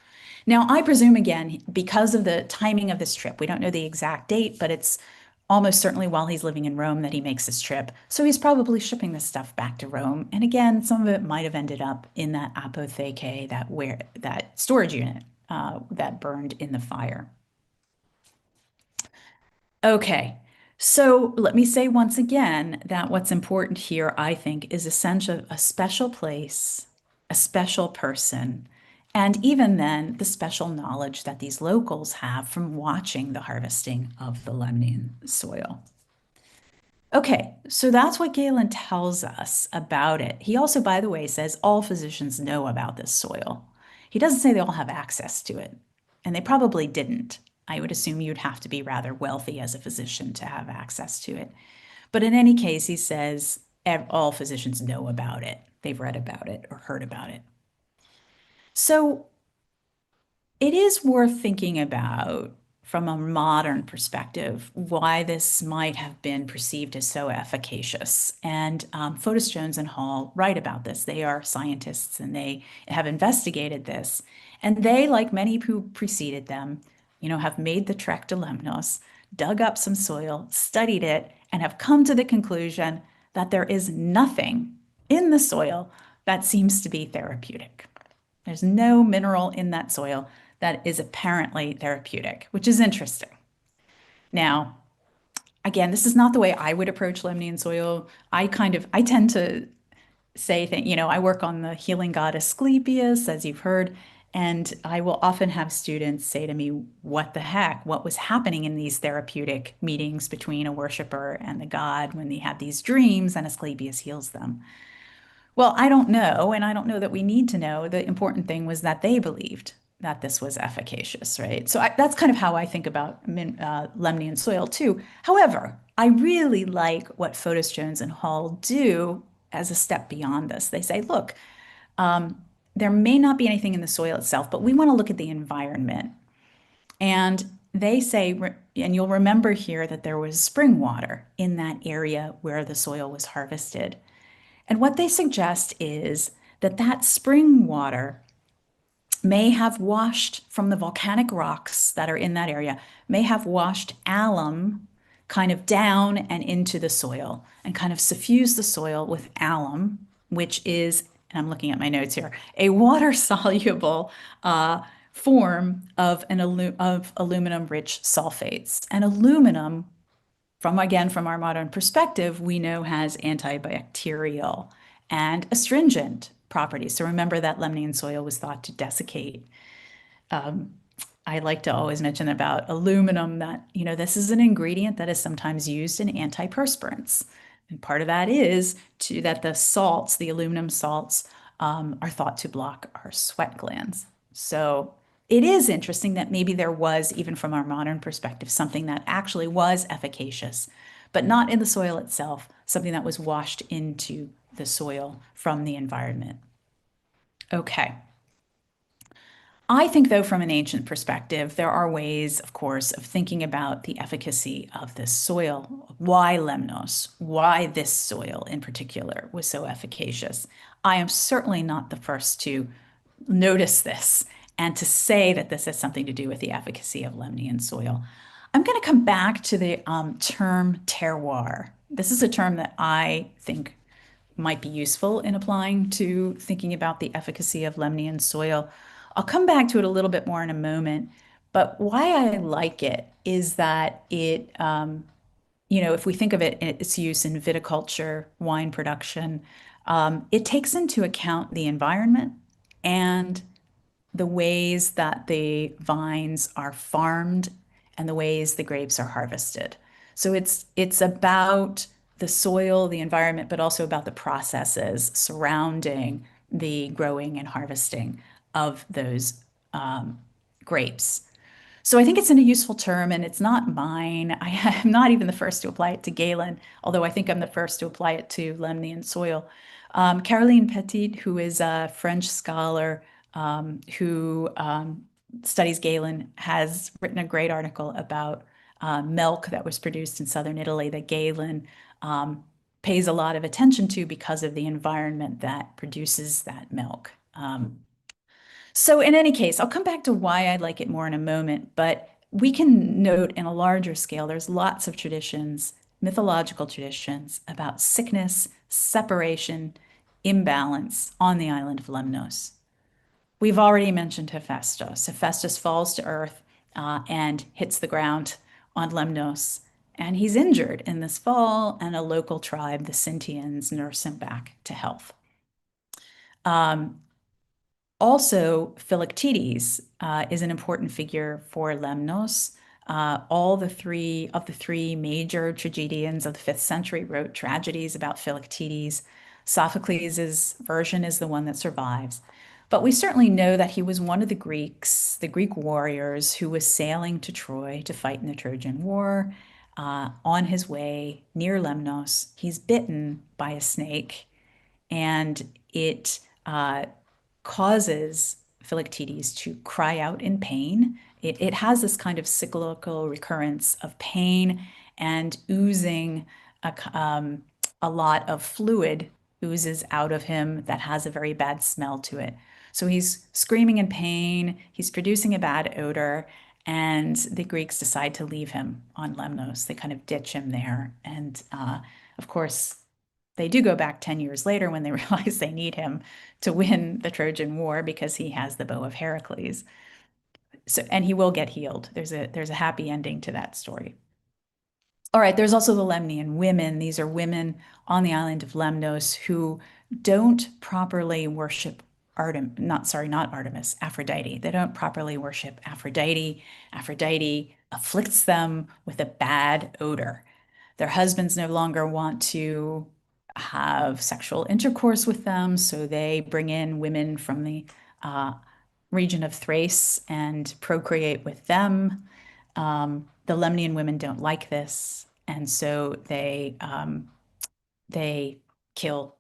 Now, I presume, again, because of the timing of this trip, we don't know the exact date, but it's almost certainly while he's living in Rome that he makes this trip. So he's probably shipping this stuff back to Rome. And again, some of it might have ended up in that apotheke, that storage unit that burned in the fire. Okay, so let me say once again that what's important here, I think, is a sense of a special place, a special person, and even then, the special knowledge that these locals have from watching the harvesting of the Lemnian soil. Okay, so that's what Galen tells us about it. He also, by the way, says all physicians know about this soil. He doesn't say they all have access to it, and they probably didn't. I would assume you'd have to be rather wealthy as a physician to have access to it. But in any case, he says all physicians know about it. They've read about it or heard about it. So it is worth thinking about from a modern perspective why this might have been perceived as so efficacious. And Fotis, Jones, and Hall write about this. They are scientists and they have investigated this. And they, like many who preceded them, have made the trek to Lemnos, dug up some soil, studied it, and have come to the conclusion that there is nothing in the soil that seems to be therapeutic. There's no mineral in that soil that is apparently therapeutic, which is interesting. Now, again, this is not the way I would approach Lemnian soil. I tend to say that, I work on the healing god Asclepius, as you've heard, and I will often have students say to me, what the heck? What was happening in these therapeutic meetings between a worshiper and the god when they had these dreams and Asclepius heals them? Well, I don't know, and I don't know that we need to know. The important thing was that they believed that this was efficacious, right? So that's kind of how I think about Lemnian soil too. However, I really like what Fotis, Jones, and Hall do as a step beyond this. They say, look, there may not be anything in the soil itself, but we want to look at the environment. And they say, and you'll remember here that there was spring water in that area where the soil was harvested. And what they suggest is that spring water may have washed from the volcanic rocks that are in that area, may have washed alum kind of down and into the soil and kind of suffused the soil with alum, which is, and I'm looking at my notes here, a water-soluble form of aluminum-rich sulfates. And aluminum, from our modern perspective, we know has antibacterial and astringent properties. So remember that Lemnian soil was thought to desiccate I like to always mention about aluminum that, this is an ingredient that is sometimes used in antiperspirants. And part of that is that the salts, the aluminum salts, are thought to block our sweat glands. So it is interesting that maybe there was, even from our modern perspective, something that actually was efficacious, but not in the soil itself, something that was washed into the soil from the environment. Okay. I think, though, from an ancient perspective, there are ways, of course, of thinking about the efficacy of this soil. Why Lemnos? Why this soil in particular was so efficacious? I am certainly not the first to notice this and to say that this has something to do with the efficacy of Lemnian soil. I'm going to come back to the term terroir. This is a term that I think might be useful in applying to thinking about the efficacy of Lemnian soil. I'll come back to it a little bit more in a moment, but why I like it is that it, if we think of it, its use in viticulture, wine production, it takes into account the environment and the ways that the vines are farmed and the ways the grapes are harvested. So it's about the soil, the environment, but also about the processes surrounding the growing and harvesting of those grapes. So I think it's a useful term, and it's not mine. I am not even the first to apply it to Galen, although I think I'm the first to apply it to Lemnian soil. Caroline Petit, who is a French scholar who studies Galen, has written a great article about milk that was produced in southern Italy that Galen pays a lot of attention to because of the environment that produces that milk. So in any case, I'll come back to why I like it more in a moment, but we can note in a larger scale, there's lots of traditions, mythological traditions about sickness, separation, imbalance on the island of Lemnos. We've already mentioned Hephaestus. Hephaestus falls to earth and hits the ground on Lemnos, and he's injured in this fall, and a local tribe, the Sintians, nurse him back to health. Also, Philoctetes is an important figure for Lemnos. All the three major tragedians of the 5th century wrote tragedies about Philoctetes. Sophocles' version is the one that survives. But we certainly know that he was one of the Greek warriors who was sailing to Troy to fight in the Trojan War. On his way near Lemnos, he's bitten by a snake, and it causes Philoctetes to cry out in pain. It has this kind of cyclical recurrence of pain and oozing. A lot of fluid oozes out of him that has a very bad smell to it. So he's screaming in pain, he's producing a bad odor, and the Greeks decide to leave him on Lemnos. They kind of ditch him there. And of course, they do go back 10 years later when they realize they need him to win the Trojan War because he has the bow of Heracles. And he will get healed. There's a happy ending to that story. All right, there's also the Lemnian women. These are women on the island of Lemnos who don't properly worship Aphrodite. They don't properly worship Aphrodite. Aphrodite afflicts them with a bad odor. Their husbands no longer want to have sexual intercourse with them, so they bring in women from the region of Thrace and procreate with them. The Lemnian women don't like this, and so they kill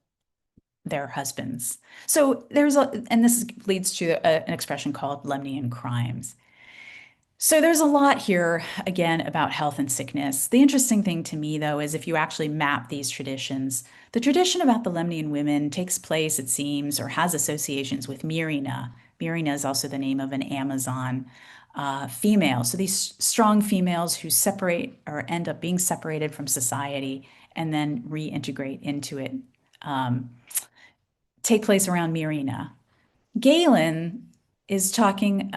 their husbands. So and this leads to an expression called Lemnian crimes. So there's a lot here, again, about health and sickness. The interesting thing to me, though, is if you actually map these traditions, the tradition about the Lemnian women takes place, it seems, or has associations with Myrina. Myrina is also the name of an Amazon female. So these strong females who separate or end up being separated from society and then reintegrate into it take place around Myrina. Galen is talking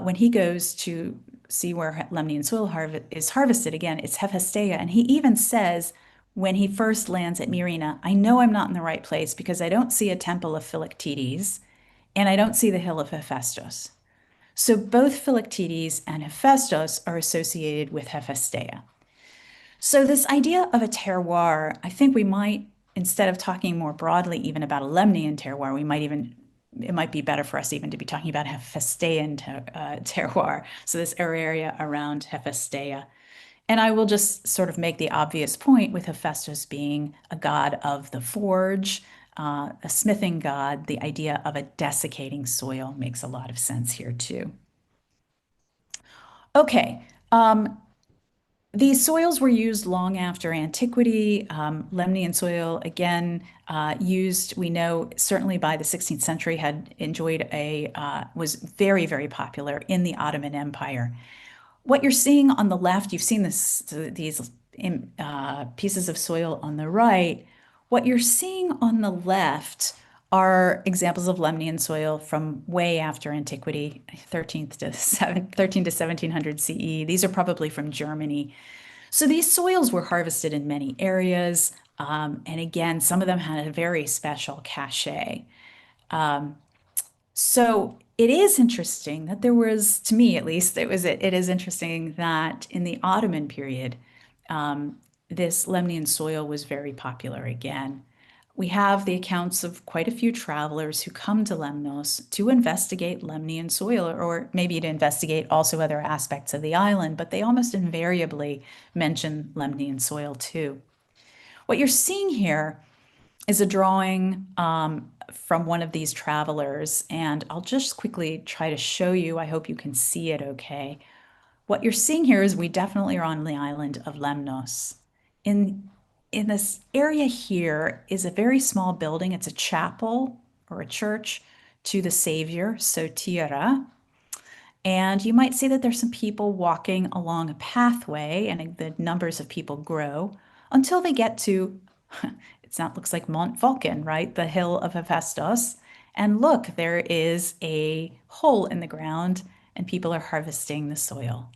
when he goes to see where Lemnian soil is harvested. Again, it's Hephaestia. And he even says, when he first lands at Myrina, I know I'm not in the right place because I don't see a temple of Philoctetes and I don't see the hill of Hephaestus. So both Philoctetes and Hephaestus are associated with Hephaestia. So this idea of a terroir, I think we might, instead of talking more broadly even about a Lemnian terroir, it might be better for us even to be talking about Hephaestian terroir. So this area around Hephaestia. And I will just sort of make the obvious point with Hephaestus being a god of the forge, a smithing god, the idea of a desiccating soil makes a lot of sense here too. Okay, these soils were used long after antiquity. Lemnian soil, again, used, we know, certainly by the 16th century had enjoyed was very, very popular in the Ottoman Empire. What you're seeing on the left, you've seen these pieces of soil on the right. What you're seeing on the left are examples of Lemnian soil from way after antiquity, 13 to 1700 CE. These are probably from Germany. So these soils were harvested in many areas. And again, some of them had a very special cachet. So it is interesting that there was, to me at least, it is interesting that in the Ottoman period, this Lemnian soil was very popular again. We have the accounts of quite a few travelers who come to Lemnos to investigate Lemnian soil, or maybe to investigate also other aspects of the island, but they almost invariably mention Lemnian soil too. What you're seeing here is a drawing from one of these travelers, and I'll just quickly try to show you. I hope you can see it okay. What you're seeing here is we definitely are on the island of Lemnos. In this area here is a very small building. It's a chapel or a church to the Savior, Sotira. And you might see that there's some people walking along a pathway, and the numbers of people grow until they get to, looks like Mont Vulcan, right? The hill of Hephaestus. And look, there is a hole in the ground and people are harvesting the soil.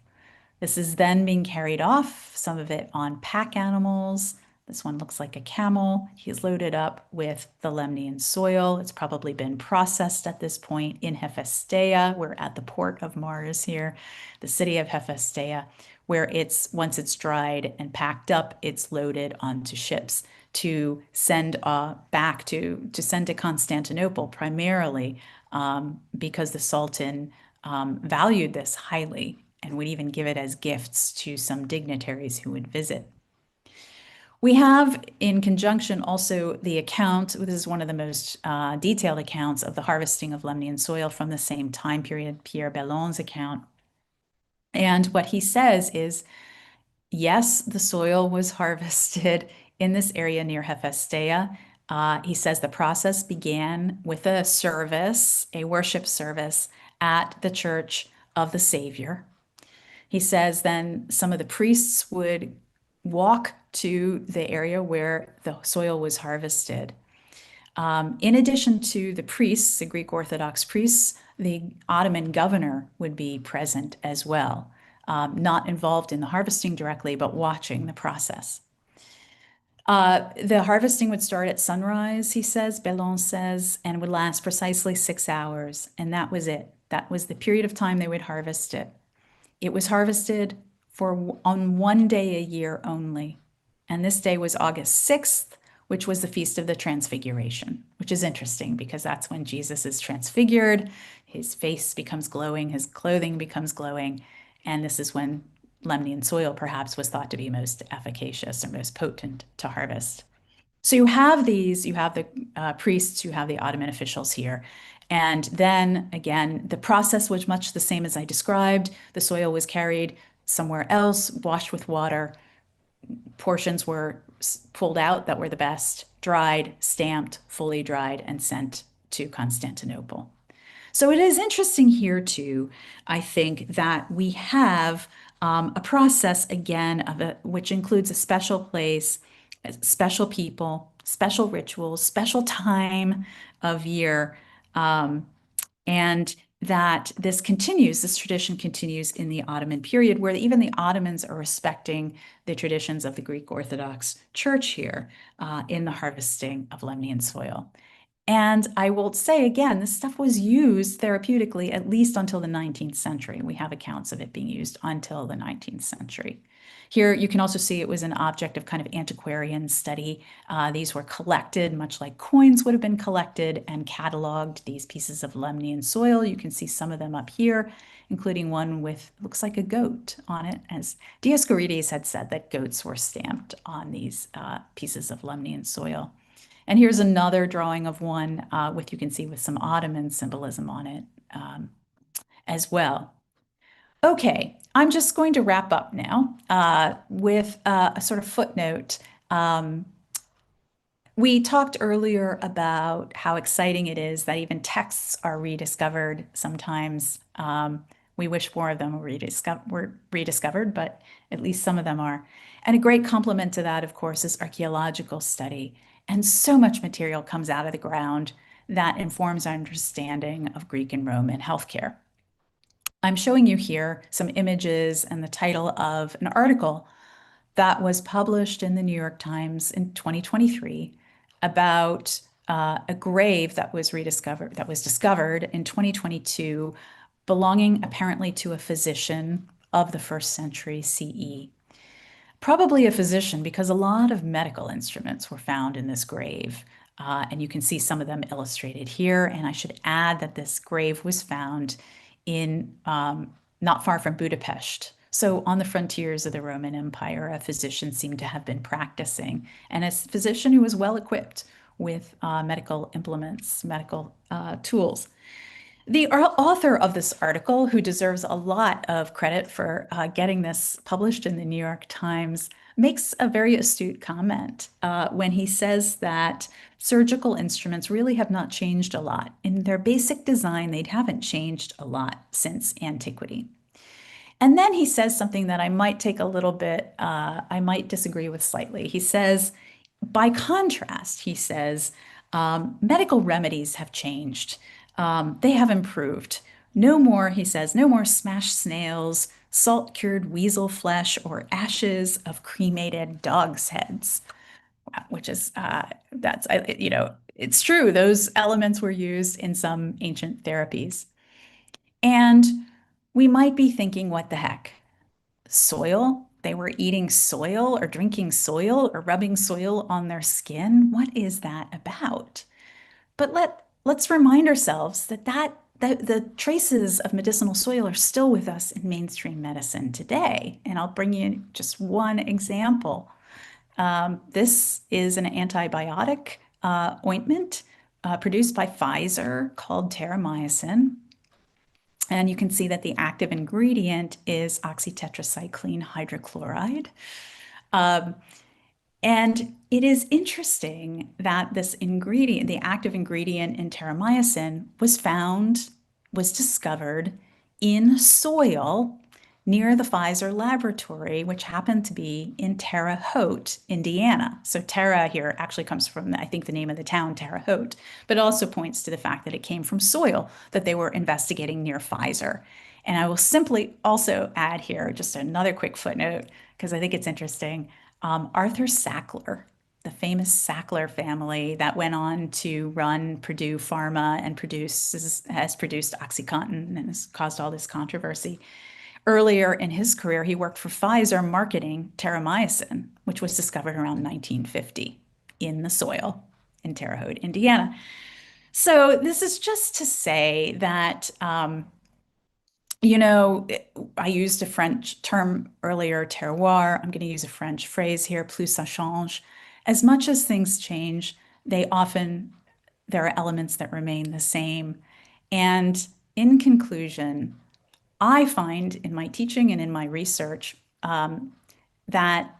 This is then being carried off, some of it on pack animals. This one looks like a camel. He's loaded up with the Lemnian soil. It's probably been processed at this point in Hephaestia. We're at the port of Mars here, the city of Hephaestia, where once it's dried and packed up, it's loaded onto ships to send back to send to Constantinople, primarily because the Sultan valued this highly and would even give it as gifts to some dignitaries who would visit. We have, in conjunction, also the account. This is one of the most detailed accounts of the harvesting of Lemnian soil from the same time period, Pierre Bellon's account. And what he says is, yes, the soil was harvested in this area near Hephaestia. He says the process began with a service, a worship service at the Church of the Savior. He says then some of the priests would walk to the area where the soil was harvested. In addition to the priests, the Greek Orthodox priests, the Ottoman governor would be present as well, not involved in the harvesting directly, but watching the process. The harvesting would start at sunrise, he says, Bellon says, and would last precisely 6 hours. And that was it. That was the period of time they would harvest it. It was harvested on one day a year only. And this day was August 6th, which was the Feast of the Transfiguration, which is interesting because that's when Jesus is transfigured. His face becomes glowing, his clothing becomes glowing. And this is when Lemnian soil perhaps was thought to be most efficacious or most potent to harvest. So you have the priests, you have the Ottoman officials here. And then again, the process was much the same as I described. The soil was carried somewhere else, washed with water. Portions were pulled out that were the best, dried, stamped, fully dried, and sent to Constantinople. So it is interesting here too, I think, that we have a process again which includes a special place, special people, special rituals, special time of year, and that this tradition continues in the Ottoman period, where even the Ottomans are respecting the traditions of the Greek Orthodox Church here in the harvesting of Lemnian soil. And I will say again, this stuff was used therapeutically at least until the 19th century. We have accounts of it being used until the 19th century. Here you can also see it was an object of kind of antiquarian study. These were collected, much like coins would have been collected, and cataloged, these pieces of Lemnian soil. You can see some of them up here, including one with, looks like a goat on it, as Dioscorides had said that goats were stamped on these pieces of Lemnian soil. And here's another drawing of one with, you can see, with some Ottoman symbolism on it as well. Okay, I'm just going to wrap up now with a sort of footnote. We talked earlier about how exciting it is that even texts are rediscovered sometimes. We wish more of them were rediscovered, but at least some of them are. And a great complement to that, of course, is archaeological study. And so much material comes out of the ground that informs our understanding of Greek and Roman healthcare. I'm showing you here some images and the title of an article that was published in the New York Times in 2023 about a grave that was discovered in 2022, belonging apparently to a physician of the 1st century CE. Probably a physician, because a lot of medical instruments were found in this grave. And you can see some of them illustrated here. And I should add that this grave was found in not far from Budapest. So on the frontiers of the Roman Empire, a physician seemed to have been practicing, and a physician who was well equipped with medical implements, medical tools. The author of this article, who deserves a lot of credit for getting this published in the New York Times, makes a very astute comment when he says that surgical instruments really have not changed a lot. In their basic design, they haven't changed a lot since antiquity. And then he says something that I might take a little bit, I might disagree with slightly. He says, by contrast, he says, medical remedies have changed. They have improved. No more, he says, no more smashed snails, salt-cured weasel flesh, or ashes of cremated dogs' heads, which is, it's true. Those elements were used in some ancient therapies. And we might be thinking, what the heck? Soil? They were eating soil or drinking soil or rubbing soil on their skin? What is that about? But let's remind ourselves that the traces of medicinal soil are still with us in mainstream medicine today. And I'll bring you just one example. This is an antibiotic ointment produced by Pfizer called terramycin. And you can see that the active ingredient is oxytetracycline hydrochloride. And it is interesting that this ingredient, the active ingredient in terramycin, was discovered in soil near the Pfizer laboratory, which happened to be in Terre Haute, Indiana. So Terra here actually comes from, I think, the name of the town, Terre Haute, but also points to the fact that it came from soil that they were investigating near Pfizer. And I will simply also add here just another quick footnote, because I think it's interesting. Arthur Sackler, the famous Sackler family that went on to run Purdue Pharma and has produced OxyContin and has caused all this controversy. Earlier in his career, he worked for Pfizer marketing terramycin, which was discovered around 1950 in the soil in Terre Haute, Indiana. So this is just to say that, I used a French term earlier, terroir. I'm going to use a French phrase here, plus ça change. As much as things change, there are elements that remain the same. And in conclusion, I find in my teaching and in my research that,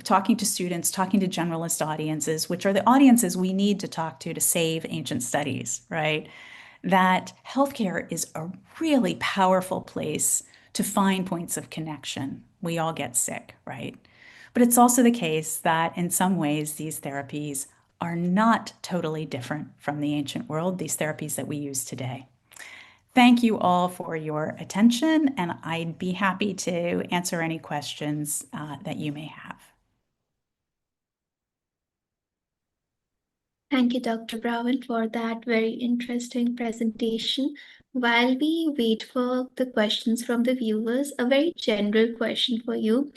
talking to students, talking to generalist audiences, which are the audiences we need to talk to save ancient studies, right? That healthcare is a really powerful place to find points of connection. We all get sick, right? But it's also the case that in some ways, these therapies are not totally different from the ancient world, these therapies that we use today. Thank you all for your attention, and I'd be happy to answer any questions that you may have. Thank you, Dr. Brawen, for that very interesting presentation. While we wait for the questions from the viewers, a very general question for you.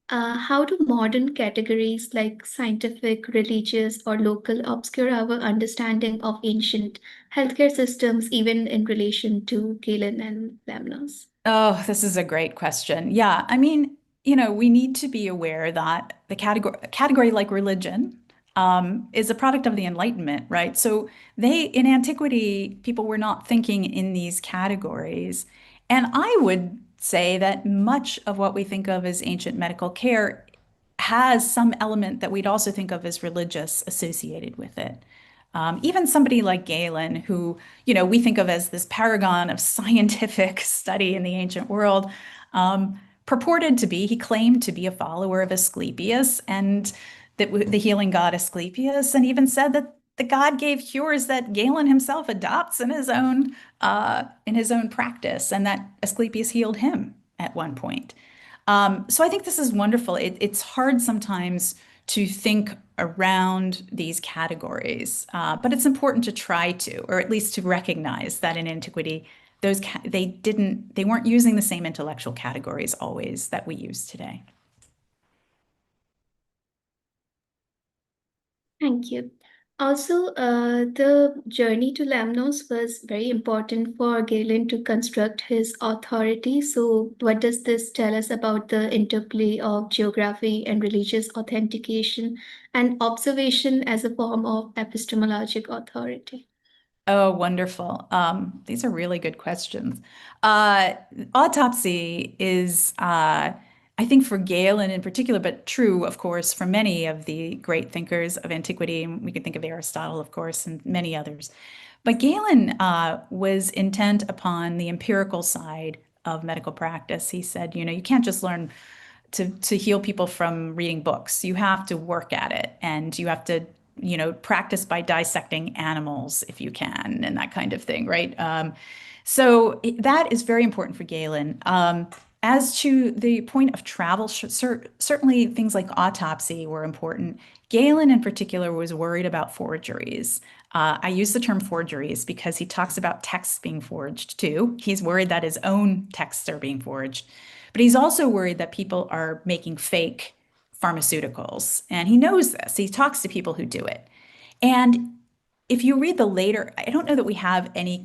How do modern categories like scientific, religious, or local obscure our understanding of ancient healthcare systems, even in relation to Galen and Lemnos? Oh, this is a great question. Yeah, I mean, we need to be aware that the category like religion is a product of the Enlightenment, right? So in antiquity, people were not thinking in these categories. And I would say that much of what we think of as ancient medical care has some element that we'd also think of as religious associated with it. Even somebody like Galen, who, we think of as this paragon of scientific study in the ancient world, he claimed to be a follower of Asclepius and the healing god Asclepius, and even said that the god gave cures that Galen himself adopts in his own practice, and that Asclepius healed him at one point. So I think this is wonderful. It's hard sometimes to think around these categories, but it's important to try to, or at least to recognize that in antiquity, they weren't using the same intellectual categories always that we use today. Thank you. Also, the journey to Lemnos was very important for Galen to construct his authority. So, what does this tell us about the interplay of geography and religious authentication and observation as a form of epistemologic authority? Oh, wonderful. These are really good questions. Autopsy is, I think, for Galen in particular, but true, of course, for many of the great thinkers of antiquity. And we could think of Aristotle, of course, and many others. But Galen was intent upon the empirical side of medical practice. He said, you can't just learn to heal people from reading books. You have to work at it, and you have to practice by dissecting animals if you can, and that kind of thing, right? So that is very important for Galen. As to the point of travel, certainly things like autopsy were important. Galen in particular was worried about forgeries. I use the term forgeries because he talks about texts being forged too. He's worried that his own texts are being forged, but he's also worried that people are making fake pharmaceuticals. And he knows this. He talks to people who do it. And if you read the later, I don't know that we have any